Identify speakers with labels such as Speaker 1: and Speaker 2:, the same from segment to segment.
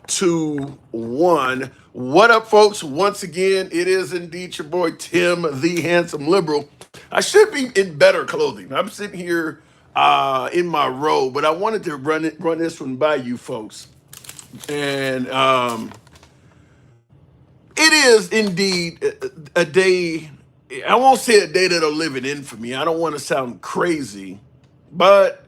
Speaker 1: two, one. What up, folks? Once again, it is indeed your boy Tim, the handsome liberal. I should be in better clothing. I'm sitting here in my robe, but I wanted to run this one by you folks. And it is indeed a day. I won't say a day that'll live in infamy. I don't want to sound crazy, but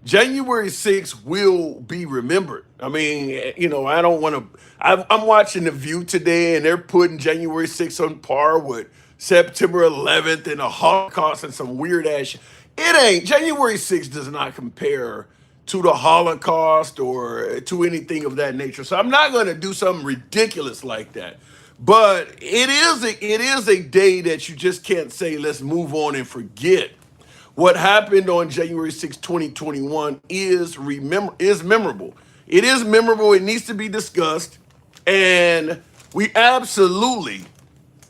Speaker 1: January 6th will be remembered. I mean, I don't want to. I'm watching The View today, and they're putting January 6th on par with September 11th and the Holocaust and some weird ass shit. It ain't. January 6th does not compare to the Holocaust or to anything of that nature. So I'm not going to do something ridiculous like that. But it is a day that you just can't say let's move on and forget. What happened on January 6, 2021 is memorable. It is memorable. It needs to be discussed. And we absolutely,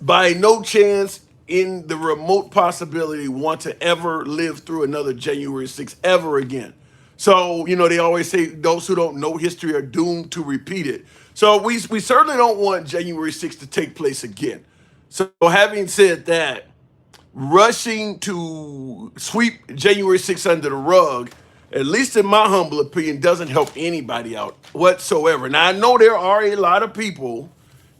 Speaker 1: by no chance in the remote possibility, want to ever live through another January 6th ever again. So, they always say those who don't know history are doomed to repeat it. So we certainly don't want January 6th to take place again. So having said that, rushing to sweep January 6th under the rug, at least in my humble opinion, doesn't help anybody out whatsoever. Now, I know there are a lot of people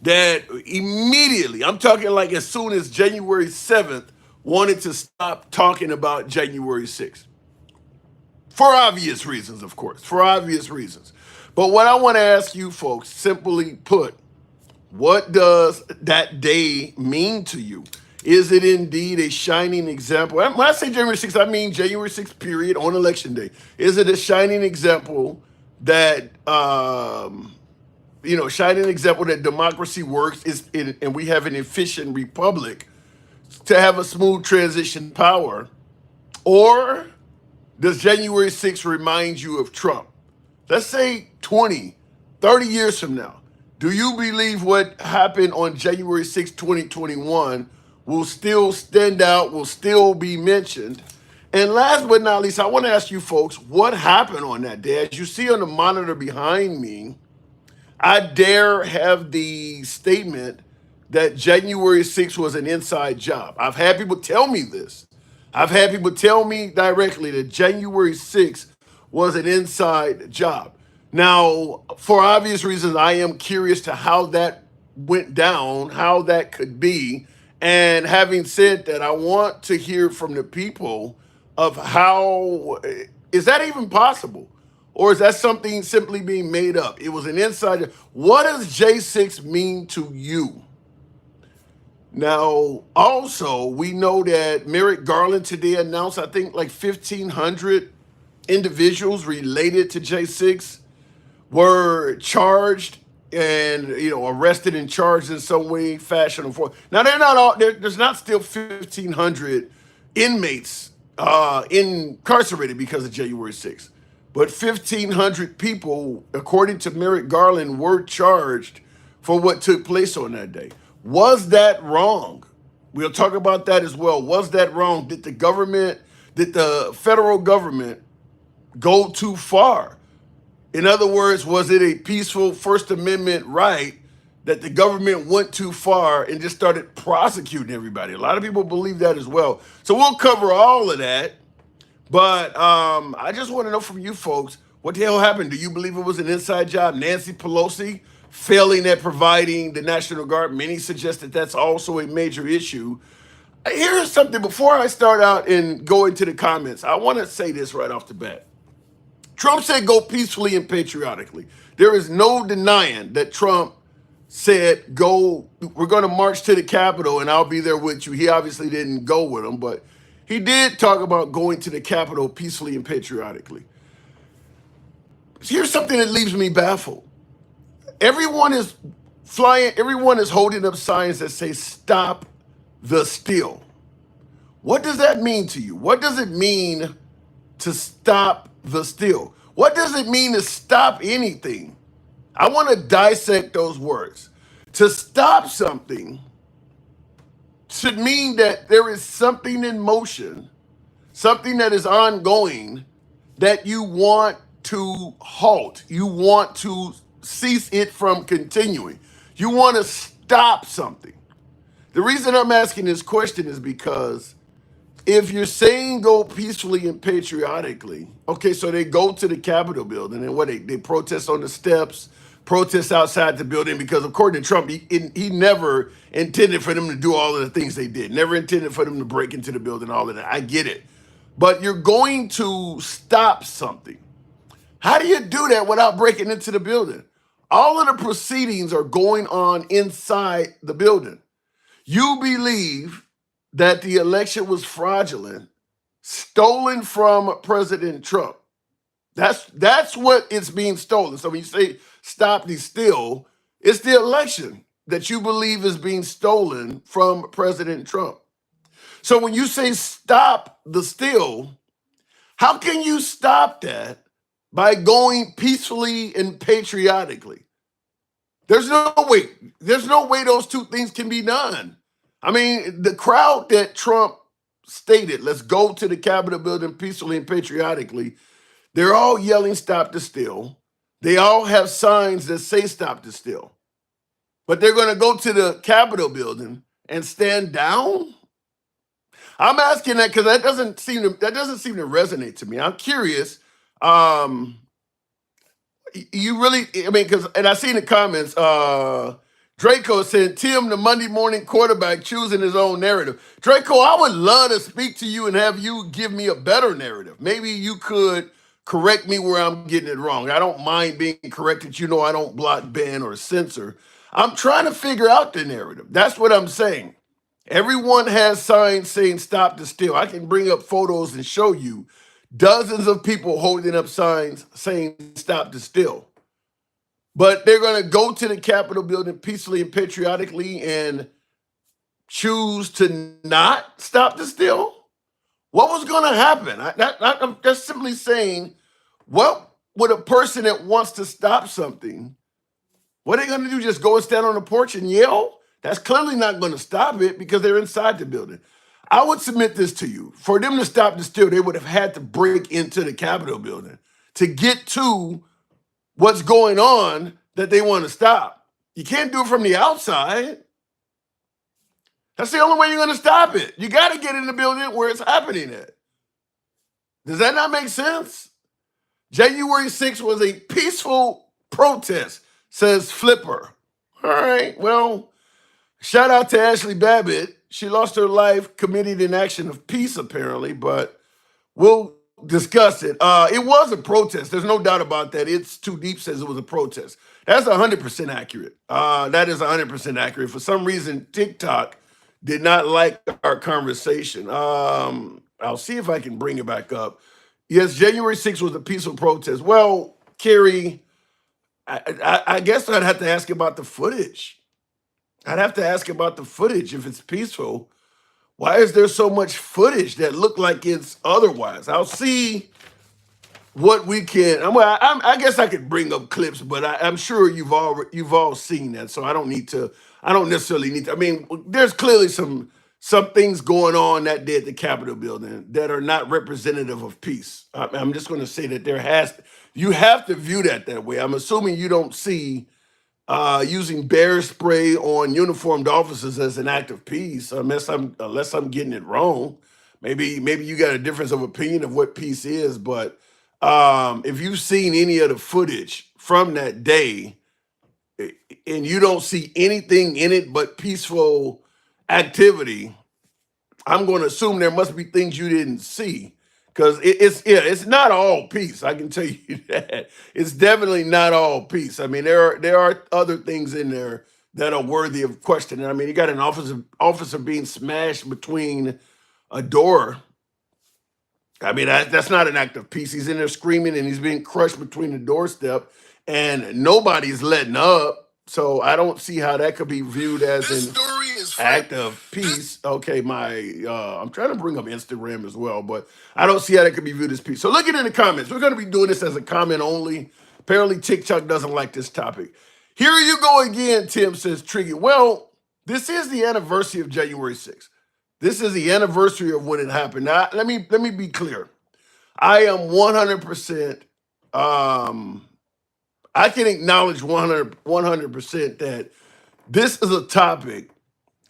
Speaker 1: that immediately, I'm talking like as soon as January 7th, wanted to stop talking about January 6th. For obvious reasons, of course, for obvious reasons. But what I want to ask you folks, simply put, what does that day mean to you? Is it indeed a shining example? When I say January 6th, I mean January 6th period on election day. Is it a shining example that, shining example that democracy works and we have an efficient republic to have a smooth transition power? Or does January 6th remind you of Trump? Let's say 20, 30 years from now. Do you believe what happened on January 6, 2021 will still stand out, will still be mentioned? And last but not least, I want to ask you folks, what happened on that day? As you see on the monitor behind me, I dare have the statement that January 6th was an inside job. I've had people tell me this. I've had people tell me directly that January 6th was an inside job. Now, for obvious reasons, I am curious to how that went down, how that could be. And having said that, I want to hear from the people of how is that even possible? Or is that something simply being made up? It was an inside. What does J6 mean to you? Now, also, we know that Merrick Garland today announced, I think, like 1,500 individuals related to J6 were charged and arrested and charged in some way, fashion, or form. Now they're not all there's not still 1,500 inmates incarcerated because of January 6th, but 1,500 people, according to Merrick Garland, were charged for what took place on that day. Was that wrong? We'll talk about that as well. Was that wrong? Did the federal government go too far? In other words, was it a peaceful First Amendment right that the government went too far and just started prosecuting everybody? A lot of people believe that as well. So we'll cover all of that. But I just want to know from you folks, what the hell happened? Do you believe it was an inside job? Nancy Pelosi failing at providing the National Guard? Many suggest that that's also a major issue. Here's something, before I start out and go into the comments, I want to say this right off the bat. Trump said go peacefully and patriotically. There is no denying that Trump said we're going to march to the Capitol and I'll be there with you. He obviously didn't go with them, but he did talk about going to the Capitol peacefully and patriotically. Here's something that leaves me baffled. Everyone is holding up signs that say stop the steal. What does that mean to you? What does it mean to stop the steal? What does it mean to stop anything? I want to dissect those words. To stop something should mean that there is something in motion, something that is ongoing that you want to halt, you want to cease it from continuing. You want to stop something. The reason I'm asking this question is because if you're saying go peacefully and patriotically, okay, so they go to the Capitol building and what they protest on the steps, protest outside the building because according to Trump, he never intended for them to do all of the things they did, never intended for them to break into the building, all of that. I get it. But you're going to stop something. How do you do that without breaking into the building? All of the proceedings are going on inside the building. You believe that the election was fraudulent, stolen from President Trump. That's what it's being stolen. So when you say stop the steal, it's the election that you believe is being stolen from President Trump. So when you say stop the steal, how can you stop that by going peacefully and patriotically? There's no way. There's no way those two things can be done. I mean, the crowd that Trump stated, let's go to the Capitol building peacefully and patriotically, they're all yelling, stop the steal. They all have signs that say stop the steal. But they're going to go to the Capitol building and stand down? I'm asking that because that doesn't seem to resonate to me. I'm curious. You really, I mean, because, and I see in the comments, Draco said, Tim, the Monday morning quarterback, choosing his own narrative. Draco, I would love to speak to you and have you give me a better narrative. Maybe you could correct me where I'm getting it wrong. I don't mind being corrected. You know, I don't block, ban, or censor. I'm trying to figure out the narrative. That's what I'm saying. Everyone has signs saying stop the steal. I can bring up photos and show you dozens of people holding up signs saying stop the steal. But they're going to go to the Capitol building peacefully and patriotically and choose to not stop the steal. What was going to happen? I'm just simply saying, what would a person that wants to stop something, what are they going to do? Just go and stand on the porch and yell? That's clearly not going to stop it because they're inside the building. I would submit this to you. For them to stop the steal, they would have had to break into the Capitol building to get to what's going on that they want to stop. You can't do it from the outside. That's the only way you're going to stop it. You got to get in the building where it's happening at. Does that not make sense? January 6th was a peaceful protest, says Flipper. All right, well, shout out to Ashley Babbit. She lost her life committing an action of peace, apparently, but we'll discuss it. It was a protest. There's no doubt about that. It's Too Deep says it was a protest. That's 100% accurate. That is 100% accurate. For some reason, TikTok did not like our conversation. I'll see if I can bring it back up. Yes, January 6th was a peaceful protest. Well, Kerry, I guess I'd have to ask about the footage. I'd have to ask about the footage if it's peaceful. Why is there so much footage that look like it's otherwise? I'll see what we can. I guess I could bring up clips, but I'm sure you've all seen that, so I don't need to. I don't necessarily need to. I mean, there's clearly some things going on that day at the Capitol building that are not representative of peace. I'm just going to say that you have to view that way. I'm assuming you don't see using bear spray on uniformed officers as an act of peace, unless I'm getting it wrong. Maybe you got a difference of opinion of what peace is, but if you've seen any of the footage from that day and you don't see anything in it but peaceful activity, I'm going to assume there must be things you didn't see. Because it's not all peace. I can tell you that. It's definitely not all peace. I mean, there are other things in there that are worthy of questioning. I mean, you got an officer being smashed between a door. I mean, that's not an act of peace. He's in there screaming and he's being crushed between the doorstep, and nobody's letting up. So I don't see how that could be viewed as an act of peace. Okay, I'm trying to bring up Instagram as well, but I don't see how that could be viewed as peace. So look it in the comments. We're going to be doing this as a comment only. Apparently TikTok doesn't like this topic. Here you go again, Tim says Triggy. Well, this is the anniversary of January 6th. This is the anniversary of when it happened. Now, let me be clear. I am 100% I can acknowledge 100% that this is a topic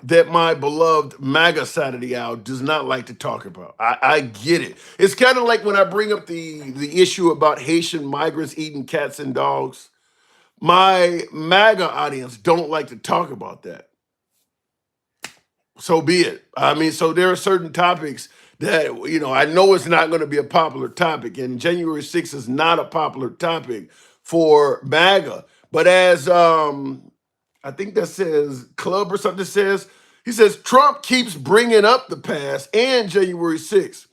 Speaker 1: that my beloved MAGA side of the aisle does not like to talk about. I get it. It's kind of like when I bring up the issue about Haitian migrants eating cats and dogs. My MAGA audience don't like to talk about that. So be it. I mean, so there are certain topics that, I know it's not going to be a popular topic, and January 6th is not a popular topic for MAGA. But as I think that says Club or something says, he says Trump keeps bringing up the past and January 6th.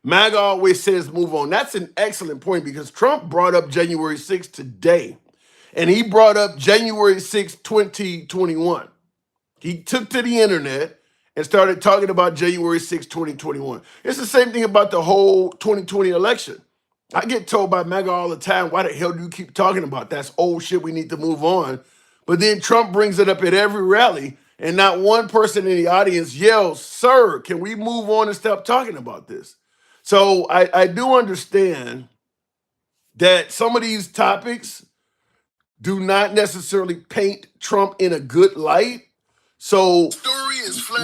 Speaker 1: MAGA always says move on. That's an excellent point because Trump brought up January 6th today, and he brought up January 6th, 2021. He took to the internet and started talking about January 6th, 2021. It's the same thing about the whole 2020 election. I get told by MAGA all the time, why the hell do you keep talking about that? That's old shit, we need to move on. But then Trump brings it up at every rally, and not one person in the audience yells, sir, can we move on and stop talking about this? So I do understand that some of these topics do not necessarily paint Trump in a good light. So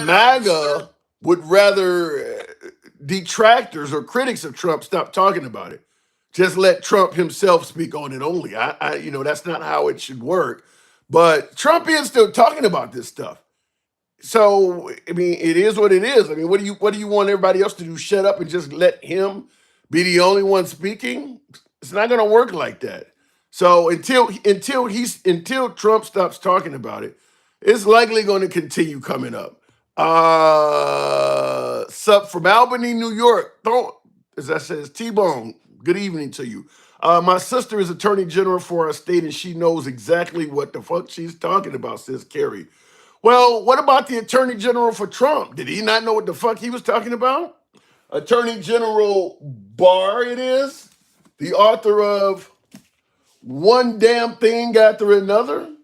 Speaker 1: MAGA would rather detractors or critics of Trump stop talking about it. Just let Trump himself speak on it only. That's not how it should work. But Trump is still talking about this stuff. So, I mean, it is what it is. I mean, what do you want everybody else to do? Shut up and just let him be the only one speaking? It's not going to work like that. So until Trump stops talking about it, it's likely going to continue coming up. Sup from Albany, New York. As that says, T-Bone, good evening to you. My sister is Attorney General for our state, and she knows exactly what the fuck she's talking about, says Carrie. Well, what about the Attorney General for Trump? Did he not know what the fuck he was talking about? Attorney General Barr, it is, the author of One Damn Thing After Another.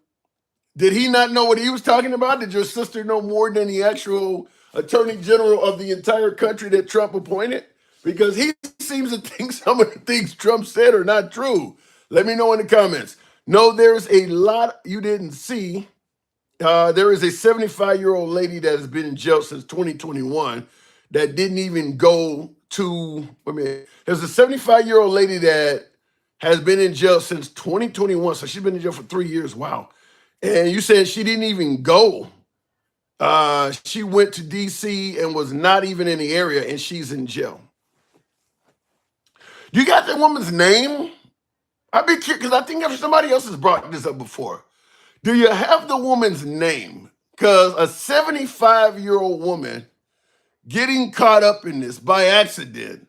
Speaker 1: Did he not know what he was talking about? Did your sister know more than the actual Attorney General of the entire country that Trump appointed? Because he seems to think some of the things Trump said are not true. Let me know in the comments. No, there's a lot you didn't see. There is a 75-year-old lady that has been in jail since 2021 that didn't even go to, there's a 75-year-old lady that has been in jail since 2021. So she's been in jail for 3 years. Wow. And you said she didn't even go. She went to DC and was not even in the area, and she's in jail. You got that woman's name? I'd be curious, because I think somebody else has brought this up before. Do you have the woman's name? Because a 75-year-old woman getting caught up in this by accident,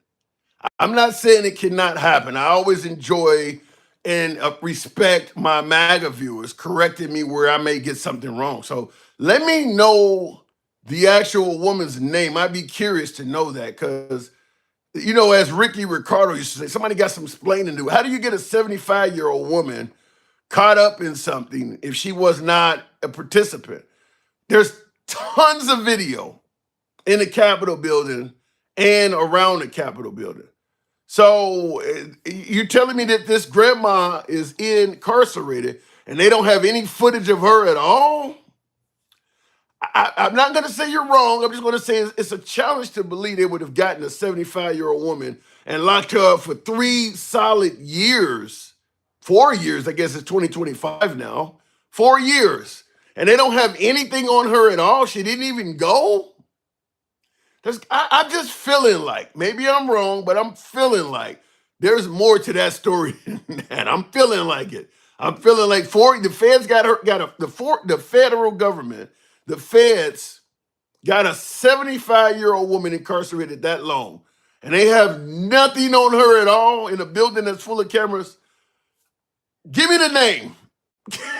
Speaker 1: I'm not saying it cannot happen. I always enjoy and respect my MAGA viewers correcting me where I may get something wrong. So let me know the actual woman's name. I'd be curious to know that because, as Ricky Ricardo used to say, somebody got some explaining to do. How do you get a 75-year-old woman caught up in something if she was not a participant? There's tons of video in the Capitol building and around the Capitol building. So you're telling me that this grandma is incarcerated and they don't have any footage of her at all? I'm not going to say you're wrong. I'm just going to say it's a challenge to believe they would have gotten a 75-year-old woman and locked her up for 3 solid years. 4 years, I guess it's 2025 now. 4 years. And they don't have anything on her at all. She didn't even go. I'm just feeling like, maybe I'm wrong, but I'm feeling like there's more to that story than that. I'm feeling like it. I'm feeling like the feds the federal government, the feds got a 75-year-old woman incarcerated that long, and they have nothing on her at all in a building that's full of cameras. Give me the name.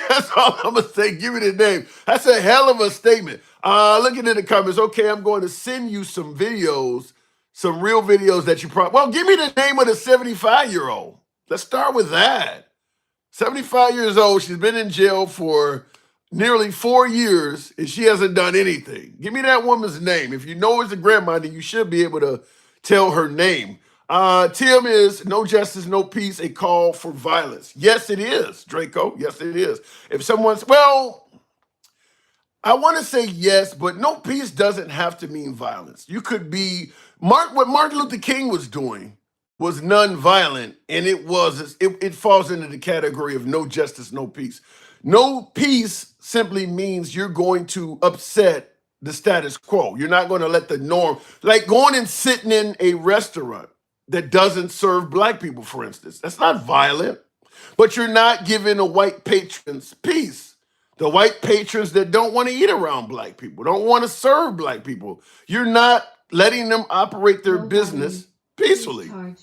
Speaker 1: That's all I'm going to say. Give me the name. That's a hell of a statement. Looking in the comments, okay, I'm going to send you some videos, some real videos that you probably, well, give me the name of the 75-year-old. Let's start with that. 75 years old. She's been in jail for nearly 4 years, and she hasn't done anything. Give me that woman's name. If you know it's a grandma, then you should be able to tell her name. Tim is no justice, no peace, a call for violence. Yes, it is, Draco. Yes, it is. If someone's, well, I want to say yes, but no peace doesn't have to mean violence. You could be what Martin Luther King was doing was non-violent, and it falls into the category of no justice, no peace. No peace simply means you're going to upset the status quo. You're not going to let the norm, like going and sitting in a restaurant that doesn't serve black people, for instance. That's not violent, but you're not giving the white patrons peace. The white patrons that don't want to eat around black people, don't want to serve black people. You're not letting them operate their
Speaker 2: Low battery.
Speaker 1: business
Speaker 2: Please
Speaker 1: peacefully.
Speaker 2: charge.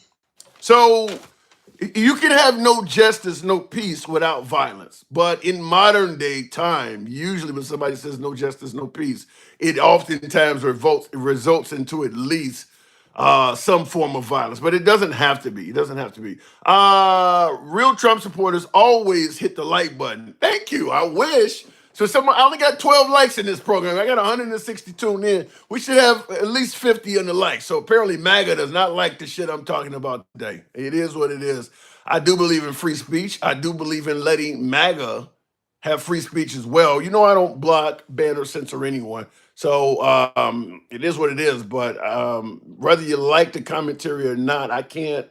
Speaker 1: So you can have no justice, no peace without violence. But in modern day time, usually when somebody says no justice, no peace, it oftentimes results into at least some form of violence. But it doesn't have to be. It doesn't have to be. Real Trump supporters always hit the like button. Thank you. I wish. So I only got 12 likes in this program. I got 160 tuned in. We should have at least 50 on the likes. So apparently MAGA does not like the shit I'm talking about today. It is what it is. I do believe in free speech. I do believe in letting MAGA have free speech as well. You know I don't block, ban, or censor anyone. So it is what it is. But whether you like the commentary or not, I can't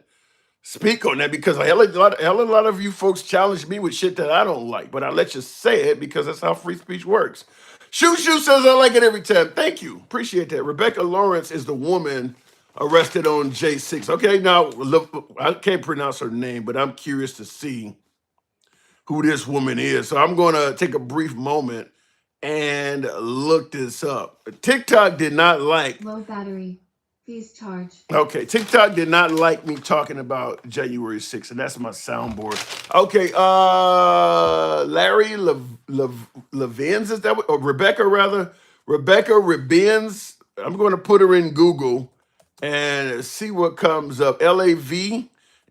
Speaker 1: speak on that because a lot of you folks challenge me with shit that I don't like, but I let you say it because that's how free speech works. Shoo Shoo says I like it every time. Thank you. Appreciate that. Rebecca Lawrence is the woman arrested on J6. Okay, now look, I can't pronounce her name, but I'm curious to see who this woman is. So I'm going to take a brief moment and look this up. TikTok did not like
Speaker 2: Low battery. Please charge.
Speaker 1: Okay, TikTok did not like me talking about January 6th, and that's my soundboard. Okay, Larry Levins, is that what, or Rebecca rather? Rebecca Rebins. I'm going to put her in Google and see what comes up. LAV.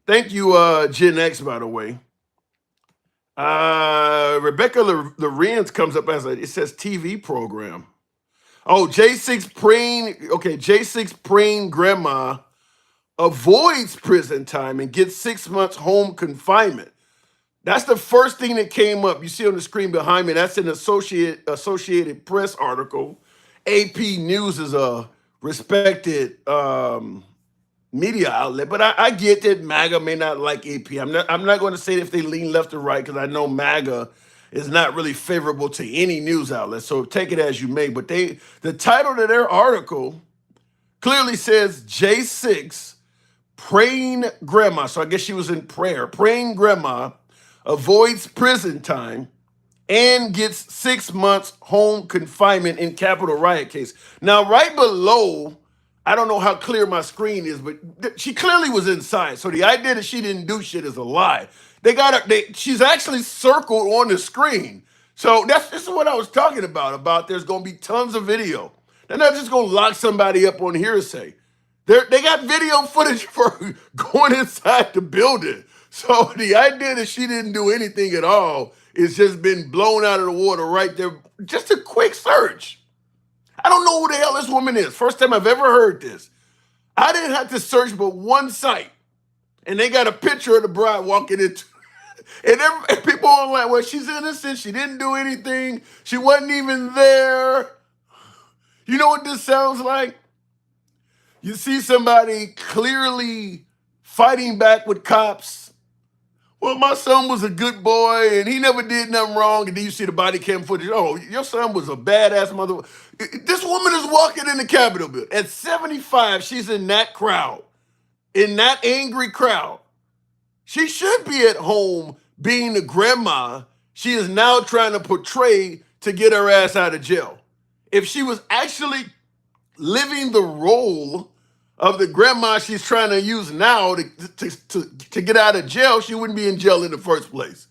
Speaker 1: Thank you, Gen X, by the way. Rebecca Lorenz comes up as it says TV program. Oh, J6 praying. Okay, J6 praying grandma avoids prison time and gets 6 months home confinement. That's the first thing that came up. You see on the screen behind me. That's an Associated Press article. AP News is a respected media outlet, but I get that MAGA may not like AP. I'm not going to say if they lean left or right because I know MAGA is not really favorable to any news outlet. So take it as you may. But the title of their article clearly says J6 praying grandma. So I guess she was in prayer. Praying grandma avoids prison time and gets 6 months home confinement in Capitol riot case. Now, right below, I don't know how clear my screen is, but she clearly was inside. So the idea that she didn't do shit is a lie. They got her. She's actually circled on the screen. So this is what I was talking about. About there's going to be tons of video. They're not just going to lock somebody up on hearsay. They got video footage for going inside the building. So the idea that she didn't do anything at all is just been blown out of the water right there. Just a quick search. I don't know who the hell this woman is. First time I've ever heard this. I didn't have to search but one site. And they got a picture of the bride walking into and people are like, well, she's innocent. She didn't do anything. She wasn't even there. You know what this sounds like? You see somebody clearly fighting back with cops. Well, my son was a good boy and he never did nothing wrong. And then you see the body cam footage. Oh, your son was a badass mother. This woman is walking in the Capitol building. At 75, she's in that crowd, in that angry crowd. She should be at home being the grandma she is now trying to portray to get her ass out of jail. If she was actually living the role of the grandma she's trying to use now to get out of jail, she wouldn't be in jail in the first place.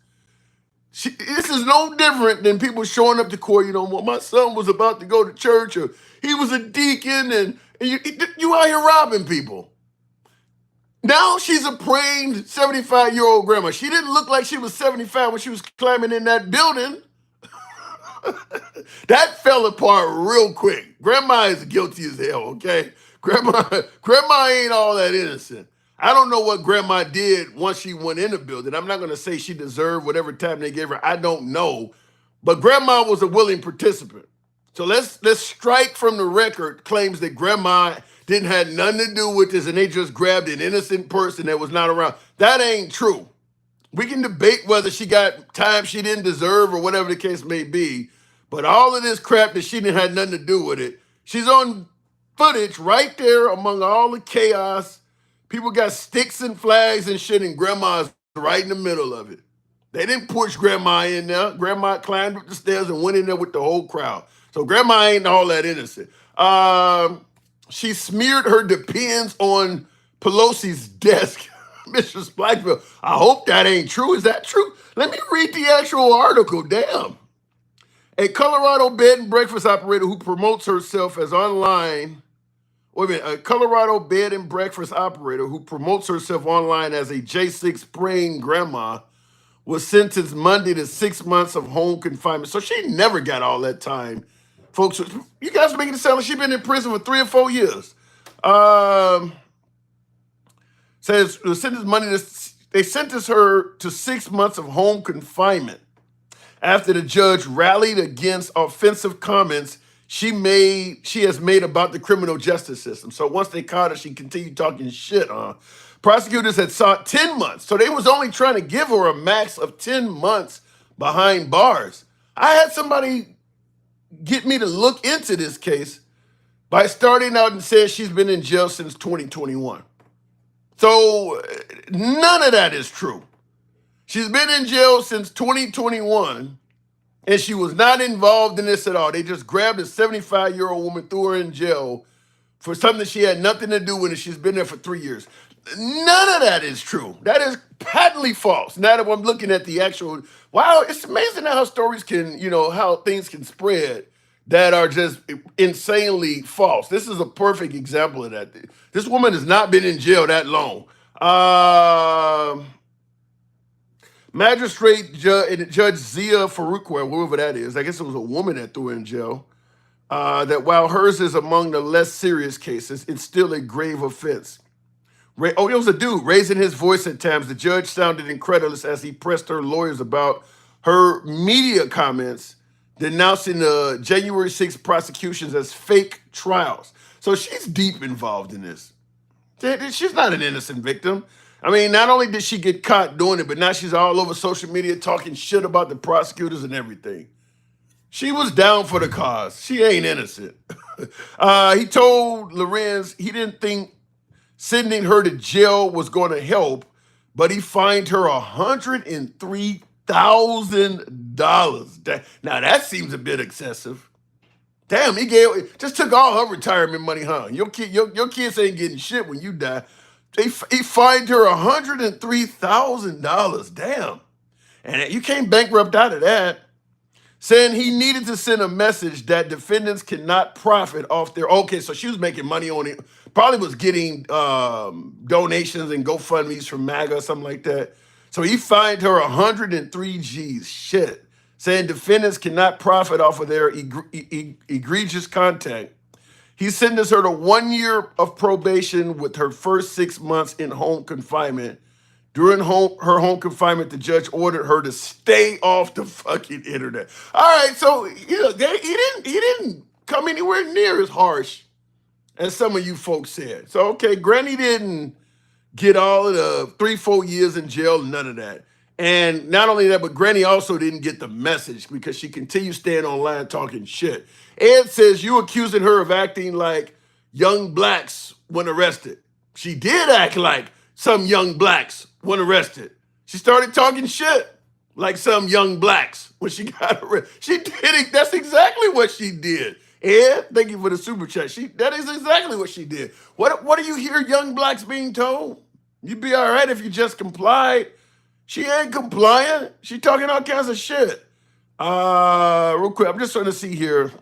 Speaker 1: This is no different than people showing up to court, well, my son was about to go to church or he was a deacon and you out here robbing people. Now she's a praying 75-year-old grandma. She didn't look like she was 75 when she was climbing in that building. That fell apart real quick. Grandma is guilty as hell, okay? Grandma ain't all that innocent. I don't know what grandma did once she went in the building. I'm not going to say she deserved whatever time they gave her. I don't know. But grandma was a willing participant. So let's strike from the record claims that grandma didn't have nothing to do with this and they just grabbed an innocent person that was not around. That ain't true. We can debate whether she got time she didn't deserve or whatever the case may be. But all of this crap that she didn't have nothing to do with it, she's on footage right there among all the chaos. People got sticks and flags and shit, and grandma's right in the middle of it. They didn't push grandma in there. Grandma climbed up the stairs and went in there with the whole crowd. So grandma ain't all that innocent. She smeared her depends on Pelosi's desk. Mrs. Blackville, I hope that ain't true. Is that true? Let me read the actual article. Damn. A Colorado bed and breakfast operator who promotes herself as online. Wait a minute. A Colorado bed and breakfast operator who promotes herself online as a J6 praying grandma was sentenced Monday to 6 months of home confinement. So she never got all that time. Folks, you guys are making it sound like she's been in prison for 3 or 4 years. Says the sentence Monday, they sentenced her to 6 months of home confinement after the judge rallied against offensive comments she has made about the criminal justice system. So once they caught her, she continued talking shit. Prosecutors had sought 10 months. So they was only trying to give her a max of 10 months behind bars. I had somebody get me to look into this case by starting out and saying she's been in jail since 2021. So none of that is true. She's been in jail since 2021, and she was not involved in this at all. They just grabbed a 75-year-old woman, threw her in jail for something she had nothing to do with, and she's been there for 3 years. None of that is true. That is patently false. Now that I'm looking at the actual, wow, it's amazing how stories can, how things can spread that are just insanely false. This is a perfect example of that. This woman has not been in jail that long. Magistrate Judge Zia Faroukwa, whoever that is, I guess it was a woman that threw her in jail, that while hers is among the less serious cases, it's still a grave offense. It was a dude raising his voice at times. The judge sounded incredulous as he pressed her lawyers about her media comments denouncing the January 6th prosecutions as fake trials. So she's deep involved in this. She's not an innocent victim. I mean, not only did she get caught doing it, but now she's all over social media talking shit about the prosecutors and everything. She was down for the cause. She ain't innocent. He told Lorenz he didn't think sending her to jail was going to help, but he fined her $103,000. Now that seems a bit excessive. Damn, he just took all her retirement money, huh? Your kids ain't getting shit when you die. He fined her $103,000. Damn, and you can't bankrupt out of that. Saying he needed to send a message that defendants cannot profit off their. Okay, so she was making money on it. Probably was getting donations and GoFundMe's from MAGA or something like that. So he fined her 103 G's. Shit. Saying defendants cannot profit off of their egregious contact. He sentenced her to 1 year of probation with her first 6 months in home confinement. During her home confinement, the judge ordered her to stay off the fucking internet. All right, so he didn't come anywhere near as harsh as some of you folks said. So okay, Granny didn't get all of the 3-4 years in jail, none of that. And not only that, but Granny also didn't get the message because she continued staying online talking shit. Ed says you accusing her of acting like young blacks when arrested. She did act like some young blacks when arrested. She started talking shit like some young blacks when she got arrested. She did it. That's exactly what she did. Ed, thank you for the super chat. That is exactly what she did. What do you hear young blacks being told? You'd be all right if you just complied. She ain't complying. She talking all kinds of shit. Real quick, I'm just trying to see here.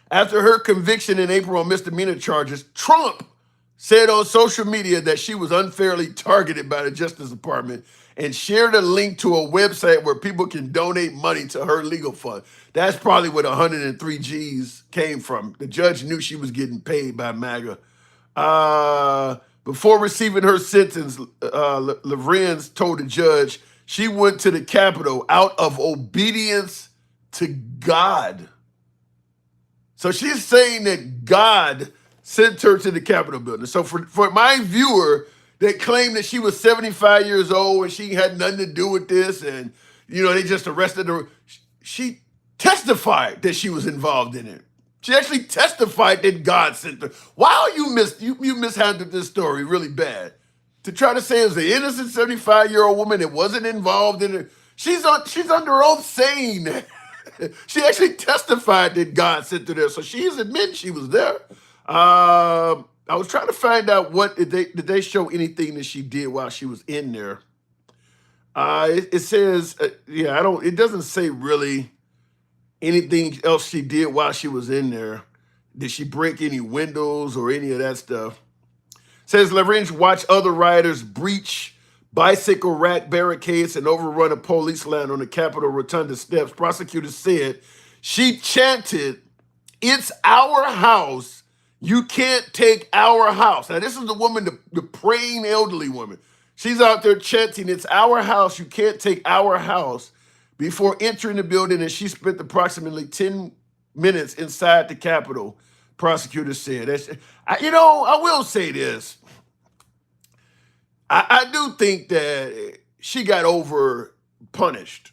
Speaker 1: After her conviction in April on misdemeanor charges, Trump said on social media that she was unfairly targeted by the Justice Department and shared a link to a website where people can donate money to her legal fund. That's probably where the 103 G's came from. The judge knew she was getting paid by MAGA. Before receiving her sentence, Lorenz told the judge she went to the Capitol out of obedience to God. So she's saying that God sent her to the Capitol building. So for my viewer that claimed that she was 75 years old and she had nothing to do with this, and they just arrested her, she testified that she was involved in it. She actually testified that God sent her. Wow, you mishandled this story really bad. To try to say it was an innocent 75-year-old woman that wasn't involved in it. She's under oath saying that. She actually testified that God sent her there, so she's admitting she was there. I was trying to find out what did they show anything that she did while she was in there. It says, it doesn't say really anything else she did while she was in there. Did she break any windows or any of that stuff? Says Lorenz watched other rioters breach bicycle rack barricades and overrun a police line on the Capitol Rotunda steps. Prosecutors said she chanted, "It's our house. You can't take our house." Now, this is the woman, the praying elderly woman. She's out there chanting, "It's our house. You can't take our house," before entering the building, and she spent approximately 10 minutes inside the Capitol, prosecutors said. I will say this. I do think that she got over punished.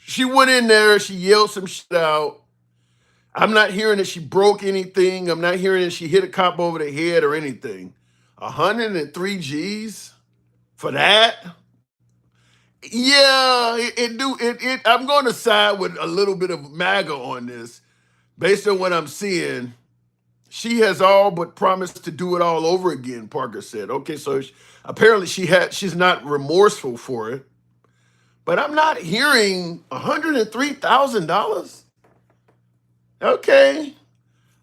Speaker 1: She went in there, she yelled some shit out. I'm not hearing that she broke anything. I'm not hearing that she hit a cop over the head or anything. 103 G's for that? Yeah, I'm going to side with a little bit of MAGA on this. Based on what I'm seeing, she has all but promised to do it all over again, Parker said. Okay, so apparently she's not remorseful for it. But I'm not hearing $103,000. Okay.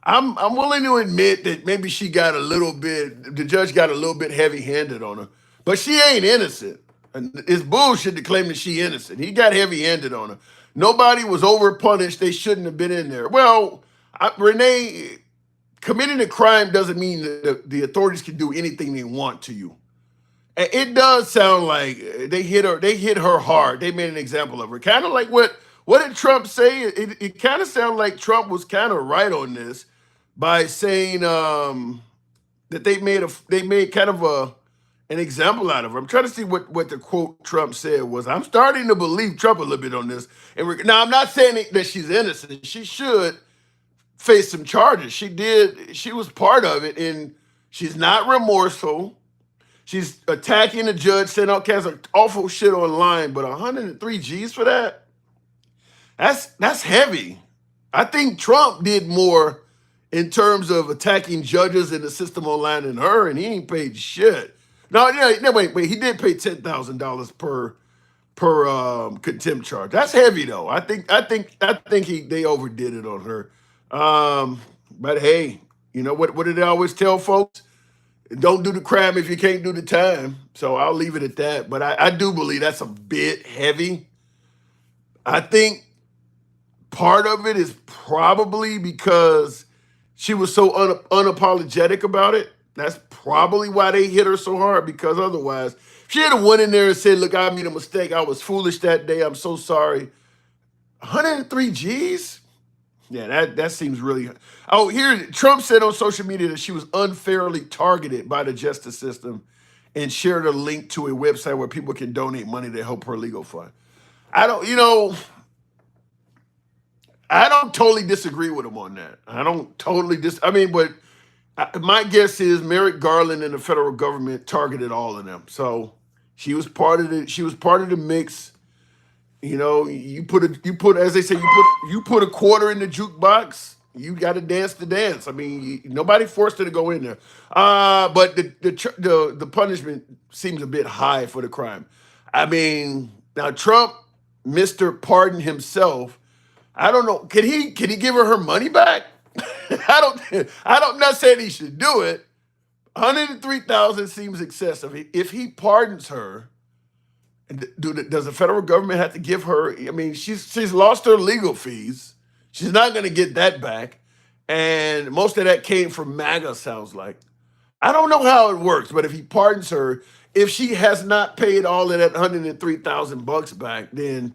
Speaker 1: I'm willing to admit that maybe the judge got a little bit heavy-handed on her. But she ain't innocent. And it's bullshit to claim that she innocent. He got heavy-handed on her. Nobody was over-punished. They shouldn't have been in there. Well, Renee, committing a crime doesn't mean that the authorities can do anything they want to you. It does sound like they hit her hard. They made an example of her. Kind of like what did Trump say? It kind of sounded like Trump was kind of right on this by saying that they made kind of an example out of her. I'm trying to see what the quote Trump said was. I'm starting to believe Trump a little bit on this. Now, I'm not saying that she's innocent. She should face some charges. She was part of it, and she's not remorseful. She's attacking the judge, saying all kinds of awful shit online, but 103 G's for that? That's heavy. I think Trump did more in terms of attacking judges in the system online than her, and he ain't paid shit. No, wait. He did pay $10,000 per contempt charge. That's heavy though. I think they overdid it on her. But hey, you know what did they always tell folks? Don't do the crime if you can't do the time. So I'll leave it at that. But I do believe that's a bit heavy. I think part of it is probably because she was so unapologetic about it. That's probably why they hit her so hard, because otherwise, if she had went in there and said, "Look, I made a mistake. I was foolish that day. I'm so sorry." 103 G's? Yeah, that seems really. Oh, here, Trump said on social media that she was unfairly targeted by the justice system and shared a link to a website where people can donate money to help her legal fund. I don't totally disagree with him on that. I don't totally but my guess is Merrick Garland and the federal government targeted all of them. So she was part of the mix. You put as they say, you put a quarter in the jukebox, you got to dance the dance. I mean, nobody forced her to go in there. But the punishment seems a bit high for the crime. I mean, now Trump, Mr. Pardon himself, I don't know. Can he give her money back? I'm not saying he should do it. 103,000 seems excessive. If he pardons her, does the federal government have to give her? I mean, she's lost her legal fees. She's not going to get that back, and most of that came from MAGA. Sounds like. I don't know how it works, but if he pardons her, if she has not paid all of that 103,000 bucks back, then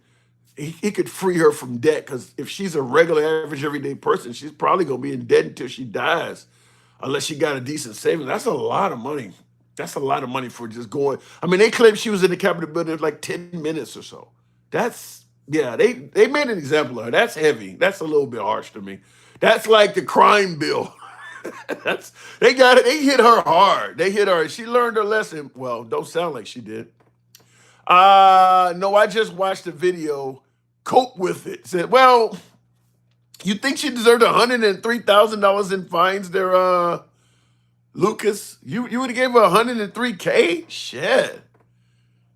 Speaker 1: he could free her from debt. Because if she's a regular, average, everyday person, she's probably gonna be in debt until she dies, unless she got a decent savings. That's a lot of money. That's a lot of money for just going. I mean, they claim she was in the Capitol building for like 10 minutes or so. That's yeah, they made an example of her. That's heavy. That's a little bit harsh to me. That's like the crime bill. That's they got it. They hit her hard. They hit her. She learned her lesson. Well, don't sound like she did. No, I just watched the video. Cope with it. Said, well, you think she deserved $103,000 in fines there, Lucas? You would have gave her 103K? Shit.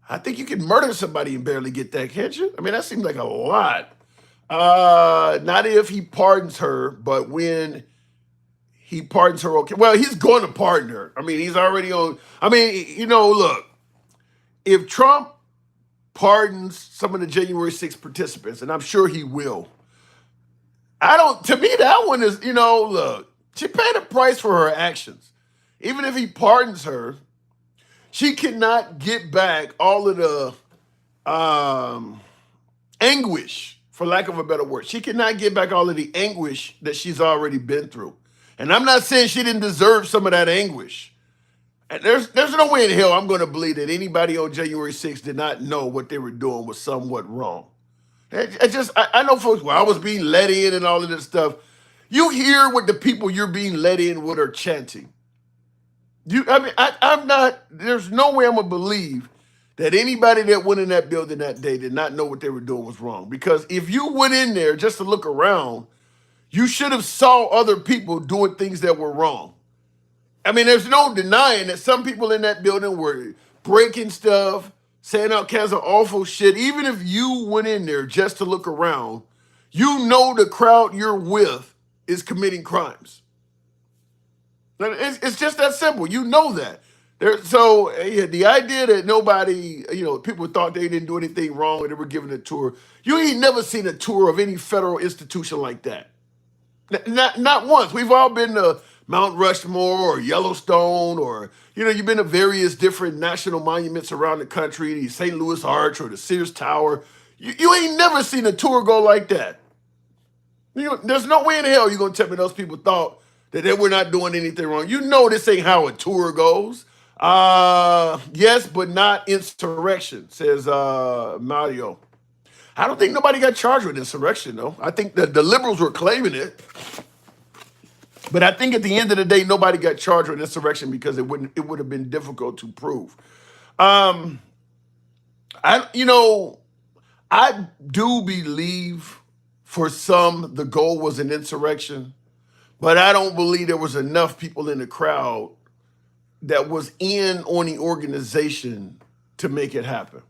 Speaker 1: I think you can murder somebody and barely get that, can't you? I mean, that seems like a lot. Not if he pardons her, but when he pardons her, okay. Well, he's going to pardon her. I mean, he's already on. I mean, look, if Trump pardons some of the January 6th participants, and I'm sure he will, to me, that one is, look, she paid a price for her actions. Even if he pardons her, she cannot get back all of the anguish, for lack of a better word. She cannot get back all of the anguish that she's already been through. And I'm not saying she didn't deserve some of that anguish. And there's no way in hell I'm going to believe that anybody on January 6th did not know what they were doing was somewhat wrong. I know folks, well, I was being let in and all of this stuff. You hear what the people you're being let in with are chanting. I'm not, there's no way I'm going to believe that anybody that went in that building that day did not know what they were doing was wrong. Because if you went in there just to look around, you should have saw other people doing things that were wrong. I mean, there's no denying that some people in that building were breaking stuff, saying all kinds of awful shit. Even if you went in there just to look around, you know the crowd you're with is committing crimes. It's just that simple. You know that. The idea that nobody, people thought they didn't do anything wrong and they were given a tour. You ain't never seen a tour of any federal institution like that. Not once. We've all been to Mount Rushmore or Yellowstone, or you've been to various different national monuments around the country, the St. Louis Arch or the Sears Tower. You ain't never seen a tour go like that. There's no way in hell you're gonna tell me those people thought that they were not doing anything wrong. You know this ain't how a tour goes. Yes, but not insurrection, says Mario. I don't think nobody got charged with insurrection, though. I think that the liberals were claiming it. But I think at the end of the day, nobody got charged with insurrection because it would have been difficult to prove. I do believe for some the goal was an insurrection, but I don't believe there was enough people in the crowd that was in on the organization to make it happen.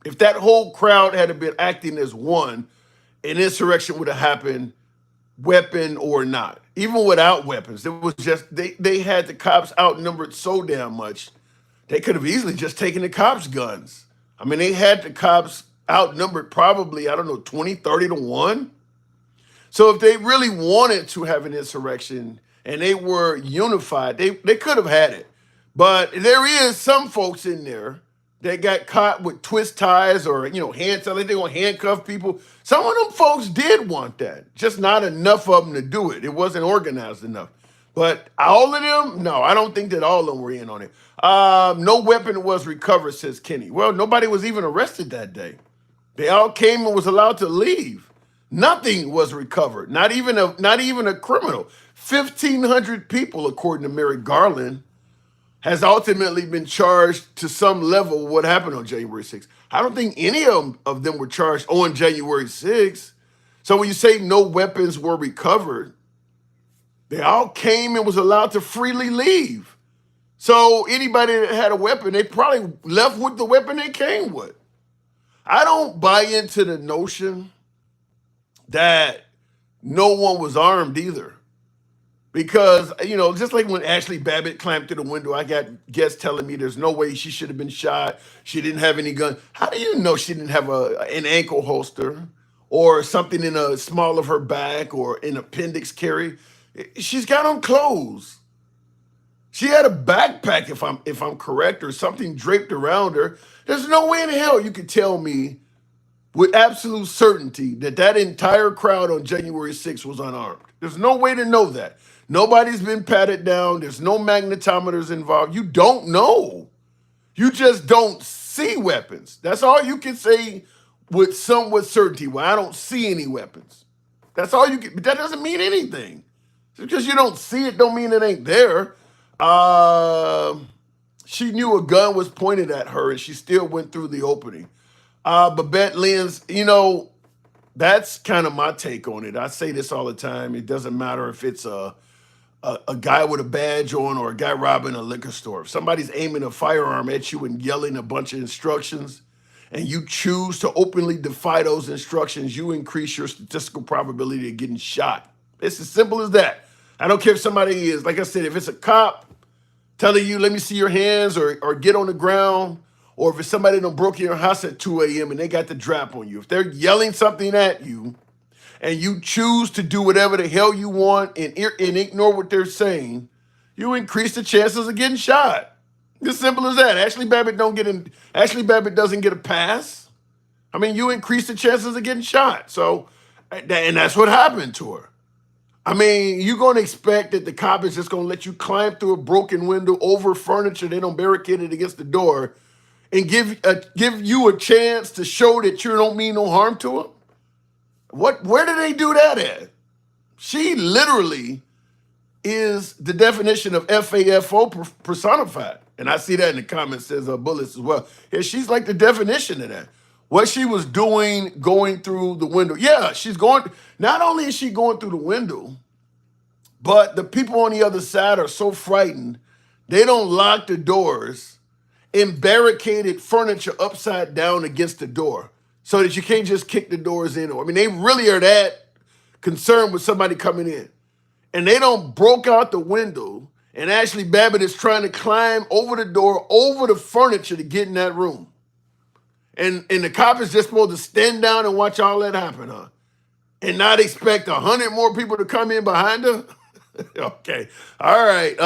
Speaker 1: If that whole crowd had been acting as one, an insurrection would have happened, weapon or not. Even without weapons, it was just they had the cops outnumbered so damn much, they could have easily just taken the cops' guns. I mean, they had the cops outnumbered probably, I don't know, 20, 30 to 1. So if they really wanted to have an insurrection and they were unified, they could have had it. But there is some folks in there that got caught with twist ties or, hands, like they're going to handcuff people. Some of them folks did want that, just not enough of them to do it. It wasn't organized enough. But all of them, no, I don't think that all of them were in on it. No weapon was recovered, says Kenny. Well, nobody was even arrested that day. They all came and was allowed to leave. Nothing was recovered, not even a criminal. 1,500 people, according to Merrick Garland, has ultimately been charged to some level what happened on January 6th. I don't think any of them were charged on January 6th. So when you say no weapons were recovered, they all came and was allowed to freely leave. So anybody that had a weapon, they probably left with the weapon they came with. I don't buy into the notion that no one was armed either. Because, just like when Ashley Babbit climbed through the window, I got guests telling me there's no way she should have been shot. She didn't have any gun. How do you know she didn't have an ankle holster or something in the small of her back or an appendix carry? She's got on clothes. She had a backpack, if I'm correct, or something draped around her. There's no way in hell you could tell me with absolute certainty that that entire crowd on January 6th was unarmed. There's no way to know that. Nobody's been patted down. There's no magnetometers involved. You don't know. You just don't see weapons. That's all you can say with somewhat certainty. Well, I don't see any weapons. That's all you can. But that doesn't mean anything. Just because you don't see it, don't mean it ain't there. She knew a gun was pointed at her, and she still went through the opening. Babette Lynn's, that's kind of my take on it. I say this all the time. It doesn't matter if it's a guy with a badge on or a guy robbing a liquor store. If somebody's aiming a firearm at you and yelling a bunch of instructions, and you choose to openly defy those instructions, you increase your statistical probability of getting shot. It's as simple as that. I don't care if somebody is, like I said, if it's a cop telling you, let me see your hands, or get on the ground, or if it's somebody that broke in your house at 2 a.m. and they got the drop on you. If they're yelling something at you and you choose to do whatever the hell you want and ignore what they're saying, you increase the chances of getting shot. As simple as that. Ashley Babbitt doesn't get a pass. I mean, you increase the chances of getting shot. So, and that's what happened to her. I mean, you're going to expect that the cop is just going to let you climb through a broken window over furniture. They don't barricade it against the door and give you a chance to show that you don't mean no harm to him? Where did they do that at? She literally is the definition of FAFO personified. And I see that in the comments, says Bullets as well. Yeah, she's like the definition of that. What she was doing going through the window. Yeah, not only is she going through the window, but the people on the other side are so frightened, they don't lock the doors and barricaded furniture upside down against the door so that you can't just kick the doors in. I mean, they really are that concerned with somebody coming in. And they don't broke out the window, and Ashley Babbitt is trying to climb over the door, over the furniture to get in that room. And the cop is just supposed to stand down and watch all that happen, huh? And not expect 100 more people to come in behind her? Okay. All right.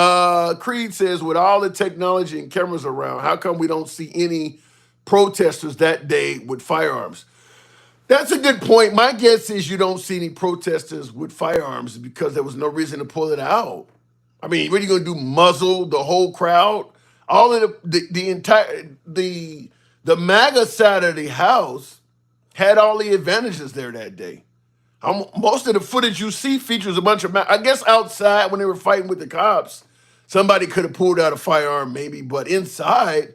Speaker 1: Creed says, with all the technology and cameras around, how come we don't see any protesters that day with firearms? That's a good point. My guess is you don't see any protesters with firearms because there was no reason to pull it out. I mean, what are you going to do? Muzzle the whole crowd? All of the MAGA side of the house had all the advantages there that day. Most of the footage you see features a bunch of, I guess outside when they were fighting with the cops, somebody could have pulled out a firearm maybe, but inside,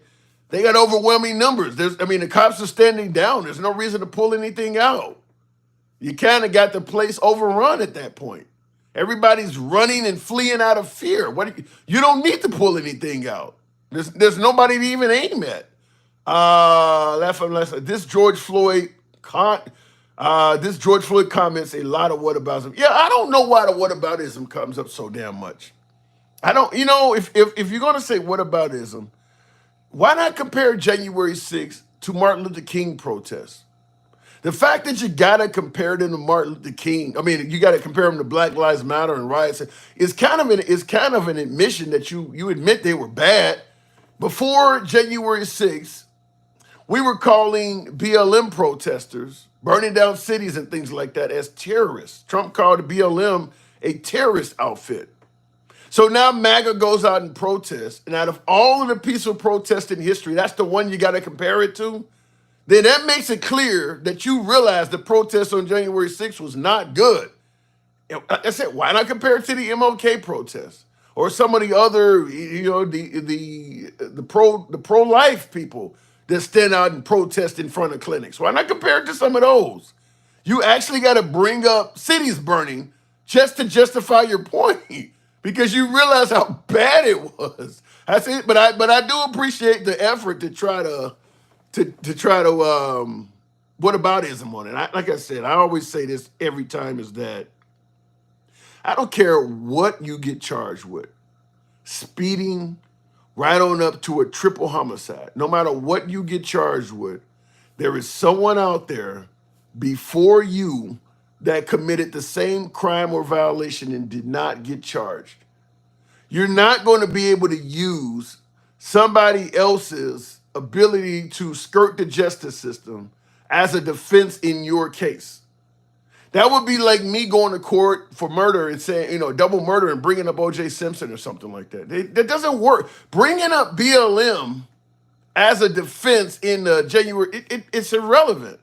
Speaker 1: they got overwhelming numbers. The cops are standing down. There's no reason to pull anything out. You kind of got the place overrun at that point. Everybody's running and fleeing out of fear. You don't need to pull anything out. There's nobody to even aim at. This George Floyd comments a lot of whataboutism. Yeah, I don't know why the whataboutism comes up so damn much. I don't, if you're gonna say whataboutism, why not compare January 6th to Martin Luther King protests? The fact that you gotta compare them to Martin Luther King, you gotta compare them to Black Lives Matter and riots, is kind of an admission that you admit they were bad. Before January 6th, we were calling BLM protesters, burning down cities and things like that, as terrorists. Trump called the BLM a terrorist outfit. So now MAGA goes out and protests, and out of all of the peaceful protests in history, that's the one you got to compare it to. Then that makes it clear that you realize the protest on January 6th was not good. I said, why not compare it to the MLK protests or some of the other, the pro-life people that stand out and protest in front of clinics? Why not compare it to some of those? You actually got to bring up cities burning just to justify your point, because you realize how bad it was. That's it. But I do appreciate the effort to try to whataboutism on it. Like I said, I always say this every time, is that I don't care what you get charged with, speeding right on up to a triple homicide. No matter what you get charged with, there is someone out there before you that committed the same crime or violation and did not get charged. You're not going to be able to use somebody else's ability to skirt the justice system as a defense in your case. That would be like me going to court for murder and saying, double murder and bringing up O.J. Simpson or something like that. That doesn't work. Bringing up BLM as a defense in January, it's irrelevant.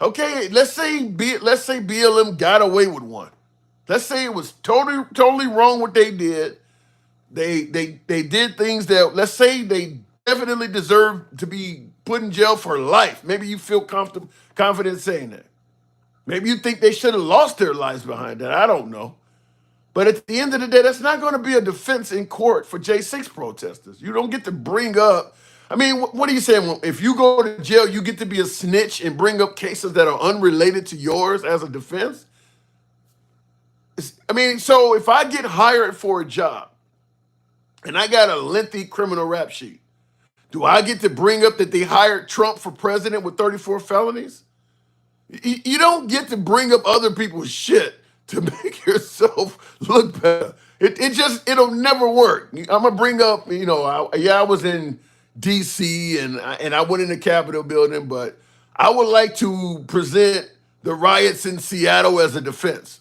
Speaker 1: Okay, let's say BLM got away with one. Let's say it was totally wrong what they did. They did things that, let's say, they definitely deserve to be put in jail for life. Maybe you feel confident saying that. Maybe you think they should have lost their lives behind that. I don't know. But at the end of the day, that's not going to be a defense in court for J6 protesters. You don't get to bring up. I mean, what are you saying? If you go to jail, you get to be a snitch and bring up cases that are unrelated to yours as a defense? So if I get hired for a job and I got a lengthy criminal rap sheet, do I get to bring up that they hired Trump for president with 34 felonies? You don't get to bring up other people's shit to make yourself look better. It'll never work. I'm gonna bring up, I was in D.C. and I went in the Capitol building, but I would like to present the riots in Seattle as a defense.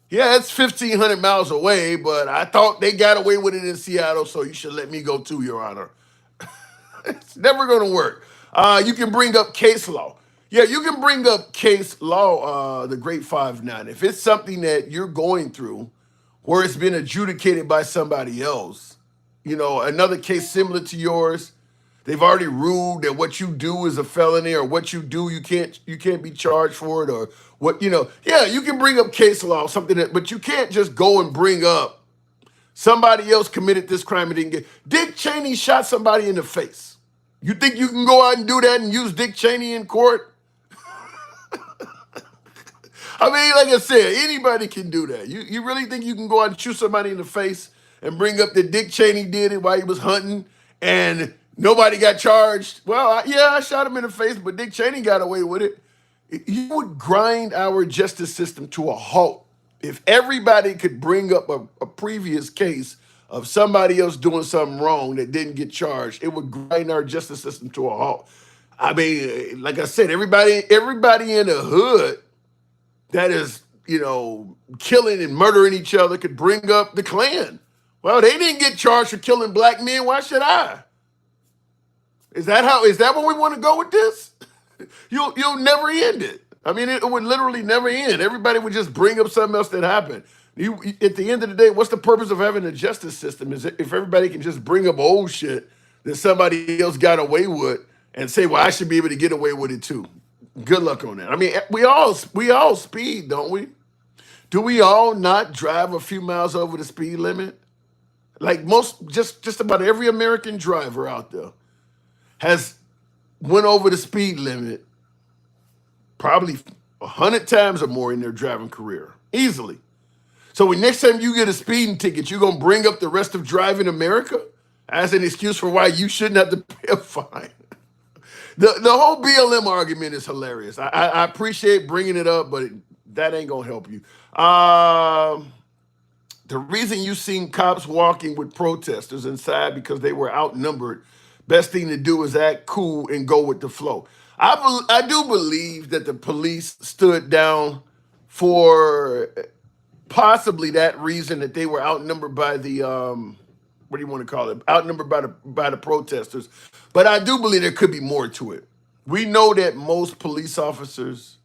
Speaker 1: Yeah, it's 1,500 miles away, but I thought they got away with it in Seattle, so you should let me go too, Your Honor. It's never going to work. You can bring up case law. Yeah, you can bring up case law, the Great 5-9. If it's something that you're going through where it's been adjudicated by somebody else, another case similar to yours, they've already ruled that what you do is a felony, or what you do, you can't be charged for it, or yeah, you can bring up case law, but you can't just go and bring up somebody else committed this crime and didn't get. Dick Cheney shot somebody in the face. You think you can go out and do that and use Dick Cheney in court? Like I said, anybody can do that. You really think you can go out and shoot somebody in the face and bring up that Dick Cheney did it while he was hunting and nobody got charged? Well, I shot him in the face, but Dick Cheney got away with it. You would grind our justice system to a halt if everybody could bring up a previous case of somebody else doing something wrong that didn't get charged. It would grind our justice system to a halt. Like I said, everybody in the hood that is, killing and murdering each other could bring up the Klan. Well, they didn't get charged for killing black men. Why should I? Is that where we want to go with this? You'll never end it. It would literally never end. Everybody would just bring up something else that happened. At the end of the day, what's the purpose of having a justice system? Is if everybody can just bring up old shit that somebody else got away with and say, well, I should be able to get away with it too. Good luck on that. We all speed, don't we? Do we all not drive a few miles over the speed limit? Like just about every American driver out there has went over the speed limit probably 100 times or more in their driving career, easily. So when next time you get a speeding ticket, you're gonna bring up the rest of driving America as an excuse for why you shouldn't have to pay a fine. The whole BLM argument is hilarious. I appreciate bringing it up, but that ain't gonna help you. The reason you seen cops walking with protesters inside because they were outnumbered. Best thing to do is act cool and go with the flow. I do believe that the police stood down for possibly that reason, that they were outnumbered by the what do you want to call it? Outnumbered by the protesters. But I do believe there could be more to it. We know that most police officers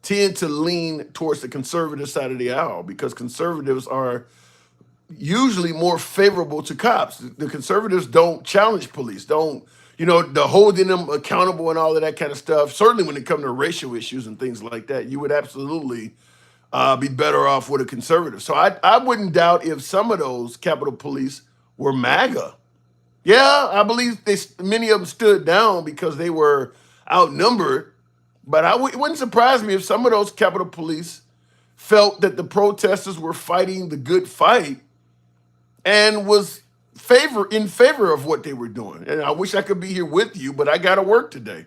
Speaker 1: tend to lean towards the conservative side of the aisle because conservatives are usually more favorable to cops. The conservatives don't challenge police, don't, the holding them accountable and all of that kind of stuff. Certainly when it comes to racial issues and things like that, you would absolutely be better off with a conservative. So I wouldn't doubt if some of those Capitol Police were MAGA. Yeah, I believe many of them stood down because they were outnumbered. But it wouldn't surprise me if some of those Capitol Police felt that the protesters were fighting the good fight and was in favor of what they were doing. And I wish I could be here with you, but I got to work today.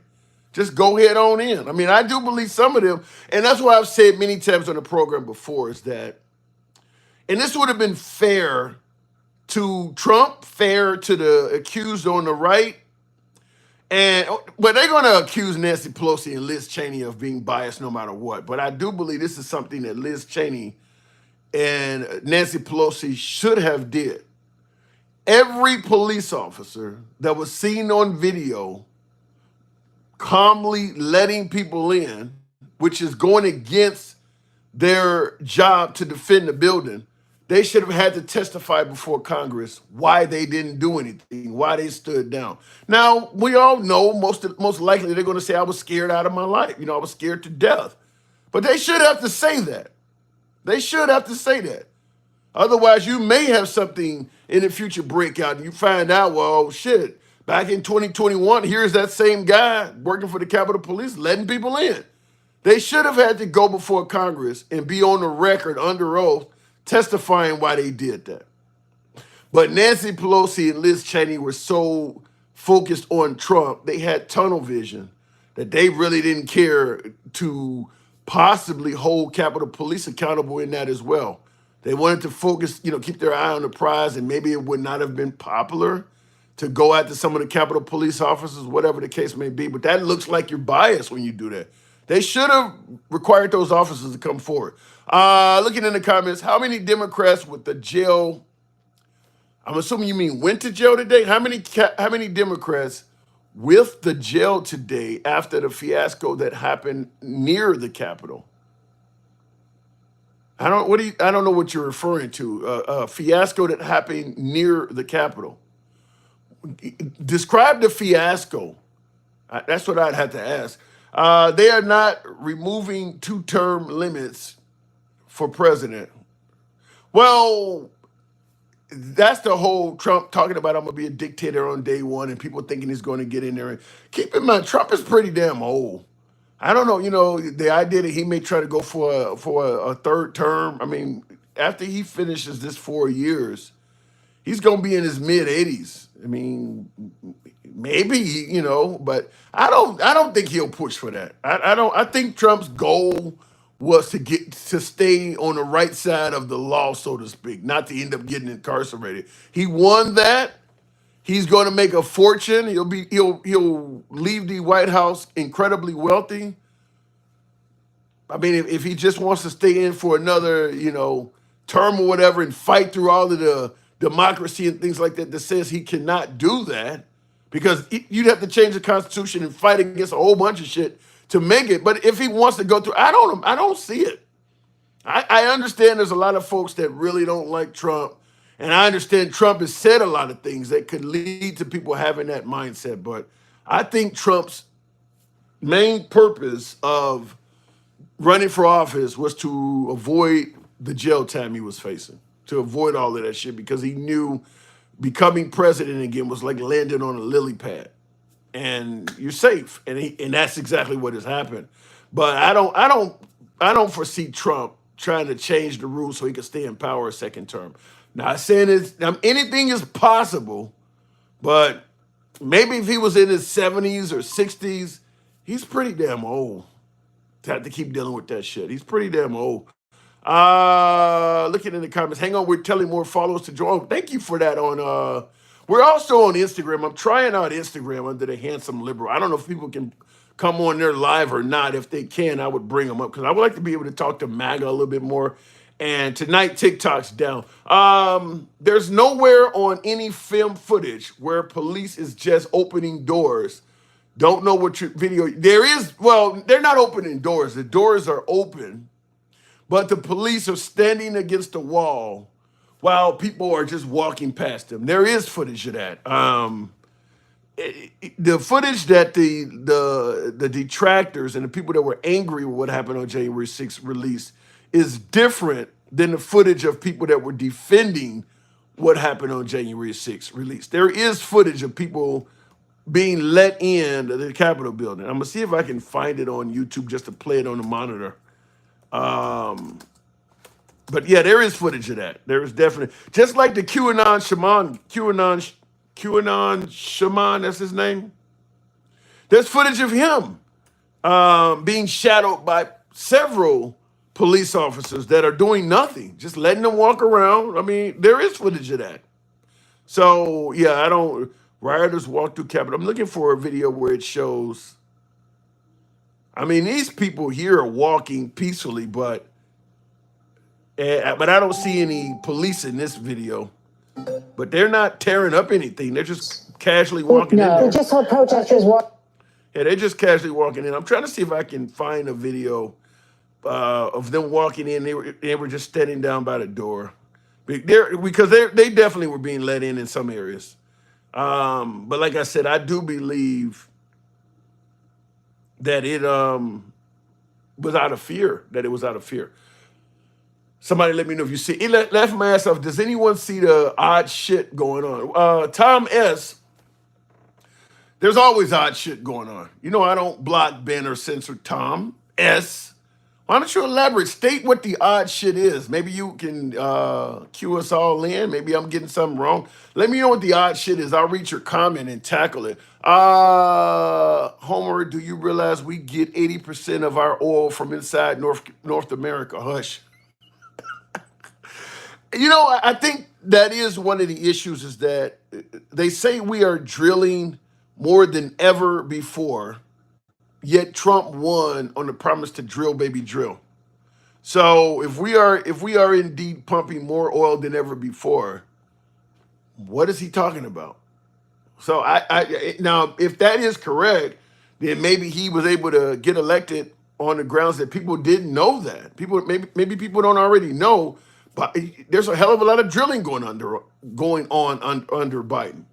Speaker 1: Just go head on in. I do believe some of them, and that's why I've said many times on the program before, is that, and this would have been fair to Trump, fair to the accused on the right. And but they're going to accuse Nancy Pelosi and Liz Cheney of being biased no matter what. But I do believe this is something that Liz Cheney and Nancy Pelosi should have did. Every police officer that was seen on video calmly letting people in, which is going against their job to defend the building, they should have had to testify before Congress why they didn't do anything, why they stood down. Now, we all know most likely they're going to say, I was scared out of my life. I was scared to death. But they should have to say that. They should have to say that. Otherwise, you may have something in the future break out and you find out, well, shit, back in 2021, here's that same guy working for the Capitol Police letting people in. They should have had to go before Congress and be on the record under oath testifying why they did that. But Nancy Pelosi and Liz Cheney were so focused on Trump, they had tunnel vision that they really didn't care to possibly hold Capitol Police accountable in that as well. They wanted to focus, keep their eye on the prize, and maybe it would not have been popular to go after some of the Capitol Police officers, whatever the case may be. But that looks like you're biased when you do that. They should have required those officers to come forward. Looking in the comments, how many Democrats with the jail? I'm assuming you mean went to jail today. How many Democrats with the jail today after the fiasco that happened near the Capitol? I don't know what you're referring to. A fiasco that happened near the Capitol. Describe the fiasco. That's what I'd have to ask. They are not removing 2-term limits for president. Well, that's the whole Trump talking about I'm going to be a dictator on day one and people thinking he's going to get in there. Keep in mind, Trump is pretty damn old. I don't know, the idea that he may try to go for a third term. I mean, after he finishes this 4 years, he's going to be in his mid 80s. I mean, maybe, but I don't think he'll push for that. I think Trump's goal was to stay on the right side of the law, so to speak, not to end up getting incarcerated. He won that. He's going to make a fortune. He'll leave the White House incredibly wealthy. I mean, if he just wants to stay in for another, term or whatever and fight through all of the democracy and things like that says he cannot do that, because you'd have to change the Constitution and fight against a whole bunch of shit to make it. But if he wants to go through, I don't see it. I understand there's a lot of folks that really don't like Trump. And I understand Trump has said a lot of things that could lead to people having that mindset. But I think Trump's main purpose of running for office was to avoid the jail time he was facing, to avoid all of that shit, because he knew becoming president again was like landing on a lily pad and you're safe. And that's exactly what has happened. But I don't foresee Trump trying to change the rules so he can stay in power a second term. Not saying anything is possible, but maybe if he was in his 70s or 60s, he's pretty damn old to have to keep dealing with that shit. He's pretty damn old. Looking in the comments, hang on, we're telling more followers to join. Oh, thank you for that. We're also on Instagram. I'm trying out Instagram under the Handsome Liberal. I don't know if people can come on there live or not. If they can, I would bring them up because I would like to be able to talk to MAGA a little bit more. And tonight, TikTok's down. There's nowhere on any film footage where police is just opening doors. Don't know what your video. They're not opening doors. The doors are open, but the police are standing against the wall while people are just walking past them. There is footage of that. The footage that the detractors and the people that were angry with what happened on January 6th released is different than the footage of people that were defending what happened on January 6th released. There is footage of people being let in the Capitol building. I'm gonna see if I can find it on YouTube just to play it on the monitor. But yeah, there is footage of that. There is definitely, just like the QAnon shaman, that's his name. There's footage of him being shadowed by several police officers that are doing nothing, just letting them walk around. I mean, there is footage of that. So yeah, I don't. Rioters walk through Capitol. I'm looking for a video where it shows. I mean, these people here are walking peacefully, but I don't see any police in this video. But they're not tearing up anything. They're just casually walking in
Speaker 3: No, we
Speaker 1: there.
Speaker 3: just saw protesters walk.
Speaker 1: Yeah, they're just casually walking in. I'm trying to see if I can find a video of them walking in. They were just standing down by the door. Because they definitely were being let in some areas. But like I said, I do believe that it was out of fear. That it was out of fear. Somebody let me know if you see. It left my ass off. Does anyone see the odd shit going on? Tom S. There's always odd shit going on. You know I don't block, ban, or censor Tom S. Why don't you elaborate? State what the odd shit is. Maybe you can cue us all in. Maybe I'm getting something wrong. Let me know what the odd shit is. I'll read your comment and tackle it. Homer, do you realize we get 80% of our oil from inside North America? Hush. You know, I think that is one of the issues is that they say we are drilling more than ever before, yet Trump won on the promise to drill, baby, drill. So if we are indeed pumping more oil than ever before, what is he talking about? So now if that is correct, then maybe he was able to get elected on the grounds that people didn't know that. People maybe people don't already know, but there's a hell of a lot of drilling going on under Biden.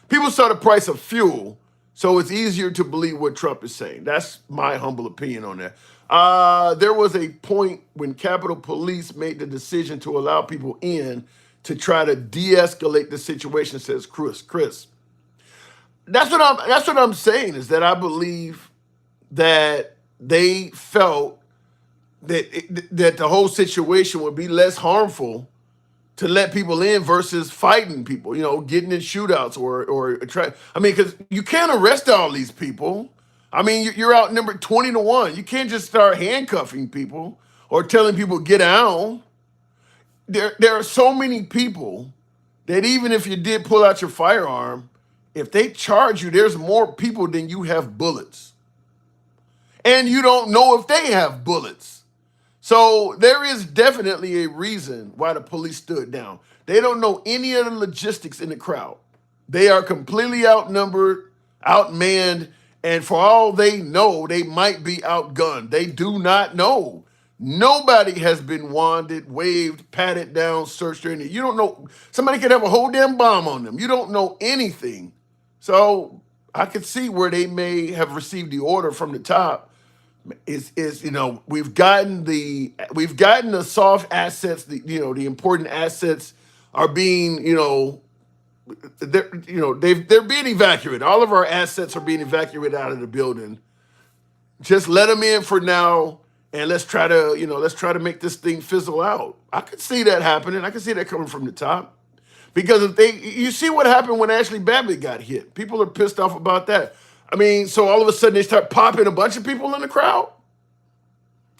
Speaker 1: People saw the price of fuel, so it's easier to believe what Trump is saying. That's my humble opinion on that. There was a point when Capitol Police made the decision to allow people in to try to de-escalate the situation, says Chris. Chris, that's what I'm saying is that I believe that they felt that the whole situation would be less harmful to let people in versus fighting people, getting in shootouts or try. I mean, because you can't arrest all these people. I mean, you're outnumbered 20-1. You can't just start handcuffing people or telling people get out. There are so many people that even if you did pull out your firearm, if they charge you, there's more people than you have bullets. And you don't know if they have bullets. So there is definitely a reason why the police stood down. They don't know any of the logistics in the crowd. They are completely outnumbered, outmanned, and for all they know, they might be outgunned. They do not know. Nobody has been wanded, waved, patted down, searched, or anything. You don't know. Somebody could have a whole damn bomb on them. You don't know anything. So I could see where they may have received the order from the top is we've gotten the soft assets, the important assets are being they're being evacuated. All of our assets are being evacuated out of the building. Just let them in for now, and let's try to make this thing fizzle out. I could see that happening. I could see that coming from the top. Because you see what happened when Ashley Babbit got hit. People are pissed off about that. I mean, so all of a sudden they start popping a bunch of people in the crowd.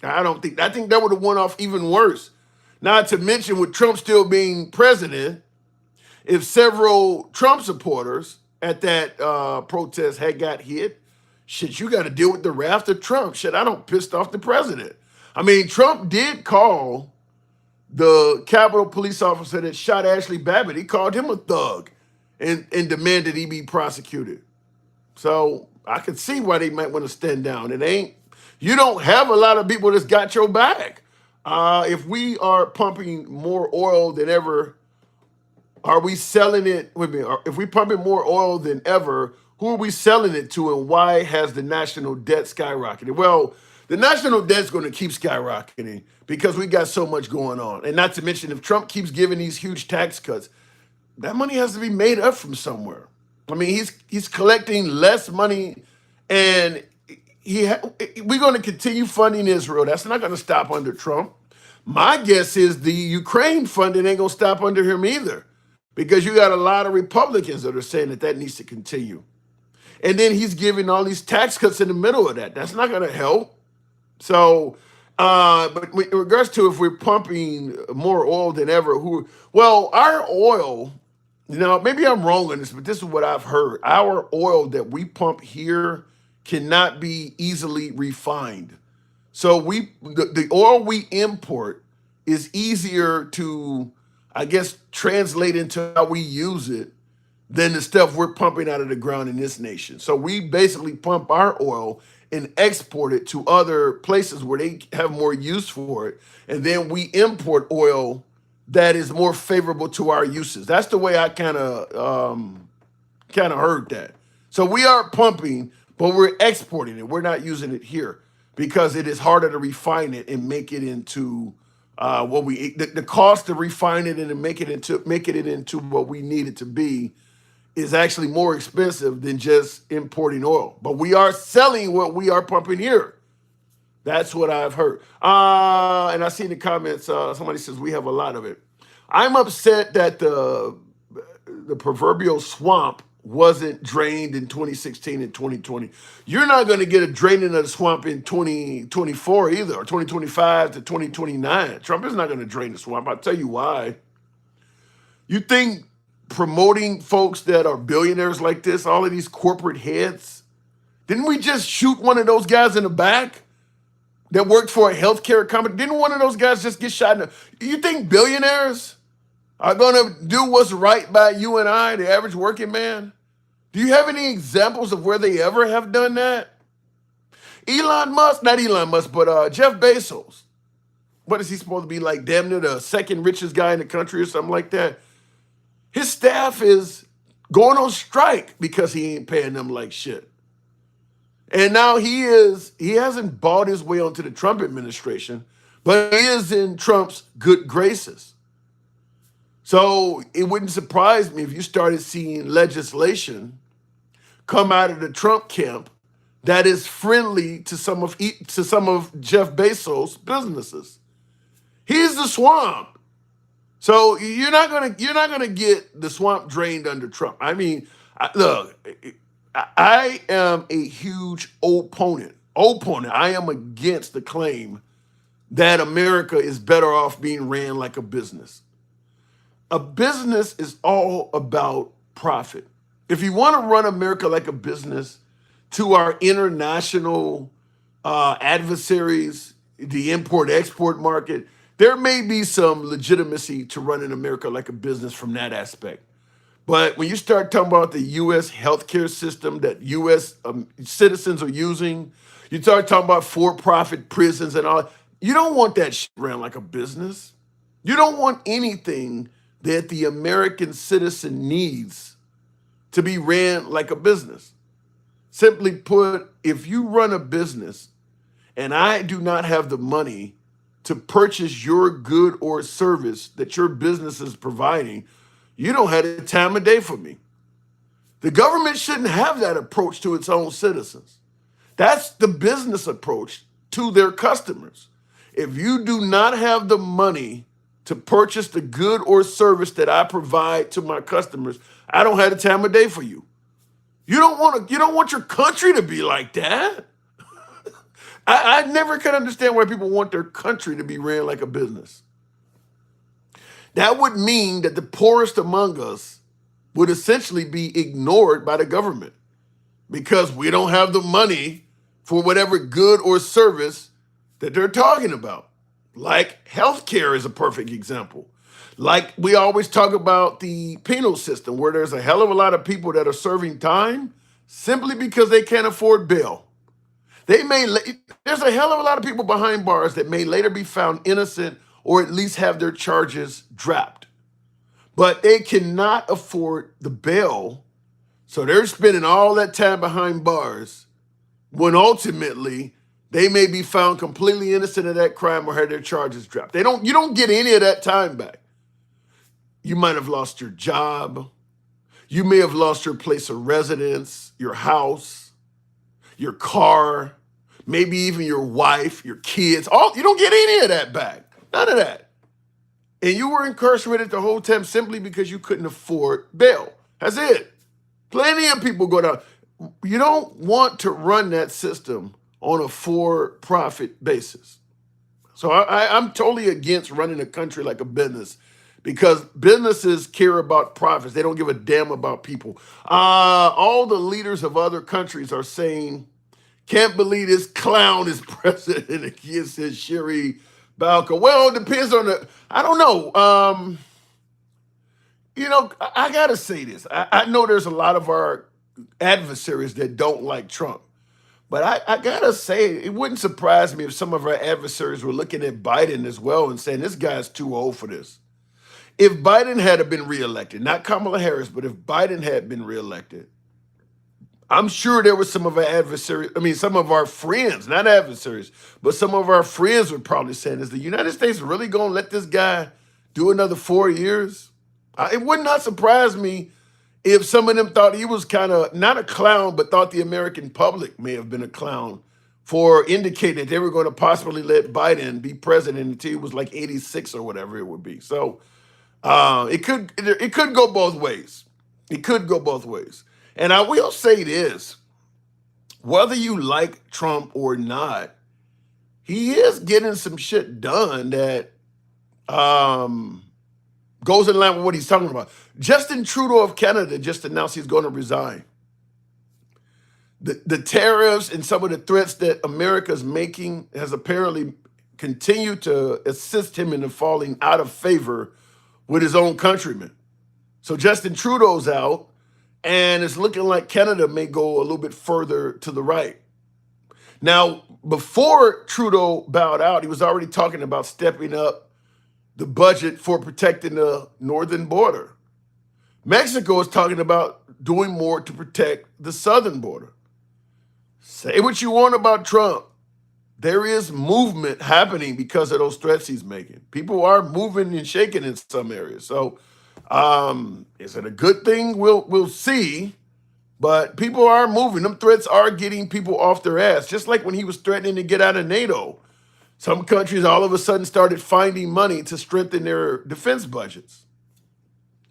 Speaker 1: I think that would have went off even worse. Not to mention with Trump still being president, if several Trump supporters at that protest had got hit, shit, you got to deal with the wrath of Trump. Shit, I don't pissed off the president. I mean, Trump did call the Capitol police officer that shot Ashley Babbit. He called him a thug and demanded he be prosecuted. So I could see why they might want to stand down. You don't have a lot of people that's got your back. If we are pumping more oil than ever, are we selling it? Wait a minute. If we pumping more oil than ever, who are we selling it to, and why has the national debt skyrocketed? Well, the national debt's going to keep skyrocketing because we got so much going on. And not to mention, if Trump keeps giving these huge tax cuts, that money has to be made up from somewhere. I mean, he's collecting less money, and we're going to continue funding Israel. That's not going to stop under Trump. My guess is the Ukraine funding ain't going to stop under him either, because you got a lot of Republicans that are saying that needs to continue. And then he's giving all these tax cuts in the middle of that. That's not going to help. So But in regards to if we're pumping more oil than ever, well, our oil, maybe I'm wrong on this, but this is what I've heard. Our oil that we pump here cannot be easily refined. So the oil we import is easier to, I guess, translate into how we use it than the stuff we're pumping out of the ground in this nation. So we basically pump our oil and export it to other places where they have more use for it. And then we import oil that is more favorable to our uses. That's the way I kind of heard that. So we are pumping, but we're exporting it. We're not using it here because it is harder to refine it and make it into the cost to refine it and to make it into what we need it to be is actually more expensive than just importing oil. But we are selling what we are pumping here. That's what I've heard. And I see in the comments, somebody says we have a lot of it. I'm upset that the proverbial swamp wasn't drained in 2016 and 2020. You're not going to get a draining of the swamp in 2024 either, or 2025 to 2029. Trump is not going to drain the swamp. I'll tell you why. You think promoting folks that are billionaires like this, all of these corporate heads, didn't we just shoot one of those guys in the back that worked for a healthcare company? Didn't one of those guys just get shot in the... You think billionaires are going to do what's right by you and I, the average working man? Do you have any examples of where they ever have done that? Elon Musk, not Elon Musk, but Jeff Bezos. What is he supposed to be, like damn near the second richest guy in the country or something like that? His staff is going on strike because he ain't paying them like shit. And now he hasn't bought his way onto the Trump administration, but he is in Trump's good graces. So it wouldn't surprise me if you started seeing legislation come out of the Trump camp that is friendly to some of Jeff Bezos' businesses. He's the swamp. So you're not gonna get the swamp drained under Trump. I mean, look, I am a huge opponent. I am against the claim that America is better off being ran like a business. A business is all about profit. If you want to run America like a business to our international adversaries, the import-export market, there may be some legitimacy to running America like a business from that aspect. But when you start talking about the U.S. healthcare system that U.S. Citizens are using, you start talking about for-profit prisons and all, you don't want that shit ran like a business. You don't want anything that the American citizen needs to be ran like a business. Simply put, if you run a business and I do not have the money to purchase your good or service that your business is providing, you don't have the time of day for me. The government shouldn't have that approach to its own citizens. That's the business approach to their customers. If you do not have the money to purchase the good or service that I provide to my customers, I don't have the time of day for you. You don't want your country to be like that. I never could understand why people want their country to be ran like a business. That would mean that the poorest among us would essentially be ignored by the government because we don't have the money for whatever good or service that they're talking about. Like healthcare is a perfect example. Like we always talk about the penal system where there's a hell of a lot of people that are serving time simply because they can't afford bail. There's a hell of a lot of people behind bars that may later be found innocent or at least have their charges dropped. But they cannot afford the bail, so they're spending all that time behind bars when ultimately they may be found completely innocent of that crime or have their charges dropped. You don't get any of that time back. You might have lost your job. You may have lost your place of residence, your house, your car, maybe even your wife, your kids. You don't get any of that back. None of that. And you were incarcerated the whole time simply because you couldn't afford bail. That's it. Plenty of people go down. You don't want to run that system on a for-profit basis. So I'm totally against running a country like a business because businesses care about profits. They don't give a damn about people. All the leaders of other countries are saying, can't believe this clown is president against his Sherry Balco. Well, it depends on I don't know. I got to say this. I know there's a lot of our adversaries that don't like Trump. But I gotta say, it wouldn't surprise me if some of our adversaries were looking at Biden as well and saying, this guy's too old for this. If Biden had been reelected, not Kamala Harris, but if Biden had been reelected, I'm sure there were some of our adversaries, some of our friends, not adversaries, but some of our friends would probably say, is the United States really gonna let this guy do another 4 years? It would not surprise me if some of them thought he was kind of not a clown, but thought the American public may have been a clown for indicating that they were going to possibly let Biden be president until he was like 86 or whatever it would be. So it could go both ways. It could go both ways. And I will say this, whether you like Trump or not, he is getting some shit done that goes in line with what he's talking about. Justin Trudeau of Canada just announced he's going to resign. The tariffs and some of the threats that America's making has apparently continued to assist him in the falling out of favor with his own countrymen. So Justin Trudeau's out, and it's looking like Canada may go a little bit further to the right. Now, before Trudeau bowed out, he was already talking about stepping up the budget for protecting the northern border. Mexico is talking about doing more to protect the southern border. Say what you want about Trump. There is movement happening because of those threats he's making. People are moving and shaking in some areas. So is it a good thing? We'll see. But people are moving. Them threats are getting people off their ass. Just like when he was threatening to get out of NATO. Some countries all of a sudden started finding money to strengthen their defense budgets.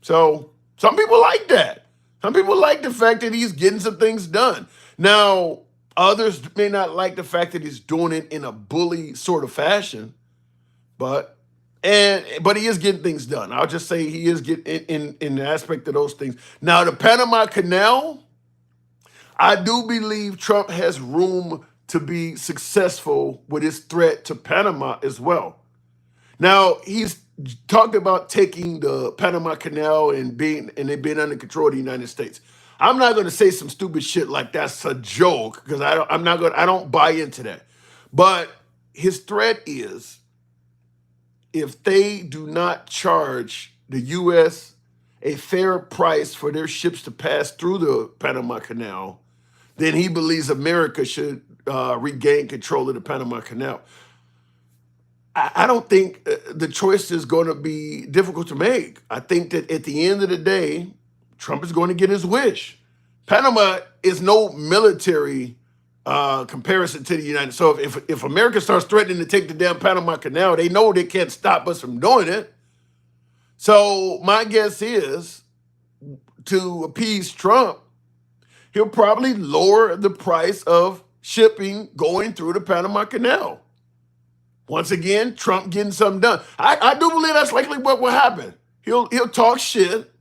Speaker 1: So some people like that. Some people like the fact that he's getting some things done. Now, others may not like the fact that he's doing it in a bully sort of fashion, but he is getting things done. I'll just say he is getting in the aspect of those things. Now, the Panama Canal, I do believe Trump has room to be successful with his threat to Panama as well. Now, he's talked about taking the Panama Canal and it being under control of the United States. I'm not going to say some stupid shit like that's a joke because I don't buy into that. But his threat is if they do not charge the U.S. a fair price for their ships to pass through the Panama Canal, then he believes America should regain control of the Panama Canal. I don't think the choice is going to be difficult to make. I think that at the end of the day, Trump is going to get his wish. Panama is no military comparison to the United States. So if America starts threatening to take the damn Panama Canal, they know they can't stop us from doing it. So my guess is to appease Trump, he'll probably lower the price of shipping going through the Panama Canal. Once again, Trump getting something done. I do believe that's likely what will happen. He'll talk shit,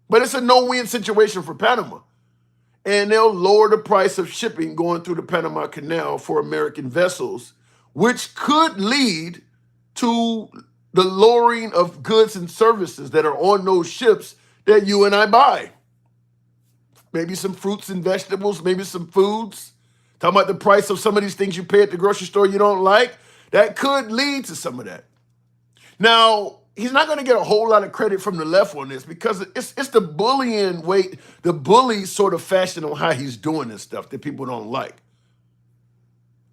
Speaker 1: but it's a no-win situation for Panama. And they'll lower the price of shipping going through the Panama Canal for American vessels, which could lead to the lowering of goods and services that are on those ships that you and I buy. Maybe some fruits and vegetables, maybe some foods. Talking about the price of some of these things you pay at the grocery store you don't like. That could lead to some of that. Now, he's not going to get a whole lot of credit from the left on this because it's the bullying way, the bully sort of fashion on how he's doing this stuff that people don't like.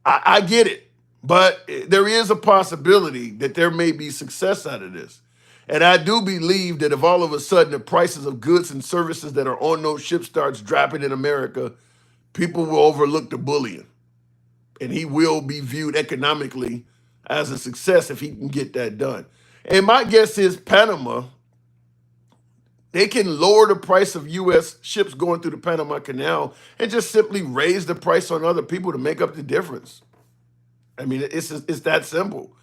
Speaker 1: I get it, but there is a possibility that there may be success out of this. And I do believe that if all of a sudden the prices of goods and services that are on those ships starts dropping in America, people will overlook the bullying. And he will be viewed economically as a success if he can get that done. And my guess is Panama, they can lower the price of U.S. ships going through the Panama Canal and just simply raise the price on other people to make up the difference. I mean, it's that simple.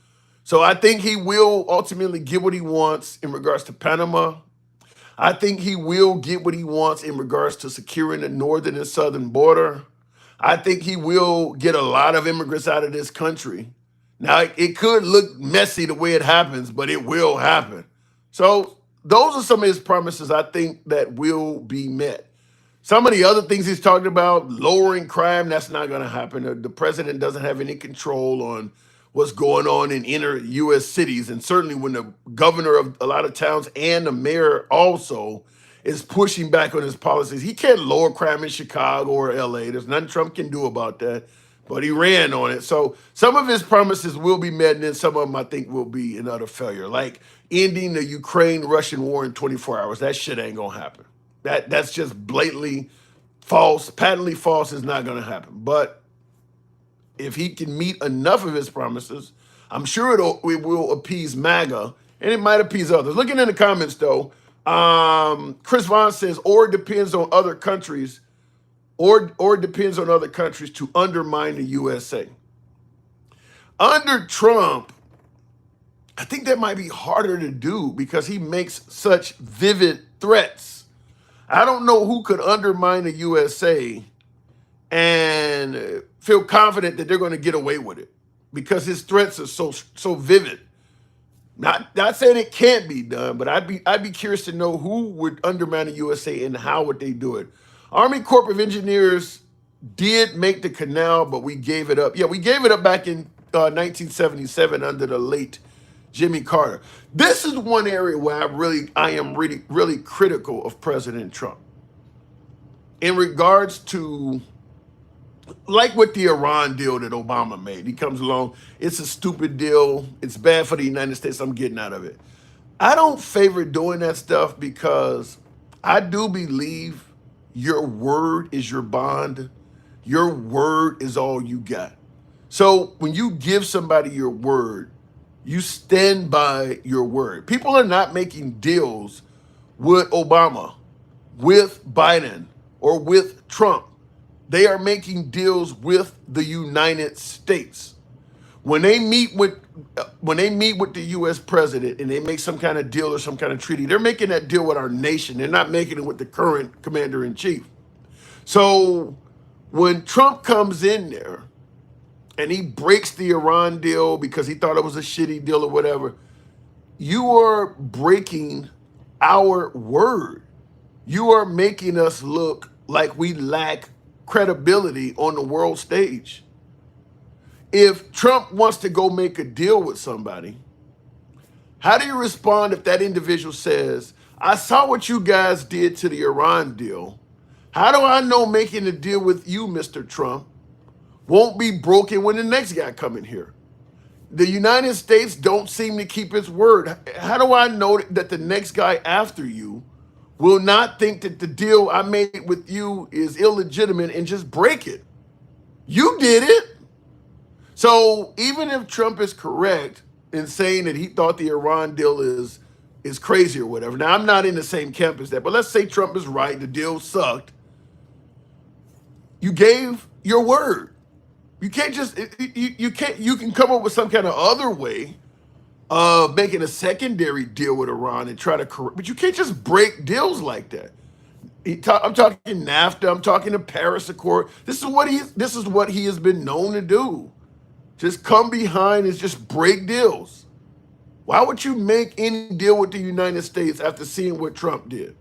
Speaker 1: So I think he will ultimately get what he wants in regards to Panama. I think he will get what he wants in regards to securing the northern and southern border. I think he will get a lot of immigrants out of this country. Now, it could look messy the way it happens, but it will happen. So, those are some of his promises I think that will be met. Some of the other things he's talking about, lowering crime, that's not going to happen. The president doesn't have any control on what's going on in inner U.S. cities. And certainly when the governor of a lot of towns and the mayor also is pushing back on his policies, he can't lower crime in Chicago or L.A. There's nothing Trump can do about that. But he ran on it. So some of his promises will be met, and then some of them I think will be an utter failure. Like ending the Ukraine-Russian war in 24 hours. That shit ain't going to happen. That's just blatantly false, patently false. Is not going to happen. But if he can meet enough of his promises, I'm sure it will appease MAGA, and it might appease others. Looking in the comments, though, Chris Vaughn says, or it depends on other countries, or it depends on other countries to undermine the USA. Under Trump, I think that might be harder to do because he makes such vivid threats. I don't know who could undermine the USA and feel confident that they're going to get away with it because his threats are so vivid. Not saying it can't be done, but I'd be curious to know who would undermine the USA and how would they do it. Army Corps of Engineers did make the canal, but we gave it up. Yeah, we gave it up back in 1977 under the late Jimmy Carter. This is one area where I am really critical of President Trump in regards to, like with the Iran deal that Obama made. He comes along, it's a stupid deal, it's bad for the United States, I'm getting out of it. I don't favor doing that stuff because I do believe your word is your bond. Your word is all you got. So when you give somebody your word, you stand by your word. People are not making deals with Obama, with Biden, or with Trump. They are making deals with the United States. When they meet with the U.S. president and they make some kind of deal or some kind of treaty, they're making that deal with our nation. They're not making it with the current commander in chief. So when Trump comes in there and he breaks the Iran deal because he thought it was a shitty deal or whatever, you are breaking our word. You are making us look like we lack credibility on the world stage. If Trump wants to go make a deal with somebody, how do you respond if that individual says, I saw what you guys did to the Iran deal. How do I know making a deal with you, Mr. Trump, won't be broken when the next guy come in here? The United States don't seem to keep its word. How do I know that the next guy after you will not think that the deal I made with you is illegitimate and just break it? You did it. So even if Trump is correct in saying that he thought the Iran deal is crazy or whatever. Now, I'm not in the same camp as that, but let's say Trump is right, the deal sucked. You gave your word. You can't just you can come up with some kind of other way of making a secondary deal with Iran and try to correct, but you can't just break deals like that. I'm talking NAFTA. I'm talking the Paris Accord. This is what he has been known to do. Just come behind and just break deals. Why would you make any deal with the United States after seeing what Trump did?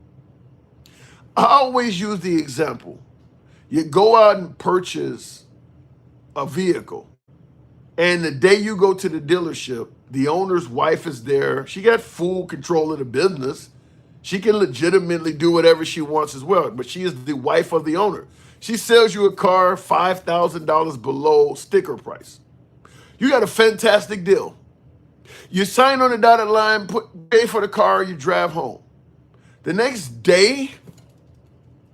Speaker 1: I always use the example. You go out and purchase a vehicle, and the day you go to the dealership, the owner's wife is there. She got full control of the business. She can legitimately do whatever she wants as well, but she is the wife of the owner. She sells you a car $5,000 below sticker price. You got a fantastic deal. You sign on the dotted line, pay for the car, you drive home. The next day,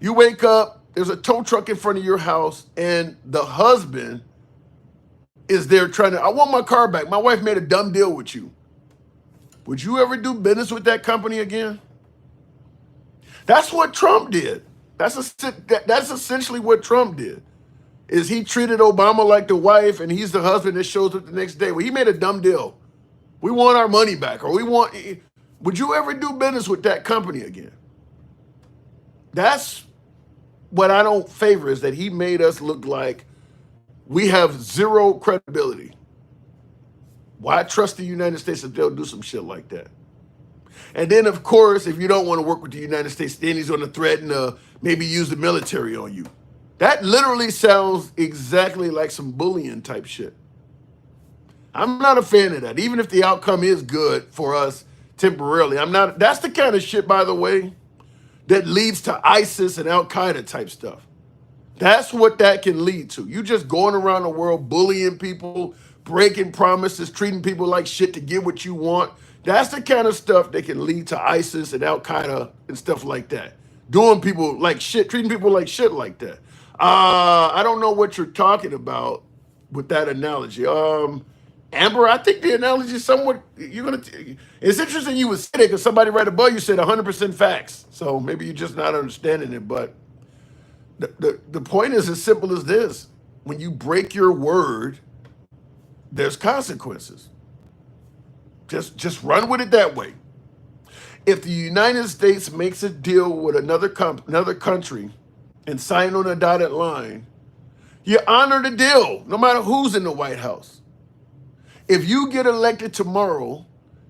Speaker 1: you wake up, there's a tow truck in front of your house, and the husband is there I want my car back. My wife made a dumb deal with you. Would you ever do business with that company again? That's what Trump did. That's essentially what Trump did. Is he treated Obama like the wife, and he's the husband that shows up the next day. Well, he made a dumb deal. We want our money back, or we want. Would you ever do business with that company again? That's what I don't favor, is that he made us look like we have zero credibility. Why trust the United States if they'll do some shit like that? And then, of course, if you don't want to work with the United States, then he's going to threaten to maybe use the military on you. That literally sounds exactly like some bullying type shit. I'm not a fan of that, even if the outcome is good for us temporarily. I'm not. That's the kind of shit, by the way, that leads to ISIS and Al Qaeda type stuff. That's what that can lead to. You just going around the world bullying people, breaking promises, treating people like shit to get what you want. That's the kind of stuff that can lead to ISIS and Al Qaeda and stuff like that. Doing people like shit, treating people like shit like that. I don't know what you're talking about with that analogy. Amber, I think the analogy is somewhat. It's interesting you would say that because somebody right above you said 100% facts. So maybe you're just not understanding it. But the point is as simple as this: when you break your word, there's consequences. Just run with it that way. If the United States makes a deal with another country and sign on a dotted line, you honor the deal, no matter who's in the White House. If you get elected tomorrow,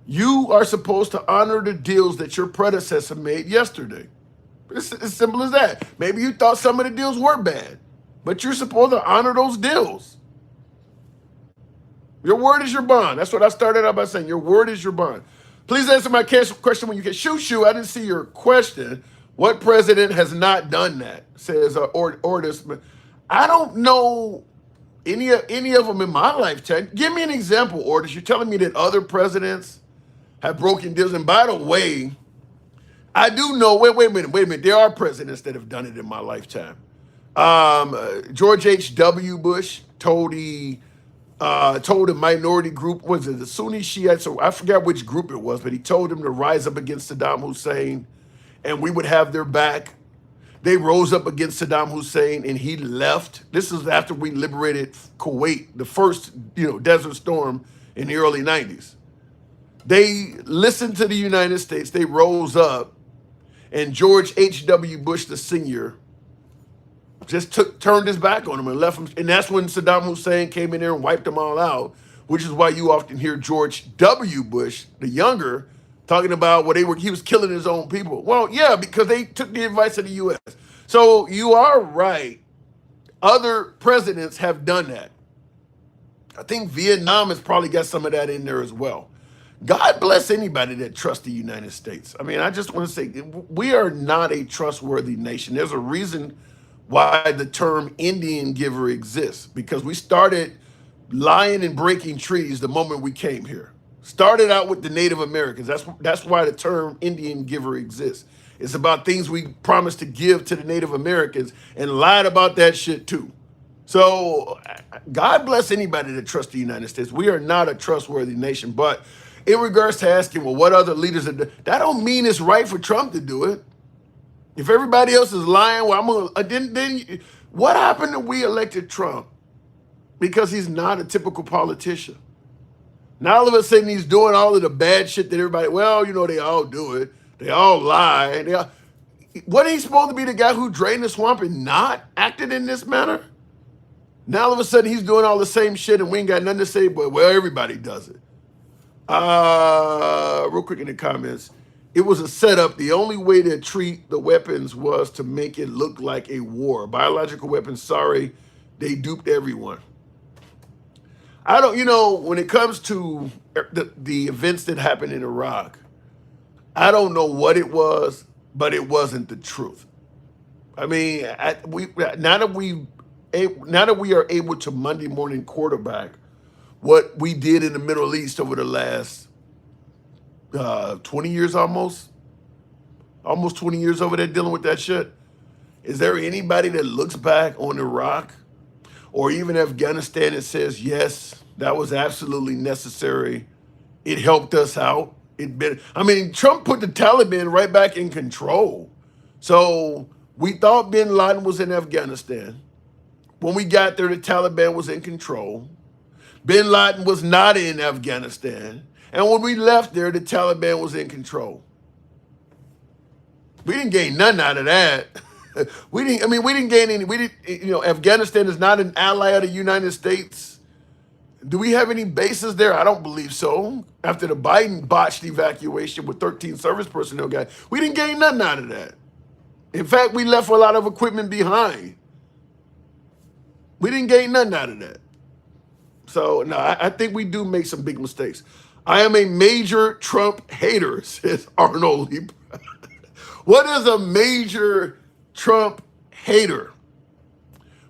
Speaker 1: you are supposed to honor the deals that your predecessor made yesterday. It's as simple as that. Maybe you thought some of the deals were bad, but you're supposed to honor those deals. Your word is your bond. That's what I started out by saying. Your word is your bond. Please answer my question when you can. Shoo, I didn't see your question. What president has not done that? Says Ordis. I don't know any of them in my lifetime. Give me an example, Ordis. You're telling me that other presidents have broken deals. And by the way, I do know, wait a minute. There are presidents that have done it in my lifetime. George H.W. Bush told a minority group, was it the Sunni Shiites? So I forgot which group it was, but he told them to rise up against Saddam Hussein and we would have their back. They rose up against Saddam Hussein and he left. This is after we liberated Kuwait, the first, Desert Storm in the early 90s. They listened to the United States. They rose up, and George H.W. Bush, the senior, just turned his back on him and left him. And that's when Saddam Hussein came in there and wiped them all out, which is why you often hear George W. Bush, the younger, talking about he was killing his own people. Well, yeah, because they took the advice of the U.S. So you are right. Other presidents have done that. I think Vietnam has probably got some of that in there as well. God bless anybody that trusts the United States. I mean, I just want to say, we are not a trustworthy nation. There's a reason why the term Indian giver exists, because we started lying and breaking treaties the moment we came here. Started out with the Native Americans. That's why the term Indian giver exists. It's about things we promised to give to the Native Americans and lied about that shit too. So God bless anybody that trusts the United States. We are not a trustworthy nation. But in regards to asking, well, what other leaders are that don't mean it's right for Trump to do it. If everybody else is lying, well, then what happened when we elected Trump? Because he's not a typical politician. Now all of a sudden he's doing all of the bad shit that everybody, they all do it. They all lie. What, he supposed to be the guy who drained the swamp and not acted in this manner? Now all of a sudden he's doing all the same shit and we ain't got nothing to say, but everybody does it. Real quick in the comments, it was a setup. The only way to treat the weapons was to make it look like a war. Biological weapons, sorry, they duped everyone. I don't, when it comes to the events that happened in Iraq, I don't know what it was, but it wasn't the truth. I mean, now that we are able to Monday morning quarterback what we did in the Middle East over the last 20 years almost 20 years over there dealing with that shit. Is there anybody that looks back on Iraq or even Afghanistan and says, yes, that was absolutely necessary. It helped us out. Trump put the Taliban right back in control. So we thought bin Laden was in Afghanistan. When we got there, the Taliban was in control. Bin Laden was not in Afghanistan. And when we left there, the Taliban was in control. We didn't gain nothing out of that. We didn't. I mean, we didn't gain any. We didn't. Afghanistan is not an ally of the United States. Do we have any bases there? I don't believe so. After the Biden botched evacuation with 13 service personnel guys, we didn't gain nothing out of that. In fact, we left a lot of equipment behind. We didn't gain nothing out of that. So no, I think we do make some big mistakes. I am a major Trump hater, says Arnold Lee. What is a major Trump hater?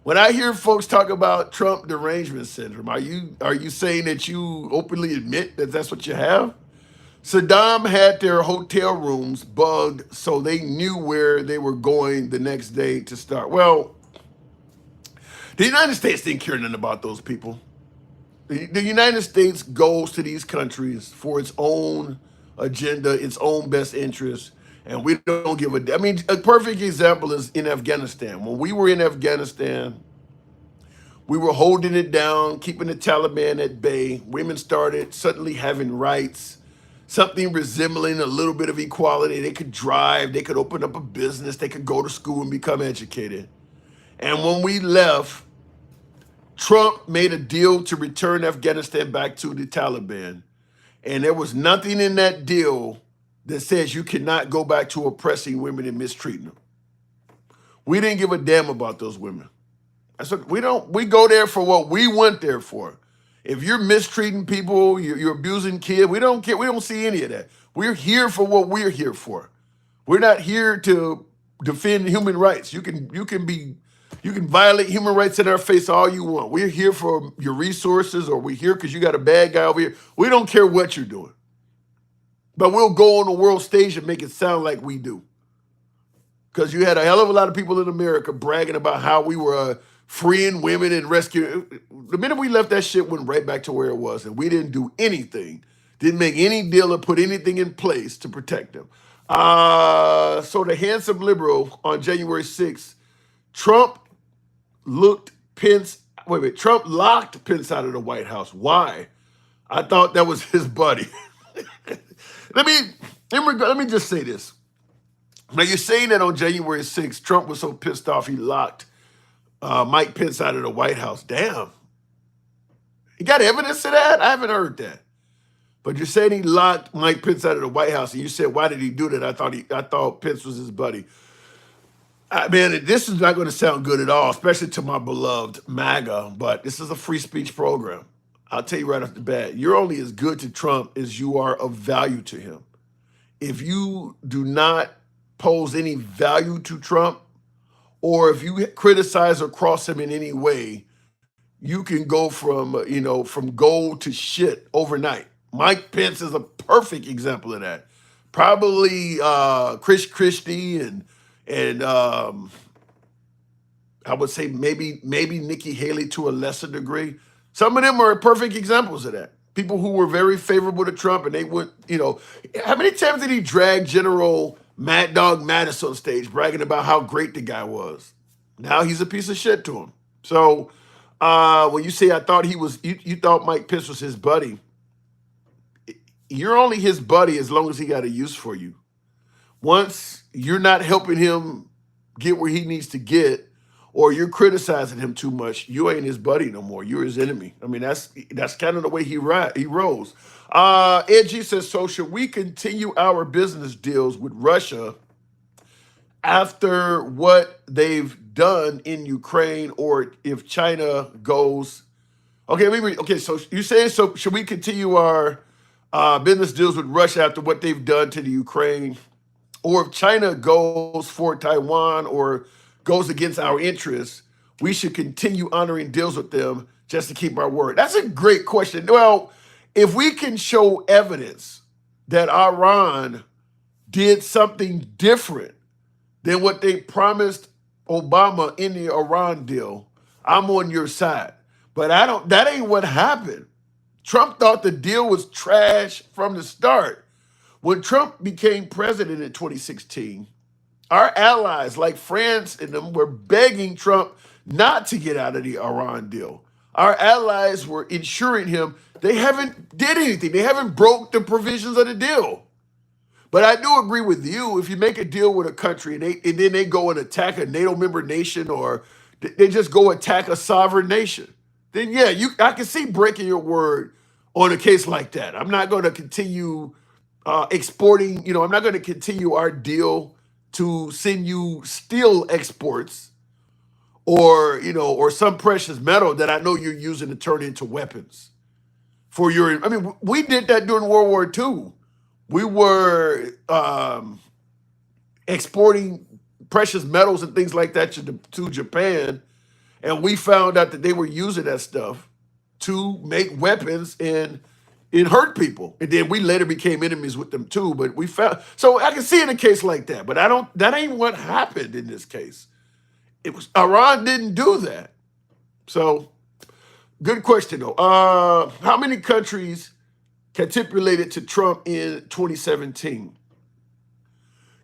Speaker 1: When I hear folks talk about Trump derangement syndrome, are you saying that you openly admit that that's what you have? Saddam had their hotel rooms bugged so they knew where they were going the next day to start. Well, the United States didn't care nothing about those people. The United States goes to these countries for its own agenda, its own best interest, and we don't give a damn. I mean, a perfect example is in Afghanistan. When we were in Afghanistan, we were holding it down, keeping the Taliban at bay. Women started suddenly having rights, something resembling a little bit of equality. They could drive, they could open up a business, they could go to school and become educated. And when we left, Trump made a deal to return Afghanistan back to the Taliban. And there was nothing in that deal that says you cannot go back to oppressing women and mistreating them. We didn't give a damn about those women. That's what we don't. We go there for what we went there for. If you're mistreating people, you're abusing kids, we don't care. We don't see any of that. We're here for what we're here for. We're not here to defend human rights. You can violate human rights in our face all you want. We're here for your resources, or we're here because you got a bad guy over here. We don't care what you're doing. But we'll go on the world stage and make it sound like we do. Because you had a hell of a lot of people in America bragging about how we were freeing women and rescuing. The minute we left, that shit went right back to where it was, and we didn't do anything, didn't make any deal or put anything in place to protect them. So the handsome liberal on January 6th, Trump Trump locked Pence out of the White House. Why? I thought that was his buddy. Let me just say this. Now, you're saying that on January 6th, Trump was so pissed off he locked Mike Pence out of the White House. Damn. You got evidence of that? I haven't heard that. But you're saying he locked Mike Pence out of the White House, and you said, why did he do that? I thought Pence was his buddy. Man, this is not going to sound good at all, especially to my beloved MAGA, but this is a free speech program. I'll tell you right off the bat, you're only as good to Trump as you are of value to him. If you do not pose any value to Trump, or if you criticize or cross him in any way, you can go from gold to shit overnight. Mike Pence is a perfect example of that. Probably Chris Christie and I would say maybe Nikki Haley to a lesser degree. Some of them are perfect examples of that. People who were very favorable to Trump, and they would, how many times did he drag General Mad Dog Mattis on stage bragging about how great the guy was? Now he's a piece of shit to him. So when you say I thought you thought Mike Pence was his buddy, you're only his buddy as long as he got a use for you. Once you're not helping him get where he needs to get, or you're criticizing him too much, you ain't his buddy no more. You're his enemy. I mean, that's kind of the way he rolls. Edgy says, so should we continue our business deals with Russia after what they've done in Ukraine, or if China goes? Okay, let me read. Okay, so you saying, so should we continue our business deals with Russia after what they've done to the Ukraine? Or if China goes for Taiwan or goes against our interests, we should continue honoring deals with them just to keep our word? That's a great question. Well, if we can show evidence that Iran did something different than what they promised Obama in the Iran deal, I'm on your side. But that ain't what happened. Trump thought the deal was trash from the start. When Trump became president in 2016, our allies like France and them were begging Trump not to get out of the Iran deal. Our allies were ensuring him they haven't did anything. They haven't broke the provisions of the deal. But I do agree with you. If you make a deal with a country and then they go and attack a NATO member nation or they just go attack a sovereign nation, then yeah, I can see breaking your word on a case like that. I'm not going to continue exporting. I'm not going to continue our deal to send you steel exports or some precious metal that I know you're using to turn into weapons for your. I mean, we did that during World War II. We were exporting precious metals and things like that to Japan, and we found out that they were using that stuff to make weapons and hurt people. And then we later became enemies with them too. But we found so I can see in a case like that, but I don't. That ain't what happened in this case. It was Iran didn't do that. So good question though. How many countries capitulated to Trump in 2017?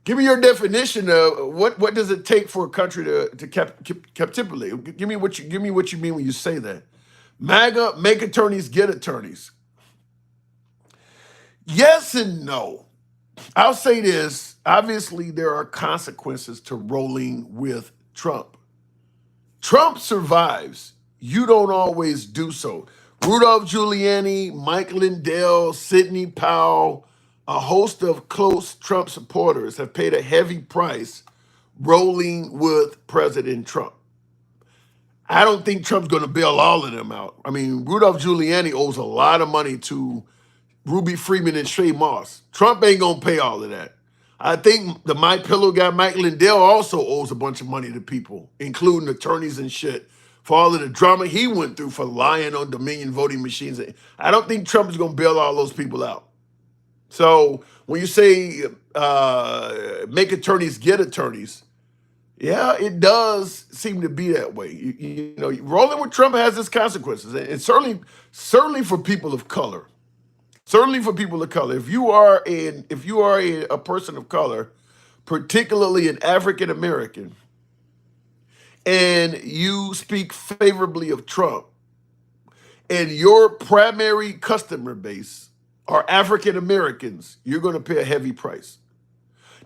Speaker 1: Give me your definition of what does it take for a country to capitulate? Give me what you mean when you say that. MAGA, make attorneys get attorneys. Yes and no. I'll say this. Obviously, there are consequences to rolling with Trump. Trump survives. You don't always do so. Rudolph Giuliani, Mike Lindell, Sidney Powell, a host of close Trump supporters have paid a heavy price rolling with President Trump. I don't think Trump's going to bail all of them out. I mean, Rudolph Giuliani owes a lot of money to Ruby Freeman and Shay Moss. Trump ain't going to pay all of that. I think the My Pillow guy, Mike Lindell, also owes a bunch of money to people, including attorneys and shit, for all of the drama he went through for lying on Dominion voting machines. I don't think Trump is going to bail all those people out. So when you say make attorneys get attorneys, yeah, it does seem to be that way. Rolling with Trump has its consequences, and certainly for people of color. Certainly for people of color. If you are a person of color, particularly an African American, and you speak favorably of Trump, and your primary customer base are African Americans, you're going to pay a heavy price.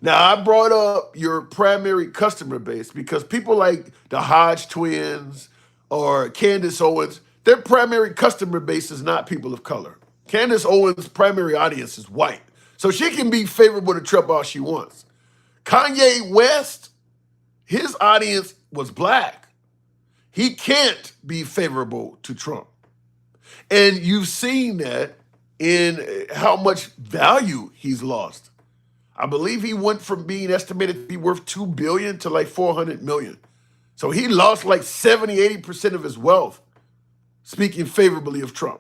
Speaker 1: Now, I brought up your primary customer base because people like the Hodge twins or Candace Owens, their primary customer base is not people of color. Candace Owens' primary audience is white. So she can be favorable to Trump all she wants. Kanye West, his audience was black. He can't be favorable to Trump. And you've seen that in how much value he's lost. I believe he went from being estimated to be worth $2 billion to like $400 million. So he lost like 70, 80% of his wealth speaking favorably of Trump.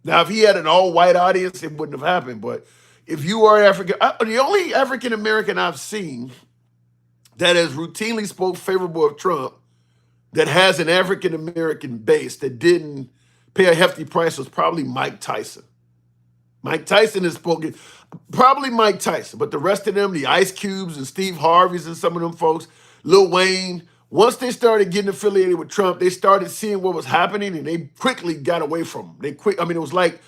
Speaker 1: Now, if he had an all-white audience, it wouldn't have happened. But if you are African, the only African American I've seen that has routinely spoke favorable of Trump that has an African American base that didn't pay a hefty price was probably Mike Tyson. Mike Tyson has spoken, probably Mike Tyson, but the rest of them, the Ice Cubes and Steve Harveys and some of them folks, Lil Wayne, once they started getting affiliated with Trump, they started seeing what was happening and they quickly got away from him. It was like,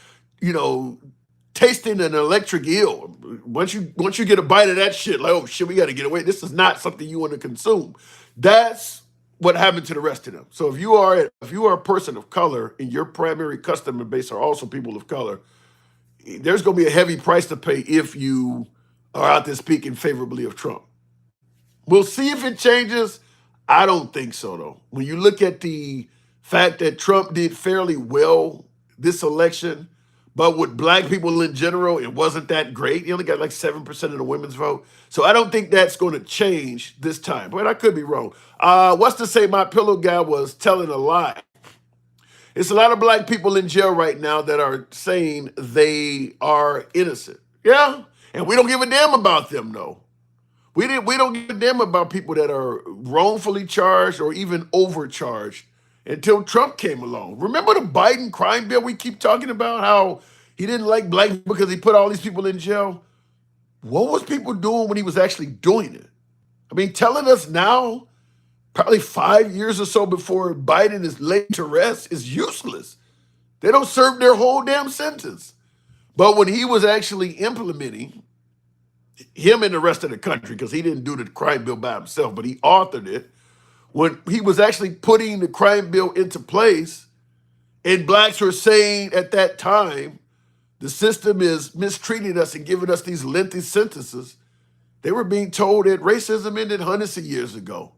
Speaker 1: tasting an electric eel. Once you get a bite of that shit, like, oh shit, we got to get away. This is not something you want to consume. That's what happened to the rest of them. So if you are a person of color and your primary customer base are also people of color, there's going to be a heavy price to pay if you are out there speaking favorably of Trump. We'll see if it changes. I don't think so, though. When you look at the fact that Trump did fairly well this election, but with black people in general, it wasn't that great. He only got like 7% of the women's vote. So I don't think that's going to change this time. But I could be wrong. What's to say My Pillow guy was telling a lie? It's a lot of black people in jail right now that are saying they are innocent. Yeah, and we don't give a damn about them, though. We don't give a damn about people that are wrongfully charged or even overcharged until Trump came along. Remember the Biden crime bill we keep talking about, how he didn't like black people because he put all these people in jail? What was people doing when he was actually doing it? I mean, telling us now probably 5 years or so before Biden is laid to rest, is useless. They don't serve their whole damn sentence. But when he was actually implementing, him and the rest of the country, because he didn't do the crime bill by himself, but he authored it. When he was actually putting the crime bill into place, and blacks were saying at that time, the system is mistreating us and giving us these lengthy sentences, they were being told that racism ended hundreds of years ago.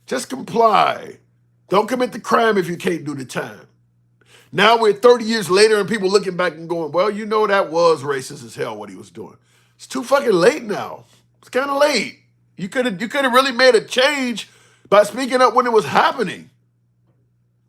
Speaker 1: Just comply. Don't commit the crime if you can't do the time. Now we're 30 years later and people looking back and going, well, you know that was racist as hell what he was doing. It's too fucking late now. It's kind of late. You could have really made a change by speaking up when it was happening.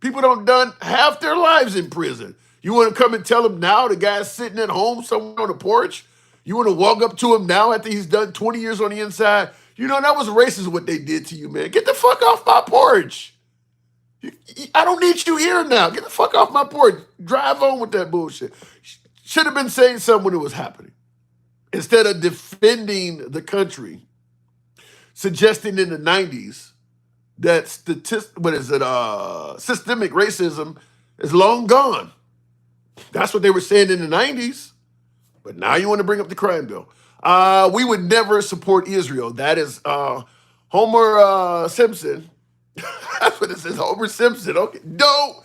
Speaker 1: People don't done half their lives in prison. You want to come and tell them now the guy's sitting at home somewhere on the porch? You want to walk up to him now after he's done 20 years on the inside? You know, that was racist what they did to you, man. Get the fuck off my porch. I don't need you here now. Get the fuck off my porch. Drive on with that bullshit. Should have been saying something when it was happening. Instead of defending the country, suggesting in the 90s that systemic racism is long gone. That's what they were saying in the 90s. But now you want to bring up the crime bill. We would never support Israel. That is Homer Simpson. That's what it says, Homer Simpson. Okay, no.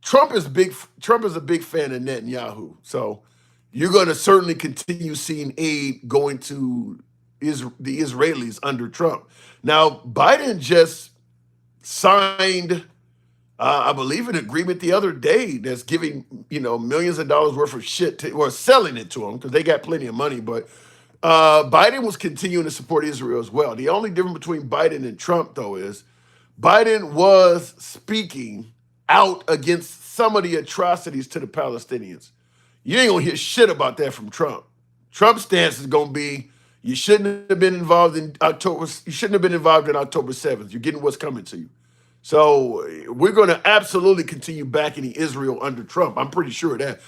Speaker 1: Trump is a big fan of Netanyahu. So you're going to certainly continue seeing aid going to the Israelis under Trump. Now, Biden just signed, I believe, an agreement the other day that's giving, millions of dollars worth of shit or selling it to them because they got plenty of money. But Biden was continuing to support Israel as well. The only difference between Biden and Trump, though, is Biden was speaking out against some of the atrocities to the Palestinians. You ain't gonna hear shit about that from Trump. Trump's stance is gonna be, you shouldn't have been involved in October 7th. You're getting what's coming to you. So we're going to absolutely continue backing Israel under Trump. I'm pretty sure of that.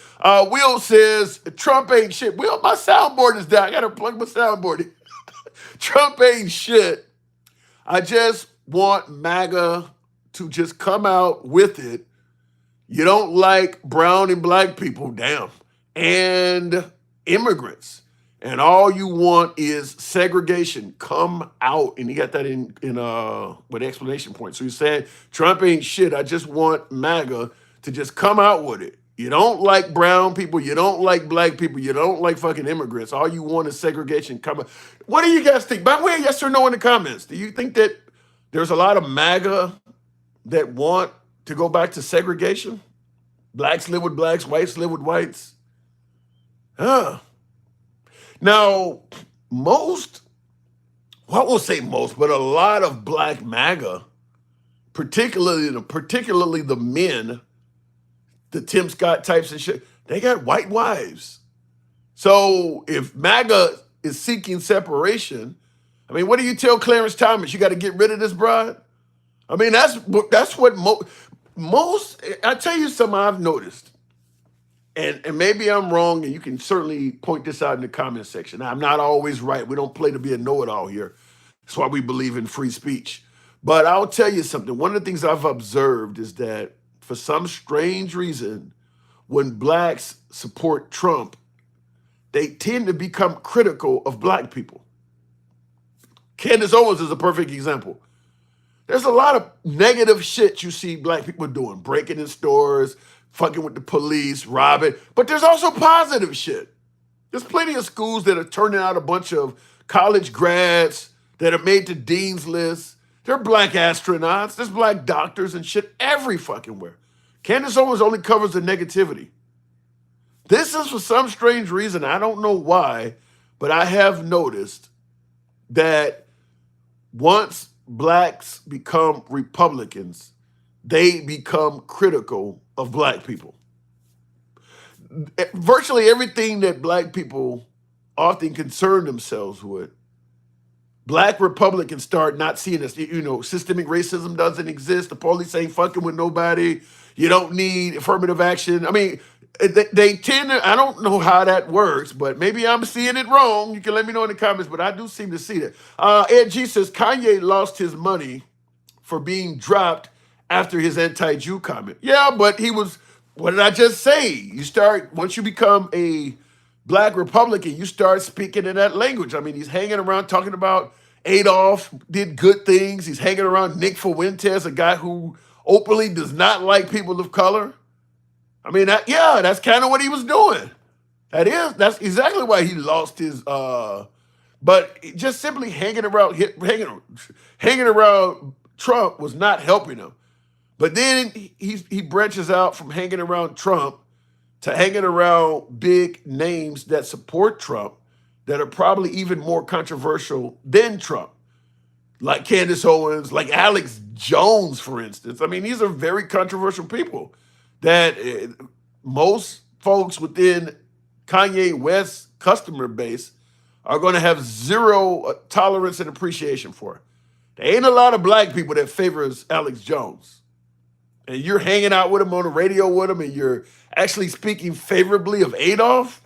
Speaker 1: Will says, Trump ain't shit. Will, my soundboard is down. I got to plug my soundboard in. Trump ain't shit. I just want MAGA to just come out with it. You don't like brown and black people, damn, and immigrants. And all you want is segregation. Come out. And he got that in with explanation point. So he's saying, Trump ain't shit. I just want MAGA to just come out with it. You don't like brown people. You don't like black people. You don't like fucking immigrants. All you want is segregation. Come out. What do you guys think? By the way, yes or no in the comments. Do you think that there's a lot of MAGA that want to go back to segregation? Blacks live with blacks. Whites live with whites. Now, I won't say most, but a lot of black MAGA, particularly the men, the Tim Scott types and shit, they got white wives. So if MAGA is seeking separation, I mean, what do you tell Clarence Thomas? You got to get rid of this broad? I mean, that's what most, I tell you something I've noticed. And maybe I'm wrong, and you can certainly point this out in the comment section. I'm not always right. We don't play to be a know-it-all here. That's why we believe in free speech. But I'll tell you something. One of the things I've observed is that for some strange reason, when blacks support Trump, they tend to become critical of black people. Candace Owens is a perfect example. There's a lot of negative shit you see black people doing, breaking in stores, fucking with the police, robbing. But there's also positive shit. There's plenty of schools that are turning out a bunch of college grads that are made to dean's lists. There are black astronauts. There's black doctors and shit every fucking where. Candace Owens only covers the negativity. This is for some strange reason, I don't know why, but I have noticed that once blacks become Republicans, they become critical of black people. Virtually everything that black people often concern themselves with, black Republicans start not seeing this. Systemic racism doesn't exist. The police ain't fucking with nobody. You don't need affirmative action. I mean, They tend to, I don't know how that works, but maybe I'm seeing it wrong. You can let me know in the comments, but I do seem to see that. Ed G says Kanye lost his money for being dropped after his anti-Jew comment. Yeah, but he was, what did I just say? You start, once you become a black Republican, you start speaking in that language. I mean, he's hanging around talking about Adolf did good things. He's hanging around Nick Fuentes, a guy who openly does not like people of color. I mean, yeah, that's kind of what he was doing. That's exactly why he lost his but just simply hanging around Trump was not helping him. But then he branches out from hanging around Trump to hanging around big names that support Trump that are probably even more controversial than Trump, like Candace Owens, like Alex Jones, for instance. I mean, these are very controversial people that most folks within Kanye West's customer base are going to have zero tolerance and appreciation for. There ain't a lot of black people that favors Alex Jones. And you're hanging out with him on the radio with him and you're actually speaking favorably of Adolf.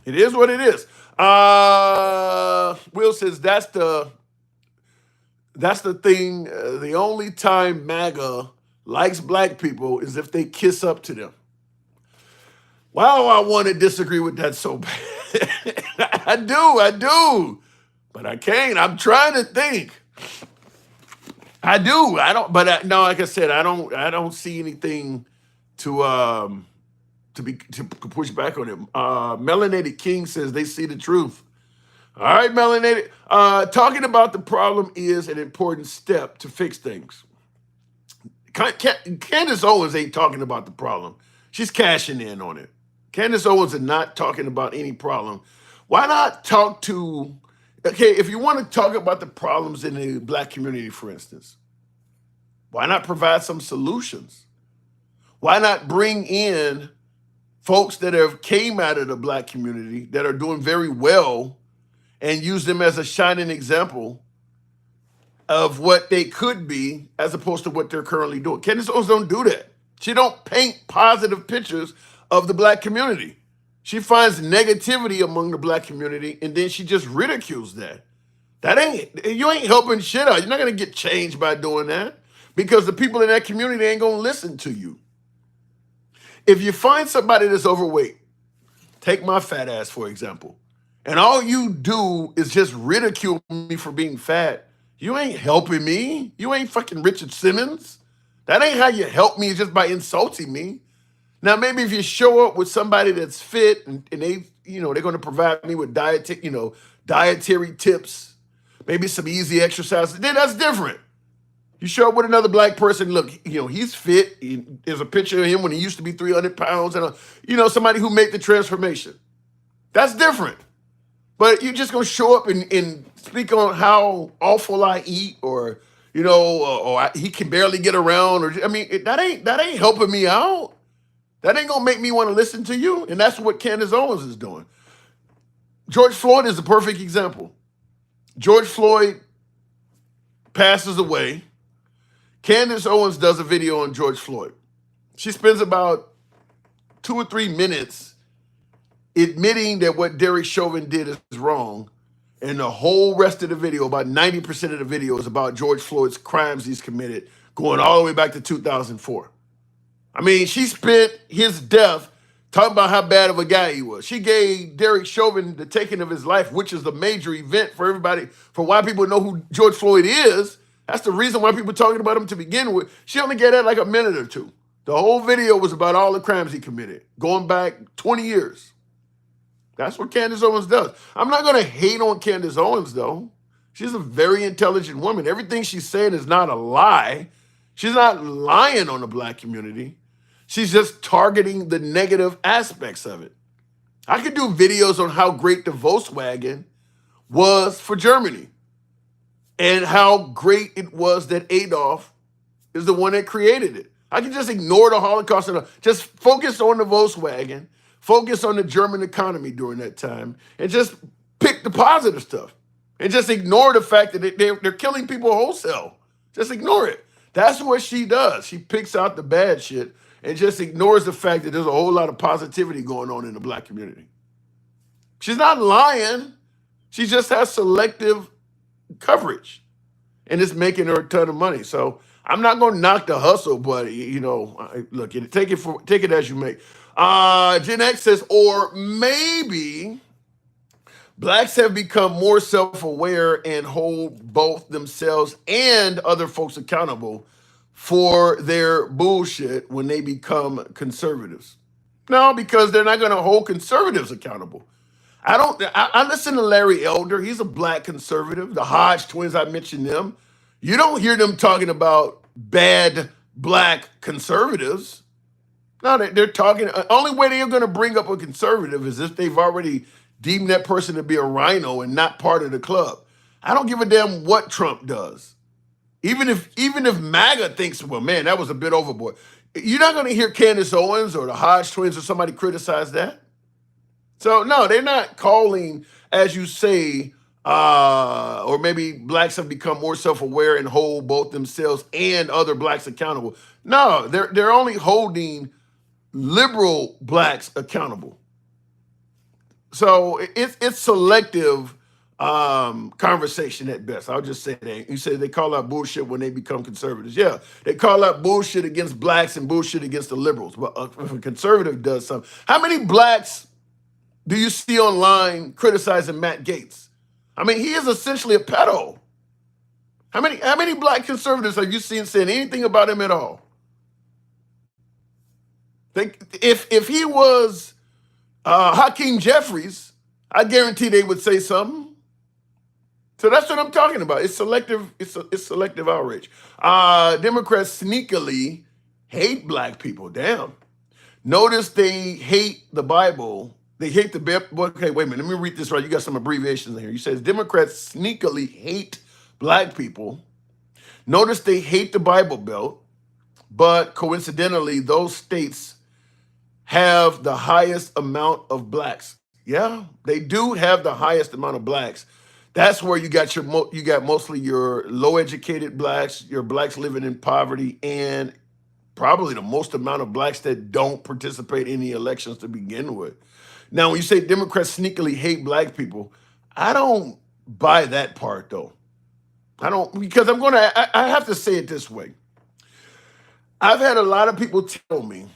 Speaker 1: It is what it is. Will says that's the thing. The only time MAGA likes black people is if they kiss up to them. Wow, I want to disagree with that so bad. I do. But I can't. I'm trying to think. I do. I don't. But no, like I said, I don't see anything to push back on him. Melanated King says they see the truth. All right, Melanated. Talking about the problem is an important step to fix things. Candace Owens ain't talking about the problem. She's cashing in on it. Candace Owens is not talking about any problem. Why not talk to, okay, if you want to talk about the problems in the black community, for instance, why not provide some solutions? Why not bring in folks that have came out of the black community that are doing very well and use them as a shining example of what they could be as opposed to what they're currently doing? Candace Owens don't do that. She don't paint positive pictures of the black community. She finds negativity among the black community and then she just ridicules that. You ain't helping shit out. You're not gonna get changed by doing that because the people in that community ain't gonna listen to you. If you find somebody that's overweight, take my fat ass for example, and all you do is just ridicule me for being fat, you ain't helping me. You ain't fucking Richard Simmons. That ain't how you help me, just by insulting me. Now, maybe if you show up with somebody that's fit and they, they're going to provide me with dietary tips, maybe some easy exercises, then that's different. You show up with another black person, look, he's fit. There's a picture of him when he used to be 300 pounds and, somebody who made the transformation. That's different. But you're just going to show up and speak on how awful I eat or, he can barely get around. That ain't helping me out. That ain't gonna make me want to listen to you. And that's what Candace Owens is doing. George Floyd is a perfect example. George Floyd passes away. Candace Owens does a video on George Floyd. She spends about 2 or 3 minutes admitting that what Derek Chauvin did is wrong. And the whole rest of the video, about 90% of the video, is about George Floyd's crimes he's committed, going all the way back to 2004. She spent his death talking about how bad of a guy he was. She gave Derek Chauvin the taking of his life, which is the major event for everybody, for why people know who George Floyd is. That's the reason why people are talking about him to begin with. She only gave that like a minute or two. The whole video was about all the crimes he committed, going back 20 years. That's what Candace Owens does. I'm not going to hate on Candace Owens, though. She's a very intelligent woman. Everything she's saying is not a lie. She's not lying on the black community. She's just targeting the negative aspects of it. I could do videos on how great the Volkswagen was for Germany and how great it was that Adolf is the one that created it. I can just ignore the Holocaust and just focus on the Volkswagen, focus on the German economy during that time, and just pick the positive stuff and just ignore the fact that they're killing people wholesale. Just ignore it. That's what she does. She picks out the bad shit and just ignores the fact that there's a whole lot of positivity going on in the black community. She's not lying. She just has selective coverage, and it's making her a ton of money. So I'm not going to knock the hustle, but look, take it as you may. Gen X says, or maybe blacks have become more self-aware and hold both themselves and other folks accountable for their bullshit when they become conservatives. No, because they're not going to hold conservatives accountable. I listen to Larry Elder. He's a black conservative. The Hodge twins, I mentioned them. You don't hear them talking about bad black conservatives. No, they're talking. Only way they're going to bring up a conservative is if they've already deemed that person to be a rhino and not part of the club. I don't give a damn what Trump does. Even if MAGA thinks, well, man, that was a bit overboard. You're not going to hear Candace Owens or the Hodge twins or somebody criticize that. So no, they're not calling, as you say, or maybe blacks have become more self-aware and hold both themselves and other blacks accountable. No, they're only holding liberal blacks accountable. So it's selective conversation at best. I'll just say that. You say they call out bullshit when they become conservatives. Yeah, they call out bullshit against blacks and bullshit against the liberals. But if a conservative does something, how many blacks do you see online criticizing Matt Gaetz? I mean, he is essentially a pedo. How many black conservatives have you seen saying anything about him at all? If he was Hakeem Jeffries, I guarantee they would say something. So that's what I'm talking about. It's selective. It's selective outrage. Democrats sneakily hate black people. Damn. Notice they hate the Bible. They hate the Bible. Okay, wait a minute. Let me read this right. You got some abbreviations in here. You says Democrats sneakily hate black people. Notice they hate the Bible Belt, but coincidentally, those states have the highest amount of blacks. Yeah, they do have the highest amount of blacks. That's where you got mostly your low educated blacks, your blacks living in poverty, and probably the most amount of blacks that don't participate in the elections to begin with. Now, when you say Democrats sneakily hate black people, I don't buy that part though. I don't, because I have to say it this way. I've had a lot of people tell me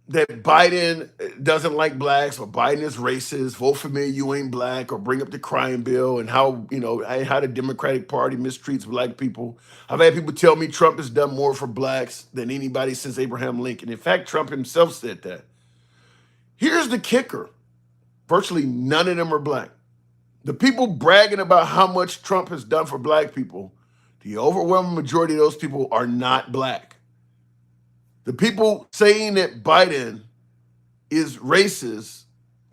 Speaker 1: that Biden doesn't like blacks, or Biden is racist, vote for me, you ain't black, or bring up the crime bill and how the Democratic Party mistreats black people. I've had people tell me Trump has done more for blacks than anybody since Abraham Lincoln. In fact, Trump himself said that. Here's the kicker. Virtually none of them are black. The people bragging about how much Trump has done for black people, the overwhelming majority of those people are not black. The people saying that Biden is racist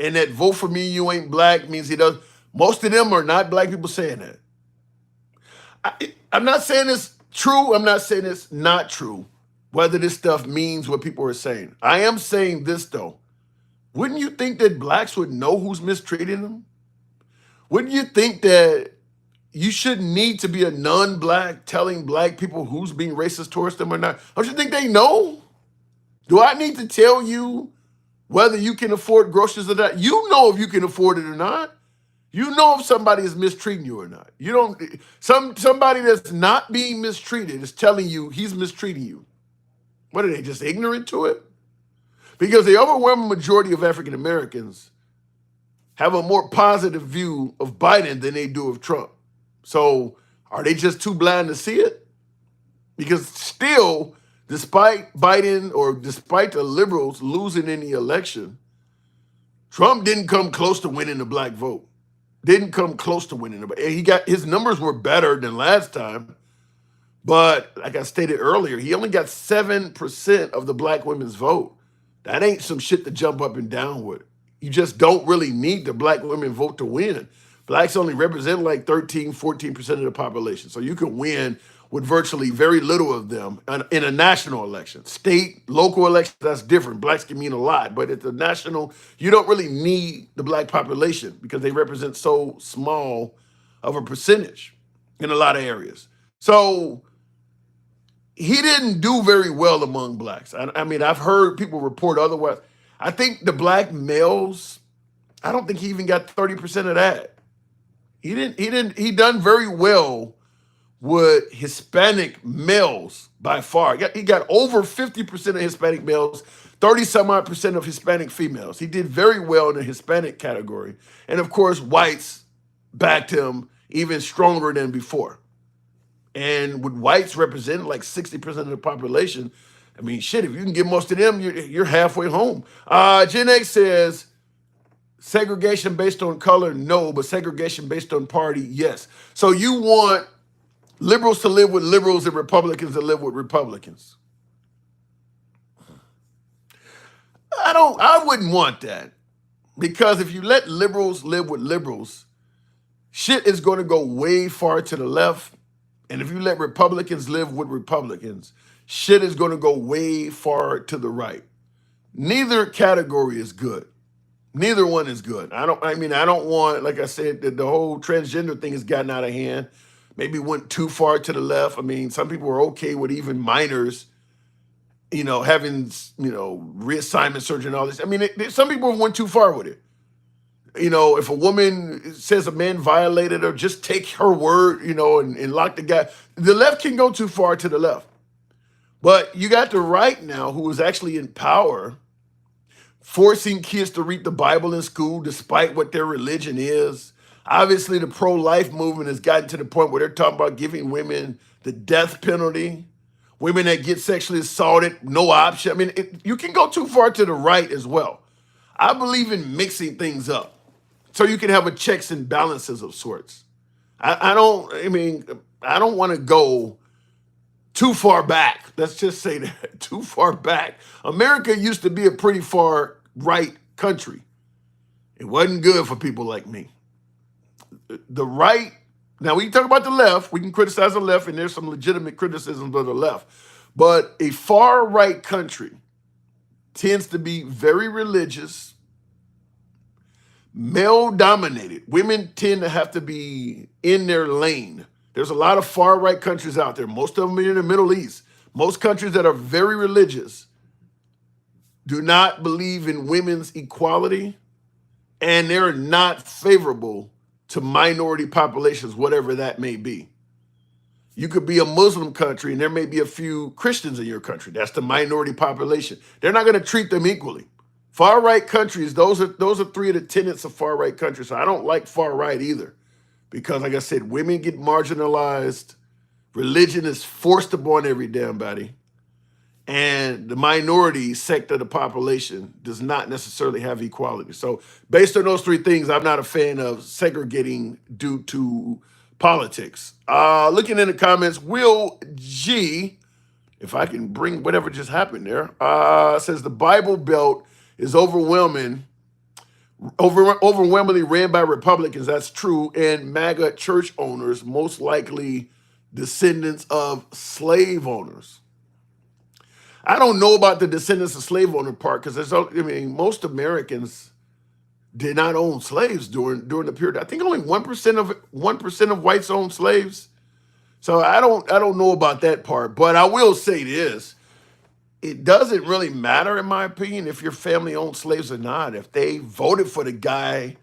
Speaker 1: and that vote for me, you ain't black means he does. Most of them are not black people saying that. I'm not saying it's true. I'm not saying it's not true, whether this stuff means what people are saying. I am saying this, though. Wouldn't you think that blacks would know who's mistreating them? Wouldn't you think that you shouldn't need to be a non-black telling black people who's being racist towards them or not? Don't you think they know? Do I need to tell you whether you can afford groceries or not? You know if you can afford it or not. You know if somebody is mistreating you or not. You don't. Somebody that's not being mistreated is telling you he's mistreating you. What are they, just ignorant to it? Because the overwhelming majority of African Americans have a more positive view of Biden than they do of Trump. So are they just too blind to see it? Because still, despite Biden or despite the liberals losing in the election, Trump didn't come close to winning the black vote. Didn't come close to winning it. His numbers were better than last time, but like I stated earlier, he only got 7% of the black women's vote. That ain't some shit to jump up and down with. You just don't really need the black women vote to win. Blacks only represent like 13, 14% of the population. So you can win with virtually very little of them in a national election. State, local elections, that's different. Blacks can mean a lot, but at the national, you don't really need the black population because they represent so small of a percentage in a lot of areas. So he didn't do very well among blacks. I mean, I've heard people report otherwise. I think the black males, I don't think he even got 30% of that. He done very well with Hispanic males by far. He got over 50% of Hispanic males, 30 some odd percent of Hispanic females. He did very well in the Hispanic category. And of course, whites backed him even stronger than before. And with whites representing like 60% of the population, I mean, shit, if you can get most of them, you're halfway home. Gen X says, segregation based on color, no, but segregation based on party, yes. So you want liberals to live with liberals and Republicans to live with Republicans. I wouldn't want that. Because if you let liberals live with liberals, shit is going to go way far to the left. And if you let Republicans live with Republicans, shit is going to go way far to the right. Neither category is good. Neither one is good. I don't want, like I said, the whole transgender thing has gotten out of hand. Maybe went too far to the left. I mean, some people are okay with even minors, having, reassignment surgery and all this. I mean, some people went too far with it. If a woman says a man violated her, just take her word, and lock the guy. The left can go too far to the left. But you got the right now who is actually in power, forcing kids to read the Bible in school despite what their religion is. Obviously, the pro-life movement has gotten to the point where they're talking about giving women the death penalty. Women that get sexually assaulted, no option. I mean, you can go too far to the right as well. I believe in mixing things up so you can have a checks and balances of sorts. I don't want to go too far back. Let's just say that, too far back. America used to be a pretty far right country. It wasn't good for people like me. The right, now we can talk about the left, we can criticize the left, and there's some legitimate criticisms of the left. But a far right country tends to be very religious, male dominated. Women tend to have to be in their lane. There's a lot of far right countries out there. Most of them are in the Middle East. Most countries that are very religious do not believe in women's equality, and they're not favorable to minority populations, whatever that may be. You could be a Muslim country and there may be a few Christians in your country. That's the minority population. They're not going to treat them equally. Far right countries, those are three of the tenets of far right countries. So I don't like far right either. Because like I said, women get marginalized, religion is forced upon every damn body, and the minority sect of the population does not necessarily have equality. So based on those three things, I'm not a fan of segregating due to politics. Looking in the comments, Will G, if I can bring whatever just happened there, says the Bible Belt is overwhelmingly ran by Republicans. That's true. And MAGA church owners, most likely descendants of slave owners. I don't know about the descendants of slave owner part because most Americans did not own slaves during the period. I think only 1% of whites owned slaves. So I don't know about that part, but I will say this. It doesn't really matter, in my opinion, if your family owned slaves or not. If they voted for the guy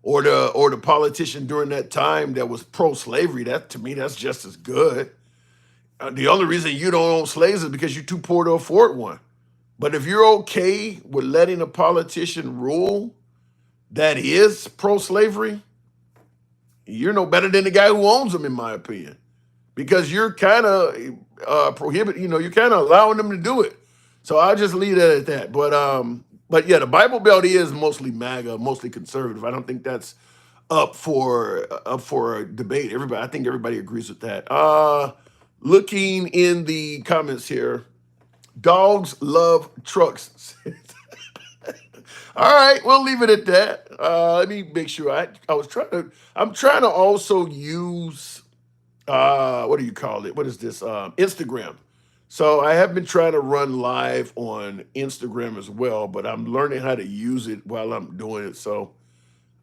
Speaker 1: or the politician during that time that was pro-slavery, that to me, that's just as good. The only reason you don't own slaves is because you're too poor to afford one. But if you're okay with letting a politician rule that is pro-slavery, you're no better than the guy who owns them, in my opinion, because you're kind of you're kind of allowing them to do it. So I'll just leave it at that. But yeah, the Bible Belt is mostly MAGA, mostly conservative. I don't think that's up for a debate. I think everybody agrees with that. Looking in the comments here, dogs love trucks. All right, we'll leave it at that. Let me make sure I'm trying to also use what do you call it? What is this? Instagram. So I have been trying to run live on Instagram as well, but I'm learning how to use it while I'm doing it. So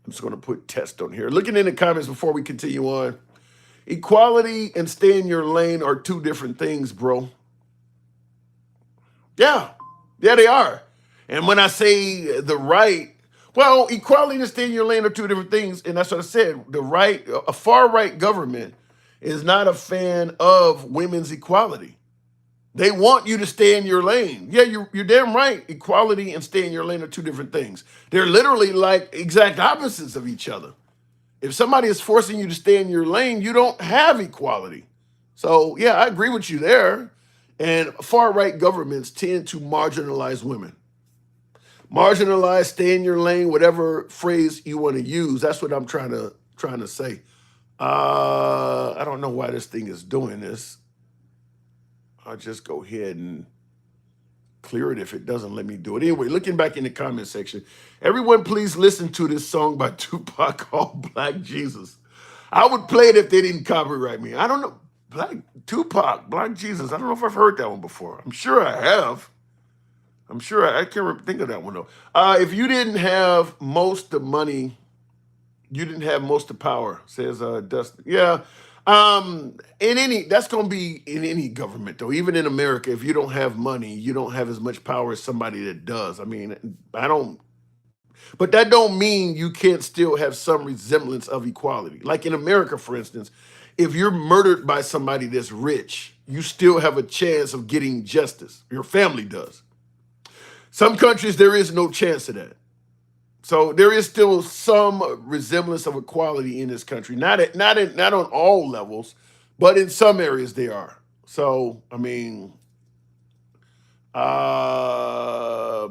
Speaker 1: I'm just going to put test on here. Looking in the comments before we continue on. Equality and stay in your lane are two different things, bro. Yeah, yeah, they are. And when I say the right, well, equality and stay in your lane are two different things, and that's what I said. The right, a far right government is not a fan of women's equality. They want you to stay in your lane. Yeah, you're damn right. Equality and stay in your lane are two different things. They're literally like exact opposites of each other. If somebody is forcing you to stay in your lane, you don't have equality. So, yeah, I agree with you there. And far right governments tend to marginalize women. Marginalize, stay in your lane, whatever phrase you want to use. That's what I'm trying to say. I don't know why this thing is doing this. I'll just go ahead and clear it if it doesn't let me do it. Anyway, looking back in the comment section, everyone please listen to this song by Tupac called Black Jesus. I would play it if they didn't copyright me. I don't know. Black Tupac, Black Jesus. I don't know if I've heard that one before. I'm sure I have. I'm sure I can't think of that one though. If you didn't have most of the money, you didn't have most of the power, says Dustin. Yeah. In any that's gonna be in any government though, even in America, if you don't have money, you don't have as much power as somebody that does. I mean, I don't but that don't mean you can't still have some resemblance of equality. Like in America, for instance, if you're murdered by somebody that's rich, you still have a chance of getting justice. Your family does. Some countries, there is no chance of that. So there is still some resemblance of equality in this country. Not on all levels, but in some areas they are. So I mean, uh,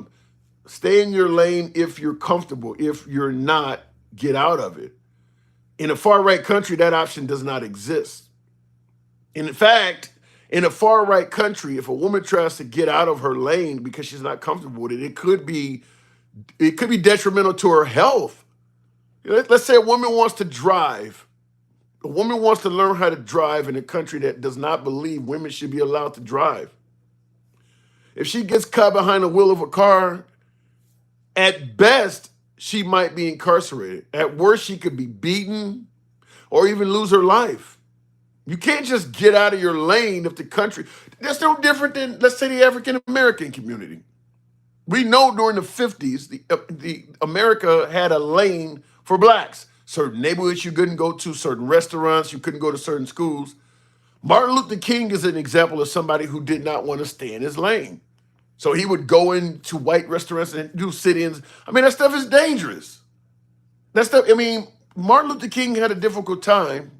Speaker 1: stay in your lane if you're comfortable. If you're not, get out of it. In a far right country, that option does not exist. In fact, in a far right country, if a woman tries to get out of her lane because she's not comfortable with it, it could be detrimental to her health. Let's say a woman wants to drive. A woman wants to learn how to drive in a country that does not believe women should be allowed to drive. If she gets caught behind the wheel of a car, at best, she might be incarcerated. At worst, she could be beaten or even lose her life. You can't just get out of your lane if the country. That's no different than, let's say, the African American community. We know during the 50s, the America had a lane for blacks. Certain neighborhoods you couldn't go to, certain restaurants, you couldn't go to certain schools. Martin Luther King is an example of somebody who did not want to stay in his lane. So he would go into white restaurants and do sit-ins. I mean, that stuff is dangerous. Martin Luther King had a difficult time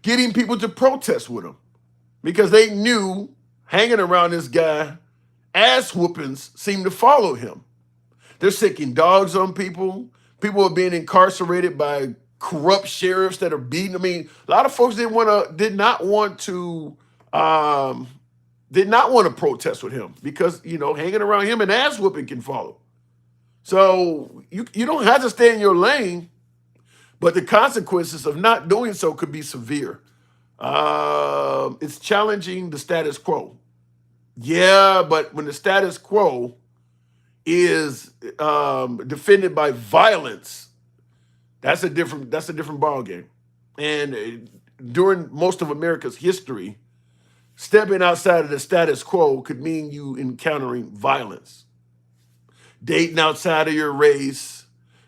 Speaker 1: getting people to protest with him because they knew hanging around this guy, ass whoopings seemed to follow him. They're sicking dogs on people. People are being incarcerated by corrupt sheriffs that are beating. I mean, a lot of folks did not want to protest with him because hanging around him and ass whooping can follow. So you don't have to stay in your lane, but the consequences of not doing so could be severe. It's challenging the status quo. Yeah, but when the status quo is defended by violence, that's a different ballgame. And during most of America's history, stepping outside of the status quo could mean you encountering violence, dating outside of your race,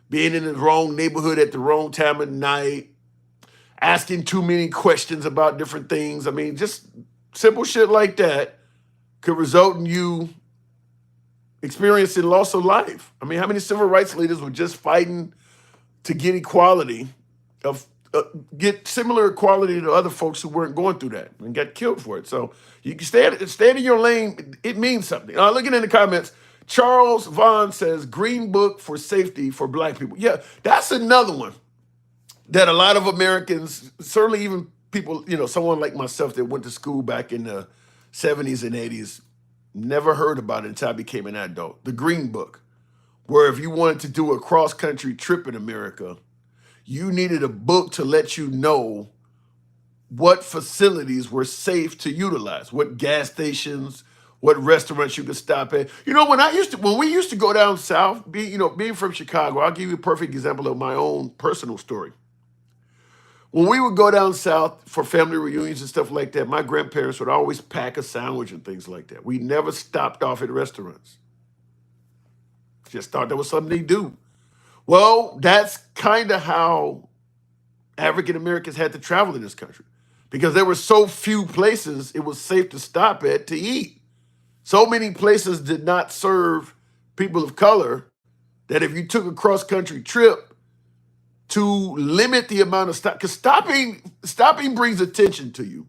Speaker 1: being in the wrong neighborhood at the wrong time of night, asking too many questions about different things. I mean, just simple shit like that could result in you experiencing loss of life. I mean, how many civil rights leaders were just fighting to get equality, get similar equality to other folks who weren't going through that and got killed for it? So you can stay in your lane. It means something. Looking in the comments, Charles Vaughn says, Green Book for safety for black people. Yeah, that's another one that a lot of Americans, certainly even people, someone like myself that went to school back in the 70s and 80s, never heard about it until I became an adult. The Green Book, where if you wanted to do a cross-country trip in America, you needed a book to let you know what facilities were safe to utilize, what gas stations, what restaurants you could stop at. When we used to go down south, being from Chicago, I'll give you a perfect example of my own personal story. When we would go down south for family reunions and stuff like that, my grandparents would always pack a sandwich and things like that. We never stopped off at restaurants. Just thought that was something they do. Well, that's kind of how African Americans had to travel in this country because there were so few places it was safe to stop at to eat. So many places did not serve people of color that if you took a cross country trip to limit the amount of stop, because stopping brings attention to you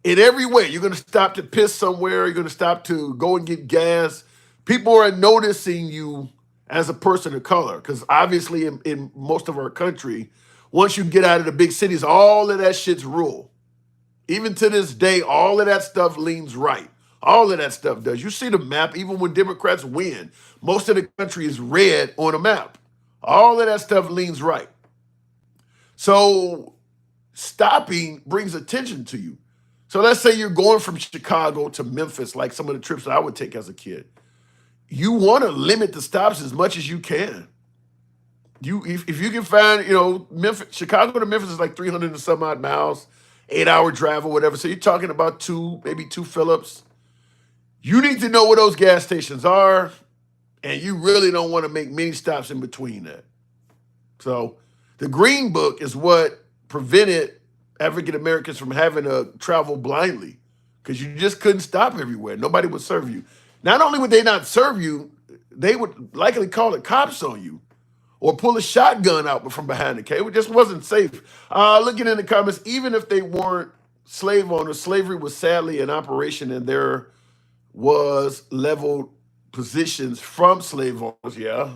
Speaker 1: in every way. You're going to stop to piss somewhere. You're going to stop to go and get gas. People are noticing you as a person of color because obviously in most of our country, once you get out of the big cities, all of that shit's rule. Even to this day, all of that stuff leans right. All of that stuff does. You see the map, even when Democrats win, most of the country is red on a map. All of that stuff leans right. So stopping brings attention to you. So let's say you're going from Chicago to Memphis, like some of the trips that I would take as a kid. You want to limit the stops as much as you can. If you can find, Memphis, Chicago to Memphis is like 300 and some odd miles, 8-hour drive or whatever. So you're talking about maybe two Phillips. You need to know where those gas stations are, and you really don't want to make many stops in between that. So the Green Book is what prevented African Americans from having to travel blindly because you just couldn't stop everywhere. Nobody would serve you. Not only would they not serve you, they would likely call the cops on you or pull a shotgun out from behind the cage. It just wasn't safe. Looking in the comments, even if they weren't slave owners, slavery was sadly an operation, and there was leveled positions from slave owners, yeah,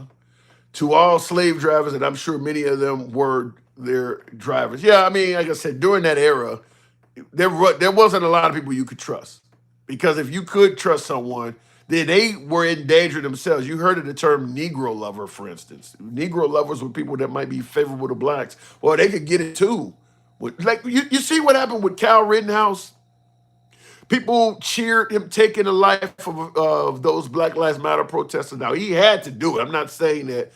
Speaker 1: to all slave drivers, and I'm sure many of them were their drivers. Yeah, I mean, like I said, during that era, there wasn't a lot of people you could trust because if you could trust someone, then they were in danger themselves. You heard of the term Negro lover, for instance. Negro lovers were people that might be favorable to blacks. Well, they could get it too. Like you see what happened with Kyle Rittenhouse? People cheered him taking the life of those Black Lives Matter protesters. Now, he had to do it. I'm not saying that.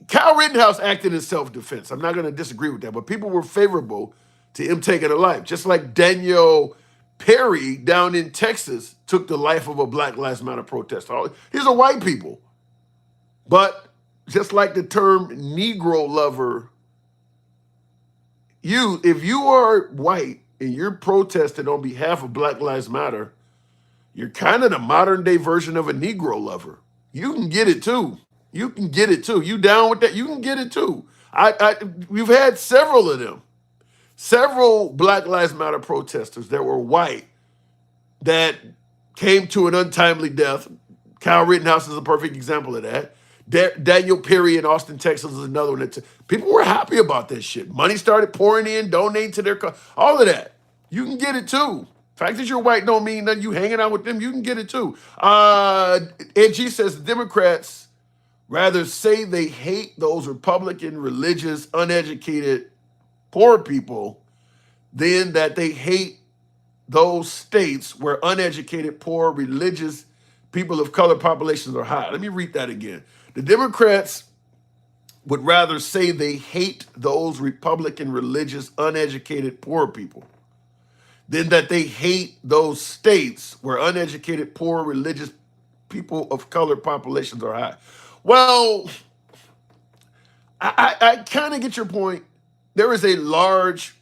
Speaker 1: Kyle Rittenhouse acted in self-defense. I'm not going to disagree with that, but people were favorable to him taking a life. Just like Daniel Perry down in Texas took the life of a Black Lives Matter protester. These are white people. But just like the term Negro lover, if you are white and you're protesting on behalf of Black Lives Matter, you're kind of the modern day version of a Negro lover. You can get it too. You can get it too. You down with that? You can get it too. We've had several of them, several Black Lives Matter protesters that were white that came to an untimely death. Kyle Rittenhouse is a perfect example of that. Daniel Perry in Austin, Texas is another one. People were happy about that shit. Money started pouring in, donating to their all of that. You can get it too. The fact that you're white don't mean that you hanging out with them. You can get it too. And G says the Democrats rather say they hate those Republican, religious, uneducated, poor people than that they hate those states where uneducated, poor, religious, people of color populations are high. Let me read that again. The Democrats would rather say they hate those Republican, religious, uneducated, poor people than that they hate those states where uneducated, poor, religious, people of color populations are high. Well, I kind of get your point. There is a large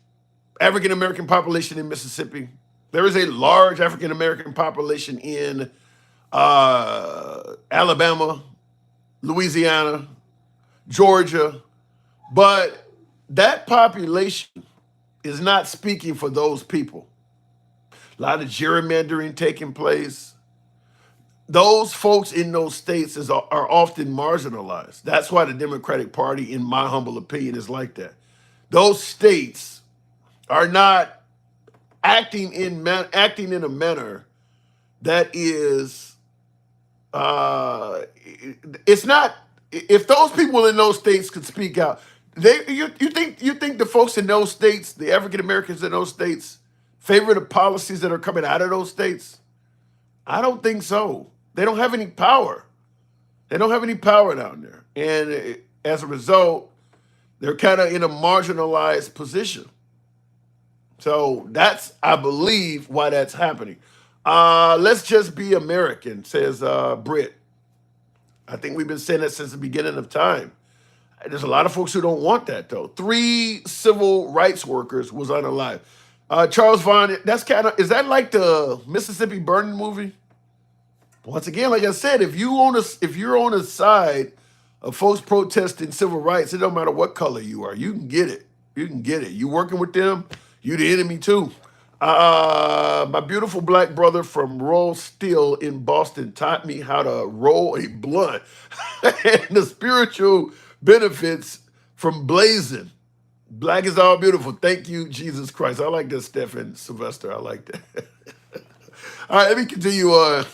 Speaker 1: African American population in Mississippi. There is a large African American population in Alabama, Louisiana, Georgia, but that population is not speaking for those people. A lot of gerrymandering taking place. Those folks in those states are often marginalized. That's why the Democratic Party, in my humble opinion, is like that. Those states are not acting in a manner that is it's not. If those people in those states could speak out, you think the folks in those states, the African Americans in those states, favor the policies that are coming out of those states? I don't think so. They don't have any power. They don't have any power down there, and as a result, They're kind of in a marginalized position. So that's, I believe, why that's happening. Let's just be American, says Britt. I think we've been saying that since the beginning of time. There's a lot of folks who don't want that, though. 3 civil rights workers was unalive. Charles Vaughn, that's kind of, is that like the Mississippi Burning movie? Once again, like I said, if you're on a side of folks protesting civil rights, it don't matter what color you are, you can get it. You can get it. You working with them, you the enemy too. My beautiful black brother from Roll Steel in Boston taught me how to roll a blunt and the spiritual benefits from blazing. Black is all beautiful. Thank you, Jesus Christ. I like that, Stephen Sylvester. I like that. All right, let me continue on.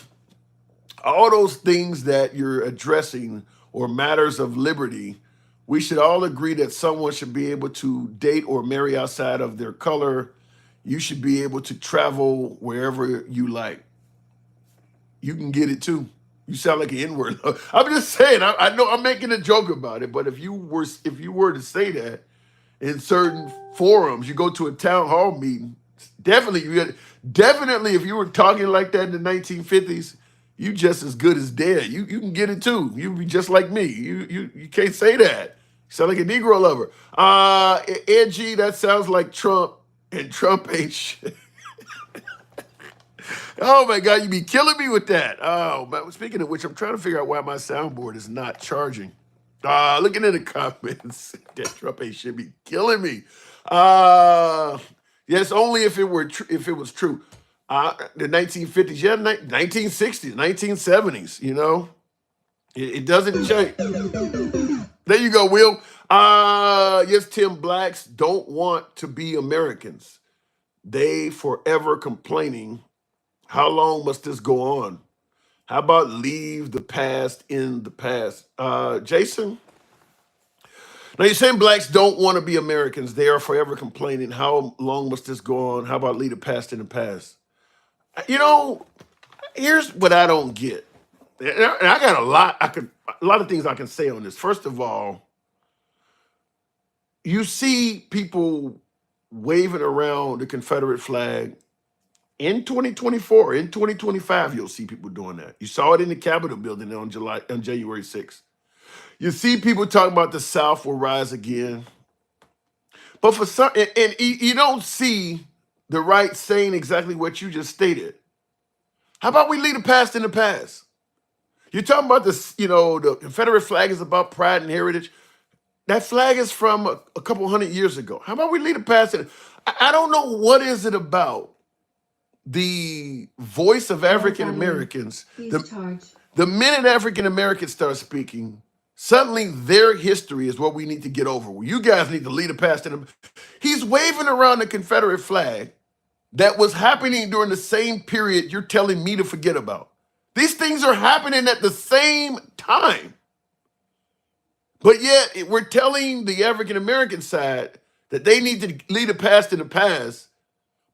Speaker 1: All those things that you're addressing or matters of liberty, we should all agree that someone should be able to date or marry outside of their color. You should be able to travel wherever you like. You can get it too. You sound like an N-word. I'm just saying. I know I'm making a joke about it, but if you were to say that in certain forums, you go to a town hall meeting, definitely if you were talking like that in the 1950s, you just as good as dead. You can get it too. You be just like me. You can't say that. You sound like a Negro lover. Ed G, that sounds like Trump, and Trump ain't shit. Oh my God, you be killing me with that. Oh, but speaking of which, I'm trying to figure out why my soundboard is not charging. Looking in the comments, that Trump ain't shit be killing me. Yes, only if it was true. The 1950s, yeah, 1960s, 1970s, it doesn't change. There you go, Will. Yes, Tim, blacks don't want to be Americans. They forever complaining. How long must this go on? How about leave the past in the past? Jason? Now you're saying blacks don't want to be Americans. They are forever complaining. How long must this go on? How about leave the past in the past? Here's what I don't get. And I got a lot of things I can say on this. First of all, you see people waving around the Confederate flag in 2024, in 2025, you'll see people doing that. You saw it in the Capitol building on January 6th. You see people talking about the South will rise again. But for some, and you don't see the right saying exactly what you just stated. How about we leave the past in the past? You're talking about this, the Confederate flag is about pride and heritage. That flag is from a couple hundred years ago. How about we leave the past in? I don't know what is it about the voice of African Americans. The minute African Americans start speaking, suddenly their history is what we need to get over. Well, you guys need to lead the past in them. He's waving around the Confederate flag that was happening during the same period you're telling me to forget about. These things are happening at the same time. But yet we're telling the African American side that they need to lead the past in the past,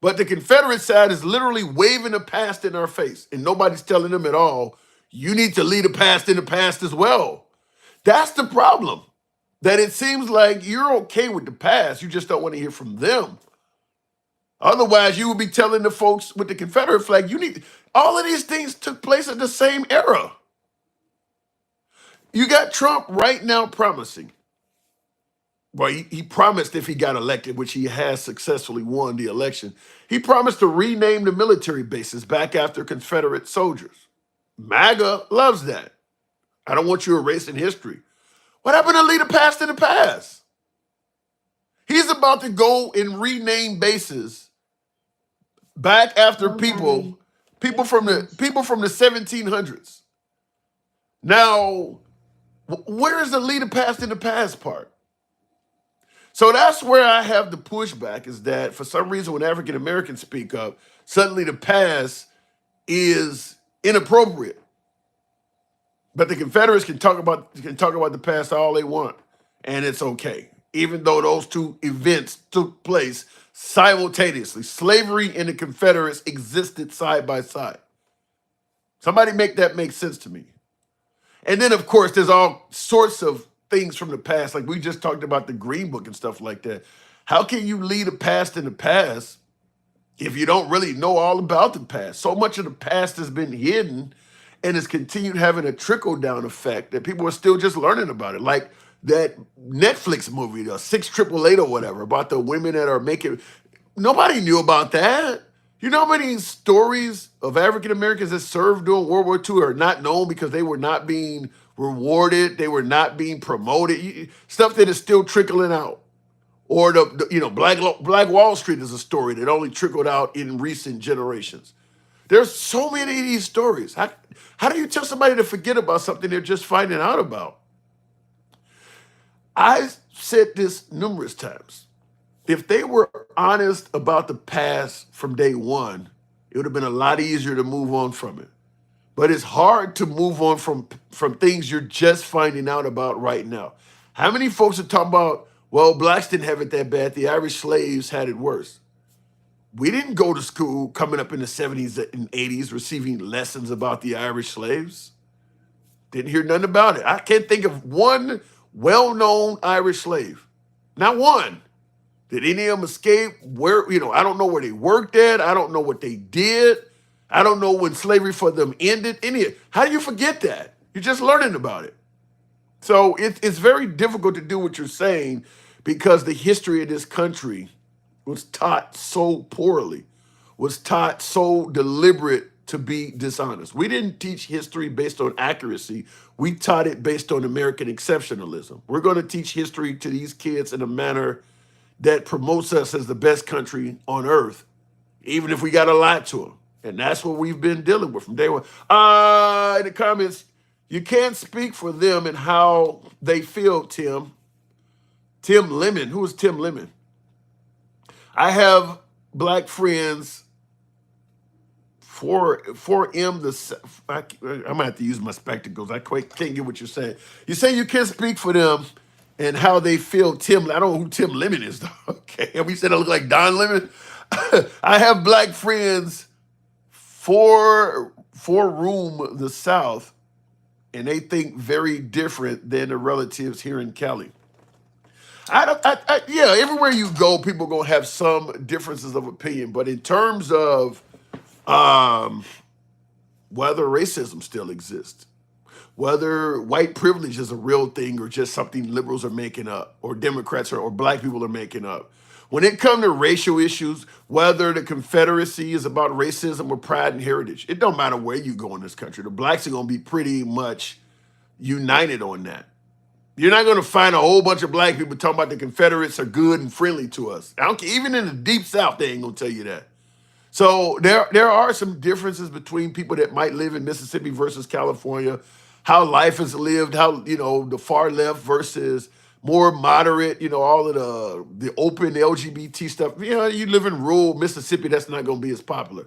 Speaker 1: but the Confederate side is literally waving the past in our face, and nobody's telling them at all, you need to lead the past in the past as well. That's the problem, that it seems like you're okay with the past, you just don't want to hear from them. Otherwise, you would be telling the folks with the Confederate flag, all of these things took place at the same era. You got Trump right now promising. Well, he promised if he got elected, which he has successfully won the election, he promised to rename the military bases back after Confederate soldiers. MAGA loves that. I don't want you erasing history. What happened to leave the past in the past? He's about to go and rename bases back after people from the 1700s. Now, where is the lead the past in the past part? So that's where I have the pushback, is that for some reason when African Americans speak up, suddenly the past is inappropriate. But the Confederates can talk about the past all they want, and it's okay. Even though those two events took place simultaneously. Slavery and the Confederates existed side by side. Somebody make that make sense to me. And then, of course, there's all sorts of things from the past. Like we just talked about the Green Book and stuff like that. How can you leave the past in the past if you don't really know all about the past? So much of the past has been hidden and has continued having a trickle down effect that people are still just learning about it. Like that Netflix movie, the 688 or whatever, about the women that are making, nobody knew about that. You know how many stories of African Americans that served during World War II are not known because they were not being rewarded, they were not being promoted, stuff that is still trickling out. Or Black Wall Street is a story that only trickled out in recent generations. There's so many of these stories. How do you tell somebody to forget about something they're just finding out about? I said this numerous times. If they were honest about the past from day one, it would have been a lot easier to move on from it. But it's hard to move on from things you're just finding out about right now. How many folks are talking about, well, blacks didn't have it that bad, the Irish slaves had it worse? We didn't go to school coming up in the 70s and 80s receiving lessons about the Irish slaves. Didn't hear nothing about it. I can't think of one well-known Irish slave. Not one. Did any of them escape? Where, I don't know where they worked at. I don't know what they did. I don't know when slavery for them ended. How do you forget that? You're just learning about it. So it's very difficult to do what you're saying because the history of this country was taught so poorly, was taught so deliberate to be dishonest. We didn't teach history based on accuracy. We taught it based on American exceptionalism. We're going to teach history to these kids in a manner that promotes us as the best country on earth, even if we got to lie to them. And that's what we've been dealing with from day one. In the comments, you can't speak for them and how they feel, Tim. Tim Lemon. Who is Tim Lemon? I have black friends for M the I'm gonna have to use my spectacles. I can't get what you're saying. You say you can't speak for them and how they feel. Tim, I don't know who Tim Lemon is though. Okay, and we said I look like Don Lemon. I have black friends for room the South, and they think very different than the relatives here in Cali. Yeah, everywhere you go, people gonna have some differences of opinion. But in terms of um, whether racism still exists, whether white privilege is a real thing or just something liberals are making up, or Democrats or black people are making up. When it comes to racial issues, whether the Confederacy is about racism or pride and heritage, it don't matter where you go in this country. The blacks are gonna be pretty much united on that. You're not going to find a whole bunch of black people talking about the Confederates are good and friendly to us. I don't care. Even in the deep South, they ain't going to tell you that. So there are some differences between people that might live in Mississippi versus California, how life is lived, how, the far left versus more moderate, all of the open LGBT stuff. You live in rural Mississippi, that's not going to be as popular.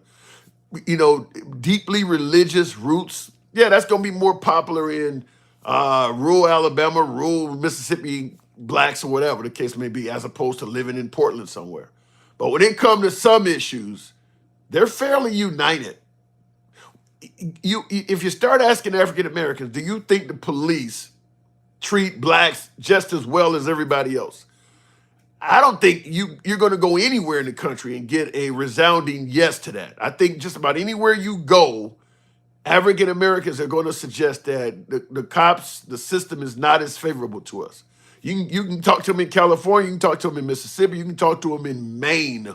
Speaker 1: Deeply religious roots, yeah, that's going to be more popular in rural Alabama, rural Mississippi blacks or whatever the case may be, as opposed to living in Portland somewhere. But when it comes to some issues, they're fairly united. If you start asking African Americans, do you think the police treat blacks just as well as everybody else? I don't think you're going to go anywhere in the country and get a resounding yes to that. I think just about anywhere you go, African Americans are going to suggest that the cops, the system is not as favorable to us. You can talk to them in California, you can talk to them in Mississippi, you can talk to them in Maine.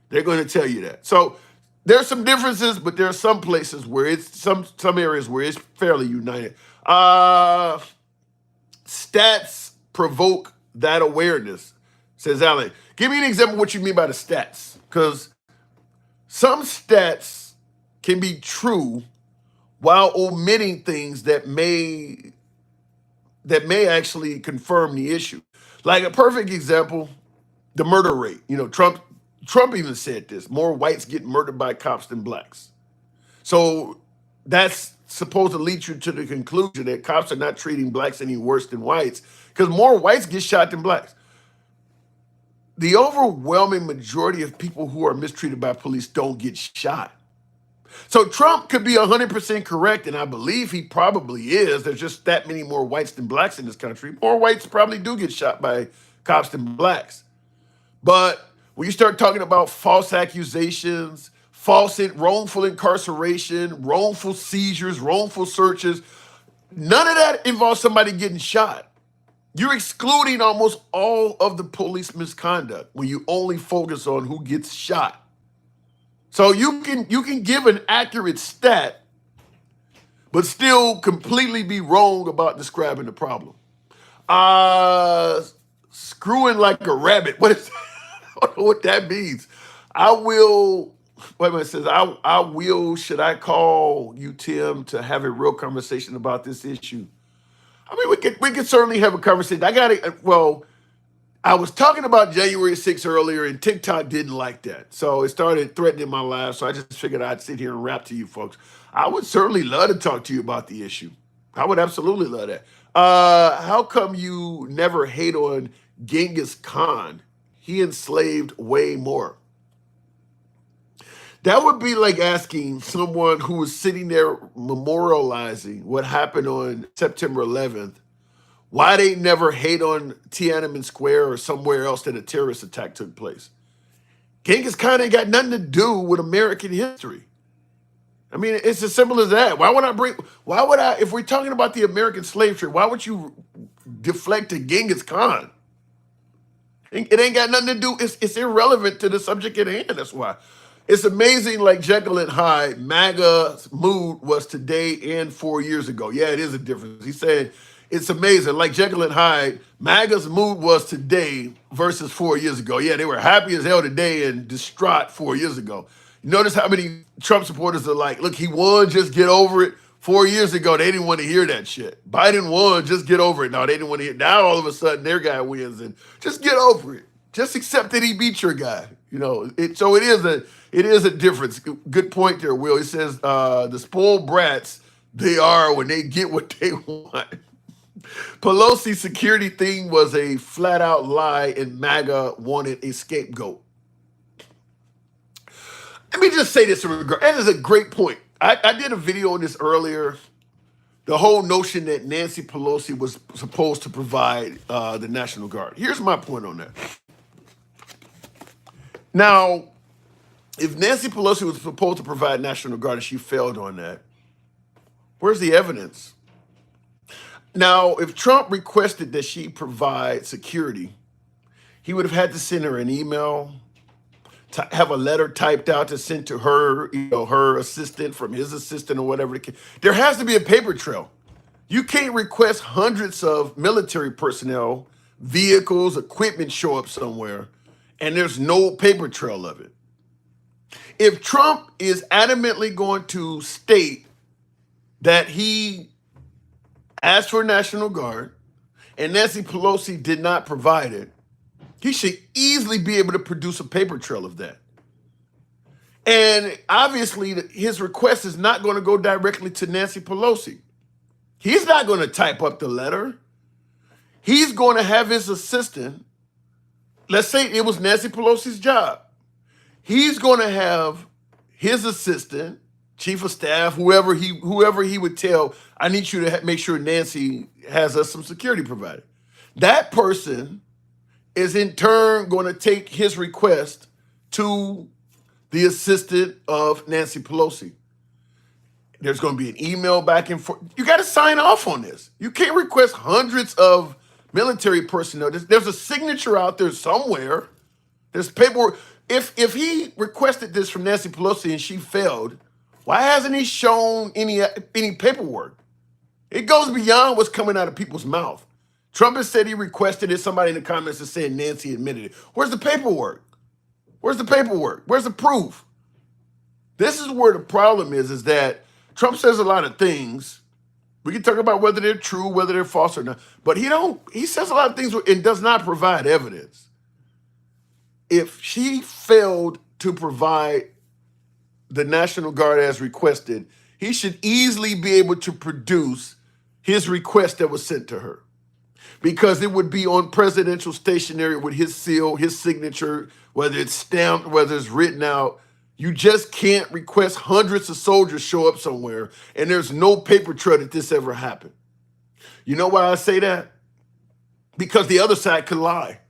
Speaker 1: They're going to tell you that. So there's some differences, but there are some places where it's some areas where it's fairly united. Stats provoke that awareness, says Alan. Give me an example of what you mean by the stats, because some stats can be true while omitting things that may actually confirm the issue. Like a perfect example, the murder rate. Trump even said this: more whites get murdered by cops than blacks. So that's supposed to lead you to the conclusion that cops are not treating blacks any worse than whites, because more whites get shot than blacks. The overwhelming majority of people who are mistreated by police don't get shot. So Trump could be 100% correct, and I believe he probably is. There's just that many more whites than blacks in this country. More whites probably do get shot by cops than blacks. But when you start talking about false accusations, wrongful incarceration, wrongful seizures, wrongful searches, none of that involves somebody getting shot. You're excluding almost all of the police misconduct when you only focus on who gets shot. So you can give an accurate stat, but still completely be wrong about describing the problem. Screwing like a rabbit. What is I don't know what that means. I will. Wait a minute. It says I will. Should I call you, Tim, to have a real conversation about this issue? I mean, we could certainly have a conversation. I got it. Well, I was talking about January 6th earlier, and TikTok didn't like that. So it started threatening my life. So I just figured I'd sit here and rap to you folks. I would certainly love to talk to you about the issue. I would absolutely love that. How come you never hate on Genghis Khan? He enslaved way more. That would be like asking someone who was sitting there memorializing what happened on September 11th, why they never hate on Tiananmen Square or somewhere else that a terrorist attack took place. Genghis Khan ain't got nothing to do with American history. I mean, it's as simple as that. If we're talking about the American slave trade, why would you deflect to Genghis Khan? It ain't got nothing to do, it's irrelevant to the subject at hand, that's why. It's amazing, like Jekyll and Hyde, MAGA's mood was today and 4 years ago. Yeah, it is a difference. He said, it's amazing, like Jekyll and Hyde, MAGA's mood was today versus 4 years ago. Yeah, they were happy as hell today and distraught 4 years ago. You notice how many Trump supporters are like, look, he won, just get over it. 4 years ago, they didn't want to hear that shit. Biden won, just get over it. No, they didn't want to hear it. Now all of a sudden their guy wins, and just get over it. Just accept that he beat your guy. So it is a difference. Good point there, Will. He says the spoiled brats they are when they get what they want. Pelosi's security thing was a flat out lie, and MAGA wanted a scapegoat. Let me just say this in regard. That is a great point. I did a video on this earlier. The whole notion that Nancy Pelosi was supposed to provide the National Guard. Here's my point on that. Now, if Nancy Pelosi was supposed to provide National Guard and she failed on that, where's the evidence? Now, if Trump requested that she provide security, he would have had to send her an email, to have a letter typed out to send to her, her assistant from his assistant or whatever. There has to be a paper trail. You can't request hundreds of military personnel, vehicles, equipment show up somewhere, and there's no paper trail of it. If Trump is adamantly going to state that he asked for National Guard and Nancy Pelosi did not provide it, he should easily be able to produce a paper trail of that. And obviously, his request is not going to go directly to Nancy Pelosi. He's not going to type up the letter. He's going to have his assistant. Let's say it was Nancy Pelosi's job. He's going to have his assistant, chief of staff, whoever he would tell, I need you to make sure Nancy has us some security provided. That person is in turn going to take his request to the assistant of Nancy Pelosi. There's going to be an email back and forth. You got to sign off on this. You can't request hundreds of military personnel. There's a signature out there somewhere. There's paperwork. If he requested this from Nancy Pelosi and she failed, why hasn't he shown any paperwork? It goes beyond what's coming out of people's mouth. Trump has said he requested it. Somebody in the comments has said Nancy admitted it. Where's the paperwork? Where's the paperwork? Where's the proof? This is where the problem is that Trump says a lot of things. We can talk about whether they're true, whether they're false or not, but he says a lot of things and does not provide evidence. If she failed to provide the National Guard as requested, he should easily be able to produce his request that was sent to her, because it would be on presidential stationery with his seal, his signature, whether it's stamped, whether it's written out. You just can't request hundreds of soldiers show up somewhere and there's no paper trail that this ever happened. You know why I say that? Because the other side could lie.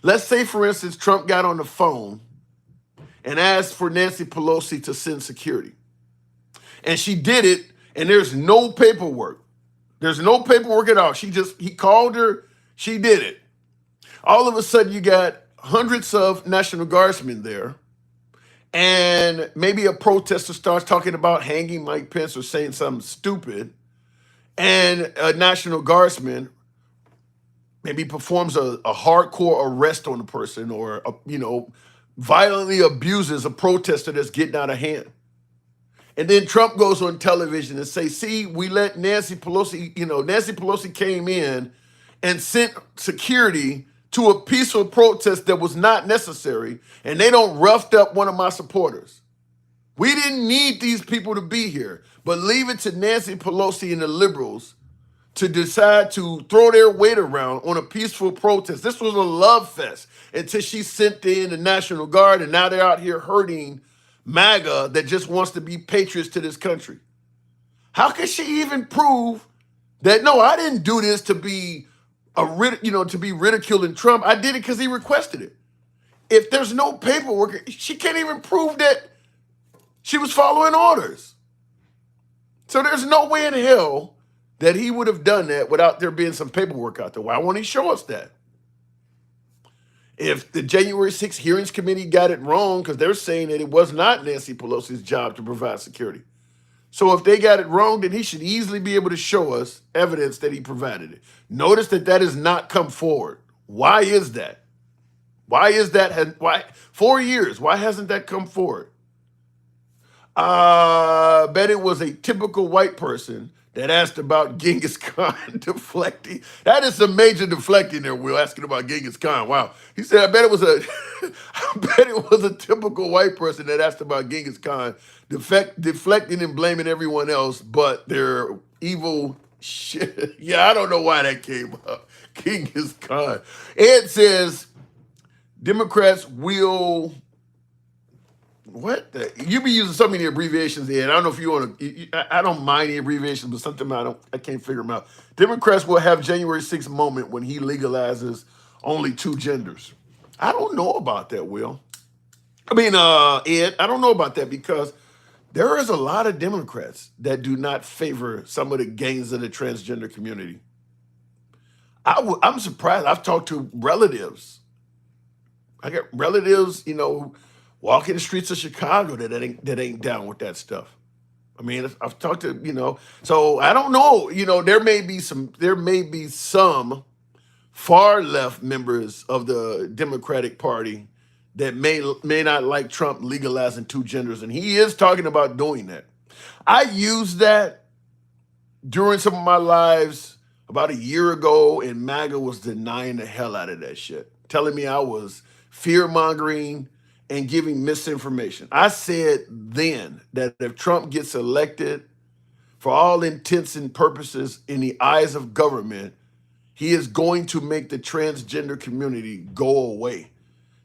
Speaker 1: Let's say, for instance, Trump got on the phone and asked for Nancy Pelosi to send security. And she did it, and there's no paperwork. There's no paperwork at all. He called her, she did it. All of a sudden, you got hundreds of National Guardsmen there, and maybe a protester starts talking about hanging Mike Pence or saying something stupid, and a National Guardsman maybe performs a hardcore arrest on the person or, violently abuses a protester that's getting out of hand. And then Trump goes on television and say, see, we let Nancy Pelosi, Nancy Pelosi came in and sent security to a peaceful protest that was not necessary, and they don't roughed up one of my supporters. We didn't need these people to be here, but leave it to Nancy Pelosi and the liberals to decide to throw their weight around on a peaceful protest. This was a love fest until she sent in the National Guard, and now they're out here hurting MAGA that just wants to be patriots to this country. How can she even prove that, no, I didn't do this to be to be ridiculing Trump. I did it because he requested it. If there's no paperwork, she can't even prove that she was following orders. So there's no way in hell that he would have done that without there being some paperwork out there. Why won't he show us that? If the January 6th hearings committee got it wrong, because they're saying that it was not Nancy Pelosi's job to provide security. So if they got it wrong, then he should easily be able to show us evidence that he provided it. Notice that has not come forward. Why is that? Why is that? Why 4 years? Why hasn't that come forward? I bet it was a typical white person that asked about Genghis Khan deflecting. That is some major deflecting there, Will, asking about Genghis Khan. Wow. He said, I bet it was a typical white person that asked about Genghis Khan, deflecting and blaming everyone else but their evil shit. Yeah, I don't know why that came up. Genghis Khan. Ed says, Democrats will... What? You be using so many abbreviations, Ed. I don't know if you want to. I don't mind the abbreviations, but something I can't figure them out. Democrats will have January 6th moment when he legalizes only two genders. I don't know about that, Will. Ed, I don't know about that because there is a lot of Democrats that do not favor some of the gains of the transgender community. I'm surprised. I've talked to relatives. I got relatives, walking the streets of Chicago that ain't down with that stuff. I mean, I've talked to, so I don't know, there may be some far left members of the Democratic Party that may not like Trump legalizing two genders, and he is talking about doing that. I used that during some of my lives about a year ago, and MAGA was denying the hell out of that shit, telling me I was fear-mongering and giving misinformation. I said then that if Trump gets elected, for all intents and purposes, in the eyes of government, he is going to make the transgender community go away.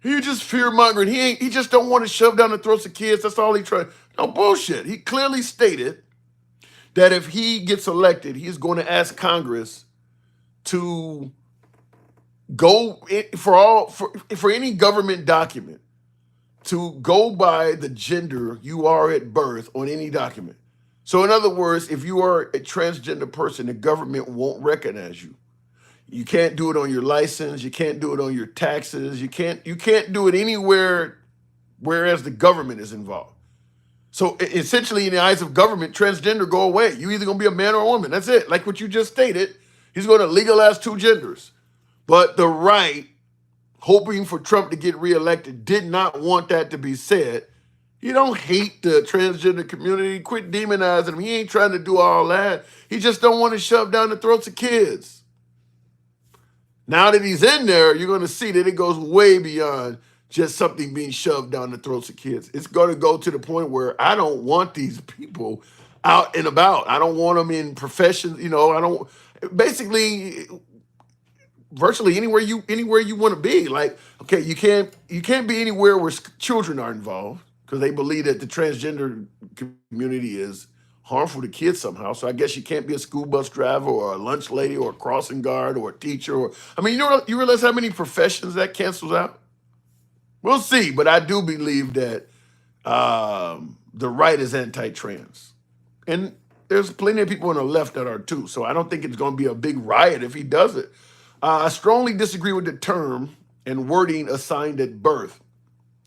Speaker 1: He just fear-mongering. He just don't want to shove down the throats of kids. That's all he tried. No bullshit. He clearly stated that if he gets elected, he's going to ask Congress to go for any government document to go by the gender you are at birth on any document. So in other words, if you are a transgender person, the government won't recognize you. You can't do it on your license. You can't do it on your taxes. You can't do it anywhere whereas the government is involved. So essentially, in the eyes of government, transgender go away. You either going to be a man or a woman. That's it. Like what you just stated, he's going to legalize two genders. But the right, hoping for Trump to get reelected, did not want that to be said. You don't hate the transgender community. Quit demonizing him. He ain't trying to do all that. He just don't want to shove down the throats of kids. Now that he's in there, you're going to see that it goes way beyond just something being shoved down the throats of kids. It's going to go to the point where I don't want these people out and about. I don't want them in professions. I don't. Basically, virtually anywhere you want to be. Like, okay, you can't be anywhere where children are involved. because they believe that the transgender community is harmful to kids somehow. So I guess you can't be a school bus driver or a lunch lady or a crossing guard or a teacher. Or I mean, you realize how many professions that cancels out? We'll see, but I do believe that the right is anti-trans, and there's plenty of people on the left that are too. So I don't think it's going to be a big riot if he does it. I strongly disagree with the term and wording assigned at birth.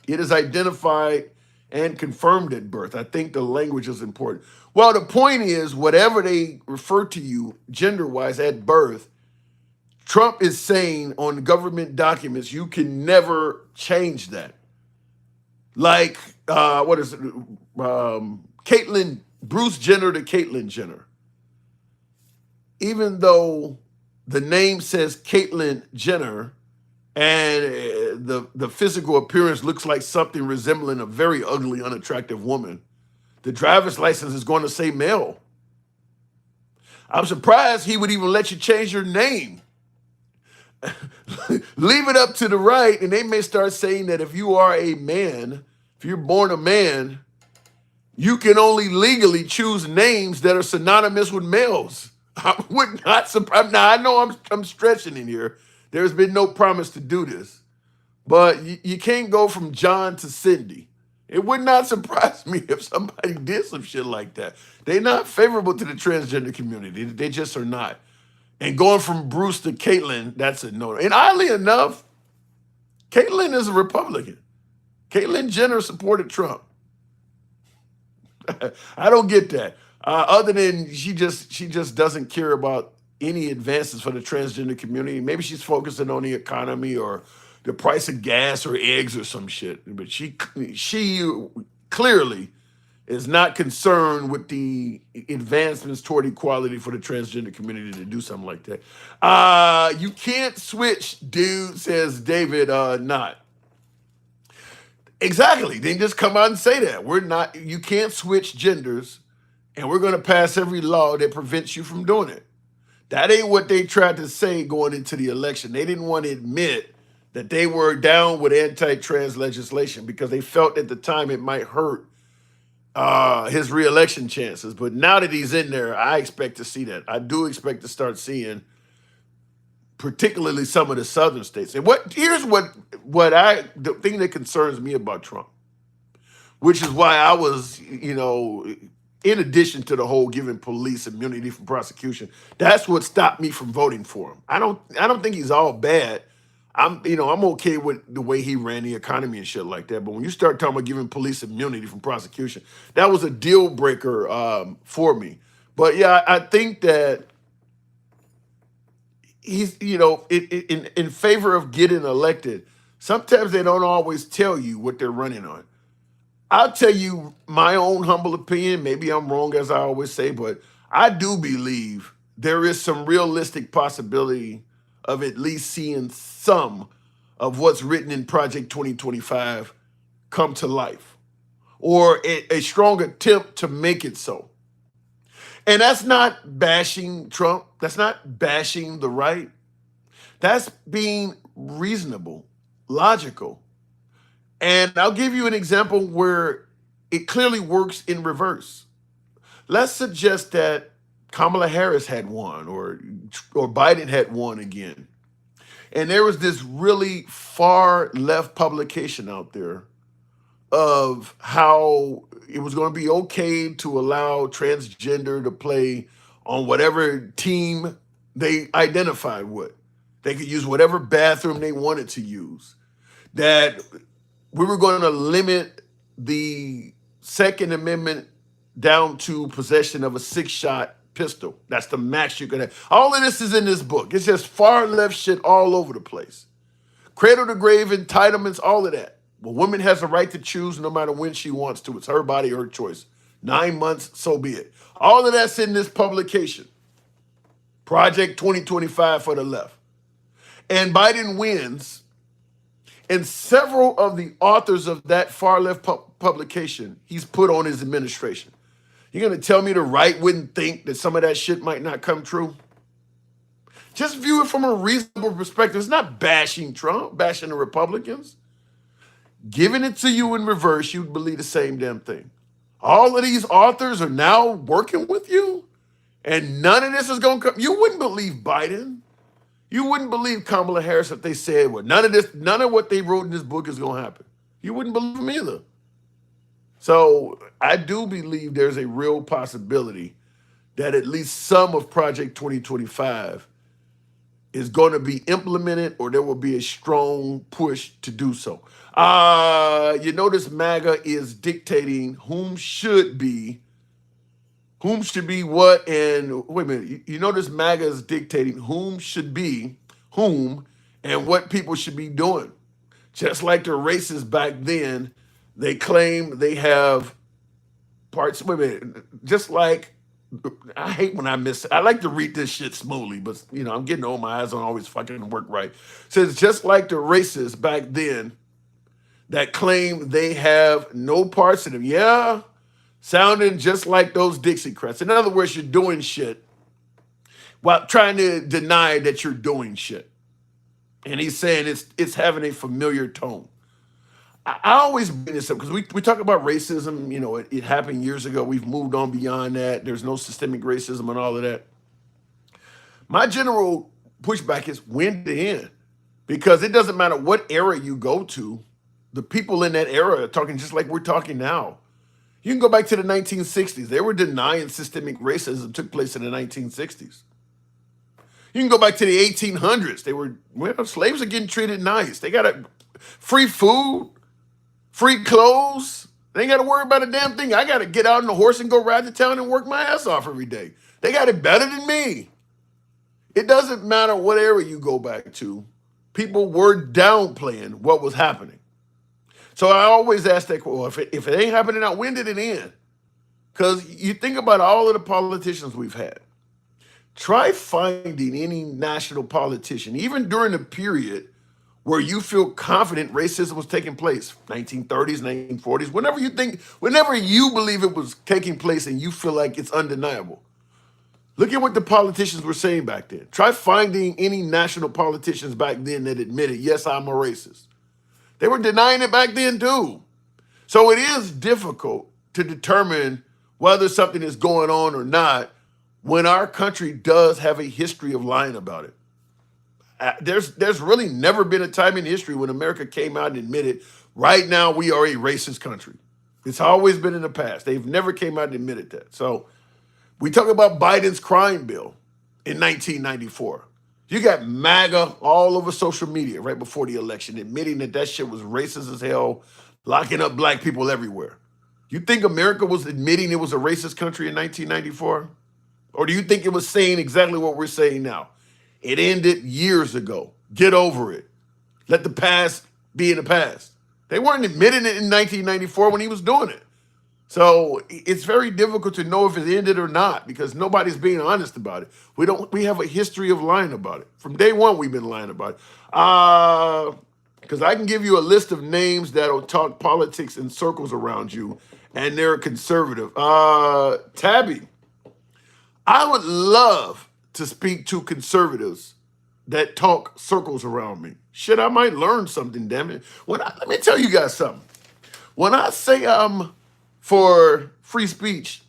Speaker 1: It is identified and confirmed at birth. I think the language is important. Well, the point is, whatever they refer to you gender-wise at birth, Trump is saying on government documents, you can never change that. Like, what is it? Caitlyn, Bruce Jenner to Caitlyn Jenner. Even though the name says Caitlyn Jenner and the physical appearance looks like something resembling a very ugly, unattractive woman, the driver's license is going to say male. I'm surprised he would even let you change your name. Leave it up to the right, and they may start saying that if you are a man, if you're born a man, you can only legally choose names that are synonymous with males. I would not surprise. Now I know I'm stretching in here. There's been no promise to do this, but you can't go from John to Cindy. It would not surprise me if somebody did some shit like that. They're not favorable to the transgender community. They just are not. And going from Bruce to Caitlyn, that's a no. And oddly enough, Caitlyn is a Republican. Caitlyn Jenner supported Trump. I don't get that. Other than she just doesn't care about any advances for the transgender community. Maybe she's focusing on the economy or the price of gas or eggs or some shit. But she clearly is not concerned with the advancements toward equality for the transgender community to do something like that. You can't switch, dude, says David Knott. Exactly. They just come out and say that. You can't switch genders, and we're going to pass every law that prevents you from doing it. That ain't what they tried to say going into the election. They didn't want to admit that they were down with anti-trans legislation because they felt at the time it might hurt his reelection chances. But now that he's in there, I expect to see that. I do expect to start seeing particularly some of the southern states. And here's the thing that concerns me about Trump, which is why I was, in addition to the whole giving police immunity from prosecution, that's what stopped me from voting for him. I don't think he's all bad. I'm okay with the way he ran the economy and shit like that. But when you start talking about giving police immunity from prosecution, that was a deal breaker for me. But yeah, I think that he's, in favor of getting elected. Sometimes they don't always tell you what they're running on. I'll tell you my own humble opinion. Maybe I'm wrong, as I always say, but I do believe there is some realistic possibility of at least seeing some of what's written in Project 2025 come to life, or a strong attempt to make it so. And that's not bashing Trump. That's not bashing the right. That's being reasonable, logical. And I'll give you an example where it clearly works in reverse. Let's suggest that Kamala Harris had won or Biden had won again. And there was this really far left publication out there of how it was going to be okay to allow transgender to play on whatever team they identified with. They could use whatever bathroom they wanted to use. That we were going to limit the Second Amendment down to possession of a 6-shot pistol. That's the max you could have. All of this is in this book. It's just far left shit all over the place. Cradle to grave entitlements, all of that. A woman has a right to choose no matter when she wants to. It's her body, her choice. 9 months, so be it. All of that's in this publication. Project 2025 for the left. And Biden wins. And several of the authors of that far left publication, he's put on his administration. You're going to tell me the right wouldn't think that some of that shit might not come true? Just view it from a reasonable perspective. It's not bashing Trump, bashing the Republicans. Giving it to you in reverse, you'd believe the same damn thing. All of these authors are now working with you, and none of this is going to come. You wouldn't believe Biden. You wouldn't believe Kamala Harris if they said, well, none of what they wrote in this book is going to happen. You wouldn't believe them either. So I do believe there's a real possibility that at least some of Project 2025 is going to be implemented, or there will be a strong push to do so. You notice MAGA is dictating whom should be what, and wait a minute. You notice MAGA is dictating whom should be whom and what people should be doing. Just like the racists back then, they claim they have parts. Wait a minute. Just like, I hate when I miss. I like to read this shit smoothly, but I'm getting old. My eyes don't always fucking work right. Says just like the racists back then that claim they have no parts in them. Yeah, sounding just like those Dixiecrats. In other words, you're doing shit while trying to deny that you're doing shit. And he's saying it's having a familiar tone. I always bring this up because we talk about racism. It happened years ago. We've moved on beyond that. There's no systemic racism and all of that. My general pushback is when to end, because it doesn't matter what era you go to. The people in that era are talking just like we're talking now. You can go back to the 1960s. They were denying systemic racism took place in the 1960s. You can go back to the 1800s. Slaves are getting treated nice. They got free food, free clothes. They ain't got to worry about a damn thing. I got to get out on a horse and go ride to town and work my ass off every day. They got it better than me. It doesn't matter what era you go back to. People were downplaying what was happening. So I always ask that, well, if it ain't happening now, when did it end? Because you think about all of the politicians we've had. Try finding any national politician, even during the period where you feel confident racism was taking place, 1930s, 1940s, whenever you believe it was taking place and you feel like it's undeniable. Look at what the politicians were saying back then. Try finding any national politicians back then that admitted, yes, I'm a racist. They were denying it back then too. So it is difficult to determine whether something is going on or not when our country does have a history of lying about it. There's really never been a time in history when America came out and admitted, right now we are a racist country. It's always been in the past. They've never came out and admitted that. So we talk about Biden's crime bill in 1994. You got MAGA all over social media right before the election, admitting that shit was racist as hell, locking up black people everywhere. You think America was admitting it was a racist country in 1994? Or do you think it was saying exactly what we're saying now? It ended years ago. Get over it. Let the past be in the past. They weren't admitting it in 1994 when he was doing it. So it's very difficult to know if it ended or not because nobody's being honest about it. We have a history of lying about it. From day one, we've been lying about it. Because I can give you a list of names that'll talk politics in circles around you, and they're conservative. Tabby, I would love to speak to conservatives that talk circles around me. Shit, I might learn something, damn it. Let me tell you guys something. When I say I'm for free speech,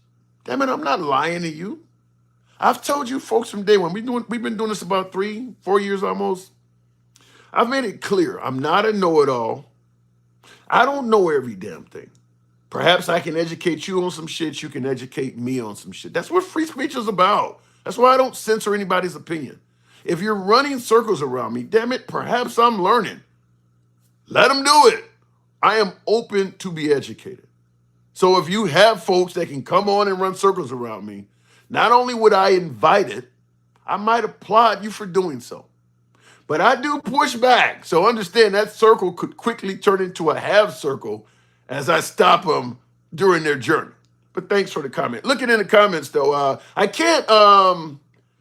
Speaker 1: damn it, I'm not lying to you. I've told you folks from day one, we've been doing this about 3-4 years almost. I've made it clear, I'm not a know-it-all. I don't know every damn thing. Perhaps I can educate you on some shit, you can educate me on some shit. That's what free speech is about. That's why I don't censor anybody's opinion. If you're running circles around me, damn it, perhaps I'm learning. Let them do it. I am open to be educated. So if you have folks that can come on and run circles around me, not only would I invite it, I might applaud you for doing so. But I do push back. So understand that circle could quickly turn into a half circle as I stop them during their journey. But thanks for the comment. Looking in the comments though, I can't,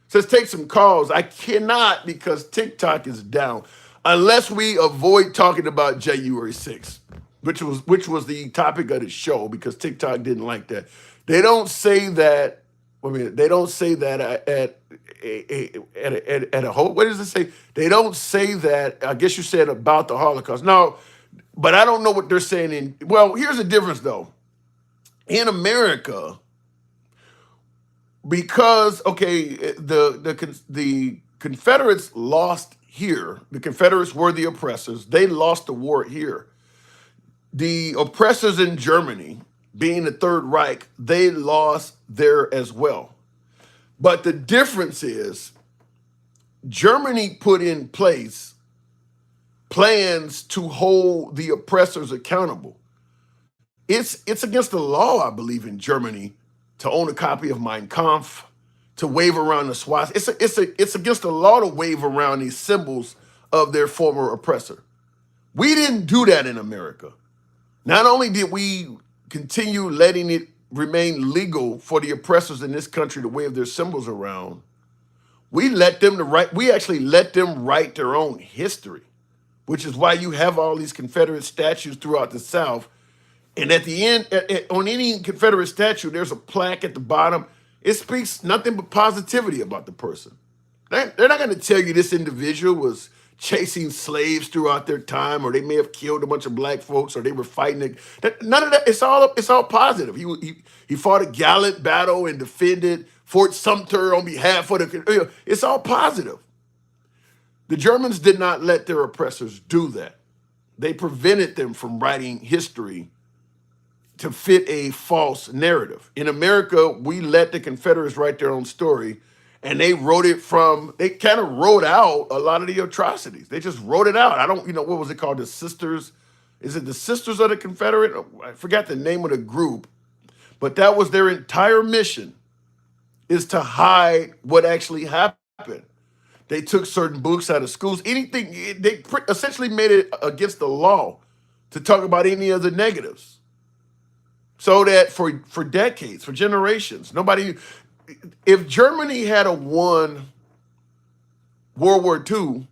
Speaker 1: says take some calls. I cannot because TikTok is down unless we avoid talking about January 6th. Which was the topic of the show because TikTok didn't like that. They don't say that. They don't say that at a whole. What does it say? They don't say that. I guess you said about the Holocaust. No, But I don't know what they're saying in. Well, here's the difference though. In America, because okay, the Confederates lost here. The Confederates were the oppressors. They lost the war here. The oppressors in Germany, being the Third Reich, they lost there as well. But the difference is Germany put in place plans to hold the oppressors accountable. It's against the law, I believe, in Germany to own a copy of Mein Kampf, to wave around the swastika. It's against the law to wave around these symbols of their former oppressor. We didn't do that in America. Not only did we continue letting it remain legal for the oppressors in this country to wave their symbols around, we actually let them write their own history, which is why you have all these Confederate statues throughout the South. And at the end, on any Confederate statue, there's a plaque at the bottom. It speaks nothing but positivity about the person. They're not going to tell you this individual was chasing slaves throughout their time, or they may have killed a bunch of black folks, or they were fighting. None of that. It's all positive. He fought a gallant battle and defended Fort Sumter on behalf of the. It's all positive. The Germans did not let their oppressors do that. They prevented them from writing history to fit a false narrative. In America, we let the Confederates write their own story, and they kind of wrote out a lot of the atrocities. They just wrote it out. I don't, what was it called? The Sisters, is it the Sisters of the Confederate? I forgot the name of the group, but that was their entire mission, is to hide what actually happened. They took certain books out of schools, they essentially made it against the law to talk about any of the negatives. So that for decades, for generations, if Germany had won World War II,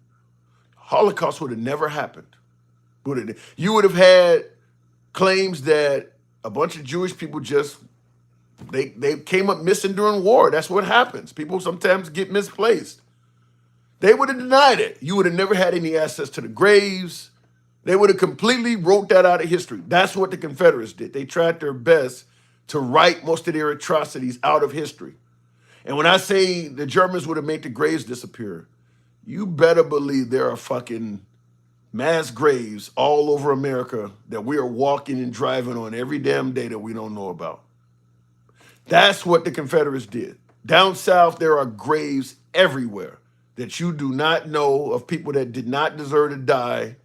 Speaker 1: Holocaust would have never happened. You would have had claims that a bunch of Jewish people they came up missing during war. That's what happens. People sometimes get misplaced. They would have denied it. You would have never had any access to the graves. They would have completely wrote that out of history. That's what the Confederates did. They tried their best to write most of their atrocities out of history. And when I say the Germans would have made the graves disappear, you better believe there are fucking mass graves all over America that we are walking and driving on every damn day that we don't know about. That's what the Confederates did. Down south, there are graves everywhere that you do not know of, people that did not deserve to die,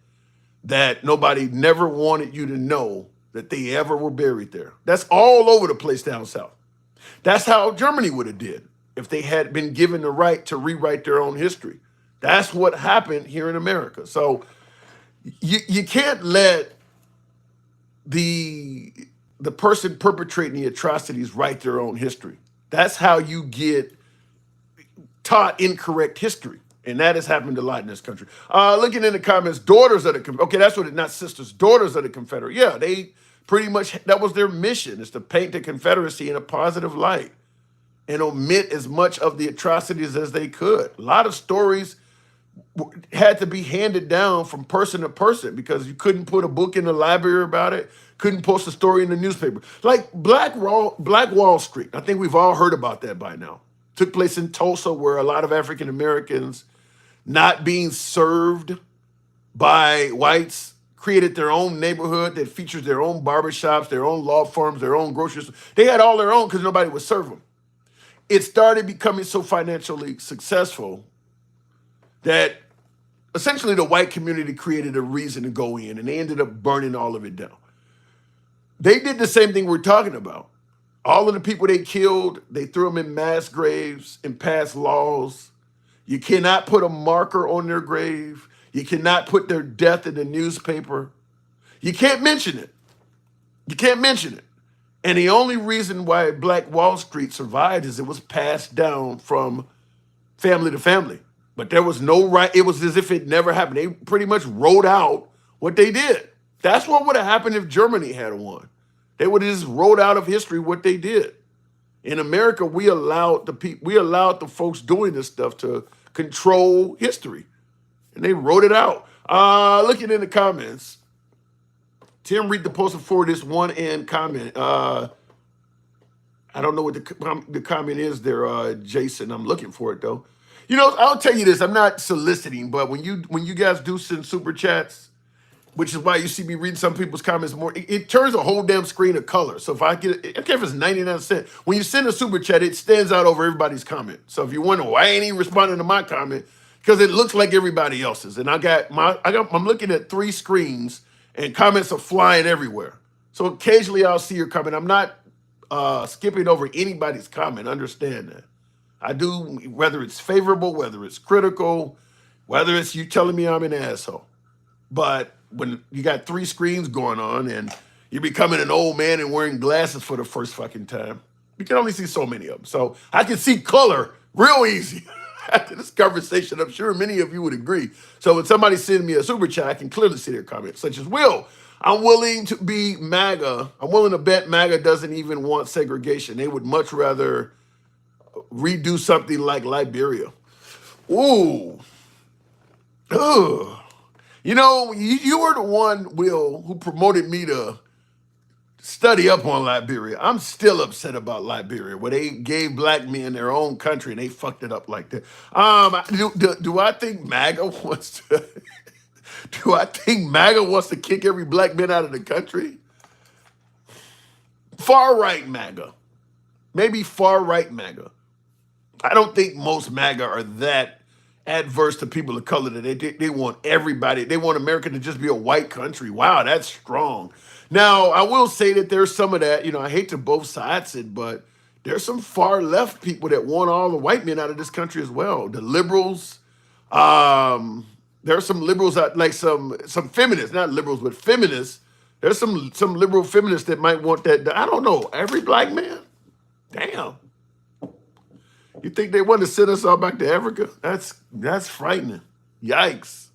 Speaker 1: that nobody never wanted you to know that they ever were buried there. That's all over the place down south. That's how Germany would have did if they had been given the right to rewrite their own history. That's what happened here in America. So you can't let the person perpetrating the atrocities write their own history. That's how you get taught incorrect history. And that has happened a lot in this country. Looking in the comments, daughters of the, okay, that's what it, not sisters, daughters of the Confederate. Yeah, they pretty much, that was their mission, is to paint the Confederacy in a positive light and omit as much of the atrocities as they could. A lot of stories had to be handed down from person to person because you couldn't put a book in the library about it, couldn't post a story in the newspaper. Like Black Wall Street, I think we've all heard about that by now. Took place in Tulsa, where a lot of African Americans, not being served by whites, created their own neighborhood that features their own barbershops, their own law firms, their own grocery stores. They had all their own because nobody would serve them. It started becoming so financially successful that essentially the white community created a reason to go in, and they ended up burning all of it down. They did the same thing we're talking about. All of the people they killed, they threw them in mass graves and passed laws. You cannot put a marker on their grave. You cannot put their death in the newspaper. You can't mention it. You can't mention it. And the only reason why Black Wall Street survived is it was passed down from family to family. But there was no right. It was as if it never happened. They pretty much wrote out what they did. That's what would have happened if Germany had won. They would have just wrote out of history what they did. In America, we allowed the folks doing this stuff to control history, and they wrote it out. Looking in the comments, Tim, read the post before this one and comment. I don't know what the comment is there, Jason. I'm looking for it though. You know, I'll tell you this. I'm not soliciting, but when you guys do send super chats, which is why you see me reading some people's comments more. It turns a whole damn screen of color. So if I get it, I don't care if it's 99 cents. When you send a super chat, it stands out over everybody's comment. So if you wonder why ain't he responding to my comment, because it looks like everybody else's. And I'm looking at 3 screens and comments are flying everywhere. So occasionally I'll see your comment. I'm not skipping over anybody's comment. Understand that. I do, whether it's favorable, whether it's critical, whether it's you telling me I'm an asshole. But when you got 3 screens going on and you're becoming an old man and wearing glasses for the first fucking time, you can only see so many of them. So I can see color real easy. After this conversation, I'm sure many of you would agree. So when somebody sends me a super chat, I can clearly see their comments, such as Will. I'm willing to be MAGA. I'm willing to bet MAGA doesn't even want segregation. They would much rather redo something like Liberia. Ooh. Ugh. You know, you were the one, Will, who promoted me to study up on Liberia. I'm still upset about Liberia, where they gave black men their own country and they fucked it up like that. Do I think MAGA wants to? Do I think MAGA wants to kick every black man out of the country? Far right MAGA, maybe far right MAGA. I don't think most MAGA are that adverse to people of color that they want everybody. They want America to just be a white country. Wow, that's strong. Now, I will say that there's some of that. You know, I hate to both sides it, but there's some far left people that want all the white men out of this country as well. The liberals. There are some liberals out, like some feminists, not liberals, but feminists. There's some liberal feminists that might want that. I don't know. Every black man. Damn. You think they want to send us all back to Africa? That's frightening. Yikes.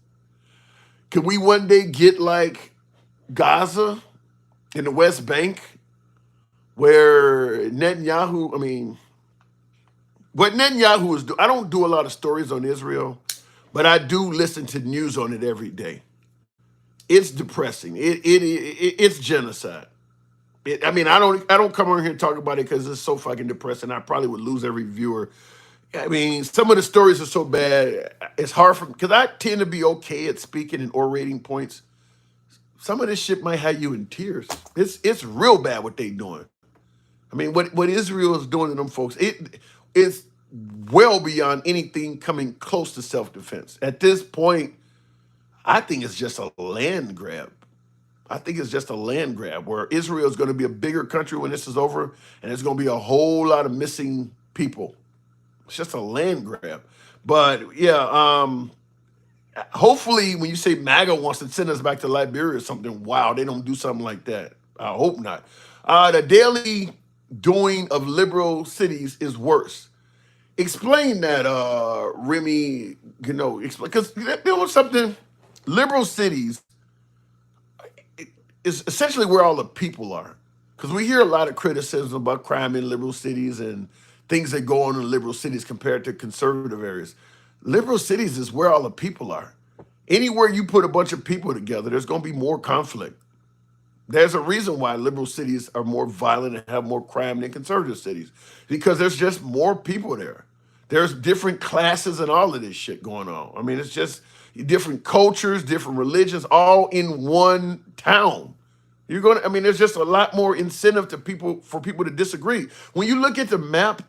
Speaker 1: Could we one day get like Gaza in the West Bank where Netanyahu, I mean, what Netanyahu is doing, I don't do a lot of stories on Israel, but I do listen to news on it every day. It's depressing. It's genocide. I mean, I don't come on here and talk about it because it's so fucking depressing. I probably would lose every viewer. I mean, some of the stories are so bad. It's hard for because I tend to be okay at speaking and orating points. Some of this shit might have you in tears. It's real bad what they doing. I mean, what Israel is doing to them folks, it's well beyond anything coming close to self-defense. At this point, I think it's just a land grab. I think it's just a land grab where Israel is going to be a bigger country when this is over, and there's going to be a whole lot of missing people. It's just a land grab. But yeah, hopefully when you say MAGA wants to send us back to Liberia or something, wow, they don't do something like that. I hope not. The daily doing of liberal cities is worse. Explain that, Remy, because there was something, liberal cities is essentially where all the people are. Because we hear a lot of criticism about crime in liberal cities and things that go on in liberal cities compared to conservative areas. Liberal cities is where all the people are. Anywhere you put a bunch of people together, there's going to be more conflict. There's a reason why liberal cities are more violent and have more crime than conservative cities, because there's just more people there. There's different classes and all of this shit going on. I mean, it's just different cultures, different religions, all in one town. There's just a lot more incentive for people to disagree. When you look at the map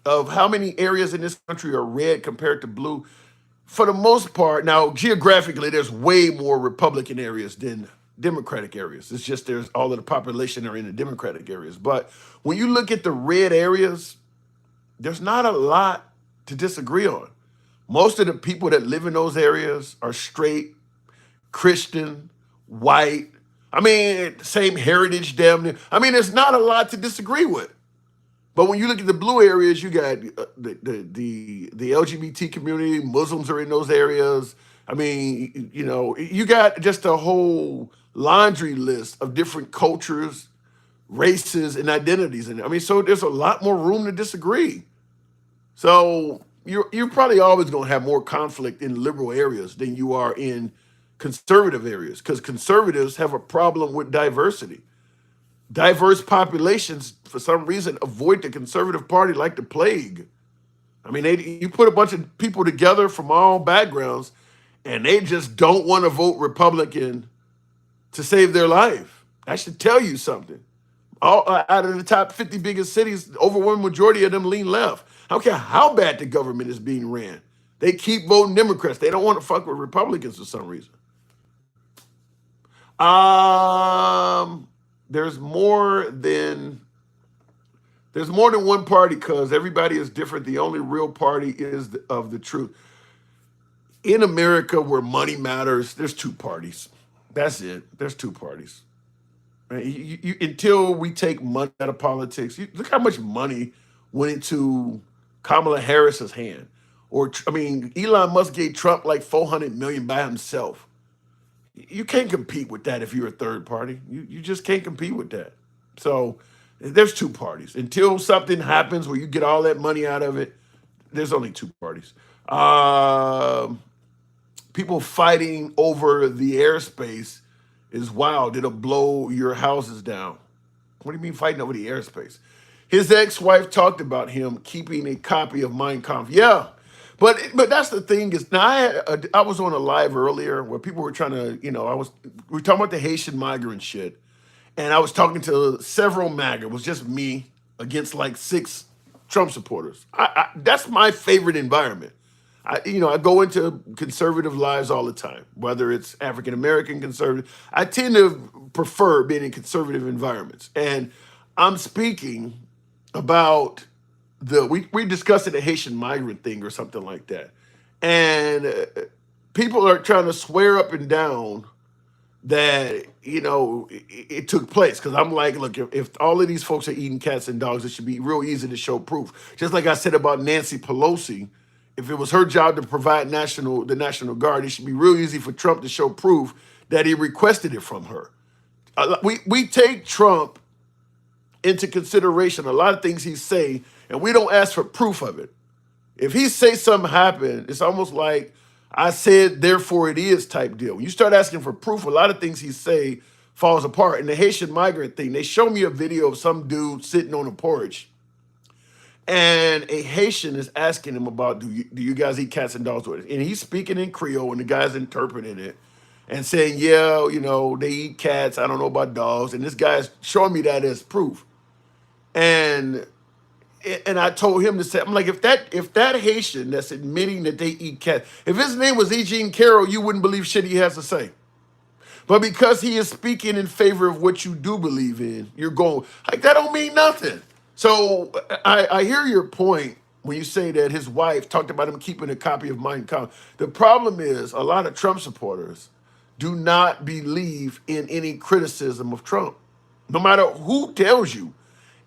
Speaker 1: of how many areas in this country are red compared to blue, for the most part, now geographically, there's way more Republican areas than Democratic areas. It's just there's all of the population are in the Democratic areas. But when you look at the red areas, there's not a lot to disagree on. Most of the people that live in those areas are straight, Christian, white. I mean, same heritage, damn near. I mean, there's not a lot to disagree with. But when you look at the blue areas, you got the LGBT community, Muslims are in those areas. I mean, you got just a whole laundry list of different cultures, races, and identities. And I mean, so there's a lot more room to disagree. So you're probably always going to have more conflict in liberal areas than you are in conservative areas because conservatives have a problem with diversity. Diverse populations, for some reason, avoid the conservative party like the plague. I mean, you put a bunch of people together from all backgrounds, and they just don't want to vote Republican to save their life. I should tell you something. Out of the top 50 biggest cities, the overwhelming majority of them lean left. I don't care how bad the government is being ran. They keep voting Democrats. They don't want to fuck with Republicans for some reason. There's more than one party because everybody is different. The only real party is of the truth. In America, where money matters, there's two parties. That's it. There's two parties. Right? Until we take money out of politics, look how much money went into Kamala Harris's hand. Or, I mean, Elon Musk gave Trump like $400 million by himself. You can't compete with that if you're a third party. You just can't compete with that. So there's two parties. Until something happens where you get all that money out of it, there's only two parties. People fighting over the airspace is wild. It'll blow your houses down. What do you mean fighting over the airspace? His ex-wife talked about him keeping a copy of Mein Kampf. Yeah, but that's the thing is now I was on a live earlier where people were trying to, we were talking about the Haitian migrant shit, and I was talking to several MAGA. It was just me against like 6 Trump supporters. That's my favorite environment. I go into conservative lives all the time, whether it's African American conservative. I tend to prefer being in conservative environments, and I'm speaking about we discussed the Haitian migrant thing or something like that, and people are trying to swear up and down that it took place because I'm like, look, if all of these folks are eating cats and dogs, it should be real easy to show proof. Just like I said about Nancy Pelosi, if it was her job to provide the National Guard, it should be real easy for Trump to show proof that he requested it from her. We take Trump into consideration a lot of things he say, and we don't ask for proof of it. If he say something happened, it's almost like I said, therefore it is type deal. When you start asking for proof, a lot of things he say falls apart. And the Haitian migrant thing, they show me a video of some dude sitting on a porch, and a Haitian is asking him about, do you guys eat cats and dogs with it? And he's speaking in Creole, and the guy's interpreting it and saying, yeah, they eat cats. I don't know about dogs. And this guy's showing me that as proof. And I told him to say, I'm like, if that Haitian that's admitting that they eat cats, if his name was E. Jean Carroll, you wouldn't believe shit he has to say. But because he is speaking in favor of what you do believe in, you're going, like, that don't mean nothing. So I hear your point when you say that his wife talked about him keeping a copy of Mein Kampf. The problem is a lot of Trump supporters do not believe in any criticism of Trump, no matter who tells you.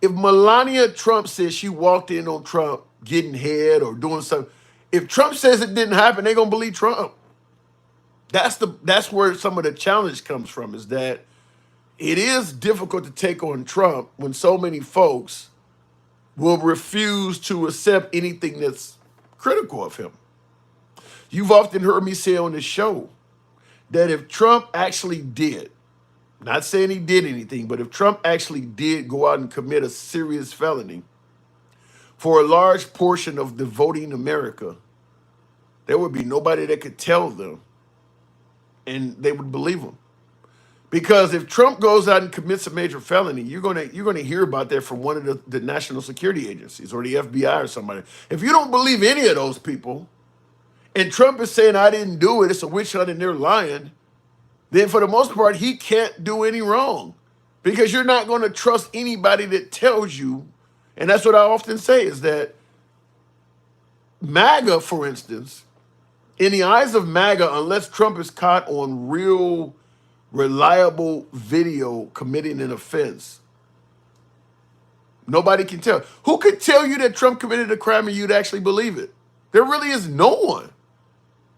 Speaker 1: If Melania Trump says she walked in on Trump getting head or doing something, if Trump says it didn't happen, they're gonna believe Trump. That's where some of the challenge comes from, is that it is difficult to take on Trump when so many folks will refuse to accept anything that's critical of him. You've often heard me say on this show that if Trump actually did, not saying he did anything, but if Trump actually did go out and commit a serious felony for a large portion of the voting America, there would be nobody that could tell them and they would believe him. Because if Trump goes out and commits a major felony, you're gonna hear about that from one of the national security agencies or the FBI or somebody. If you don't believe any of those people, and Trump is saying I didn't do it, it's a witch hunt and they're lying, then for the most part, he can't do any wrong. Because you're not going to trust anybody that tells you, and that's what I often say, is that MAGA, for instance, in the eyes of MAGA, unless Trump is caught on real, reliable video committing an offense, nobody can tell. Who could tell you that Trump committed a crime and you'd actually believe it? There really is no one.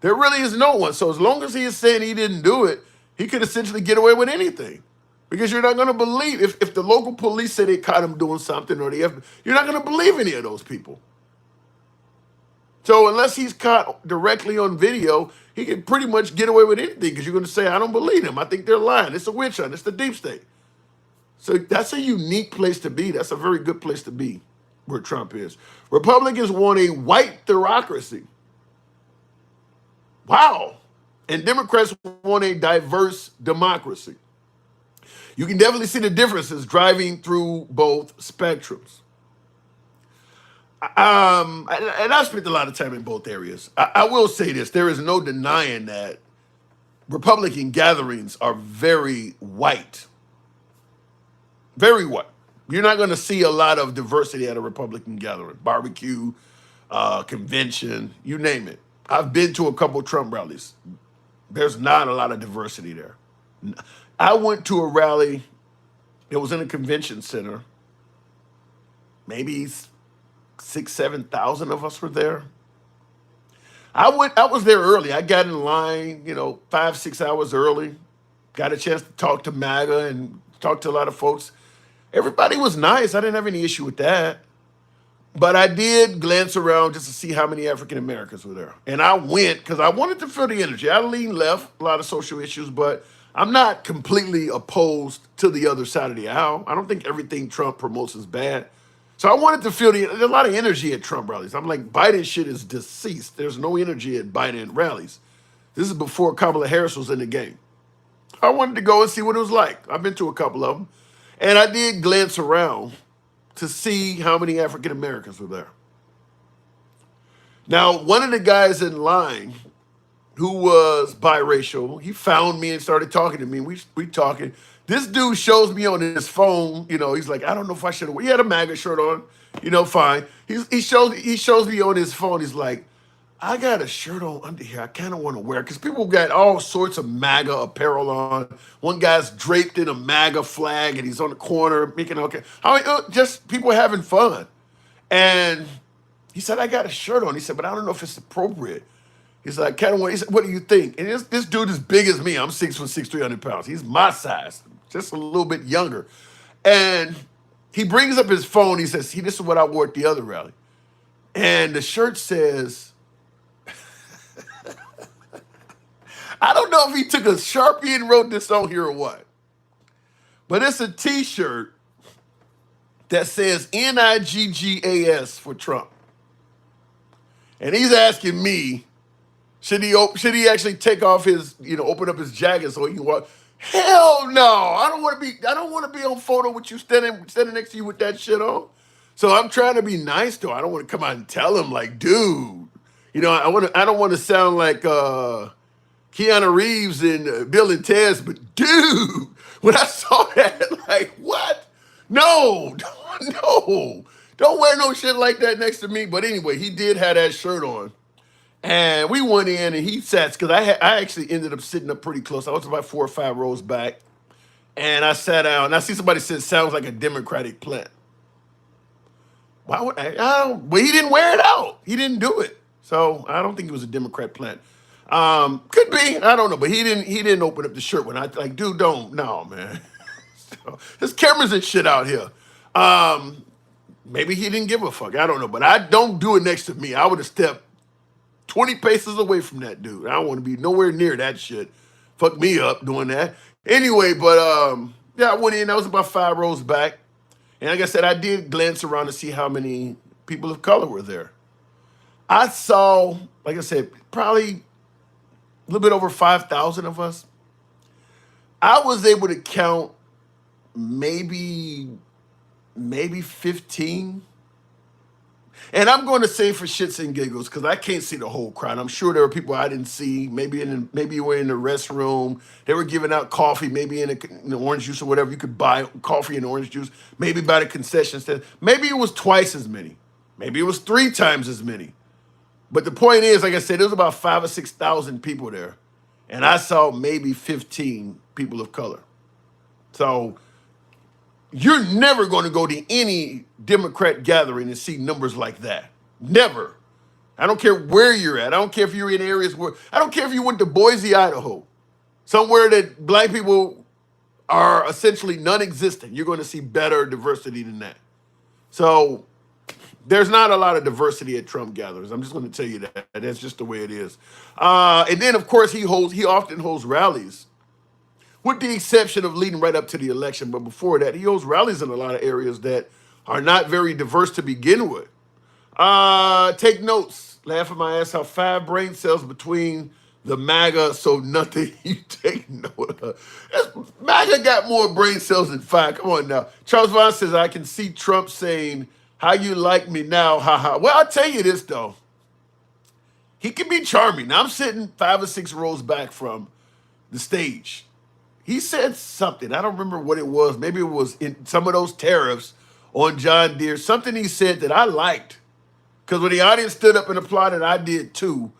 Speaker 1: There really is no one. So as long as he is saying he didn't do it, he could essentially get away with anything. Because you're not going to believe, if the local police say they caught him doing something, or you're not going to believe any of those people. So unless he's caught directly on video, he can pretty much get away with anything because you're going to say, I don't believe them. I think they're lying. It's a witch hunt. It's the deep state. So that's a unique place to be. That's a very good place to be where Trump is. Republicans want a white theocracy. Wow. And Democrats want a diverse democracy. You can definitely see the differences driving through both spectrums. And I've spent a lot of time in both areas. I will say this: there is no denying that Republican gatherings are very white, very white. You're not going to see a lot of diversity at a Republican gathering, barbecue, convention, you name it. I've been to a couple Trump rallies. There's not a lot of diversity there. I went to a rally. It was in a convention center. Maybe 7,000 of us were there. I was there early. I got in line, 5, 6 hours early. Got a chance to talk to MAGA and talk to a lot of folks. Everybody was nice. I didn't have any issue with that. But I did glance around just to see how many African Americans were there. And I went because I wanted to feel the energy. I leaned left, a lot of social issues, but I'm not completely opposed to the other side of the aisle. I don't think everything Trump promotes is bad. So I wanted to feel there's a lot of energy at Trump rallies. I'm like, Biden shit is deceased. There's no energy at Biden rallies. This is before Kamala Harris was in the game. I wanted to go and see what it was like. I've been to a couple of them. And I did glance around to see how many African Americans were there. Now, one of the guys in line who was biracial, he found me and started talking to me. We talking. This dude shows me on his phone, he's like, I don't know if I should have. He had a MAGA shirt on, fine. He shows me on his phone. He's like, I got a shirt on under here. I kind of want to wear it because people got all sorts of MAGA apparel on. One guy's draped in a MAGA flag and he's on the corner making okay. Just people having fun. And he said, I got a shirt on. He said, but I don't know if it's appropriate. He's like, kind of want. He said, what do you think? And this dude is big as me. I'm 6'6", 300 pounds. He's my size, just a little bit younger. And he brings up his phone. He says, see, this is what I wore at the other rally. And the shirt says, I don't know if he took a Sharpie and wrote this on here or what, but it's a T-shirt that says NIGGAS for Trump. And he's asking me, should he actually take off his, open up his jacket so he can walk? Hell no! I don't want to be on photo with you standing next to you with that shit on. So I'm trying to be nice to him. I don't want to come out and tell him like, dude, I don't want to sound like Keanu Reeves in Bill and Ted's, but dude, when I saw that, like, what? No, no, don't wear no shit like that next to me. But anyway, he did have that shirt on. And we went in and he sat, because I actually ended up sitting up pretty close. I was about 4 or 5 rows back. And I sat down and I see somebody said, sounds like a Democratic plant. Why would well, he didn't wear it out. He didn't do it. So I don't think it was a Democrat plant. Could be, I don't know, but he didn't open up the shirt when I like, dude, no, man. So, there's cameras and shit out here. Maybe he didn't give a fuck. I don't know, but I don't do it next to me. I would have stepped 20 paces away from that dude. I don't want to be nowhere near that shit. Fuck me up doing that. Anyway, but yeah, I went in. I was about 5 rows back. And like I said, I did glance around to see how many people of color were there. I saw, like I said, probably a little bit over 5,000 of us. I was able to count maybe 15. And I'm going to say for shits and giggles, because I can't see the whole crowd. I'm sure there were people I didn't see. Maybe you were in the restroom. They were giving out coffee, maybe in the orange juice or whatever. You could buy coffee and orange juice. Maybe by the concession stand. Maybe it was twice as many. Maybe it was 3 times as many. But the point is, like I said, there was about 5,000 or 6,000 people there. And I saw maybe 15 people of color. So you're never going to go to any Democrat gathering and see numbers like that. Never. I don't care where you're at. I don't care if you're in areas I don't care if you went to Boise, Idaho, somewhere that black people are essentially non-existent. You're going to see better diversity than that. So There's not a lot of diversity at Trump gatherings. I'm just going to tell you that. That's just the way it is. And then, of course, he often holds rallies, with the exception of leading right up to the election. But before that, he holds rallies in a lot of areas that are not very diverse to begin with. Take notes. Laugh at my ass how 5 brain cells between the MAGA, so nothing you take note of. MAGA got more brain cells than 5. Come on now. Charles Vaughn says, I can see Trump saying, how you like me now, haha. Well, I'll tell you this, though. He can be charming. Now, I'm sitting 5 or 6 rows back from the stage. He said something. I don't remember what it was. Maybe it was in some of those tariffs on John Deere. Something he said that I liked. Because when the audience stood up and applauded, I did too.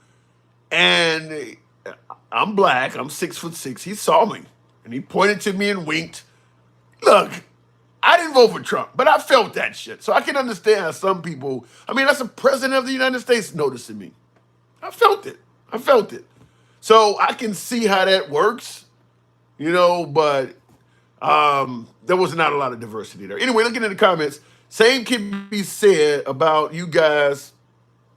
Speaker 1: And I'm black. I'm 6'6". He saw me. And he pointed to me and winked. Look, I didn't vote for Trump, but I felt that shit. So I can understand how some people, I mean, that's the president of the United States noticing me. I felt it. I felt it. So I can see how that works, but there was not a lot of diversity there. Anyway, looking at the comments, same can be said about you guys.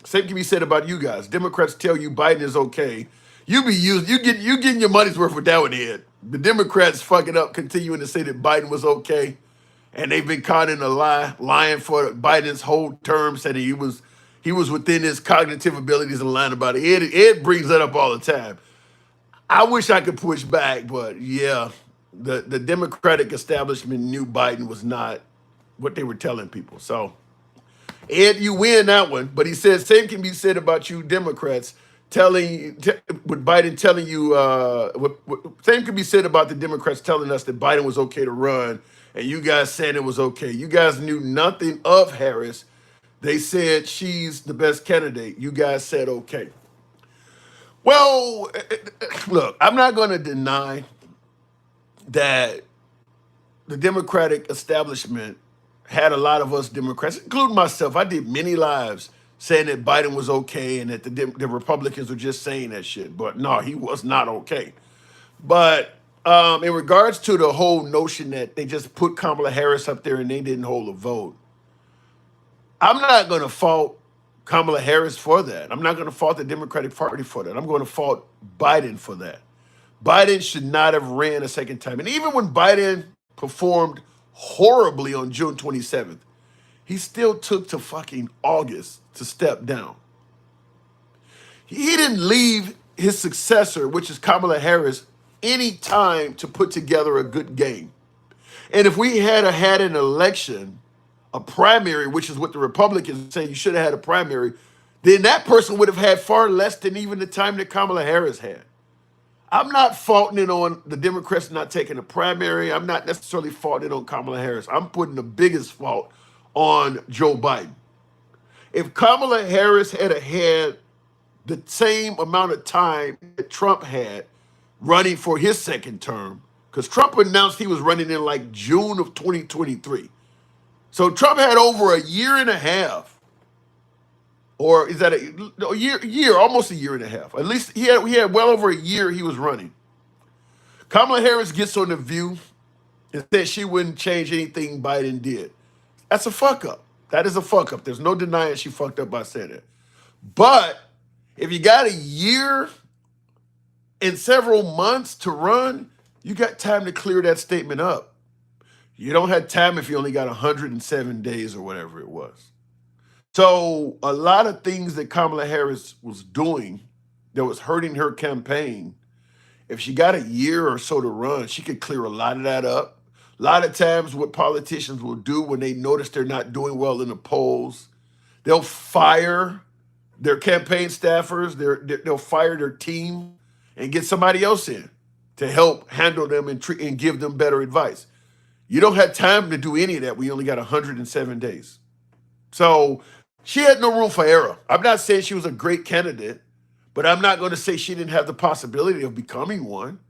Speaker 1: Same can be said about you guys. Democrats tell you Biden is okay. You getting your money's worth with that one, Ed. The Democrats fucking up, continuing to say that Biden was okay, and they've been caught in a lie, lying for Biden's whole term, saying he was within his cognitive abilities and lying about it. Ed brings that up all the time. I wish I could push back, but yeah, the Democratic establishment knew Biden was not what they were telling people. So, Ed, you win that one. But he says same can be said about you Democrats with Biden telling you. Same can be said about the Democrats telling us that Biden was okay to run, and you guys saying it was okay. You guys knew nothing of Harris. They said she's the best candidate. You guys said okay. Well, look, I'm not going to deny that the Democratic establishment had a lot of us Democrats, including myself. I did many lives saying that Biden was okay and that the Republicans were just saying that shit. But no, he was not okay. But in regards to the whole notion that they just put Kamala Harris up there and they didn't hold a vote, I'm not going to fault Kamala Harris for that. I'm not going to fault the Democratic Party for that. I'm going to fault Biden for that. Biden should not have ran a second time. And even when Biden performed horribly on June 27th, he still took to fucking August to step down. He didn't leave his successor, which is Kamala Harris, any time to put together a good game. And if we had an election, a primary, which is what the Republicans say you should have had a primary, then that person would have had far less than even the time that Kamala Harris had. I'm not faulting it on the Democrats not taking a primary. I'm not necessarily faulting it on Kamala Harris. I'm putting the biggest fault on Joe Biden. If Kamala Harris had the same amount of time that Trump had running for his second term, because Trump announced he was running in like June of 2023. So Trump had over a year and a half, or is that a year, almost a year and a half. At least he had well over a year he was running. Kamala Harris gets on The View and said she wouldn't change anything Biden did. That's a fuck up. That is a fuck up. There's no denying she fucked up by saying that. But if you got a year and several months to run, you got time to clear that statement up. You don't have time if you only got 107 days or whatever it was. So a lot of things that Kamala Harris was doing that was hurting her campaign, if she got a year or so to run, she could clear a lot of that up. A lot of times what politicians will do when they notice they're not doing well in the polls, they'll fire their campaign staffers, they'll fire their team and get somebody else in to help handle them and give them better advice. You don't have time to do any of that. We only got 107 days. So she had no room for error. I'm not saying she was a great candidate, but I'm not going to say she didn't have the possibility of becoming one.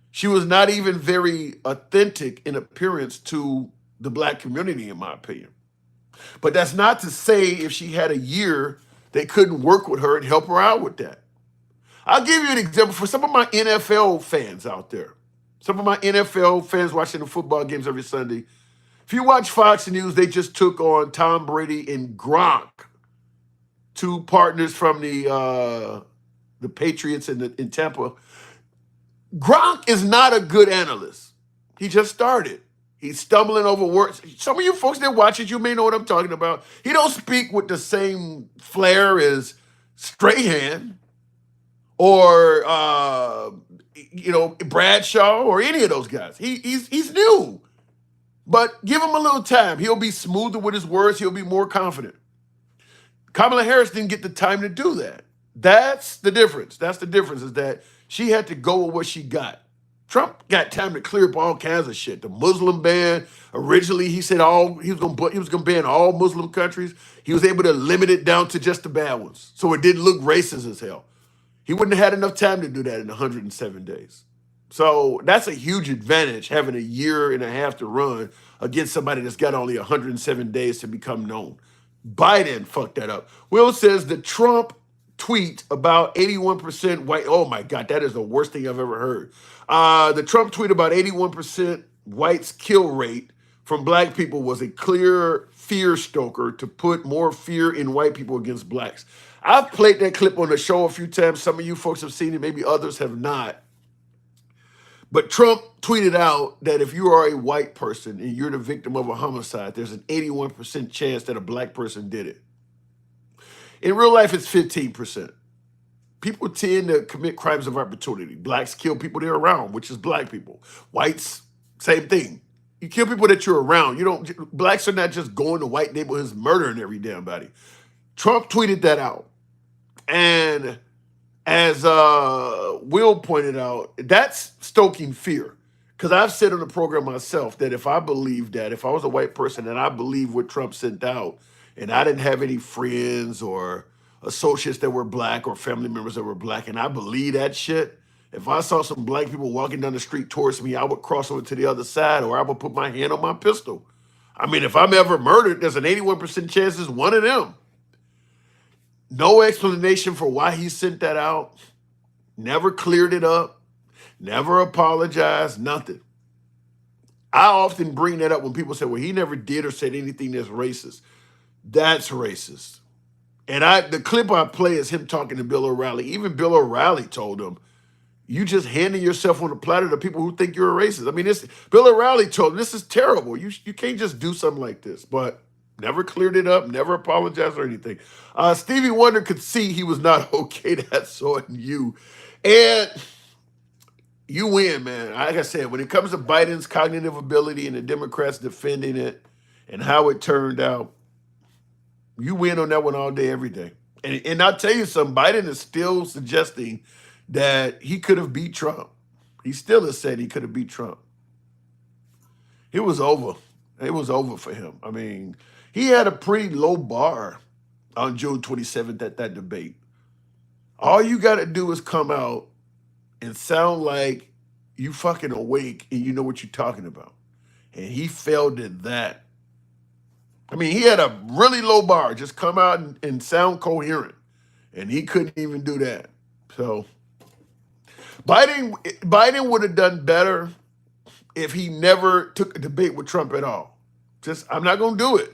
Speaker 1: She was not even very authentic in appearance to the Black community, in my opinion. But that's not to say if she had a year, they couldn't work with her and help her out with that. I'll give you an example for some of my NFL fans out there. Some of my NFL fans watching the football games every Sunday. If you watch Fox News, they just took on Tom Brady and Gronk, two partners from the Patriots in Tampa. Gronk is not a good analyst. He just started. He's stumbling over words. Some of you folks that watch it, you may know what I'm talking about. He don't speak with the same flair as Strahan or Bradshaw or any of those guys. He's new, but give him a little time. He'll be smoother with his words. He'll be more confident. Kamala Harris didn't get the time to do that. That's the difference. That's the difference is that she had to go with what she got. Trump got time to clear up all kinds of shit. The Muslim ban, originally he said he was gonna ban all Muslim countries. He was able to limit it down to just the bad ones. So it didn't look racist as hell. He wouldn't have had enough time to do that in 107 days. So that's a huge advantage, having a year and a half to run against somebody that's got only 107 days to become known. Biden fucked that up. Will says the Trump tweet about 81% white. Oh my God, that is the worst thing I've ever heard. The Trump tweet about 81% whites kill rate from black people was a clear fear stoker to put more fear in white people against blacks. I've played that clip on the show a few times. Some of you folks have seen it, maybe others have not. But Trump tweeted out that if you are a white person and you're the victim of a homicide, there's an 81% chance that a black person did it. In real life, it's 15%. People tend to commit crimes of opportunity. Blacks kill people they're around, which is black people. Whites, same thing. You kill people that you're around. Blacks are not just going to white neighborhoods murdering every damn body. Trump tweeted that out. And as Will pointed out, that's stoking fear. Because I've said on the program myself that if I was a white person and I believe what Trump sent out, and I didn't have any friends or associates that were black or family members that were black, and I believe that shit, if I saw some black people walking down the street towards me, I would cross over to the other side or I would put my hand on my pistol. I mean, if I'm ever murdered, there's an 81% chance it's one of them. No explanation for why he sent that out. Never cleared it up. Never apologized. Nothing. I often bring that up when people say, well, he never did or said anything that's racist. That's racist. And the clip I play is him talking to Bill O'Reilly. Even Bill O'Reilly told him, you just handing yourself on a platter to people who think you're a racist. I mean, Bill O'Reilly told him, this is terrible. You can't just do something like this. But never cleared it up, never apologized or anything. Stevie Wonder could see he was not okay. That's on you. And you win, man. Like I said, when it comes to Biden's cognitive ability and the Democrats defending it and how it turned out, you win on that one all day, every day. And I'll tell you something, Biden is still suggesting that he could have beat Trump. He still has said he could have beat Trump. It was over. It was over for him. I mean, he had a pretty low bar on June 27th at that debate. All you got to do is come out and sound like you fucking awake and you know what you're talking about. And he failed at that. I mean, he had a really low bar. Just come out and sound coherent. And he couldn't even do that. So Biden would have done better if he never took a debate with Trump at all. I'm not going to do it.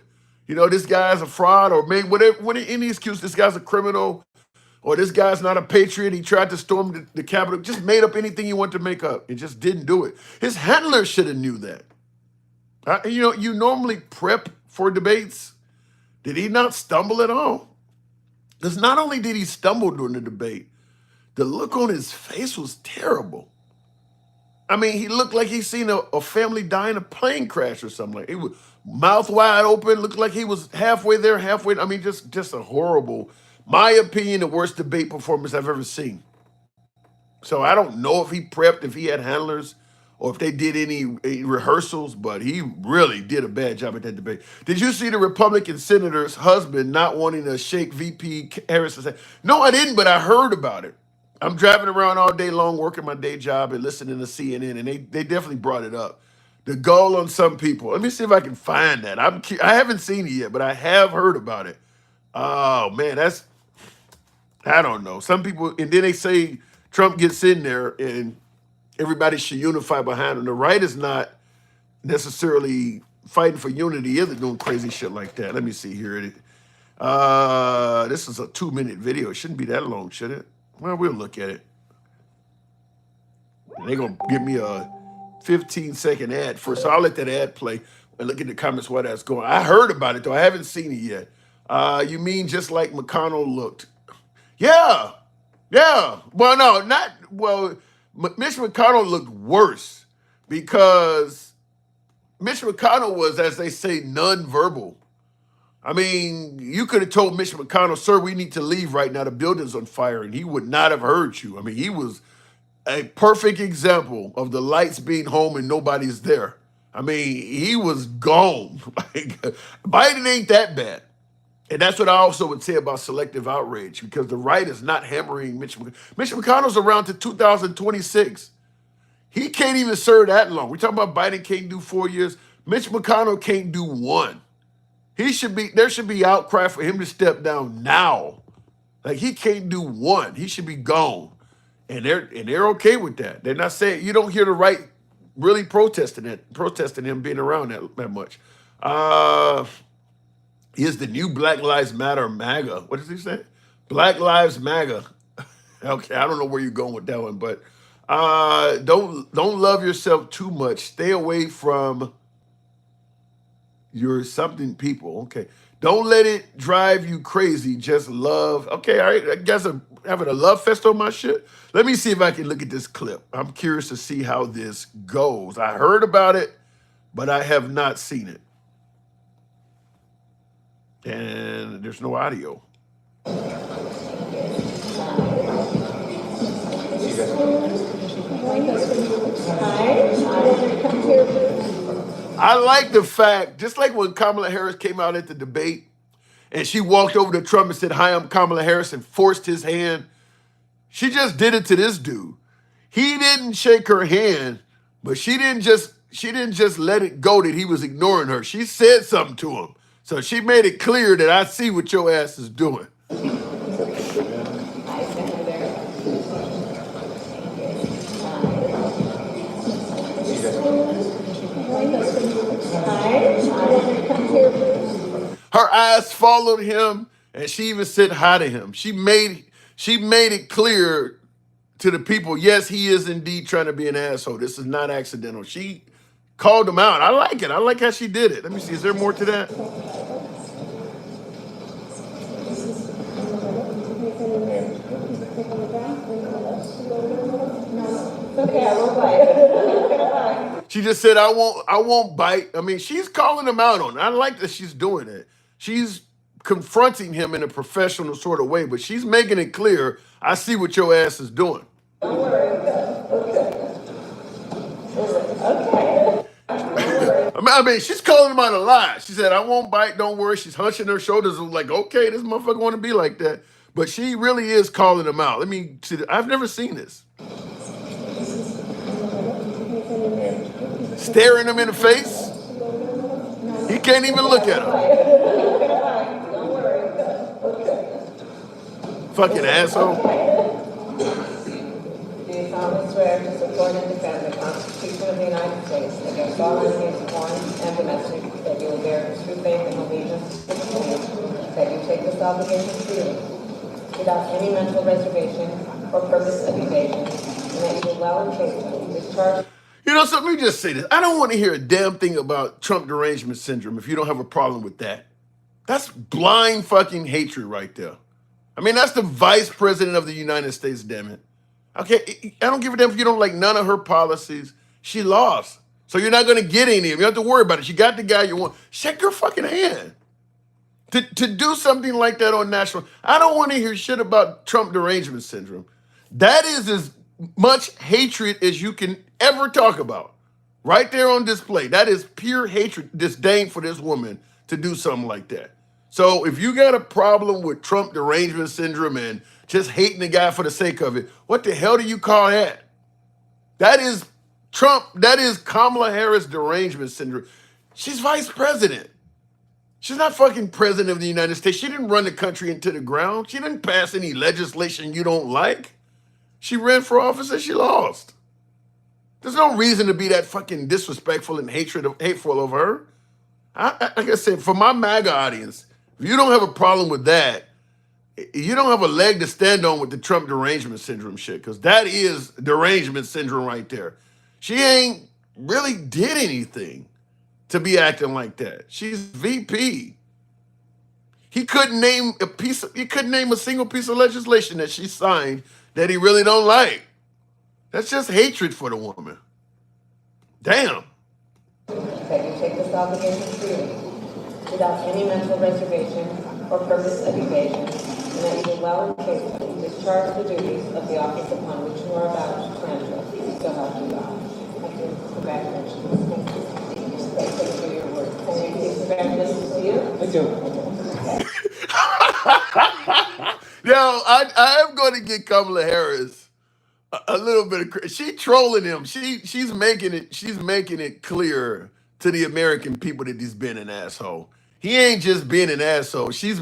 Speaker 1: This guy's a fraud or maybe whatever, any excuse, this guy's a criminal or this guy's not a patriot. He tried to storm the Capitol, just made up anything he wanted to make up. It just didn't do it. His handler should have knew that. You normally prep for debates. Did he not stumble at all? Because not only did he stumble during the debate, the look on his face was terrible. I mean, he looked like he'd seen a family die in a plane crash or something. Like he was mouth wide open, looked like he was halfway there, halfway. I mean, just a horrible, my opinion, the worst debate performance I've ever seen. So I don't know if he prepped, if he had handlers, or if they did any rehearsals, but he really did a bad job at that debate. Did you see the Republican senator's husband not wanting to shake VP Harris's hand? No, I didn't, but I heard about it. I'm driving around all day long, working my day job and listening to CNN, and they definitely brought it up. The goal on some people. Let me see if I can find that. I haven't seen it yet, but I have heard about it. Oh, man, I don't know. Some people, and then they say Trump gets in there and everybody should unify behind him. The right is not necessarily fighting for unity isn't doing crazy shit like that. Let me see here. This is a 2-minute video. It shouldn't be that long, should it? Well, we'll look at it. And they're gonna give me a 15-second ad first. So I'll let that ad play and look at the comments while that's going. I heard about it though. I haven't seen it yet. You mean just like McConnell looked? Yeah. Yeah. Well, no, not well. Mitch McConnell looked worse because Mitch McConnell was, as they say, nonverbal. I mean, you could have told Mitch McConnell, sir, we need to leave right now. The building's on fire, and he would not have heard you. I mean, he was a perfect example of the lights being home and nobody's there. I mean, he was gone. Like, Biden ain't that bad. And that's what I also would say about selective outrage, because the right is not hammering Mitch McConnell. Mitch McConnell's around to 2026. He can't even serve that long. We're talking about Biden can't do 4 years. Mitch McConnell can't do 1. There should be outcry for him to step down now. Like, he can't do 1. He should be gone. And they're okay with that. They're not saying, you don't hear the right really protesting him being around that much. Is the new Black Lives Matter MAGA. What does he say? Black Lives MAGA. Okay, I don't know where you're going with that one, but don't love yourself too much. Stay away from your something people. Okay. Don't let it drive you crazy. Just love. Okay, all right. I guess I'm having a love fest on my shit. Let me see if I can look at this clip. I'm curious to see how this goes. I heard about it, but I have not seen it. And there's no audio. I like the fact, just like when Kamala Harris came out at the debate and she walked over to Trump and said, "Hi, I'm Kamala Harris," and forced his hand. She just did it to this dude. He didn't shake her hand, but she didn't just let it go that he was ignoring her. She said something to him. So she made it clear that I see what your ass is doing. Her eyes followed him, and she even said hi to him. She made it clear to the people, yes, he is indeed trying to be an asshole. This is not accidental. She called him out. I like it. I like how she did it. Let me see. Is there more to that? Okay, I won't bite. She just said, I won't bite. I mean, she's calling him out on it. I like that she's doing it. She's confronting him in a professional sort of way, but she's making it clear, I see what your ass is doing. Don't worry. Okay. I mean, she's calling him out a lie. She said, I won't bite, don't worry. She's hunching her shoulders and like, okay, this motherfucker want to be like that. But she really is calling him out. Let me see. I've never seen this. Staring him in the face. He can't even look at her. Fucking asshole.
Speaker 3: Do you solemnly swear to support and defend the Constitution of the United States against all enemies, foreign and domestic, that you will bear true faith and allegiance to the same, that you take this obligation freely, without any mental reservation or purpose of evasion, and that you will well and faithfully discharge?
Speaker 1: You know, so let me just say this. I don't want to hear a damn thing about Trump derangement syndrome if you don't have a problem with that. That's blind fucking hatred right there. I mean, that's the vice president of the United States, damn it. Okay, I don't give a damn if you don't like none of her policies. She lost. So you're not going to get any of them. You don't have to worry about it. She got the guy you want. Shake her fucking hand. To do something like that on national, I don't want to hear shit about Trump derangement syndrome. That is as much hatred as you can ever talk about. Right there on display. That is pure hatred, disdain for this woman to do something like that. So if you got a problem with Trump derangement syndrome and just hating the guy for the sake of it, what the hell do you call that? That is Trump, that is Kamala Harris derangement syndrome. She's vice president. She's not fucking president of the United States. She didn't run the country into the ground. She didn't pass any legislation you don't like. She ran for office and she lost. There's no reason to be that fucking disrespectful and hateful of her. Like I said, for my MAGA audience, if you don't have a problem with that, you don't have a leg to stand on with the Trump derangement syndrome shit, because that is derangement syndrome right there. She ain't really did anything to be acting like that. She's VP. He couldn't name a single piece of legislation that she signed that he really don't like. That's just hatred for the woman. Damn.
Speaker 3: That you take this obligation freely, without any mental reservation or purpose of evasion, and that you will well and faithfully discharge the duties of the office upon which you are about to enter. So help you God. Thank you. Congratulations. Thank you for your work. Can you give congratulations to you? I do.
Speaker 1: Yo, I am going to get Kamala Harris a little bit of credit. She trolling him. She's making it clear to the American people that he's been an asshole. He ain't just being an asshole. She's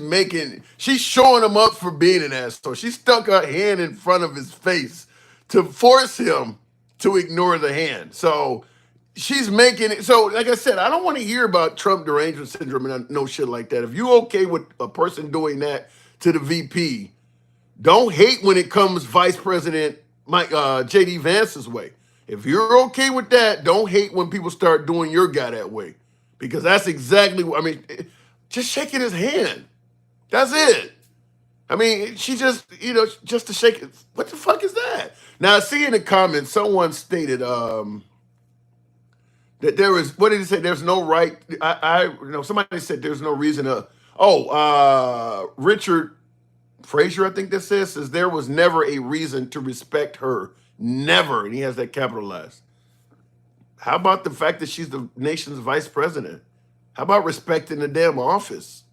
Speaker 1: showing him up for being an asshole. She stuck her hand in front of his face to force him to ignore the hand. So she's making it. So, like I said, I don't want to hear about Trump derangement syndrome and no shit like that. If you okay with a person doing that to the VP, don't hate when it comes Vice President Mike JD Vance's way. If you're okay with that, don't hate when people start doing your guy that way, because that's exactly what I mean. Just shaking his hand, that's it. I mean, she just just to shake it. What the fuck is that? Now, I see in the comments someone stated that there is, what did he say? There's no right. Somebody said there's no reason to. Richard Frazier, I think that says there was never a reason to respect her. Never. And he has that capitalized. How about the fact that she's the nation's vice president? How about respecting the damn office?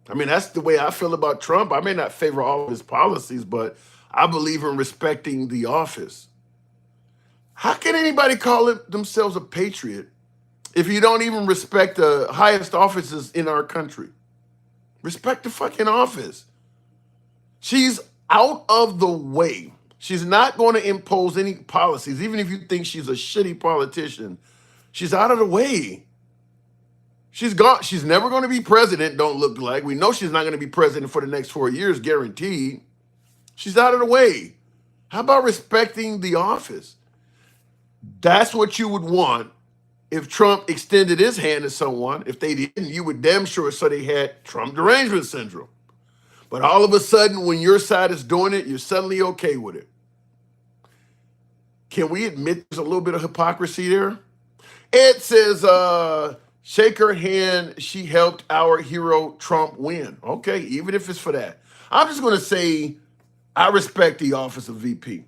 Speaker 1: I mean, that's the way I feel about Trump. I may not favor all of his policies, but I believe in respecting the office. How can anybody call themselves a patriot if you don't even respect the highest offices in our country? Respect the fucking office. She's out of the way. She's not going to impose any policies, even if you think she's a shitty politician. She's out of the way. She's gone. She's never going to be president, don't look like. We know she's not going to be president for the next 4 years, guaranteed. She's out of the way. How about respecting the office? That's what you would want if Trump extended his hand to someone. If they didn't, you would damn sure say they had Trump derangement syndrome. But all of a sudden, when your side is doing it, you're suddenly okay with it. Can we admit there's a little bit of hypocrisy there? Ed says, shake her hand, she helped our hero Trump win. Okay, even if it's for that. I'm just going to say I respect the office of VP.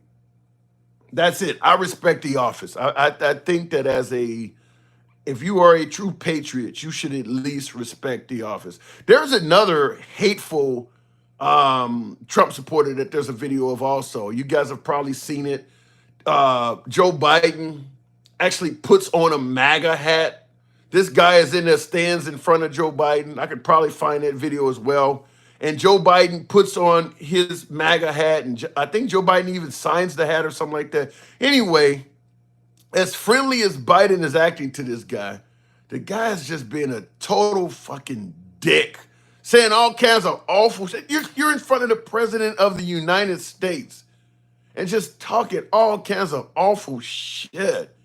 Speaker 1: That's it. I respect the office. I think that if you are a true patriot, you should at least respect the office. There's another hateful Trump supporter that there's a video of also. You guys have probably seen it. Joe Biden actually puts on a MAGA hat. This guy is in there, stands in front of Joe Biden. I could probably find that video as well. And Joe Biden puts on his MAGA hat, and I think Joe Biden even signs the hat or something like that. Anyway, as friendly as Biden is acting to this guy, the guy is just being a total fucking dick, saying all kinds of awful shit. You're in front of the president of the United States and just talking all kinds of awful shit.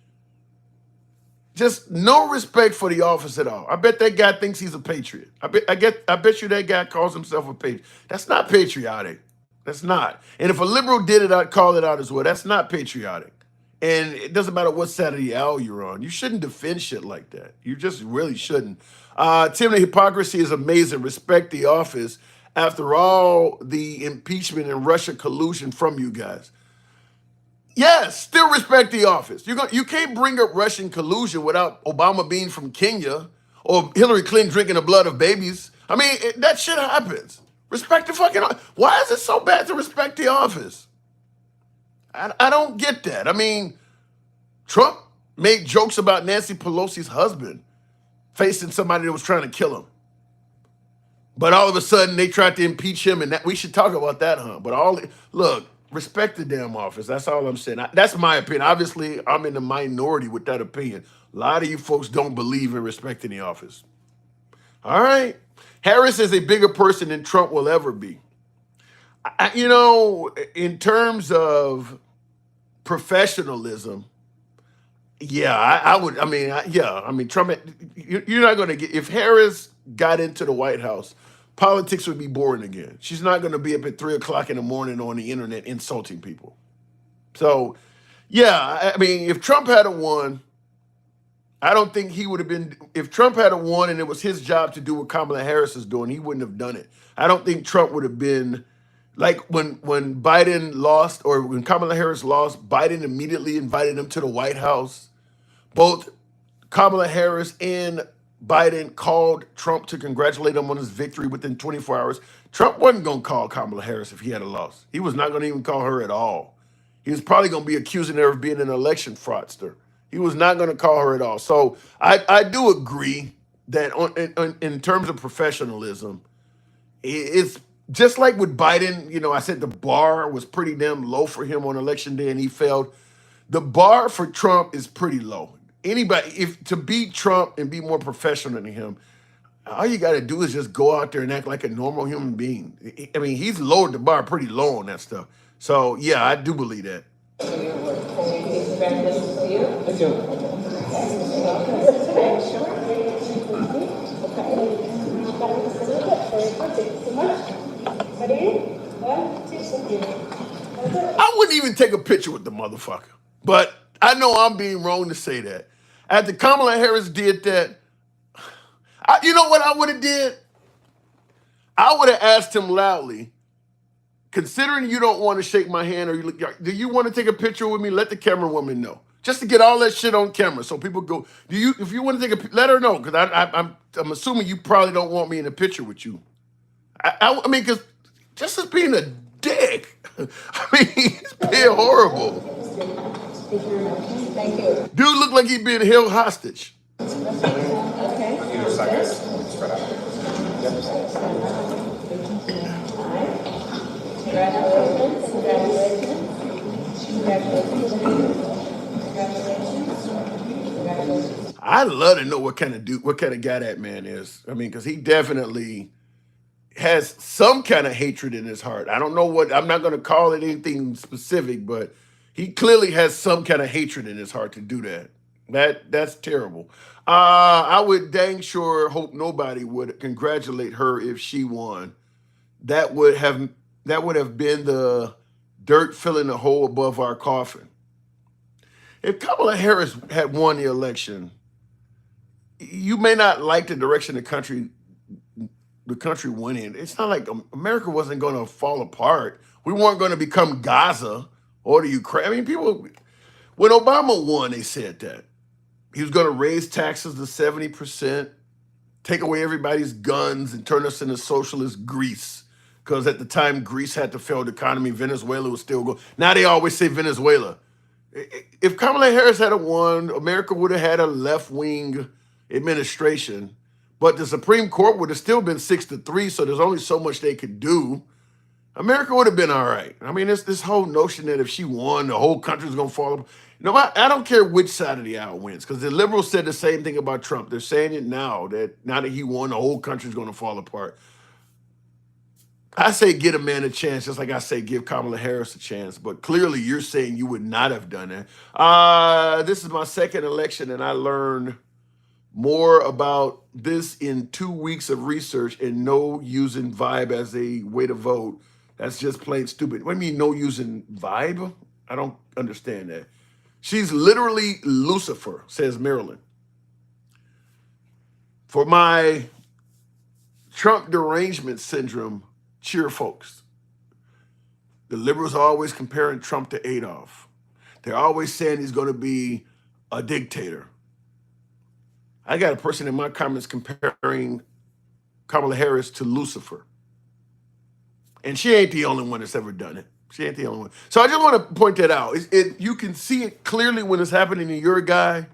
Speaker 1: Just no respect for the office at all. I bet that guy thinks he's a patriot. I bet you that guy calls himself a patriot. That's not patriotic. That's not. And if a liberal did it, I'd call it out as well. That's not patriotic. And it doesn't matter what side of the aisle you're on. You shouldn't defend shit like that. You just really shouldn't. Tim, the hypocrisy is amazing. Respect the office. After all the impeachment and Russia collusion from you guys. Yes, still respect the office. You can't bring up Russian collusion without Obama being from Kenya or Hillary Clinton drinking the blood of babies. I mean, that shit happens. Respect the fucking office. Why is it so bad to respect the office? I don't get that. I mean, Trump made jokes about Nancy Pelosi's husband facing somebody that was trying to kill him. But all of a sudden, they tried to impeach him, and that we should talk about that, huh? But look, respect the damn office. That's all I'm saying. That's my opinion. Obviously, I'm in the minority with that opinion. A lot of you folks don't believe in respecting the office. All right. Harris is a bigger person than Trump will ever be. You know, in terms of professionalism, yeah, I would. I mean, yeah, I mean, Trump. You're not going to get if Harris got into the White House, politics would be boring again. She's not going to be up at 3 o'clock in the morning on the internet insulting people. So, yeah, I mean, if Trump had won, I don't think he would have been. If Trump had won and it was his job to do what Kamala Harris is doing, he wouldn't have done it. I don't think Trump would have been like when Biden lost or when Kamala Harris lost. Biden immediately invited him to the White House. Both Kamala Harris and Biden called Trump to congratulate him on his victory within 24 hours. Trump wasn't going to call Kamala Harris if he had a loss. He was not going to even call her at all. He was probably going to be accusing her of being an election fraudster. He was not going to call her at all. So I do agree that in terms of professionalism, it's just like with Biden. You know, I said the bar was pretty damn low for him on election day and he failed. The bar for Trump is pretty low. Anybody, if to beat Trump and be more professional than him, all you got to do is just go out there and act like a normal human being. I mean, he's lowered the bar pretty low on that stuff. So, yeah, I do believe that.
Speaker 3: Congratulations to you.
Speaker 4: Thank you.
Speaker 1: I wouldn't even take a picture with the motherfucker. But I know I'm being wrong to say that. After Kamala Harris did that, you know what I would have did? I would have asked him loudly, considering you don't want to shake my hand or do you want to take a picture with me? Let the camera woman know. Just to get all that shit on camera so people go, if you want to take let her know, because I'm assuming you probably don't want me in a picture with you. I mean, because just as being a dick. I mean, he's being horrible.
Speaker 3: Thank you.
Speaker 1: Dude looked like he'd been held hostage.
Speaker 3: Okay.
Speaker 4: Give it a second. Spread out.
Speaker 3: Congratulations. Congratulations.
Speaker 1: I'd love to know what kind of guy that man is. I mean, because he definitely has some kind of hatred in his heart. I don't know what, I'm not going to call it anything specific, but he clearly has some kind of hatred in his heart to do that. That's terrible. I would dang sure hope nobody would congratulate her if she won. That would have been the dirt filling the hole above our coffin. If Kamala Harris had won the election, you may not like the direction the country went in. It's not like America wasn't going to fall apart. We weren't going to become Gaza or the Ukraine. I mean, people, when Obama won, they said that. He was going to raise taxes to 70%, take away everybody's guns, and turn us into socialist Greece. Because at the time, Greece had the failed economy. Venezuela was still going. Now they always say Venezuela. If Kamala Harris had won, America would have had a left-wing administration. But the Supreme Court would have still been 6-3, so there's only so much they could do. America would have been all right. I mean, it's this whole notion that if she won, the whole country's going to fall apart. No, I don't care which side of the aisle wins, because the liberals said the same thing about Trump. They're saying it now that he won, the whole country's going to fall apart. I say get a man a chance, just like I say give Kamala Harris a chance. But clearly you're saying you would not have done that. This is my second election, and I learned more about this in 2 weeks of research and no using vibe as a way to vote. That's just plain stupid. What do you mean no using vibe? I don't understand that. She's literally Lucifer, says Marilyn. For my Trump derangement syndrome, cheer folks. The liberals are always comparing Trump to Adolf. They're always saying he's going to be a dictator. I got a person in my comments comparing Kamala Harris to Lucifer. And she ain't the only one that's ever done it. She ain't the only one. So I just want to point that out. You can see it clearly when it's happening to your guy,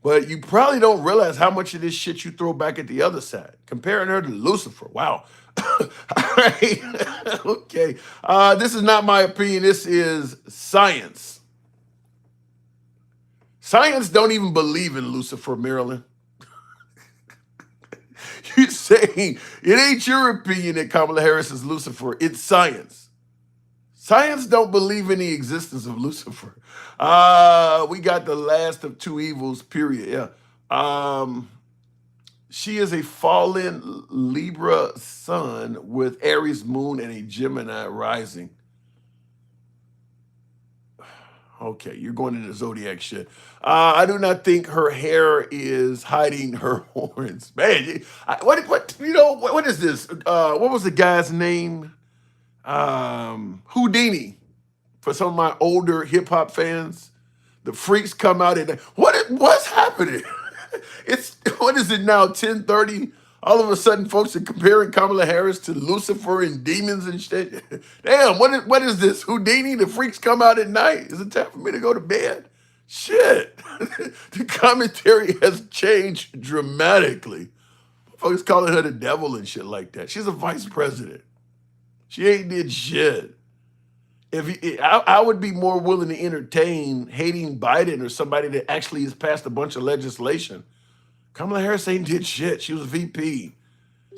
Speaker 1: But you probably don't realize how much of this shit you throw back at the other side. Comparing her to Lucifer. Wow. All right. Okay. This is not my opinion. This is science. Science don't even believe in Lucifer, Marilyn. You're saying it ain't your opinion that Kamala Harris is Lucifer. It's science. Science don't believe in the existence of Lucifer. We got the last of two evils, period. Yeah. She is a fallen Libra sun with Aries moon and a Gemini rising. Okay, you're going into zodiac shit. I do not think her hair is hiding her horns. Man, what is this? What was the guy's name? Houdini. For some of my older hip hop fans, the freaks come out and what's happening? It's what is it now? 10:30. All of a sudden, folks are comparing Kamala Harris to Lucifer and demons and shit. Damn, what is this? Houdini? The freaks come out at night. Is it time for me to go to bed? Shit. The commentary has changed dramatically. Folks calling her the devil and shit like that. She's a vice president. She ain't did shit. I would be more willing to entertain hating Biden or somebody that actually has passed a bunch of legislation. Kamala Harris ain't did shit. She was VP.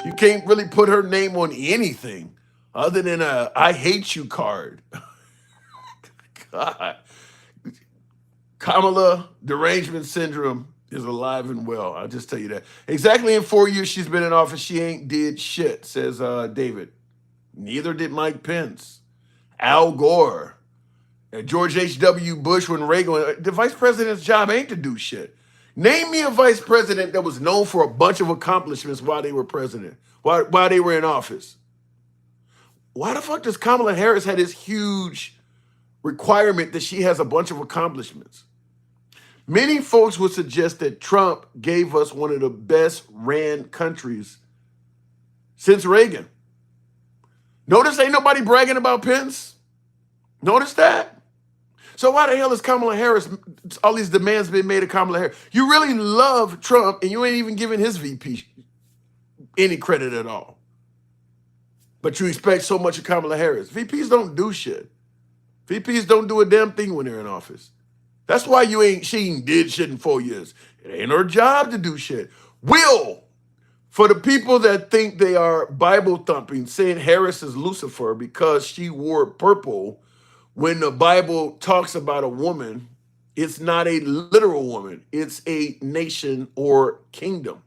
Speaker 1: You can't really put her name on anything other than a I hate you card. God. Kamala derangement syndrome is alive and well. I'll just tell you that. Exactly in 4 years she's been in office, she ain't did shit, says David. Neither did Mike Pence. Al Gore, George H.W. Bush when Reagan, the vice president's job ain't to do shit. Name me a vice president that was known for a bunch of accomplishments while they were president, while they were in office. Why the fuck does Kamala Harris have this huge requirement that she has a bunch of accomplishments? Many folks would suggest that Trump gave us one of the best ran countries since Reagan. Notice ain't nobody bragging about Pence. Notice that? So why the hell is Kamala Harris, all these demands been made of Kamala Harris? You really love Trump and you ain't even giving his VP any credit at all. But you expect so much of Kamala Harris. VPs don't do shit. VPs don't do a damn thing when they're in office. That's why she ain't did shit in 4 years. It ain't her job to do shit. For the people that think they are Bible thumping, saying Harris is Lucifer because she wore purple, when the Bible talks about a woman, it's not a literal woman. It's a nation or kingdom.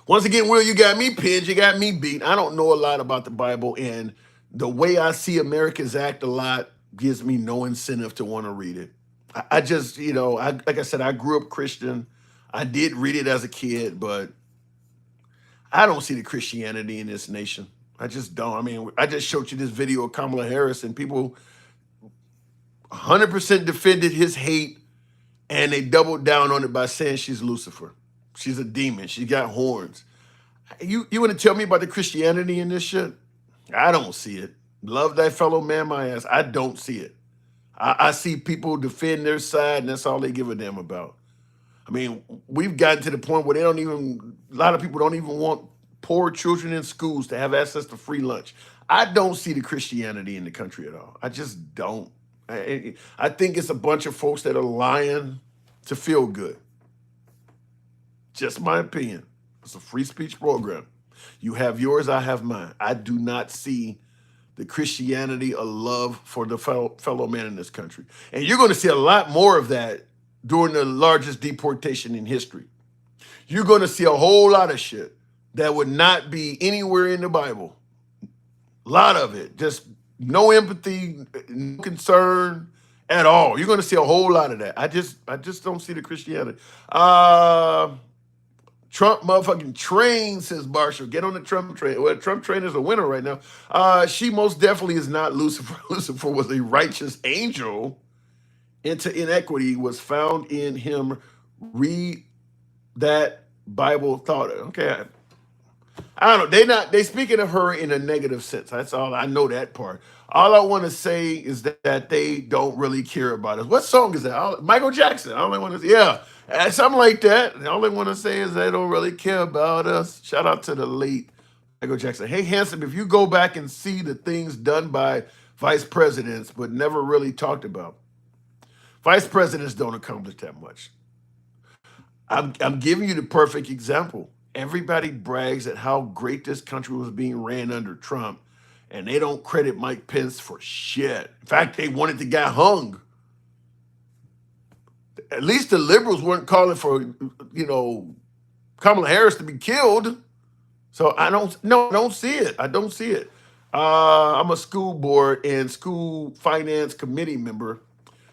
Speaker 1: Once again, Will, you got me pinned. You got me beat. I don't know a lot about the Bible, and the way I see Americans act a lot gives me no incentive to want to read it. I just, like I said, I grew up Christian. I did read it as a kid, but I don't see the Christianity in this nation. I just don't. I mean, I just showed you this video of Kamala Harris, and people 100% defended his hate, and they doubled down on it by saying she's Lucifer. She's a demon. She got horns. You want to tell me about the Christianity in this shit? I don't see it. Love thy fellow man, my ass. I don't see it. I see people defend their side, and that's all they give a damn about. I mean, we've gotten to the point where a lot of people don't even want poor children in schools to have access to free lunch. I don't see the Christianity in the country at all. I just don't. I think it's a bunch of folks that are lying to feel good. Just my opinion. It's a free speech program. You have yours, I have mine. I do not see the Christianity of love for the fellow man in this country. And you're going to see a lot more of that during the largest deportation in history. You're going to see a whole lot of shit that would not be anywhere in the Bible. A lot of it. Just no empathy, no concern at all. You're going to see a whole lot of that. I just don't see the Christianity. Trump motherfucking train, says Marshall. Get on the Trump train. Well, Trump train is a winner right now. She most definitely is not Lucifer. Lucifer was a righteous angel. Into inequity was found in him. Read that Bible thought. Okay. I don't know. They speaking of her in a negative sense. That's all. I know that part. All I want to say is that they don't really care about us. What song is that? Michael Jackson. All I want to say, yeah, something like that. All I want to say is they don't really care about us. Shout out to the late Michael Jackson. Hey, handsome, if you go back and see the things done by vice presidents but never really talked about, vice presidents don't accomplish that much. I'm giving you the perfect example. Everybody brags at how great this country was being ran under Trump, and they don't credit Mike Pence for shit. In fact, they wanted the guy hung. At least the liberals weren't calling for, Kamala Harris to be killed. So I don't see it. I don't see it. I'm a school board and school finance committee member,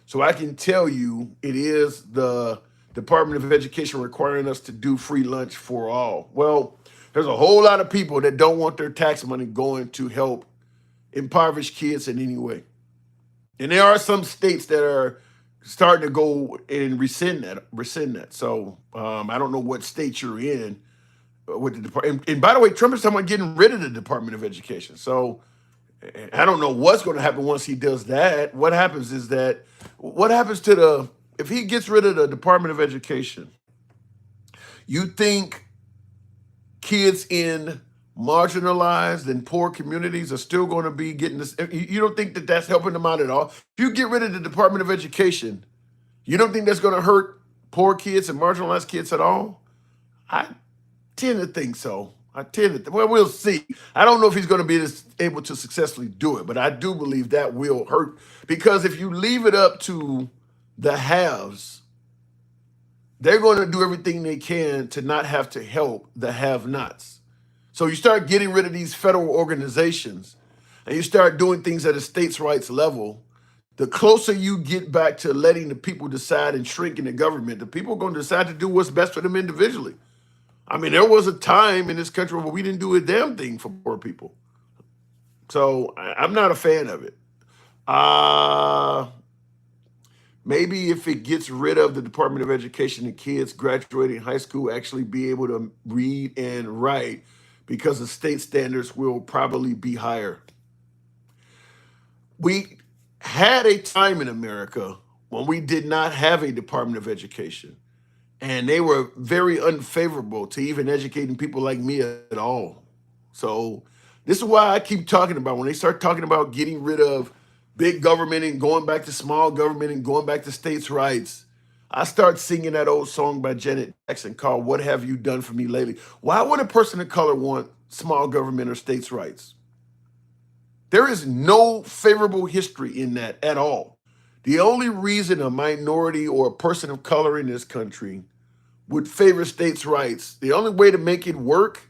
Speaker 1: so I can tell you it is the Department of Education requiring us to do free lunch for all. Well, there's a whole lot of people that don't want their tax money going to help impoverished kids in any way. And there are some states that are starting to go and rescind that. So I don't know what state you're in with the department. And by the way, Trump is talking about getting rid of the Department of Education. So I don't know what's going to happen once he does that. What happens to if he gets rid of the Department of Education, you think kids in marginalized and poor communities are still going to be getting this? You don't think that that's helping them out at all? If you get rid of the Department of Education, you don't think that's going to hurt poor kids and marginalized kids at all? I tend to think so. Well, we'll see. I don't know if he's going to be able to successfully do it, but I do believe that will hurt, because if you leave it up to the haves, they're going to do everything they can to not have to help the have-nots. So you start getting rid of these federal organizations and you start doing things at a states' rights level, the closer you get back to letting the people decide and shrinking the government, the people are going to decide to do what's best for them individually. I mean, there was a time in this country where we didn't do a damn thing for poor people. So I'm not a fan of it. Maybe if it gets rid of the Department of Education, the kids graduating high school actually be able to read and write, because the state standards will probably be higher. We had a time in America when we did not have a Department of Education, and they were very unfavorable to even educating people like me at all. So this is why I keep talking about, when they start talking about getting rid of big government and going back to small government and going back to states' rights, I start singing that old song by Janet Jackson called "What Have You Done For Me Lately?" Why would a person of color want small government or states' rights? There is no favorable history in that at all. The only reason a minority or a person of color in this country would favor states' rights, the only way to make it work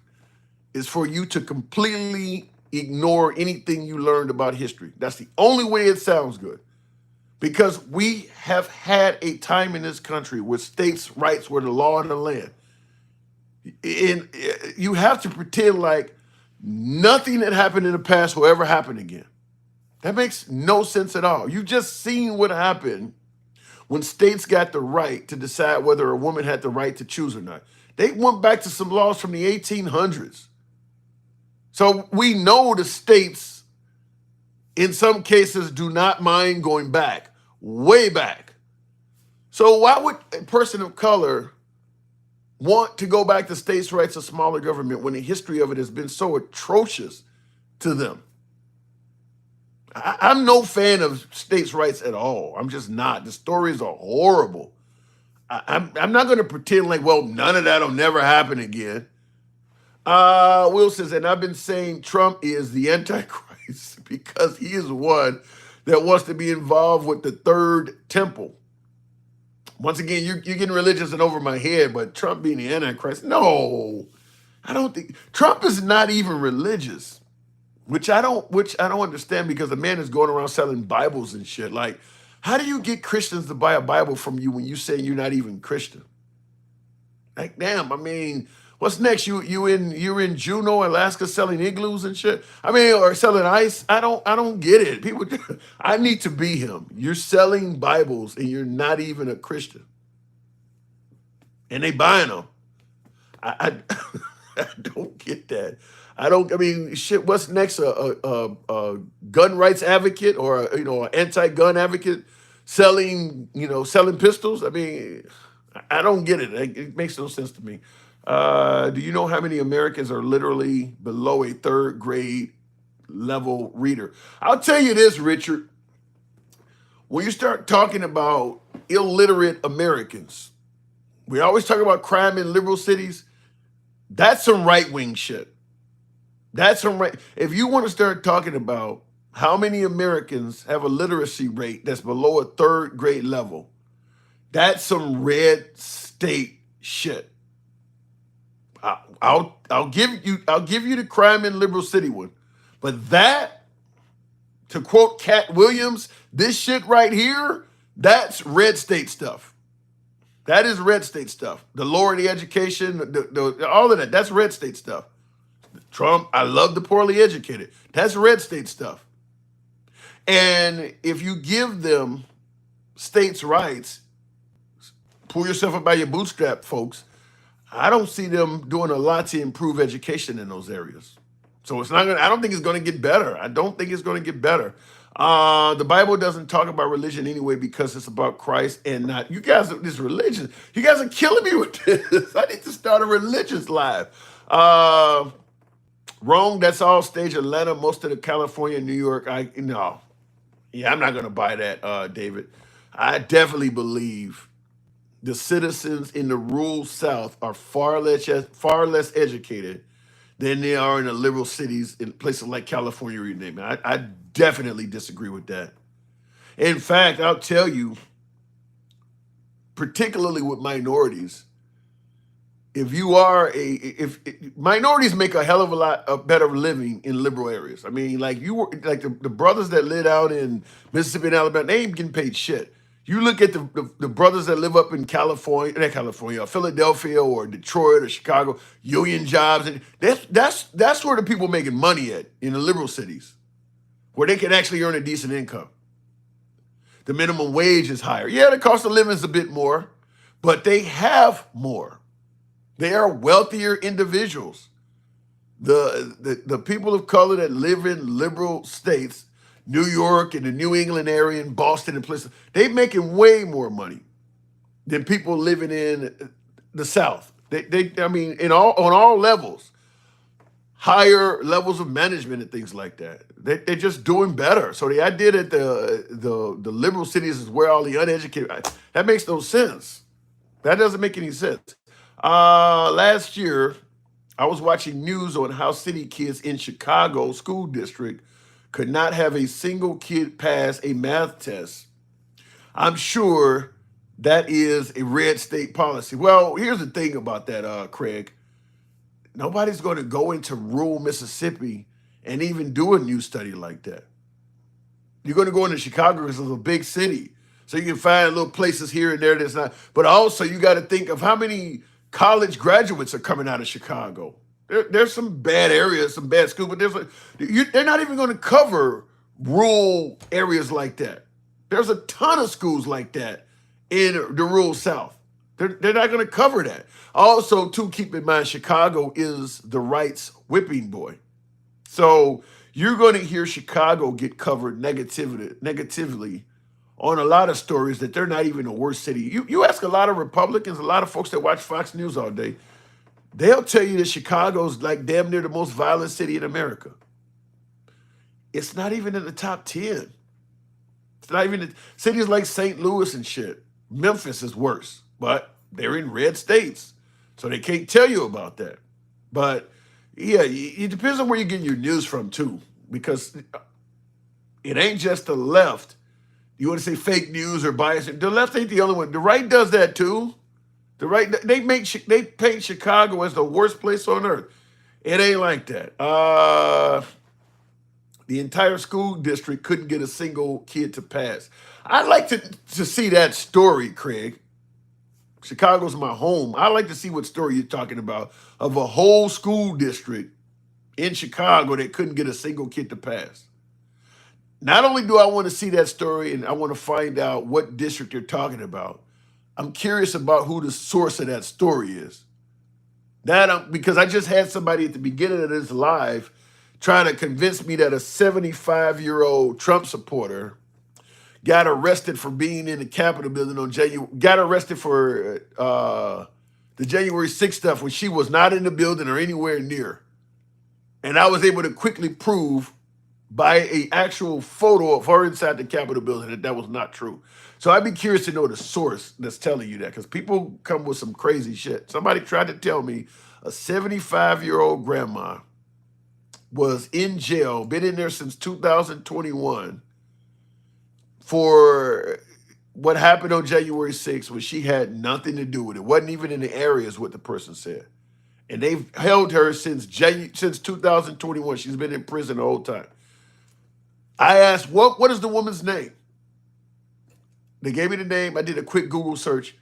Speaker 1: is for you to completely ignore anything you learned about history. That's the only way it sounds good. Because we have had a time in this country where states' rights were the law of the land. And you have to pretend like nothing that happened in the past will ever happen again. That makes no sense at all. You've just seen what happened when states got the right to decide whether a woman had the right to choose or not. They went back to some laws from the 1800s. So we know the states, in some cases, do not mind going back, way back. So why would a person of color want to go back to states' rights or smaller government when the history of it has been so atrocious to them? I'm no fan of states' rights at all. I'm just not. The stories are horrible. I'm not going to pretend like, well, none of that will never happen again. Will says, and I've been saying Trump is the Antichrist because he is one that wants to be involved with the third temple. Once again, you're getting religious and over my head, but Trump being the Antichrist, no, I don't think Trump is not even religious, which I don't understand, because the man is going around selling Bibles and shit. Like, how do you get Christians to buy a Bible from you when you say you're not even Christian? Like, damn, I mean, what's next? You're in Juneau, Alaska, selling igloos and shit. I mean, or selling ice. I don't get it. People, I need to be him. You're selling Bibles and you're not even a Christian, and they buying them. I I don't get that. I don't. I mean, shit. What's next? A gun rights advocate or an anti-gun advocate selling pistols. I mean, I don't get it. It makes no sense to me. Do you know how many Americans are literally below a third grade level reader? I'll tell you this, Richard. When you start talking about illiterate Americans, we always talk about crime in liberal cities. That's some right wing shit. That's some right. If you want to start talking about how many Americans have a literacy rate that's below a third grade level, that's some red state shit. I'll give you the crime in liberal city one, but that, to quote Cat Williams, this shit right here, that's red state stuff. That is red state stuff. The lower the education, all of that, that's red state stuff. Trump, I love the poorly educated. That's red state stuff. And if you give them states' rights, pull yourself up by your bootstrap, folks. I don't see them doing a lot to improve education in those areas. So it's not gonna. I don't think it's gonna get better. I don't think it's gonna get better. The Bible doesn't talk about religion anyway because it's about Christ and not you guys. This religion, you guys are killing me with this. I need to start a religious live. Wrong. That's all stage Atlanta, most of the California, New York. No. Yeah, I'm not gonna buy that, David. I definitely believe the citizens in the rural South are far less educated than they are in the liberal cities in places like California or you name it. I definitely disagree with that. In fact, I'll tell you, particularly with minorities, if minorities make a hell of a lot of better living in liberal areas. I mean, like the brothers that live out in Mississippi and Alabama, they ain't getting paid shit. You look at the brothers that live up in Philadelphia or Detroit or Chicago, union jobs, and that's where the people making money at in the liberal cities, where they can actually earn a decent income. The minimum wage is higher. Yeah, the cost of living is a bit more, but they have more. They are wealthier individuals. The people of color that live in liberal states, New York and the New England area and Boston and places, they're making way more money than people living in the South. I mean, on all levels, higher levels of management and things like that. They're just doing better. So the idea that the liberal cities is where all the uneducated, that makes no sense. That doesn't make any sense. Last year, I was watching news on how city kids in Chicago school district could not have a single kid pass a math test. I'm sure that is a red state policy. Well, here's the thing about that, Craig. Nobody's going to go into rural Mississippi and even do a new study like that. You're going to go into Chicago because it's a big city. So you can find little places here and there that's not. But also you got to think of how many college graduates are coming out of Chicago. There's some bad areas, some bad schools, but they're not even going to cover rural areas like that. There's a ton of schools like that in the rural South. They're not going to cover that. Also, too, keep in mind, Chicago is the right's whipping boy. So you're going to hear Chicago get covered negatively on a lot of stories that they're not even the worst city. You ask a lot of Republicans, a lot of folks that watch Fox News all day, they'll tell you that Chicago's like damn near the most violent city in America. It's not even in the top 10. It's not even cities like St. Louis and shit. Memphis is worse, but they're in red states. So they can't tell you about that. But yeah, it depends on where you get your news from too, because it ain't just the left. You want to say fake news or bias? The left ain't the only one. The right does that too. The right, they paint Chicago as the worst place on earth. It ain't like that. The entire school district couldn't get a single kid to pass. I'd like to see that story, Craig. Chicago's my home. I'd like to see what story you're talking about of a whole school district in Chicago that couldn't get a single kid to pass. Not only do I want to see that story and I want to find out what district you're talking about, I'm curious about who the source of that story is. That because I just had somebody at the beginning of this live trying to convince me that a 75-year-old Trump supporter got arrested for being in the Capitol building on January, got arrested for the January 6th stuff when she was not in the building or anywhere near. And I was able to quickly prove by an actual photo of her inside the Capitol building that that was not true. So I'd be curious to know the source that's telling you that, because people come with some crazy shit. Somebody tried to tell me a 75-year-old grandma was in jail, been in there since 2021 for what happened on January 6th when she had nothing to do with it. Wasn't even in the area is what the person said. And they've held her since 2021. She's been in prison the whole time. I asked, what is the woman's name? They gave me the name. I did a quick Google search.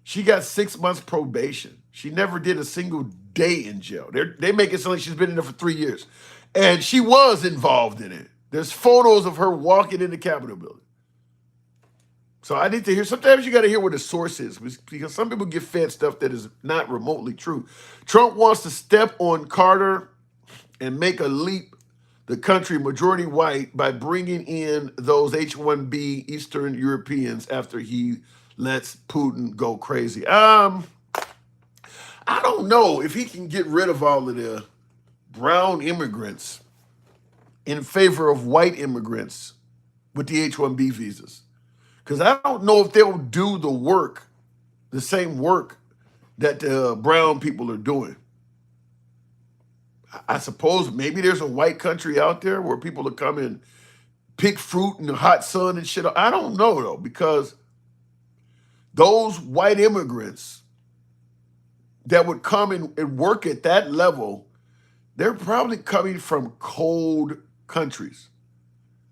Speaker 1: She got 6 months probation. She never did a single day in jail. They make it sound like she's been in there for 3 years. And she was involved in it. There's photos of her walking in the Capitol building. So I need to hear, sometimes you got to hear what the source is, because some people get fed stuff that is not remotely true. Trump wants to step on Carter and make a leap the country majority white by bringing in those H-1B Eastern Europeans after he lets Putin go crazy. I don't know if he can get rid of all of the brown immigrants in favor of white immigrants with the H-1B visas. Because I don't know if they'll do the work, the same work that the brown people are doing. I suppose maybe there's a white country out there where people will come and pick fruit in the hot sun and shit. I don't know, though, because those white immigrants that would come and work at that level, they're probably coming from cold countries.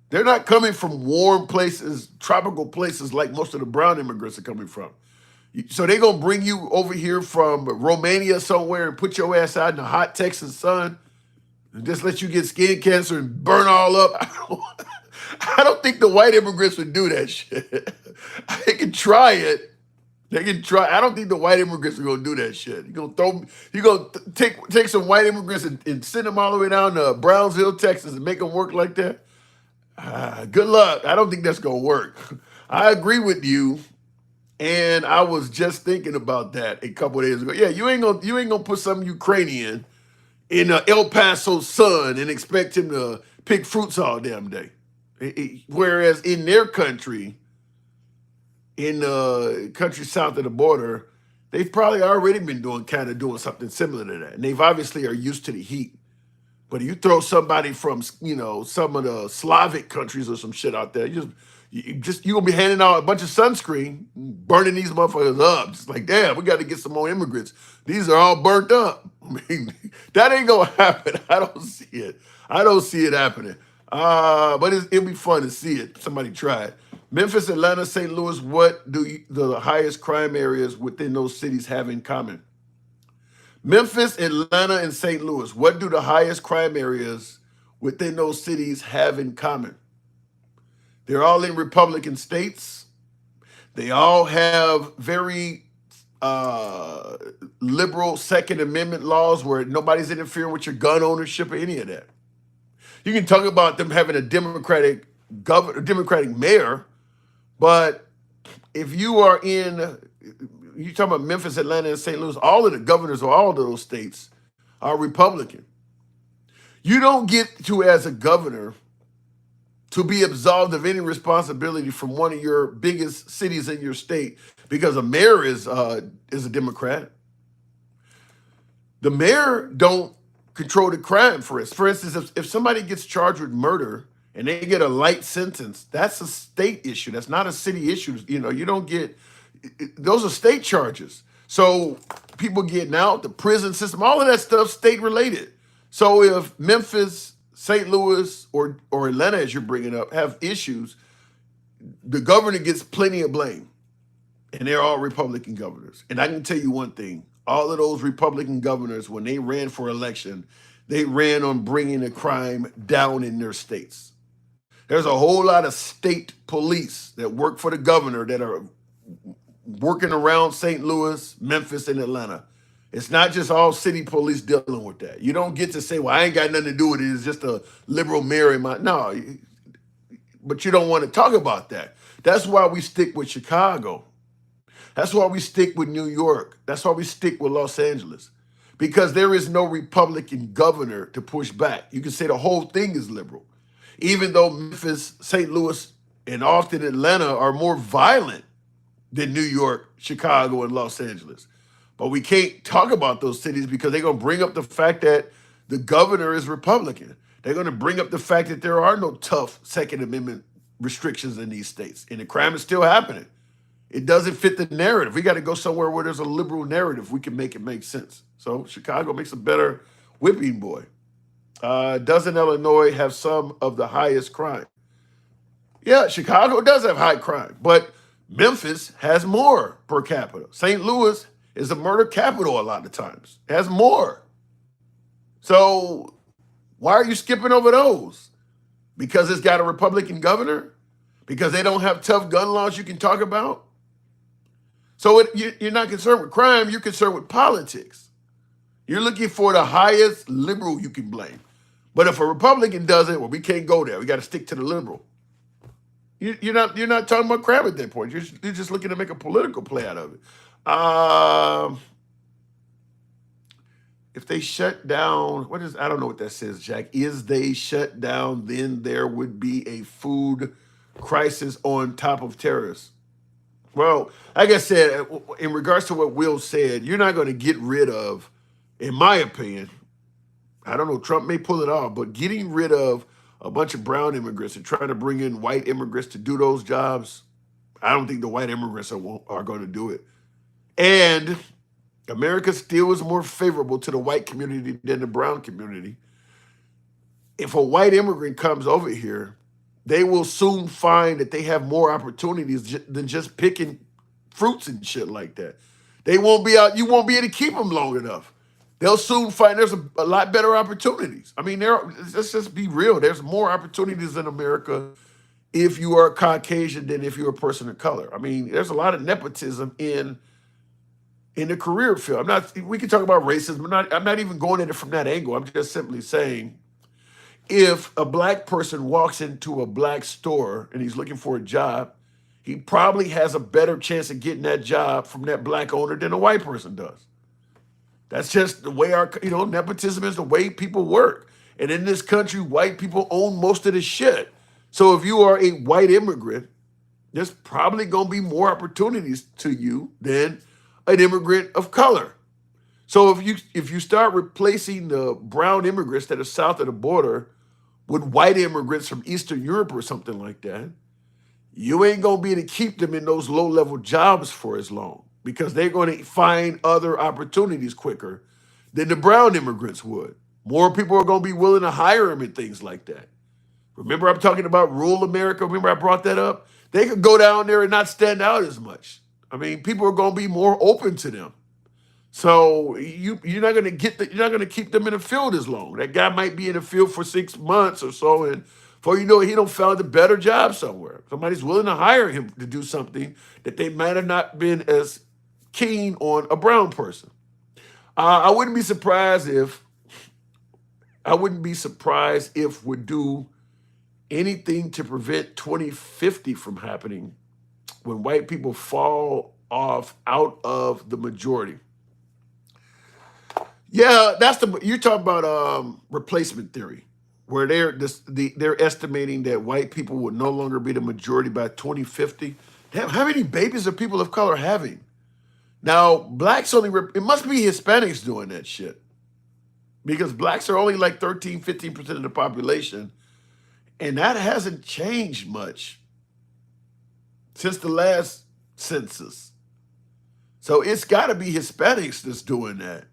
Speaker 1: They're not coming from warm places, tropical places like most of the brown immigrants are coming from. So they're going to bring you over here from Romania somewhere and put your ass out in the hot Texas sun and just let you get skin cancer and burn all up. I don't think the white immigrants would do that shit. They can try it. They can try. I don't think the white immigrants are going to do that shit. You're going to take some white immigrants and send them all the way down to Brownsville, Texas and make them work like that? Good luck. I don't think that's going to work. I agree with you. And I was just thinking about that a couple of days ago. Yeah, you ain't gonna put some Ukrainian in El Paso sun and expect him to pick fruits all damn day. Whereas in their country, in the country south of the border, they've probably already been doing something similar to that. And they've obviously are used to the heat. But if you throw somebody from, some of the Slavic countries or some shit out there, you're gonna be handing out a bunch of sunscreen, burning these motherfuckers up. Just like, damn, we got to get some more immigrants. These are all burnt up. I mean, that ain't gonna happen. I don't see it. I don't see it happening. But it'll be fun to see it. Somebody try it. Memphis, Atlanta, St. Louis, what do the highest crime areas within those cities have in common? Memphis, Atlanta, and St. Louis, what do the highest crime areas within those cities have in common? They're all in Republican states. They all have very liberal Second Amendment laws where nobody's interfering with your gun ownership or any of that. You can talk about them having a Democratic governor, Democratic mayor, but if you are you talk about Memphis, Atlanta, and St. Louis, all of the governors of all of those states are Republican. You don't get to, as a governor, to be absolved of any responsibility from one of your biggest cities in your state because a mayor is a Democrat. The mayor don't control the crime. For instance, if somebody gets charged with murder and they get a light sentence, that's a state issue. That's not a city issue. You don't get, those are state charges. So people getting out, the prison system, all of that stuff, state related. So if Memphis, St. Louis, or Atlanta, as you're bringing up, have issues, the governor gets plenty of blame. And they're all Republican governors. And I can tell you one thing, all of those Republican governors, when they ran for election, they ran on bringing the crime down in their states. There's a whole lot of state police that work for the governor that are working around St. Louis, Memphis, and Atlanta. It's not just all city police dealing with that. You don't get to say, well, I ain't got nothing to do with it. It's just a liberal mayor in my, no, but you don't want to talk about that. That's why we stick with Chicago. That's why we stick with New York. That's why we stick with Los Angeles. Because there is no Republican governor to push back. You can say the whole thing is liberal. Even though Memphis, St. Louis, and often Atlanta are more violent than New York, Chicago, and Los Angeles. But we can't talk about those cities because they're going to bring up the fact that the governor is Republican. They're going to bring up the fact that there are no tough Second Amendment restrictions in these states. And the crime is still happening. It doesn't fit the narrative. We got to go somewhere where there's a liberal narrative. We can make it make sense. So Chicago makes a better whipping boy. Doesn't Illinois have some of the highest crime? Yeah, Chicago does have high crime, but Memphis has more per capita. St. Louis is a murder capital a lot of times. It has more. So why are you skipping over those? Because it's got a Republican governor? Because they don't have tough gun laws you can talk about? So you're not concerned with crime, you're concerned with politics. You're looking for the highest liberal you can blame. But if a Republican does it, well, we can't go there. We got to stick to the liberal. You're not talking about crime at that point. You're just looking to make a political play out of it. If they shut down, I don't know what that says, Jack. Is they shut down, then there would be a food crisis on top of terrorists. Well, like I said, in regards to what Will said, you're not going to get rid of, in my opinion, I don't know, Trump may pull it off, but getting rid of a bunch of brown immigrants and trying to bring in white immigrants to do those jobs, I don't think the white immigrants are going to do it. And America still is more favorable to the white community than the brown community. If a white immigrant comes over here, they will soon find that they have more opportunities than just picking fruits and shit like that. They won't be out. You won't be able to keep them long enough. They'll soon find there's a lot better opportunities. I mean, let's just be real. There's more opportunities in America if you are Caucasian than if you're a person of color. I mean, there's a lot of nepotism in the career field. We can talk about racism. I'm not even going at it from that angle. I'm just simply saying, if a black person walks into a black store and he's looking for a job, he probably has a better chance of getting that job from that black owner than a white person does. That's just the way nepotism is the way people work. And in this country, white people own most of the shit. So if you are a white immigrant, there's probably going to be more opportunities to you than an immigrant of color. So if you start replacing the brown immigrants that are south of the border with white immigrants from Eastern Europe or something like that, you ain't going to be able to keep them in those low-level jobs for as long because they're going to find other opportunities quicker than the brown immigrants would. More people are going to be willing to hire them and things like that. Remember, I'm talking about rural America. Remember I brought that up? They could go down there and not stand out as much. I mean, people are going to be more open to them. So you're not going to keep them in the field as long. That guy might be in the field for 6 months or so, and before you know it, he don't found a better job somewhere. Somebody's willing to hire him to do something that they might have not been as keen on a brown person. I wouldn't be surprised if we do anything to prevent 2050 from happening when white people fall off out of the majority. Yeah, you're talking about replacement theory, where they're estimating that white people would no longer be the majority by 2050. Damn, how many babies are people of color having? Now, blacks it must be Hispanics doing that shit, because blacks are only like 13, 15% of the population, and that hasn't changed much since the last census. So it's got to be Hispanics that's doing that.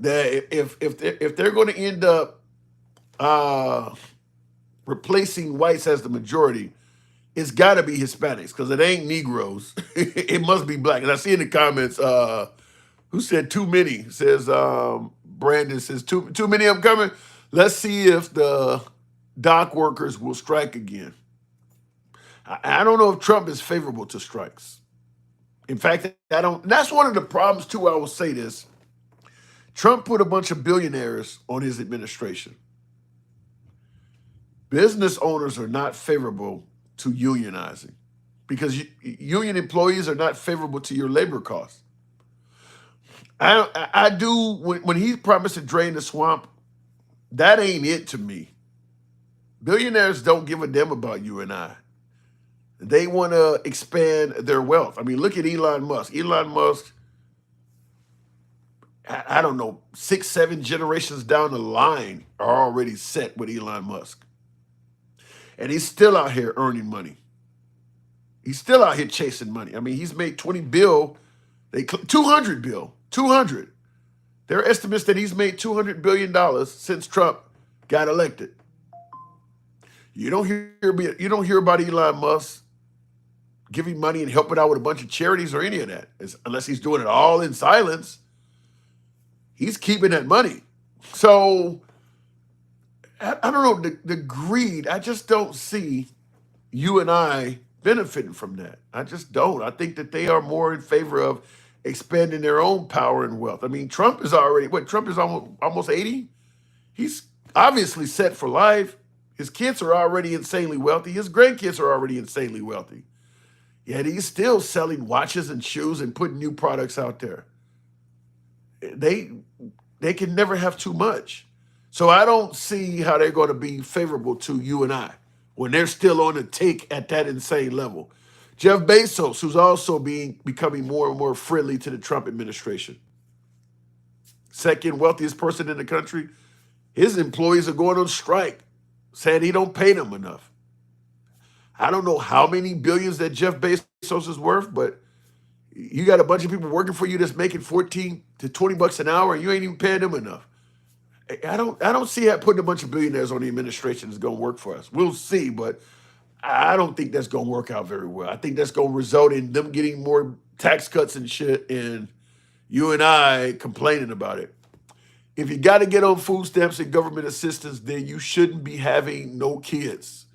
Speaker 1: That if they're going to end up replacing whites as the majority, it's got to be Hispanics, because it ain't Negroes. It must be black. And I see in the comments, who said too many? It says Brandon says too many of them coming. Let's see if the dock workers will strike again. I don't know if Trump is favorable to strikes. In fact, I don't. That's one of the problems too. I will say this: Trump put a bunch of billionaires on his administration. Business owners are not favorable to unionizing because union employees are not favorable to your labor costs. I do when he promised to drain the swamp. That ain't it to me. Billionaires don't give a damn about you and I. They want to expand their wealth. I mean, look at Elon Musk. Elon Musk, I don't know, 6, 7 generations down the line are already set with Elon Musk. And he's still out here earning money. He's still out here chasing money. I mean, he's made 20 bill, 200 bill, 200. There are estimates that he's made $200 billion since Trump got elected. You don't hear about Elon Musk giving money and helping out with a bunch of charities or any of that, unless he's doing it all in silence. He's keeping that money. So I don't know, the greed, I just don't see you and I benefiting from that. I just don't. I think that they are more in favor of expanding their own power and wealth. I mean, Trump is almost 80? He's obviously set for life. His kids are already insanely wealthy. His grandkids are already insanely wealthy. Yet he's still selling watches and shoes and putting new products out there. They can never have too much. So I don't see how they're going to be favorable to you and I when they're still on the take at that insane level. Jeff Bezos, who's also becoming more and more friendly to the Trump administration. Second wealthiest person in the country. His employees are going on strike, saying he don't pay them enough. I don't know how many billions that Jeff Bezos is worth, but you got a bunch of people working for you that's making 14 to 20 bucks an hour and you ain't even paying them enough. I don't see how putting a bunch of billionaires on the administration is going to work for us. We'll see, but I don't think that's going to work out very well. I think that's going to result in them getting more tax cuts and shit and you and I complaining about it. If you got to get on food stamps and government assistance, then you shouldn't be having no kids.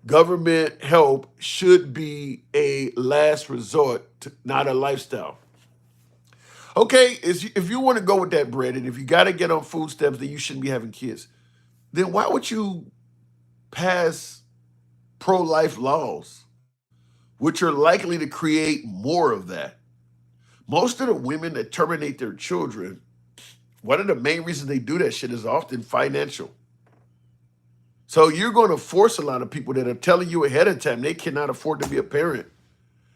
Speaker 1: Government help should be a last resort, not a lifestyle. Okay, if you want to go with that, Brandon, if you got to get on food stamps, then you shouldn't be having kids. Then why would you pass pro-life laws, which are likely to create more of that? Most of the women that terminate their children, one of the main reasons they do that shit is often financial. So you're going to force a lot of people that are telling you ahead of time they cannot afford to be a parent.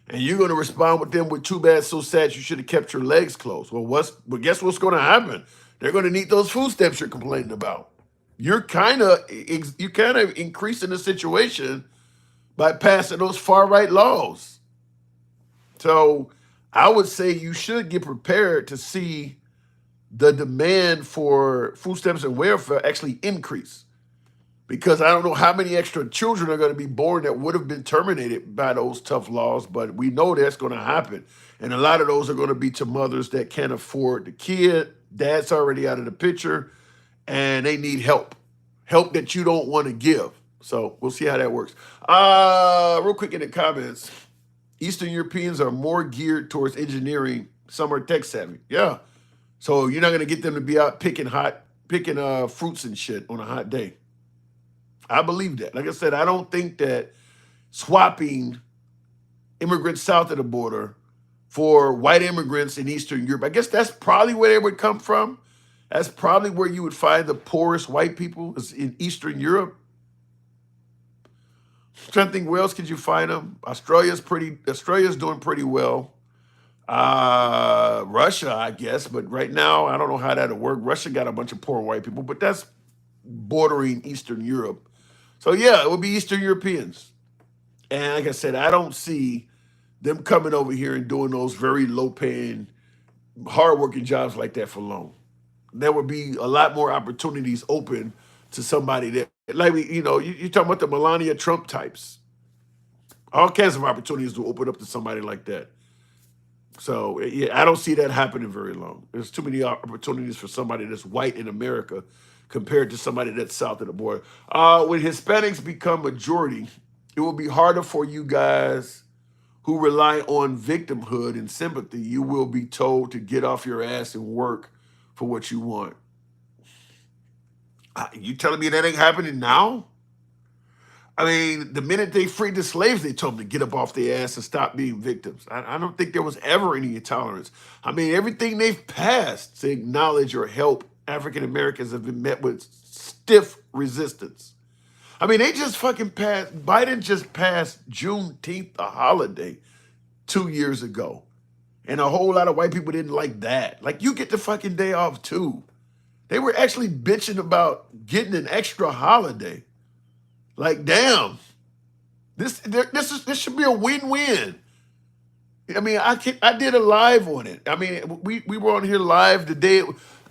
Speaker 1: And you're going to respond with them with too bad, so sad, you should have kept your legs closed. Well, guess what's going to happen? They're going to need those food stamps you're complaining about. You're kind of increasing the situation by passing those far right laws. So I would say you should get prepared to see the demand for food stamps and welfare actually increase. Because I don't know how many extra children are going to be born that would have been terminated by those tough laws, but we know that's going to happen. And a lot of those are going to be to mothers that can't afford the kid. Dad's already out of the picture, and they need help that you don't want to give. So we'll see how that works. Real quick in the comments, Eastern Europeans are more geared towards engineering. Some are tech savvy. Yeah. So you're not going to get them to be out picking fruits and shit on a hot day. I believe that. Like I said, I don't think that swapping immigrants south of the border for white immigrants in Eastern Europe, I guess that's probably where they would come from. That's probably where you would find the poorest white people is in Eastern Europe. I'm trying to think where else could you find them? Australia's doing pretty well. Russia, I guess, but right now I don't know how that'll work. Russia got a bunch of poor white people, but that's bordering Eastern Europe. So yeah, it would be Eastern Europeans. And like I said, I don't see them coming over here and doing those very low-paying, hard-working jobs like that for long. There would be a lot more opportunities open to somebody that, like, you're talking about the Melania Trump types. All kinds of opportunities to open up to somebody like that. So yeah, I don't see that happening very long. There's too many opportunities for somebody that's white in America compared to somebody that's south of the border. When Hispanics become majority, it will be harder for you guys who who rely on victimhood and sympathy, you will be told to get off your ass and work for what you want. You telling me that ain't happening now? I mean, the minute they freed the slaves, they told them to get up off their ass and stop being victims. I don't think there was ever any intolerance. I mean, everything they've passed to acknowledge or help African Americans have been met with stiff resistance. I mean, they just fucking passed, Biden just passed Juneteenth, a holiday, 2 years ago. And a whole lot of white people didn't like that. Like, you get the fucking day off too. They were actually bitching about getting an extra holiday. Like, damn, this should be a win-win. I mean, I did a live on it. I mean, we were on here live the day.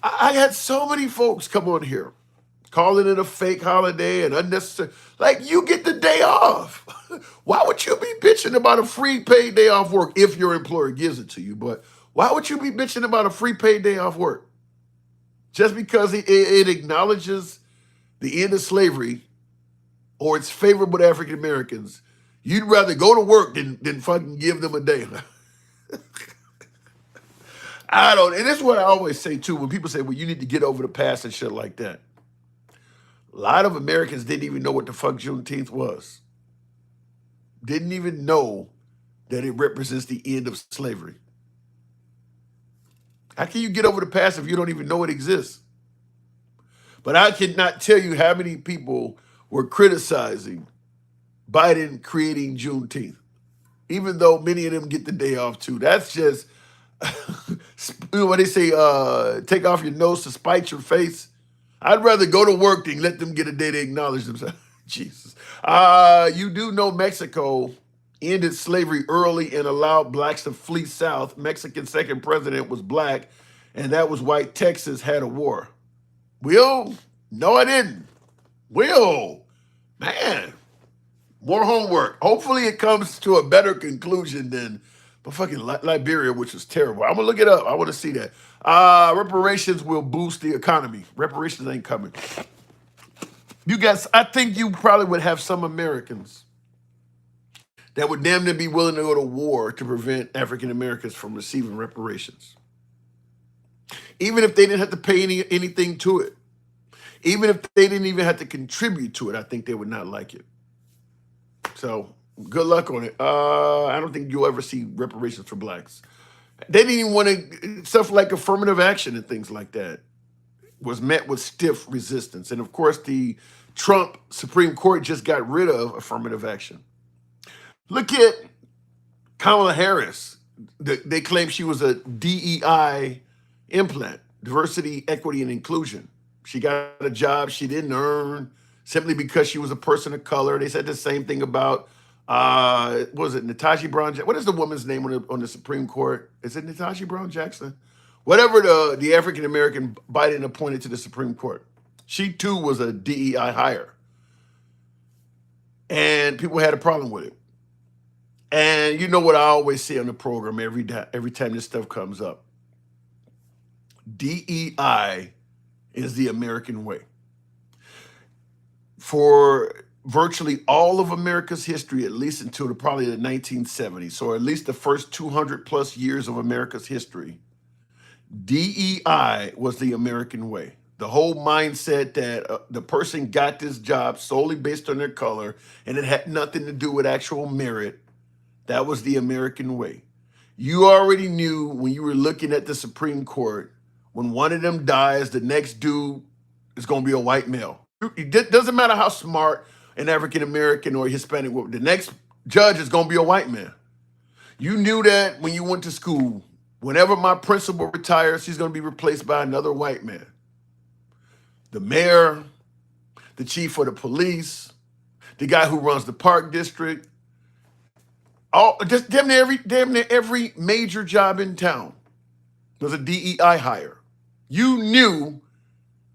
Speaker 1: I had so many folks come on here calling it a fake holiday and unnecessary. Like, you get the day off. Why would you be bitching about a free paid day off work if your employer gives it to you? But why would you be bitching about a free paid day off work? Just because it acknowledges the end of slavery or it's favorable to African Americans, you'd rather go to work than fucking give them a day. I don't, and this is what I always say too, when people say, well, you need to get over the past and shit like that. A lot of Americans didn't even know what the fuck Juneteenth was. Didn't even know that it represents the end of slavery. How can you get over the past if you don't even know it exists? But I cannot tell you how many people were criticizing Biden creating Juneteenth, even though many of them get the day off too. That's just, what they say, take off your nose to spite your face. I'd rather go to work than let them get a day to acknowledge themselves. Jesus. You do know Mexico ended slavery early and allowed blacks to flee south. Mexican's second president was black, and that was why Texas had a war. Will? No, I didn't. Will? Man, more homework. Hopefully it comes to a better conclusion than fucking Liberia, which was terrible. I'm gonna look it up. I want to see that. Reparations will boost the economy. Reparations ain't coming. You guys, I think you probably would have some Americans that would damn near be willing to go to war to prevent African Americans from receiving reparations. Even if they didn't have to pay anything to it. Even if they didn't even have to contribute to it, I think they would not like it. So good luck on it. I don't think you'll ever see reparations for blacks. They didn't even want to, stuff like affirmative action and things like that was met with stiff resistance. And of course, the Trump Supreme Court just got rid of affirmative action. Look at Kamala Harris. They claim she was a DEI implant, diversity, equity, and inclusion. She got a job she didn't earn simply because she was a person of color. They said the same thing about, what was it, Natasha Brown? What is the woman's name on the Supreme Court? Is it Natasha Brown Jackson? Whatever the African-American Biden appointed to the Supreme Court. She too was a DEI hire. And people had a problem with it. And you know what I always say on the program every time this stuff comes up. DEI is the American way. For virtually all of America's history, at least until probably the 1970s, or at least the first 200 plus years of America's history, DEI was the American way. The whole mindset that the person got this job solely based on their color and it had nothing to do with actual merit, that was the American way. You already knew when you were looking at the Supreme Court, when one of them dies, the next dude is going to be a white male. It doesn't matter how smart an African-American or Hispanic woman, the next judge is going to be a white man. You knew that when you went to school. Whenever my principal retires, he's going to be replaced by another white man. The mayor, the chief of the police, the guy who runs the park district, just damn near every major job in town was a DEI hire. You knew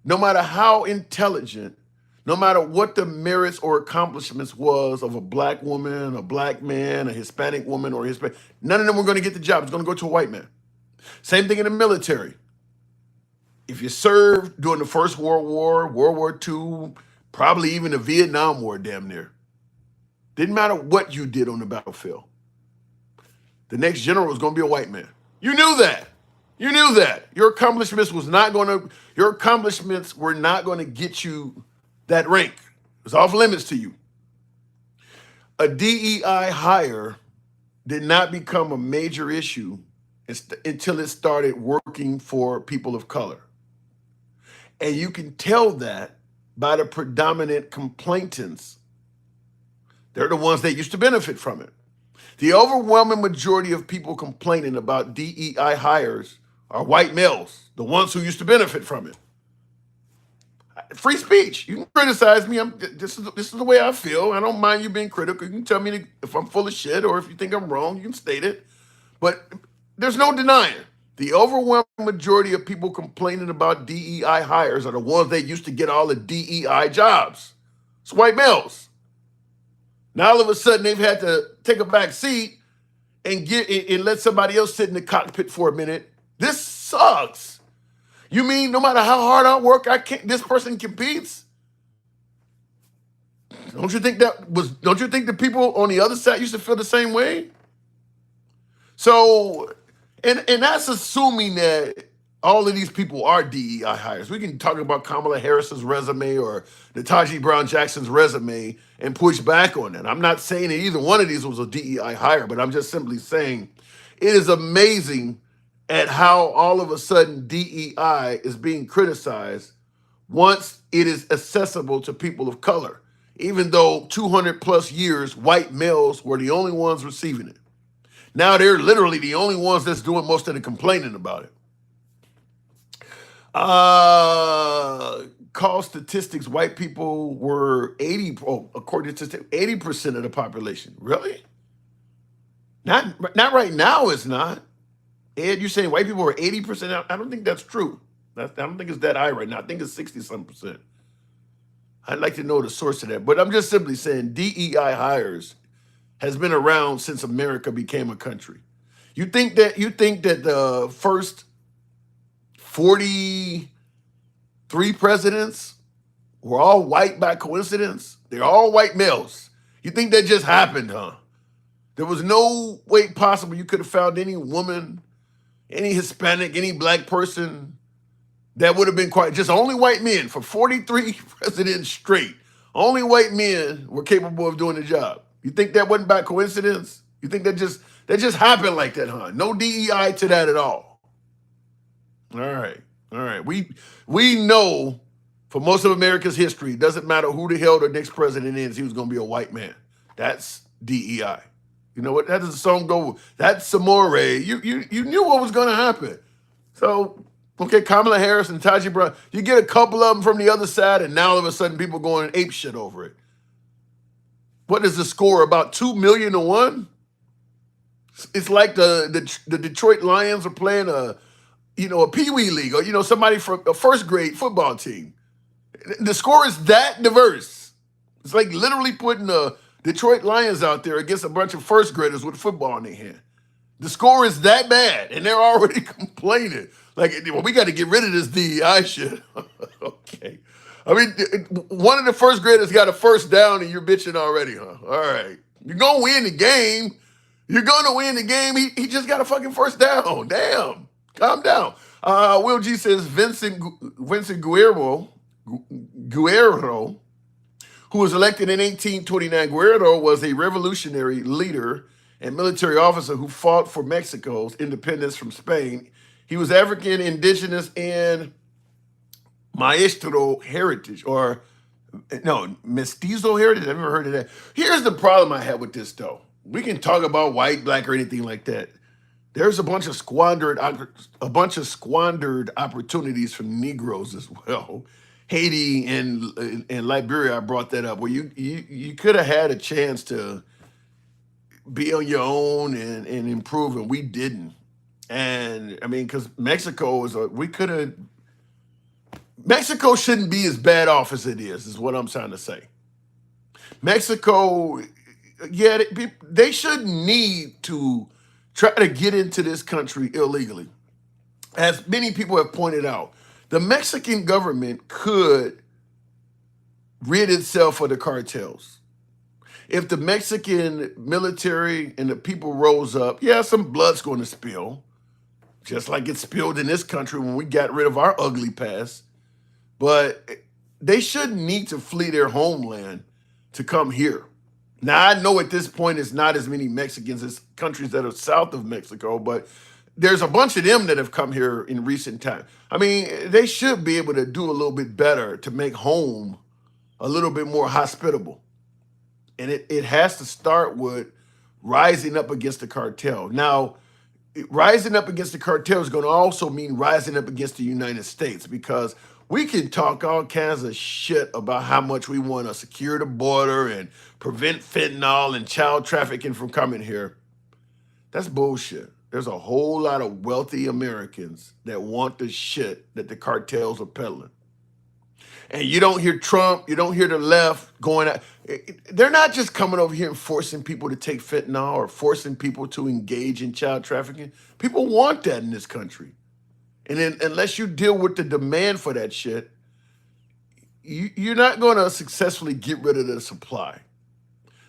Speaker 1: no matter how intelligent, no matter what the merits or accomplishments was of a black woman, a black man, a Hispanic woman, or Hispanic, none of them were going to get the job. It's going to go to a white man. Same thing in the military. If you served during the First World War, World War II, probably even the Vietnam War, damn near. Didn't matter what you did on the battlefield. the next general was going to be a white man. You knew that. You knew that. Your accomplishments were not going to get you that rank. It was off limits to you. A DEI hire did not become a major issue until it started working for people of color. And you can tell that by the predominant complainants. They're the ones that used to benefit from it. The overwhelming majority of people complaining about DEI hires are white males, the ones who used to benefit from it. Free speech. You can criticize me. This is the way I feel. I don't mind you being critical. You can tell me if I'm full of shit or if you think I'm wrong. You can state it. But there's no denying. The overwhelming majority of people complaining about DEI hires are the ones that used to get all the DEI jobs. It's white males. Now all of a sudden they've had to take a back seat and let somebody else sit in the cockpit for a minute. This sucks. You mean no matter how hard I work, this person competes? Don't you think the people on the other side used to feel the same way? So, and that's assuming that all of these people are DEI hires. We can talk about Kamala Harris's resume or Natasha Brown Jackson's resume and push back on that. I'm not saying that either one of these was a DEI hire, but I'm just simply saying it is amazing at how all of a sudden DEI is being criticized once it is accessible to people of color, even though 200 plus years, white males were the only ones receiving it. Now they're literally the only ones that's doing most of the complaining about it. Call statistics, white people were according to 80% of the population. Really? Not right now, it's not. Ed, you're saying white people are 80%? I don't think that's true. I don't think it's that high right now. I think it's 60-some%. I'd like to know the source of that. But I'm just simply saying DEI hires has been around since America became a country. You think that the first 43 presidents were all white by coincidence? They're all white males. You think that just happened, huh? There was no way possible you could have found any woman, any Hispanic, any black person that would have been just only white men for 43 presidents straight. Only white men were capable of doing the job. You think that wasn't by coincidence? You think that just happened like that, huh? No DEI to that at all. All right. We know for most of America's history, it doesn't matter who the hell the next president is, he was going to be a white man. That's DEI. You know what? How does the song go? That's Amore. You knew what was going to happen. So, okay, Kamala Harris and Taji Brown, you get a couple of them from the other side, and now all of a sudden people going ape shit over it. What is the score? About 2 million to 1? It's like the Detroit Lions are playing a Pee-wee league, or somebody from a first grade football team. The score is that diverse. It's like literally putting the Detroit Lions out there against a bunch of first graders with football in their hand. The score is that bad, and they're already complaining. Like, well, we got to get rid of this DEI shit. Okay. I mean, one of the first graders got a first down, and you're bitching already, huh? All right. You're going to win the game. You're going to win the game. He just got a fucking first down. Damn. Calm down. Will G says Vincent Guerrero, who was elected in 1829. Guerrero was a revolutionary leader and military officer who fought for Mexico's independence from Spain. He was African, indigenous, and maestro heritage, mestizo heritage. I've never heard of that. Here's the problem I have with this, though. We can talk about white, black, or anything like that. There's a bunch of squandered opportunities for Negroes as well. Haiti and Liberia, I brought that up, where you could have had a chance to be on your own and improve, and we didn't. And I mean, because Mexico Mexico shouldn't be as bad off as it is what I'm trying to say. Mexico, yeah, they shouldn't need to try to get into this country illegally. As many people have pointed out, the Mexican government could rid itself of the cartels. If the Mexican military and the people rose up, yeah, some blood's going to spill, just like it spilled in this country when we got rid of our ugly past. But they shouldn't need to flee their homeland to come here. Now, I know at this point it's not as many Mexicans as countries that are south of Mexico, but there's a bunch of them that have come here in recent time. I mean, they should be able to do a little bit better to make home a little bit more hospitable. And it has to start with rising up against the cartel. Now, rising up against the cartel is going to also mean rising up against the United States, because we can talk all kinds of shit about how much we want to secure the border and prevent fentanyl and child trafficking from coming here. That's bullshit. There's a whole lot of wealthy Americans that want the shit that the cartels are peddling. And you don't hear Trump, you don't hear the left going out. They're not just coming over here and forcing people to take fentanyl or forcing people to engage in child trafficking. People want that in this country. And then, unless you deal with the demand for that shit, you're not going to successfully get rid of the supply.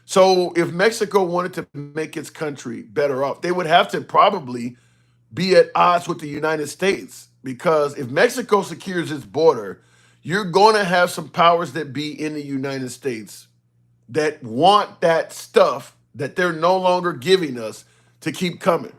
Speaker 1: So if Mexico wanted to make its country better off, they would have to probably be at odds with the United States. Because if Mexico secures its border, you're going to have some powers that be in the United States that want that stuff that they're no longer giving us to keep coming.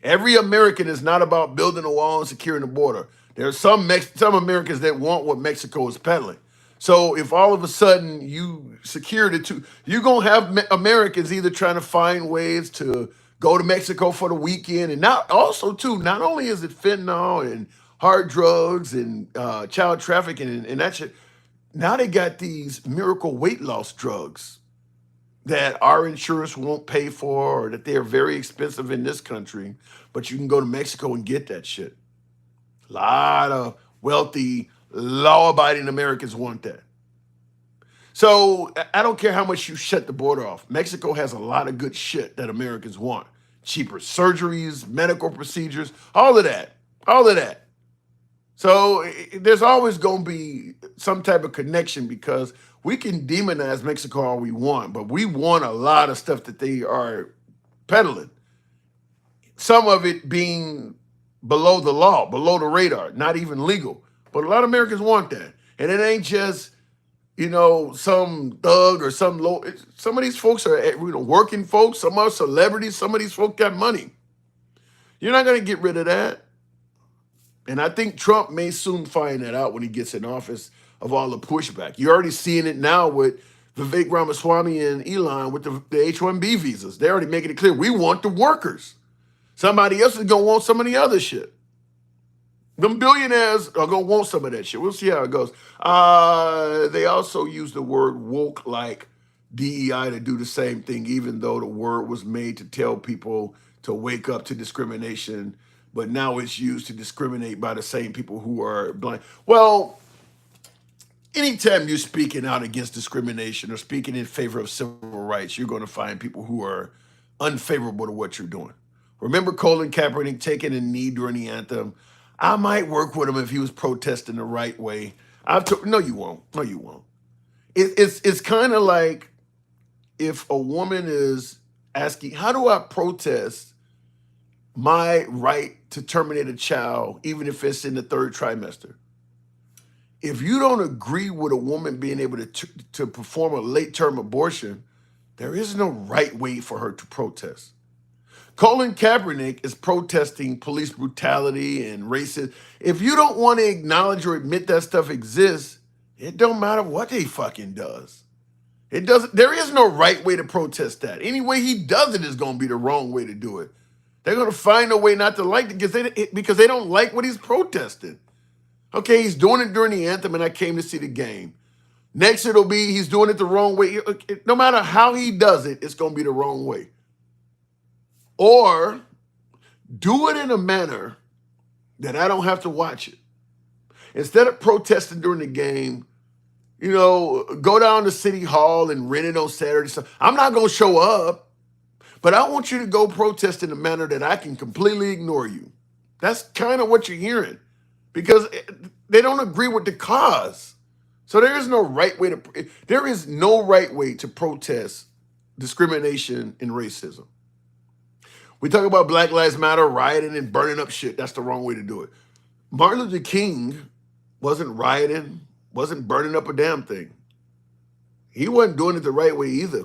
Speaker 1: Every American is not about building a wall and securing the border. There are some Americans that want what Mexico is peddling. So if all of a sudden you secure the two, you're going to have Americans either trying to find ways to go to Mexico for the weekend. And not only is it fentanyl and hard drugs and child trafficking and that shit, now they got these miracle weight loss drugs that our insurance won't pay for, or that they're very expensive in this country, but you can go to Mexico and get that shit. A lot of wealthy, law-abiding Americans want that. So I don't care how much you shut the border off. Mexico has a lot of good shit that Americans want. Cheaper surgeries, medical procedures, all of that. So there's always going to be some type of connection, because we can demonize Mexico all we want, but we want a lot of stuff that they are peddling. Some of it being below the law, below the radar, not even legal. But a lot of Americans want that. And it ain't just, some thug or some of these folks are working folks, some are celebrities, some of these folks got money. You're not going to get rid of that. And I think Trump may soon find that out when he gets in office, of all the pushback. You're already seeing it now with Vivek Ramaswamy and Elon with the H-1B visas. They're already making it clear, we want the workers. Somebody else is going to want some of the other shit. Them billionaires are going to want some of that shit. We'll see how it goes. They also use the word woke like DEI to do the same thing, even though the word was made to tell people to wake up to discrimination, but now it's used to discriminate by the same people who are blind. Well, anytime you're speaking out against discrimination or speaking in favor of civil rights, you're going to find people who are unfavorable to what you're doing. Remember Colin Kaepernick taking a knee during the anthem? I might work with him if he was protesting the right way. No, you won't. No, you won't. It's kind of like if a woman is asking, how do I protest my right to terminate a child, even if it's in the third trimester? If you don't agree with a woman being able to perform a late-term abortion, there is no right way for her to protest. Colin Kaepernick is protesting police brutality and racism. If you don't want to acknowledge or admit that stuff exists, it don't matter what he fucking does. It doesn't. There is no right way to protest that. Any way he does it is going to be the wrong way to do it. They're going to find a way not to like it because they don't like what he's protesting. Okay, he's doing it during the anthem, and I came to see the game. Next, it'll be he's doing it the wrong way. No matter how he does it, it's going to be the wrong way. Or do it in a manner that I don't have to watch it. Instead of protesting during the game, go down to City Hall and rent it on Saturday. So I'm not going to show up, but I want you to go protest in a manner that I can completely ignore you. That's kind of what you're hearing, because they don't agree with the cause. So there is no right way to protest discrimination and racism. We talk about Black Lives Matter, rioting and burning up shit. That's the wrong way to do it. Martin Luther King wasn't rioting, wasn't burning up a damn thing. He wasn't doing it the right way either.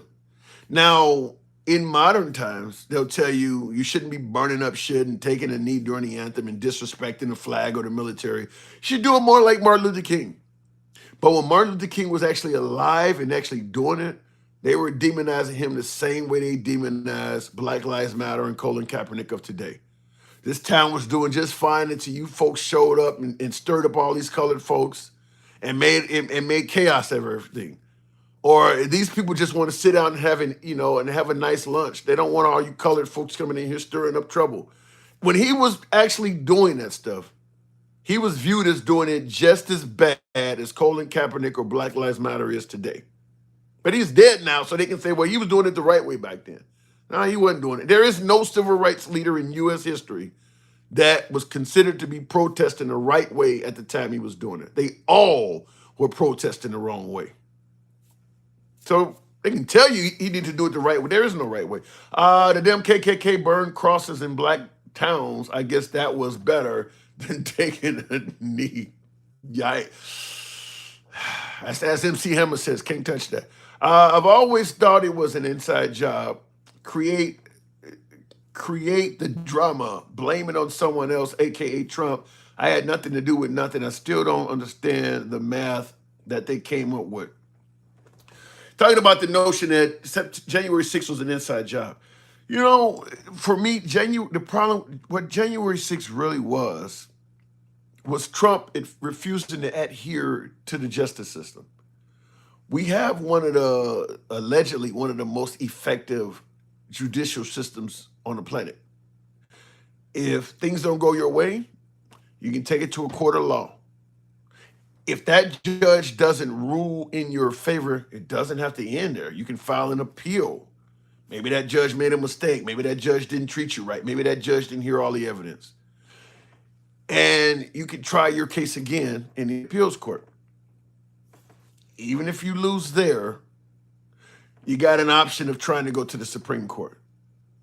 Speaker 1: Now, in modern times, they'll tell you you shouldn't be burning up shit and taking a knee during the anthem and disrespecting the flag or the military. You should do it more like Martin Luther King. But when Martin Luther King was actually alive and actually doing it, they were demonizing him the same way they demonize Black Lives Matter and Colin Kaepernick of today. This town was doing just fine until you folks showed up and stirred up all these colored folks and made chaos of everything. Or these people just want to sit out and have a nice lunch. They don't want all you colored folks coming in here stirring up trouble. When he was actually doing that stuff, he was viewed as doing it just as bad as Colin Kaepernick or Black Lives Matter is today. But he's dead now, so they can say, well, he was doing it the right way back then. No, he wasn't doing it. There is no civil rights leader in U.S. history that was considered to be protesting the right way at the time he was doing it. They all were protesting the wrong way. So they can tell you he needed to do it the right way. There is no right way. The damn KKK burned crosses in black towns. I guess that was better than taking a knee. Yikes. As MC Hammer says, can't touch that. I've always thought it was an inside job. Create the drama, blame it on someone else, aka Trump. I had nothing to do with nothing. I still don't understand the math that they came up with. Talking about the notion that January 6th was an inside job. You know, for me, what January 6th really was Trump refusing to adhere to the justice system. We have allegedly one of the most effective judicial systems on the planet. If things don't go your way, you can take it to a court of law. If that judge doesn't rule in your favor, it doesn't have to end there. You can file an appeal. Maybe that judge made a mistake. Maybe that judge didn't treat you right. Maybe that judge didn't hear all the evidence. And you can try your case again in the appeals court. Even if you lose there, you got an option of trying to go to the Supreme Court.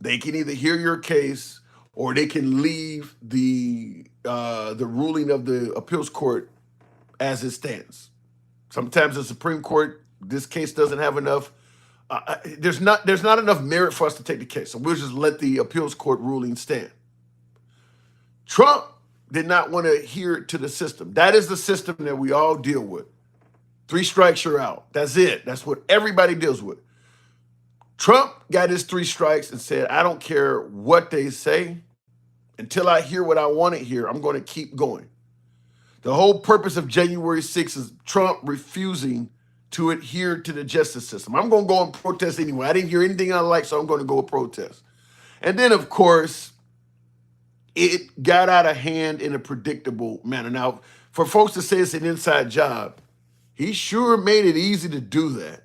Speaker 1: They can either hear your case or they can leave the ruling of the appeals court as it stands. Sometimes the Supreme Court, this case doesn't have enough. There's not enough merit for us to take the case, so we'll just let the appeals court ruling stand. Trump did not want to adhere to the system. That is the system that we all deal with. 3 strikes, you're out. That's it. That's what everybody deals with. Trump got his 3 strikes and said, I don't care what they say. Until I hear what I want to hear, I'm going to keep going. The whole purpose of January 6th is Trump refusing to adhere to the justice system. I'm going to go and protest anyway. I didn't hear anything I like, so I'm going to go protest. And then, of course, it got out of hand in a predictable manner. Now, for folks to say it's an inside job, he sure made it easy to do that.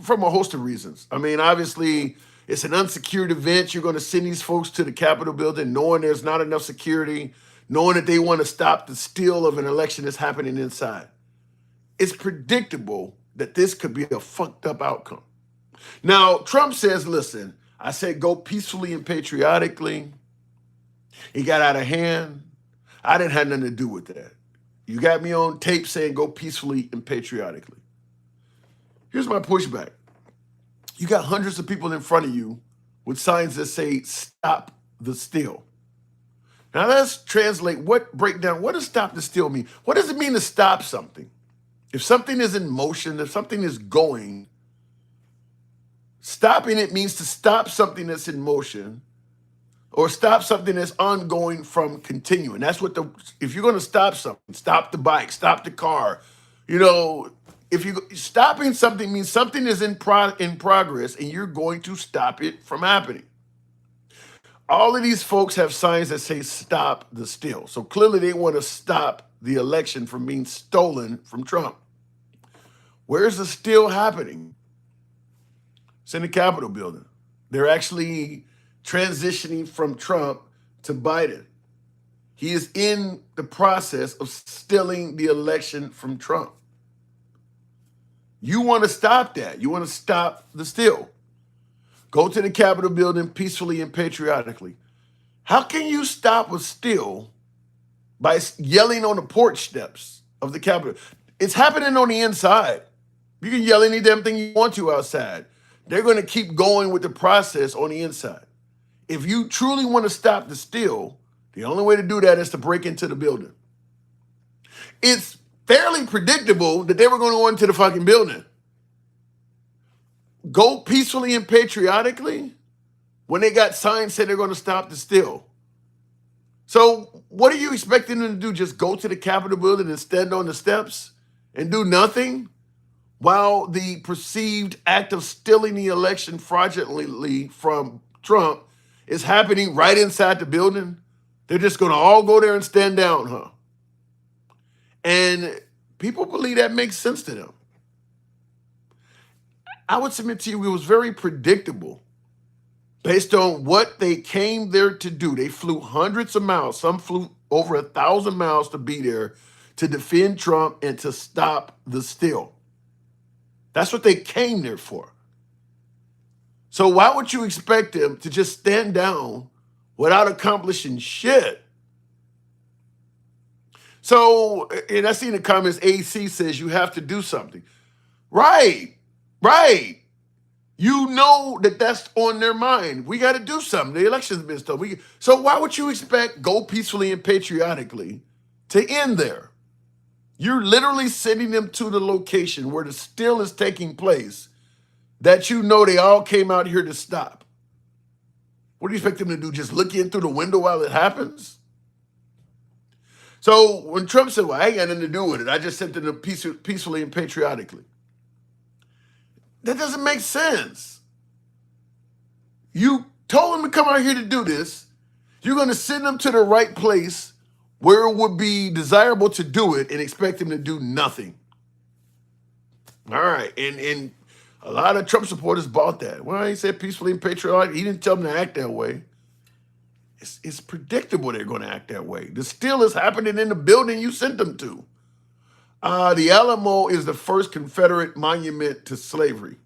Speaker 1: From a host of reasons. Obviously, it's an unsecured event. You're going to send these folks to the Capitol building knowing there's not enough security, knowing that they want to stop the steal of an election that's happening inside. It's predictable that this could be a fucked up outcome. Now, Trump says, listen, I said go peacefully and patriotically. It got out of hand. I didn't have nothing to do with that. You got me on tape saying go peacefully and patriotically. Here's my pushback. You got hundreds of people in front of you with signs that say stop the steal. Now let's break down what does stop the steal mean? What does it mean to stop something? If something is in motion, if something is going, stopping it means to stop something that's in motion or stop something that's ongoing from continuing. That's what if you're going to stop something, stop the bike, stop the car. Stopping something means something is in progress and you're going to stop it from happening. All of these folks have signs that say stop the steal. So clearly they want to stop the election from being stolen from Trump. Where's the steal happening? It's in the Capitol building. They're actually transitioning from Trump to Biden. He is in the process of stealing the election from Trump. You want to stop that. You want to stop the steal. Go to the Capitol building peacefully and patriotically. How can you stop a steal by yelling on the porch steps of the Capitol? It's happening on the inside. You can yell any damn thing you want to outside. They're going to keep going with the process on the inside. If you truly want to stop the steal, the only way to do that is to break into the building. It's fairly predictable that they were going to go into the fucking building. Go peacefully and patriotically when they got signs saying they're going to stop the steal. So what are you expecting them to do? Just go to the Capitol building and stand on the steps and do nothing while the perceived act of stealing the election fraudulently from Trump is happening right inside the building? They're just going to all go there and stand down, huh? And people believe that makes sense to them. I would submit to you it was very predictable based on what they came there to do. They flew hundreds of miles. Some flew over 1,000 miles to be there to defend Trump and to stop the steal. That's what they came there for. So why would you expect them to just stand down without accomplishing shit? So, and I see in the comments, AC says you have to do something. Right. You know that that's on their mind. We got to do something. The election's been stolen. So why would you expect go peacefully and patriotically to end there? You're literally sending them to the location where the steal is taking place that you know they all came out here to stop. What do you expect them to do? Just look in through the window while it happens? So when Trump said, well, I ain't got nothing to do with it, I just sent them peacefully and patriotically. That doesn't make sense. You told them to come out here to do this. You're going to send them to the right place where it would be desirable to do it and expect them to do nothing. All right. And a lot of Trump supporters bought that. Well, he said peacefully and patriotic. He didn't tell them to act that way. It's predictable they're going to act that way. The steal is happening in the building you sent them to. The Alamo is the first Confederate monument to slavery.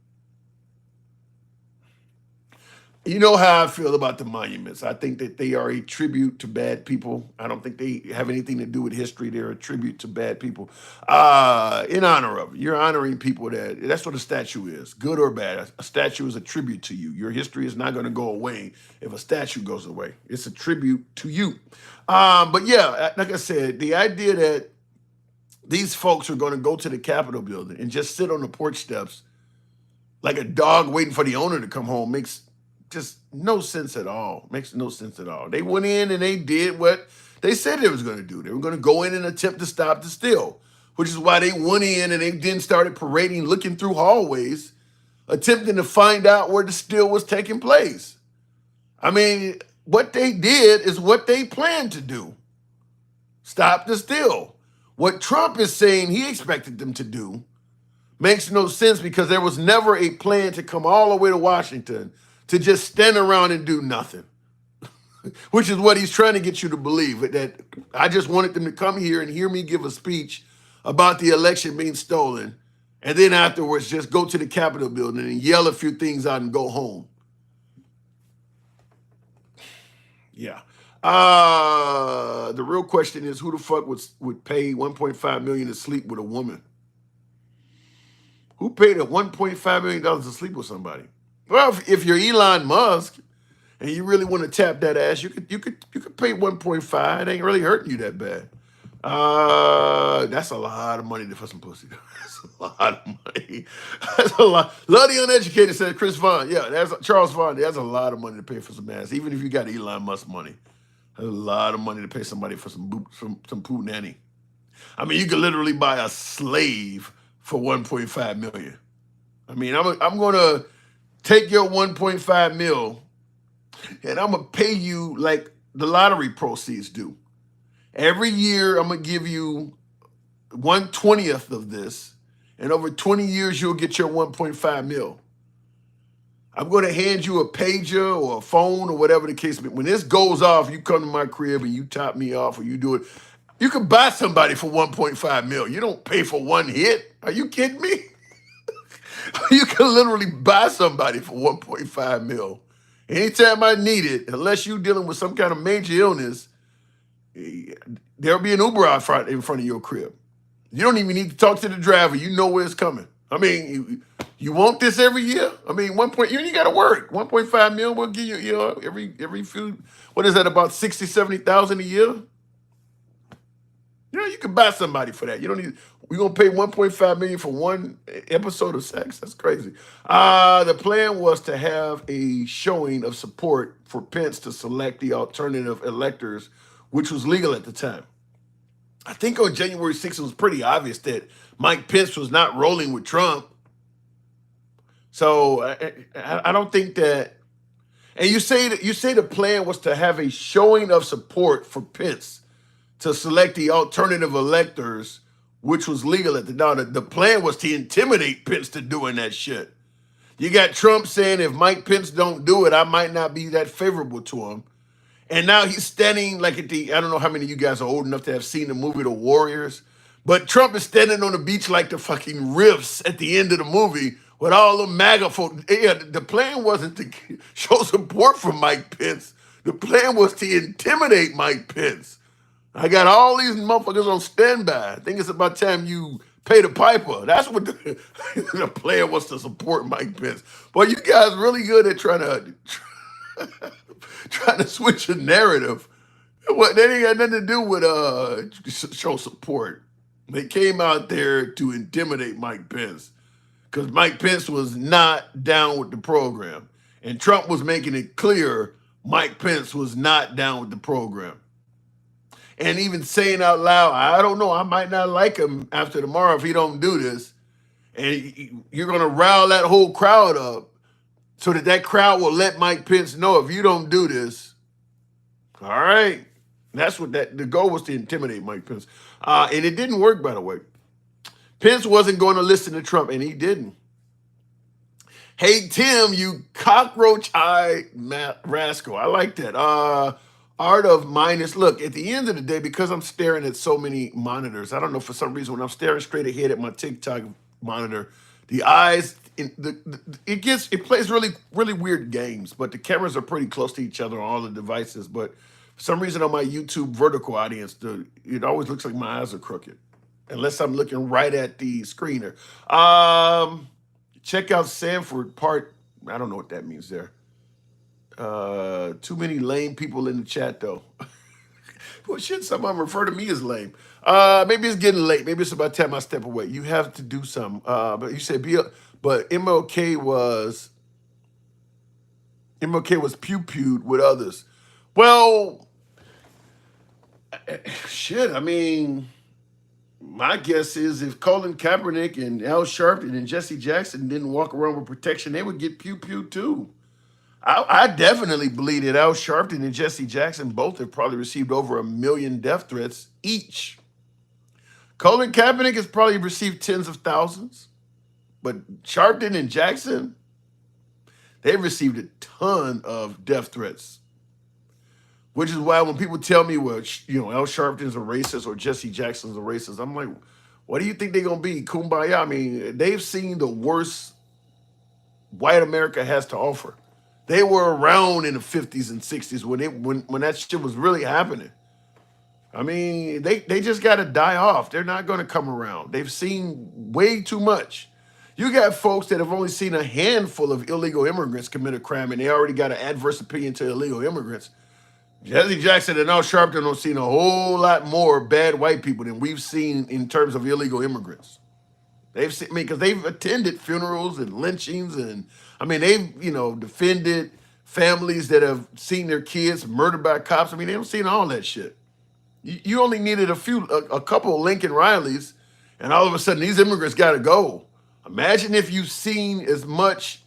Speaker 1: You know how I feel about the monuments. I think that they are a tribute to bad people. I don't think they have anything to do with history. They're a tribute to bad people. In honor of it. You're honoring people that's what a statue is, good or bad. A statue is a tribute to you. Your history is not going to go away if a statue goes away. It's a tribute to you. But yeah, like I said, the idea that these folks are going to go to the Capitol building and just sit on the porch steps like a dog waiting for the owner to come home makes just no sense at all. Makes no sense at all. They went in and they did what they said they was going to do. They were going to go in and attempt to stop the steal, which is why they went in and they then started parading, looking through hallways, attempting to find out where the steal was taking place. I mean, what they did is what they planned to do. Stop the steal. What Trump is saying he expected them to do makes no sense because there was never a plan to come all the way to Washington to just stand around and do nothing, which is what he's trying to get you to believe, that I just wanted them to come here and hear me give a speech about the election being stolen, and then afterwards just go to the Capitol building and yell a few things out and go home. Yeah. The real question is, who the fuck would pay $1.5 million to sleep with a woman? Who paid a $1.5 million to sleep with somebody? Well, if you're Elon Musk and you really want to tap that ass, you could pay 1.5. It ain't really hurting you that bad. That's a lot of money for some pussy. That's a lot of money. That's a lot. Love the uneducated, said Chris Vaughn. Yeah, that's Charles Vaughn. That's a lot of money to pay for some ass, even if you got Elon Musk money. That's a lot of money to pay somebody for some poo nanny. I mean, you could literally buy a slave for 1.5 million. I mean, I'm gonna take your 1.5 mil and I'm gonna pay you like the lottery proceeds do. Every year, I'm gonna give you 1/20th of this, and over 20 years, you'll get your 1.5 mil. I'm gonna hand you a pager or a phone or whatever the case may be. When this goes off, you come to my crib and you top me off or you do it. You can buy somebody for 1.5 mil. You don't pay for one hit. Are you kidding me? You can literally buy somebody for 1.5 mil. Anytime I need it, unless you're dealing with some kind of major illness, there'll be an Uber out in front of your crib. You don't even need to talk to the driver. You know where it's coming. I mean, you want this every year? I mean, you ain't got to work. 1.5 mil will give you, every few, what is that, about 60, 70,000 a year? You can buy somebody for that. You don't need, we're going to pay 1.5 million for one episode of sex? That's crazy. The plan was to have a showing of support for Pence to select the alternative electors, which was legal at the time. I think on January 6th, it was pretty obvious that Mike Pence was not rolling with Trump. So I don't think that. And you say the plan was to have a showing of support for Pence to select the alternative electors, which was legal at the time. The plan was to intimidate Pence to doing that shit. You got Trump saying if Mike Pence don't do it, I might not be that favorable to him. And now he's standing like I don't know how many of you guys are old enough to have seen the movie The Warriors, but Trump is standing on the beach like the fucking riffs at the end of the movie with all the MAGA folk. Yeah, the plan wasn't to show support for Mike Pence. The plan was to intimidate Mike Pence. I got all these motherfuckers on standby. I think it's about time you pay the piper. That's what the plan was, to support Mike Pence. But you guys really good at trying to switch a narrative. What that ain't got nothing to do with show support. They came out there to intimidate Mike Pence because Mike Pence was not down with the program, and Trump was making it clear Mike Pence was not down with the program, and even saying out loud, "I don't know, I might not like him after tomorrow if he don't do this," and you're gonna rile that whole crowd up so that crowd will let Mike Pence know, if you don't do this, all right. That's what the goal was, to intimidate Mike Pence. And it didn't work, by the way. Pence wasn't going to listen to Trump, and he didn't. Hey, Tim, you cockroach-eyed rascal. I like that. Art of minus. Look, at the end of the day, because I'm staring at so many monitors, I don't know, for some reason, when I'm staring straight ahead at my TikTok monitor, the eyes, it plays really, really weird games, but the cameras are pretty close to each other on all the devices. But for some reason on my YouTube vertical audience, it always looks like my eyes are crooked, unless I'm looking right at the screener. Check out Sanford part. I don't know what that means there. Too many lame people in the chat though. Well, shit, someone refer to me as lame. Maybe it's getting late. Maybe it's about time I step away. You have to do something. But you said but MLK was pew-pewed with others. Well, shit, I mean, my guess is if Colin Kaepernick and Al Sharpton and Jesse Jackson didn't walk around with protection, they would get pew-pewed too. I definitely believe that Al Sharpton and Jesse Jackson both have probably received over 1 million death threats each. Colin Kaepernick has probably received tens of thousands, but Sharpton and Jackson, they've received a ton of death threats, which is why when people tell me, well, Al Sharpton's a racist or Jesse Jackson's a racist, I'm like, what do you think they're going to be? Kumbaya? I mean, they've seen the worst white America has to offer. They were around in the 50s and 60s when that shit was really happening. I mean, they just got to die off. They're not going to come around. They've seen way too much. You got folks that have only seen a handful of illegal immigrants commit a crime, and they already got an adverse opinion to illegal immigrants. Jesse Jackson and Al Sharpton have seen a whole lot more bad white people than we've seen in terms of illegal immigrants. They've seen, because they've attended funerals and lynchings, and they've defended families that have seen their kids murdered by cops. They've seen all that shit. You only needed a couple of Lincoln Rileys, and all of a sudden these immigrants got to go. Imagine if you've seen as much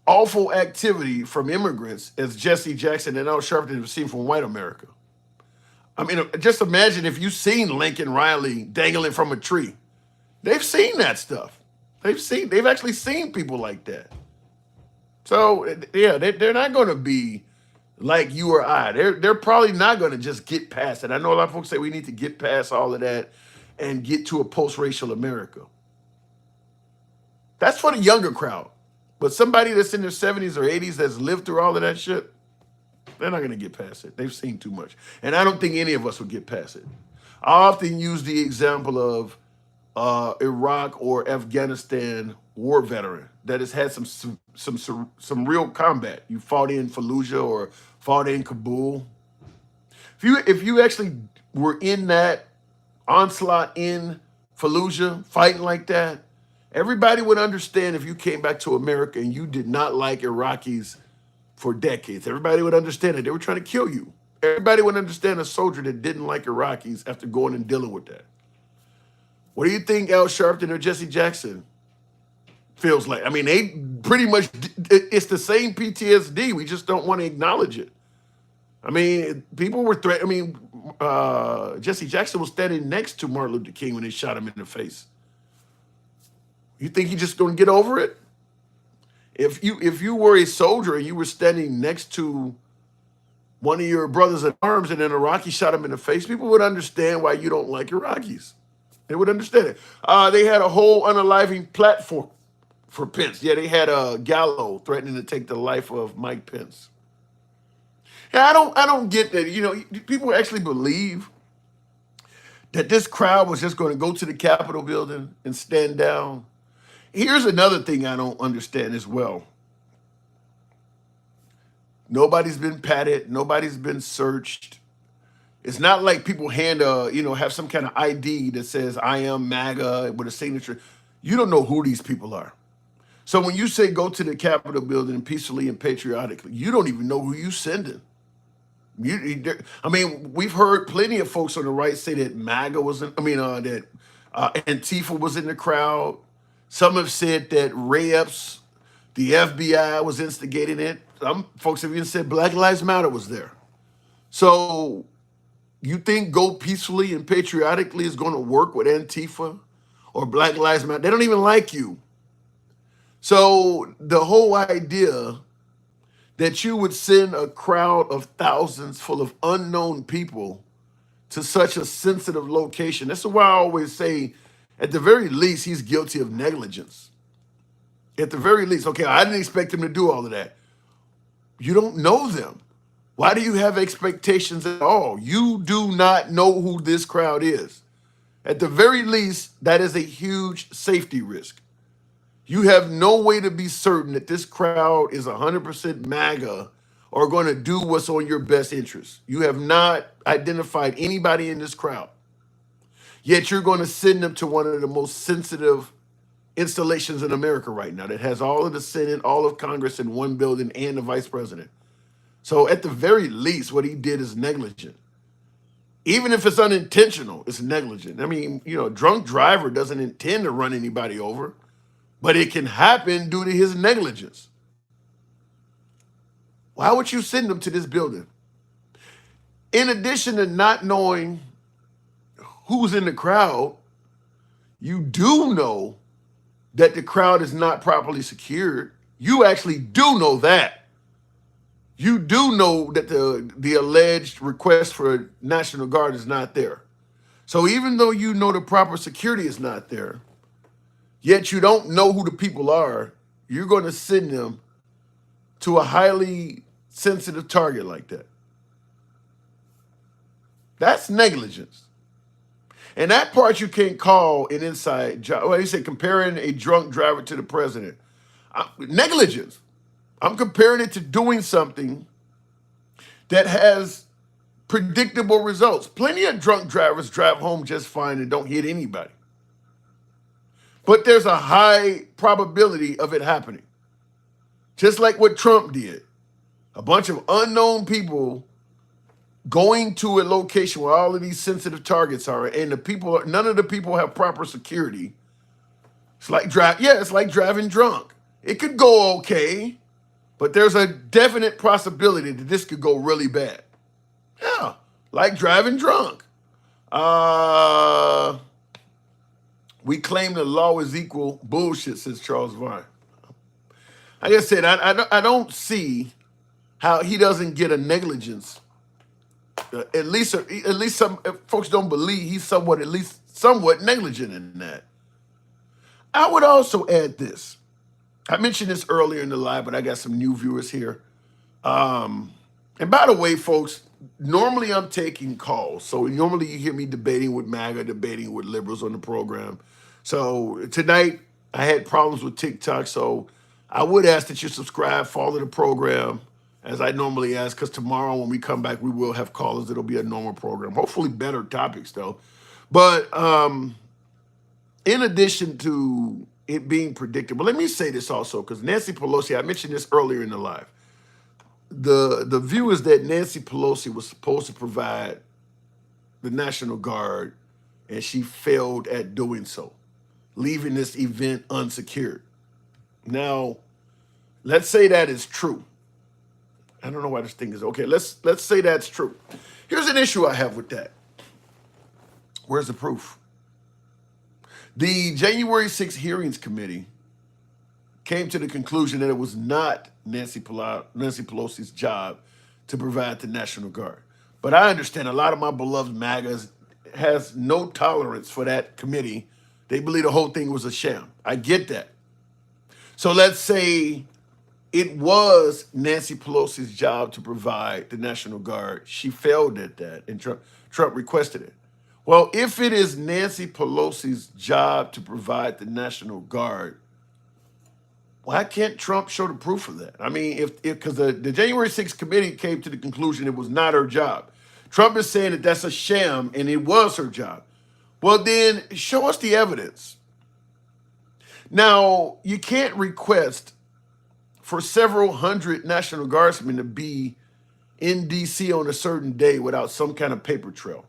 Speaker 1: awful activity from immigrants as Jesse Jackson and Al Sharpton have seen from white America. Just imagine if you've seen Lincoln Riley dangling from a tree. They've seen that stuff. They've actually seen people like that. So yeah, they're not going to be like you or I. They're probably not going to just get past it. I know a lot of folks say we need to get past all of that and get to a post-racial America. That's for the younger crowd. But somebody that's in their 70s or 80s that's lived through all of that shit, they're not going to get past it. They've seen too much. And I don't think any of us will get past it. I often use the example of Iraq or Afghanistan war veteran that has had some real combat. You fought in Fallujah or fought in Kabul. If you actually were in that onslaught in Fallujah, fighting like that, everybody would understand if you came back to America and you did not like Iraqis for decades. Everybody would understand it. They were trying to kill you. Everybody would understand a soldier that didn't like Iraqis after going and dealing with that. What do you think Al Sharpton or Jesse Jackson feels like? I mean, they pretty much, it's the same PTSD. We just don't want to acknowledge it. I mean, people were Jesse Jackson was standing next to Martin Luther King when they shot him in the face. You think he's just going to get over it? If you were a soldier and you were standing next to one of your brothers in arms and an Iraqi shot him in the face, people would understand why you don't like Iraqis. They would understand it. They had a whole unaliving platform for Pence. Yeah, they had a Gallo threatening to take the life of Mike Pence. Yeah, I don't get that. You know, people actually believe that this crowd was just going to go to the Capitol building and stand down. Here's another thing I don't understand as well. Nobody's been patted. Nobody's been searched. It's not like people have some kind of ID that says I am MAGA with a signature. You don't know who these people are. So when you say go to the Capitol building peacefully and patriotically, you don't even know who you sending. We've heard plenty of folks on the right say that MAGA that Antifa was in the crowd. Some have said that Ray Epps, the FBI, was instigating it. Some folks have even said Black Lives Matter was there. So you think go peacefully and patriotically is going to work with Antifa or Black Lives Matter? They don't even like you. So the whole idea that you would send a crowd of thousands full of unknown people to such a sensitive location, that's why I always say, at the very least, he's guilty of negligence. At the very least. Okay, I didn't expect him to do all of that. You don't know them. Why do you have expectations at all? You do not know who this crowd is. At the very least, that is a huge safety risk. You have no way to be certain that this crowd is 100% MAGA or going to do what's on your best interest. You have not identified anybody in this crowd. Yet you're going to send them to one of the most sensitive installations in America right now that has all of the Senate, all of Congress in one building and the vice president. So at the very least, what he did is negligent. Even if it's unintentional, it's negligent. I mean, a drunk driver doesn't intend to run anybody over, but it can happen due to his negligence. Why would you send them to this building? In addition to not knowing who's in the crowd, you do know that the crowd is not properly secured. You actually do know that. You do know that the alleged request for National Guard is not there. So even though you know the proper security is not there, yet you don't know who the people are, you're going to send them to a highly sensitive target like that. That's negligence. And that part you can't call an inside job. Well, he said comparing a drunk driver to the president. Negligence. I'm comparing it to doing something that has predictable results. Plenty of drunk drivers drive home just fine and don't hit anybody. But there's a high probability of it happening. Just like what Trump did. A bunch of unknown people going to a location where all of these sensitive targets are, and none of the people have proper security. It's like driving drunk. It could go okay, but there's a definite possibility that this could go really bad. Yeah, like driving drunk. We claim the law is equal. Bullshit, says Charles Vine. Like I said, I don't see how he doesn't get a negligence. At least some folks don't believe he's somewhat negligent in that. I would also add this. I mentioned this earlier in the live, but I got some new viewers here. And by the way, folks, normally I'm taking calls. So normally you hear me debating with MAGA, debating with liberals on the program. So tonight I had problems with TikTok. So I would ask that you subscribe, follow the program as I normally ask, because tomorrow when we come back, we will have callers. It'll be a normal program. Hopefully better topics though. But in addition to it being predictable, let me say this also, because Nancy Pelosi, I mentioned this earlier in the live. The view is that Nancy Pelosi was supposed to provide the National Guard, and she failed at doing so, leaving this event unsecured. Now, let's say that is true. I don't know why this thing is okay. Let's say that's true. Here's an issue I have with that. Where's the proof? The January 6th hearings committee came to the conclusion that it was not Nancy Pelosi's job to provide the National Guard. But I understand a lot of my beloved MAGAs has no tolerance for that committee. They believe the whole thing was a sham. I get that. So let's say it was Nancy Pelosi's job to provide the National Guard. She failed at that, and Trump requested it. Well, if it is Nancy Pelosi's job to provide the National Guard, why can't Trump show the proof of that? I mean, because the January 6th committee came to the conclusion it was not her job. Trump is saying that that's a sham and it was her job. Well, then show us the evidence. Now, you can't request for several hundred National Guardsmen to be in D.C. on a certain day without some kind of paper trail.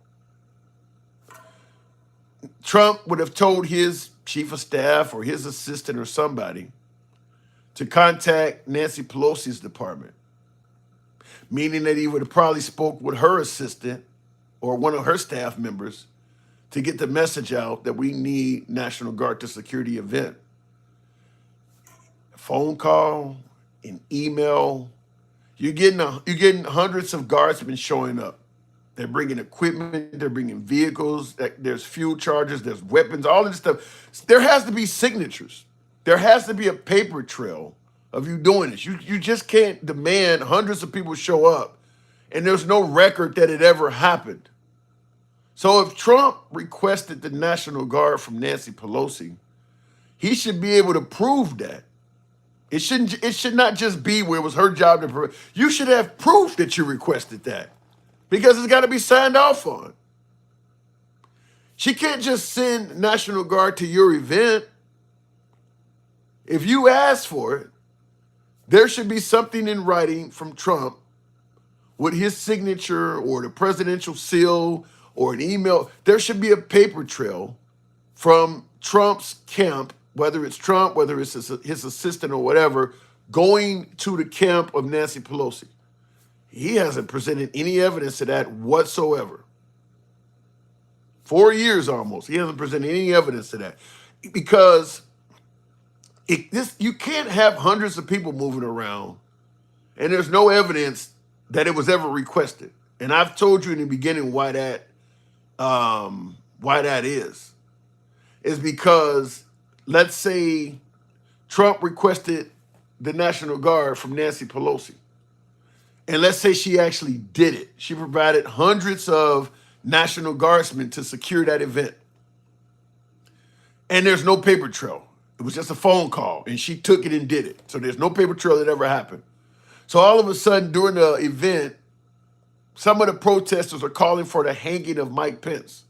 Speaker 1: Trump would have told his chief of staff or his assistant or somebody to contact Nancy Pelosi's department, meaning that he would have probably spoke with her assistant or one of her staff members to get the message out that we need National Guard to secure the event. A phone call, an email, you're getting hundreds of guardsmen showing up. They're bringing equipment, they're bringing vehicles, there's fuel charges, there's weapons, all this stuff. There has to be signatures. There has to be a paper trail of you doing this. You just can't demand hundreds of people show up and there's no record that it ever happened. So if Trump requested the National Guard from Nancy Pelosi, he should be able to prove that. It should not just be where it was her job to provide. You should have proof that you requested that, because it's got to be signed off on. She can't just send National Guard to your event. If you ask for it, there should be something in writing from Trump with his signature or the presidential seal or an email. There should be a paper trail from Trump's camp, whether it's Trump, whether it's his assistant or whatever, going to the camp of Nancy Pelosi. He hasn't presented any evidence of that whatsoever. 4 years almost. He hasn't presented any evidence of that, because you can't have hundreds of people moving around and there's no evidence that it was ever requested. And I've told you in the beginning why that is. Is because, let's say Trump requested the National Guard from Nancy Pelosi. And let's say she actually did it. She provided hundreds of National Guardsmen to secure that event. And there's no paper trail. It was just a phone call, and she took it and did it. So there's no paper trail that ever happened. So all of a sudden during the event, some of the protesters are calling for the hanging of Mike Pence.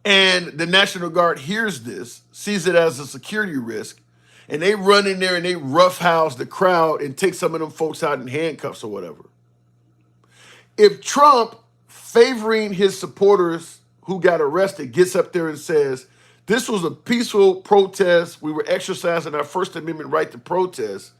Speaker 1: And the National Guard hears this, sees it as a security risk, and they run in there and they roughhouse the crowd and take some of them folks out in handcuffs or whatever. If Trump, favoring his supporters who got arrested, gets up there and says, this was a peaceful protest, we were exercising our First Amendment right to protest,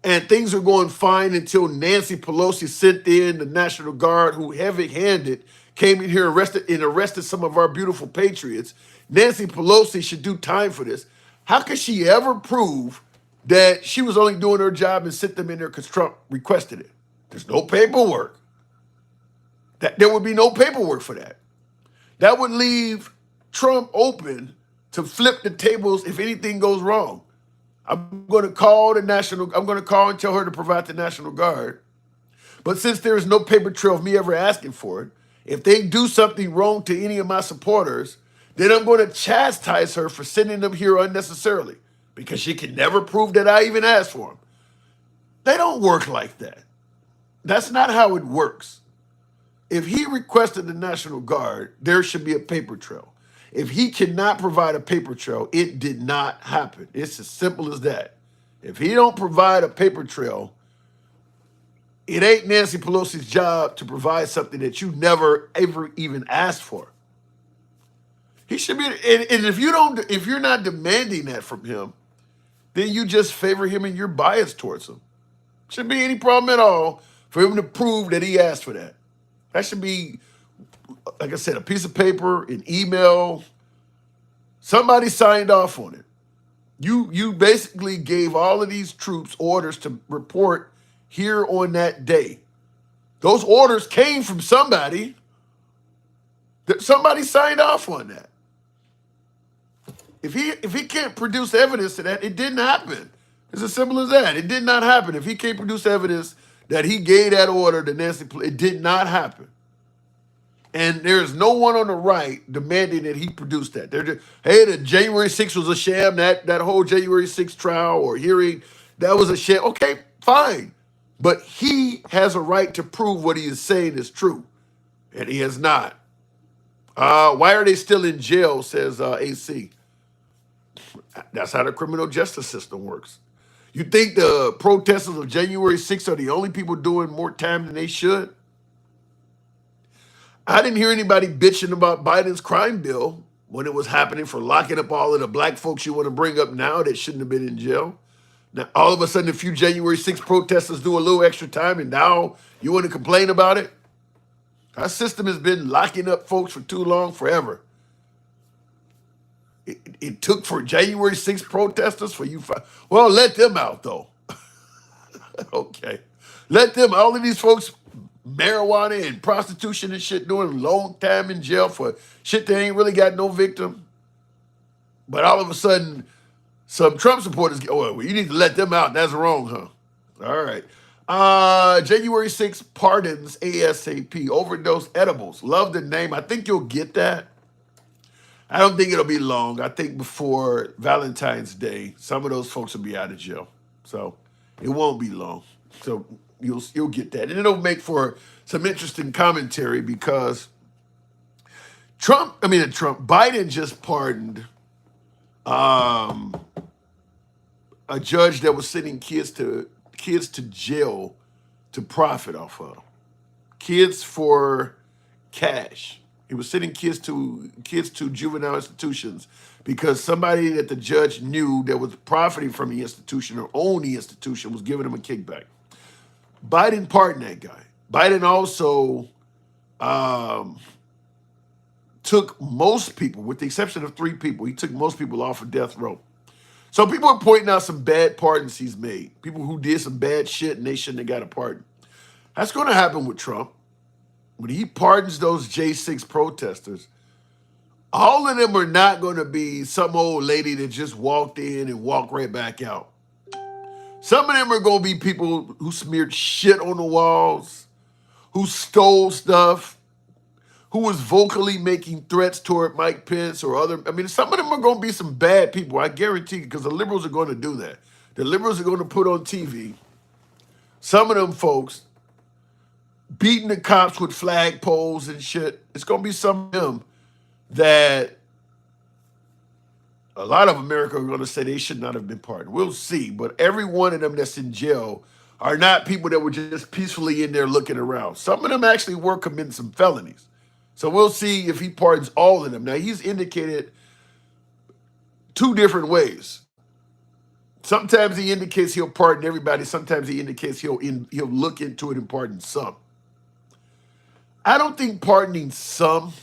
Speaker 1: and things are going fine until Nancy Pelosi sent in the National Guard, who heavy-handed came in here and arrested some of our beautiful patriots. Nancy Pelosi should do time for this. How could she ever prove that she was only doing her job and sent them in there because Trump requested it? There's no paperwork. There would be no paperwork for that. That would leave Trump open to flip the tables if anything goes wrong. I'm going to call I'm going to call and tell her to provide the National Guard. But since there is no paper trail of me ever asking for it, if they do something wrong to any of my supporters, then I'm going to chastise her for sending them here unnecessarily because she can never prove that I even asked for them. They don't work like that. That's not how it works. If he requested the National Guard, there should be a paper trail. If he cannot provide a paper trail, it did not happen. It's as simple as that. If he don't provide a paper trail, it ain't Nancy Pelosi's job to provide something that you never ever even asked for. He should be, and if you're not demanding that from him, then you just favor him and you're biased towards him. Shouldn't be any problem at all for him to prove that he asked for that. That should be, like I said, a piece of paper, an email. Somebody signed off on it. You basically gave all of these troops orders to report here on that day. Those orders came from somebody. Somebody signed off on that. If he can't produce evidence to that, it didn't happen. It's as simple as that. It did not happen. If he can't produce evidence that he gave that order to Nancy, it did not happen. And there's no one on the right demanding that he produce that. They're just, hey, the January 6th was a sham. That whole January 6th trial or hearing, that was a sham. Okay, fine. But he has a right to prove what he is saying is true. And he has not. Why are they still in jail, says AC. That's how the criminal justice system works. You think the protesters of January 6th are the only people doing more time than they should? I didn't hear anybody bitching about Biden's crime bill when it was happening for locking up all of the black folks you want to bring up now that shouldn't have been in jail. Now, all of a sudden, a few January 6th protesters do a little extra time, and now you want to complain about it? Our system has been locking up folks for too long, forever. It took for January 6th protesters for you. Well, let them out, though. Okay. Let them, all of these folks, marijuana and prostitution and shit, doing long time in jail for shit they ain't really got no victim. But all of a sudden, some Trump supporters get, oh, well, you need to let them out. That's wrong, huh? All right. January 6th pardons ASAP. Overdose edibles. Love the name. I think you'll get that. I don't think it'll be long. I think before Valentine's Day, some of those folks will be out of jail. So it won't be long. So you'll get that. And it'll make for some interesting commentary because Biden just pardoned a judge that was sending kids to jail to profit off of. Kids for cash. He was sending kids to juvenile institutions because somebody that the judge knew that was profiting from the institution or owned the institution was giving him a kickback. Biden pardoned that guy. Biden also took most people, with the exception of 3 people, he took most people off of death row. So people are pointing out some bad pardons he's made. People who did some bad shit and they shouldn't have got a pardon. That's going to happen with Trump. When he pardons those J6 protesters, all of them are not going to be some old lady that just walked in and walked right back out. Some of them are going to be people who smeared shit on the walls, who stole stuff, who was vocally making threats toward Mike Pence or other. I mean, some of them are going to be some bad people, I guarantee you, because the liberals are going to do that. The liberals are going to put on TV some of them folks beating the cops with flagpoles and shit. It's going to be some of them that a lot of America are going to say they should not have been pardoned. We'll see. But every one of them that's in jail are not people that were just peacefully in there looking around. Some of them actually were committing some felonies. So we'll see if he pardons all of them. Now, he's indicated 2 different ways. Sometimes he indicates he'll pardon everybody. Sometimes he indicates he'll look into it and pardon some. I don't think pardoning some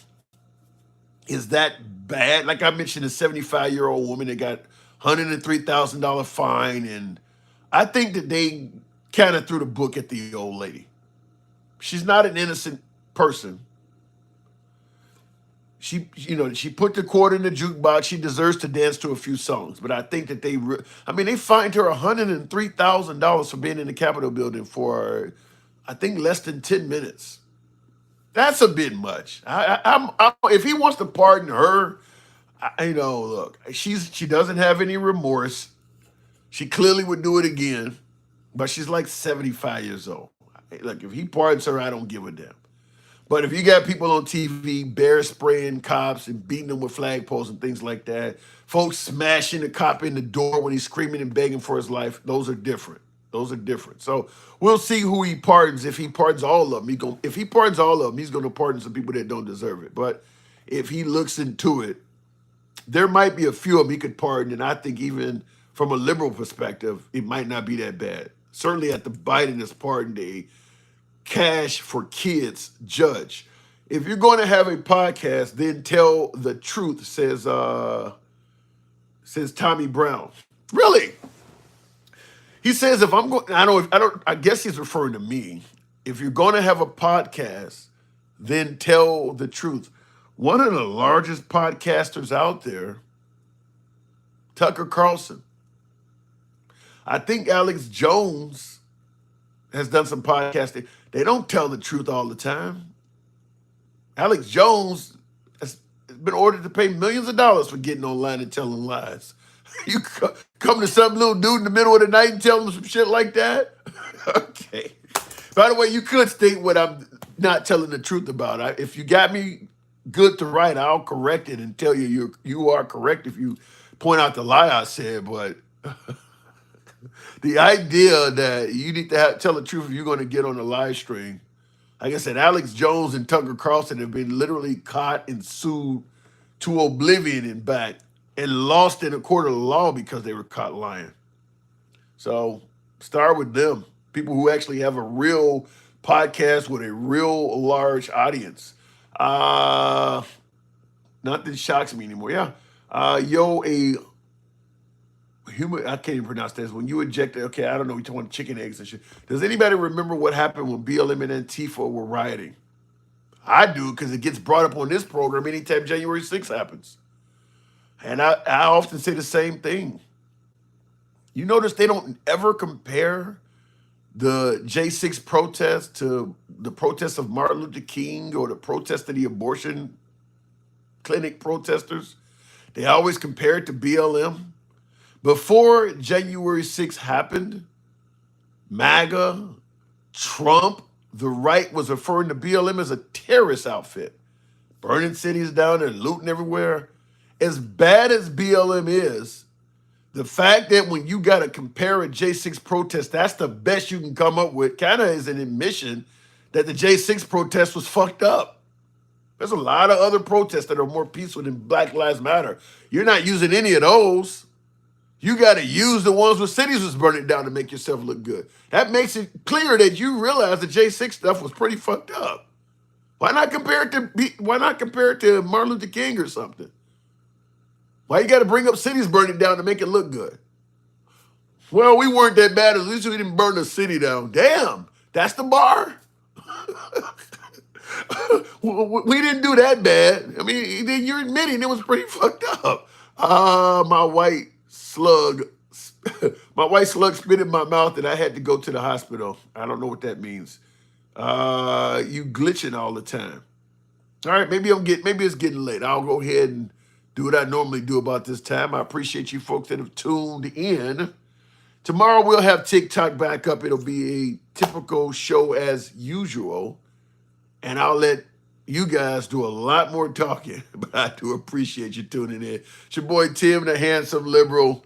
Speaker 1: is that bad. Like I mentioned, a 75-year-old woman that got $103,000 fine, and I think that they kind of threw the book at the old lady. She's not an innocent person. she put the quarter in the jukebox. She deserves to dance to a few songs. But I think that they fined her $103,000 for being in the Capitol building for, I think, less than 10 minutes. That's a bit much. If he wants to pardon her, look, she doesn't have any remorse. She clearly would do it again, but she's like 75 years old. Look, if he pardons her, I don't give a damn. But if you got people on TV bear spraying cops and beating them with flagpoles and things like that, folks smashing the cop in the door when he's screaming and begging for his life, those are different. Those are different. So we'll see who he pardons. If he pardons all of them, if he pardons all of them, he's going to pardon some people that don't deserve it. But if he looks into it, there might be a few of them he could pardon, and I think even from a liberal perspective, it might not be that bad. Certainly at the Biden has pardoned a cash for kids judge. If you're going to have a podcast, then tell the truth, says Tommy Brown. Really? He says if I'm going, I guess he's referring to me. If you're going to have a podcast, then tell the truth. One of the largest podcasters out there, Tucker Carlson. I think Alex Jones has done some podcasting. They don't tell the truth all the time. Alex Jones has been ordered to pay millions of dollars for getting online and telling lies. You come to some little dude in the middle of the night and tell him some shit like that? Okay. By the way, you could state what I'm not telling the truth about. If you got me good to write, I'll correct it and tell you you are correct if you point out the lie I said, but the idea that you need to tell the truth if you're going to get on the live stream. Like I said, Alex Jones and Tucker Carlson have been literally caught and sued to oblivion and back and lost in a court of law because they were caught lying. So start with them. People who actually have a real podcast with a real large audience. Not that it shocks me anymore. Yeah. I can't even pronounce this. When you ejected, okay, I don't know, you talking about chicken eggs and shit. Does anybody remember what happened when BLM and Antifa were rioting? I do, because it gets brought up on this program anytime January 6th happens. And I often say the same thing. You notice they don't ever compare the J6 protest to the protest of Martin Luther King or the protest of the abortion clinic protesters. They always compare it to BLM. Before January 6th happened, MAGA, Trump, the right was referring to BLM as a terrorist outfit, burning cities down and looting everywhere. As bad as BLM is, the fact that when you got to compare a J6 protest, that's the best you can come up with, kind of is an admission that the J6 protest was fucked up. There's a lot of other protests that are more peaceful than Black Lives Matter. You're not using any of those. You got to use the ones where cities was burning down to make yourself look good. That makes it clear that you realize the J6 stuff was pretty fucked up. Why not compare it to Martin Luther King or something? Why you got to bring up cities burning down to make it look good? Well, we weren't that bad. At least we didn't burn the city down. Damn, that's the bar. We didn't do that bad. I mean, you're admitting it was pretty fucked up. My white slug spit in my mouth and I had to go to the hospital. I don't know what that means. You glitching all the time. All right, maybe it's getting late. I'll go ahead and do what I normally do about this time. I appreciate you folks that have tuned in. Tomorrow we'll have TikTok back up. It'll be a typical show as usual. And I'll let you guys do a lot more talking, but I do appreciate you tuning in. It's your boy Tim, the handsome liberal.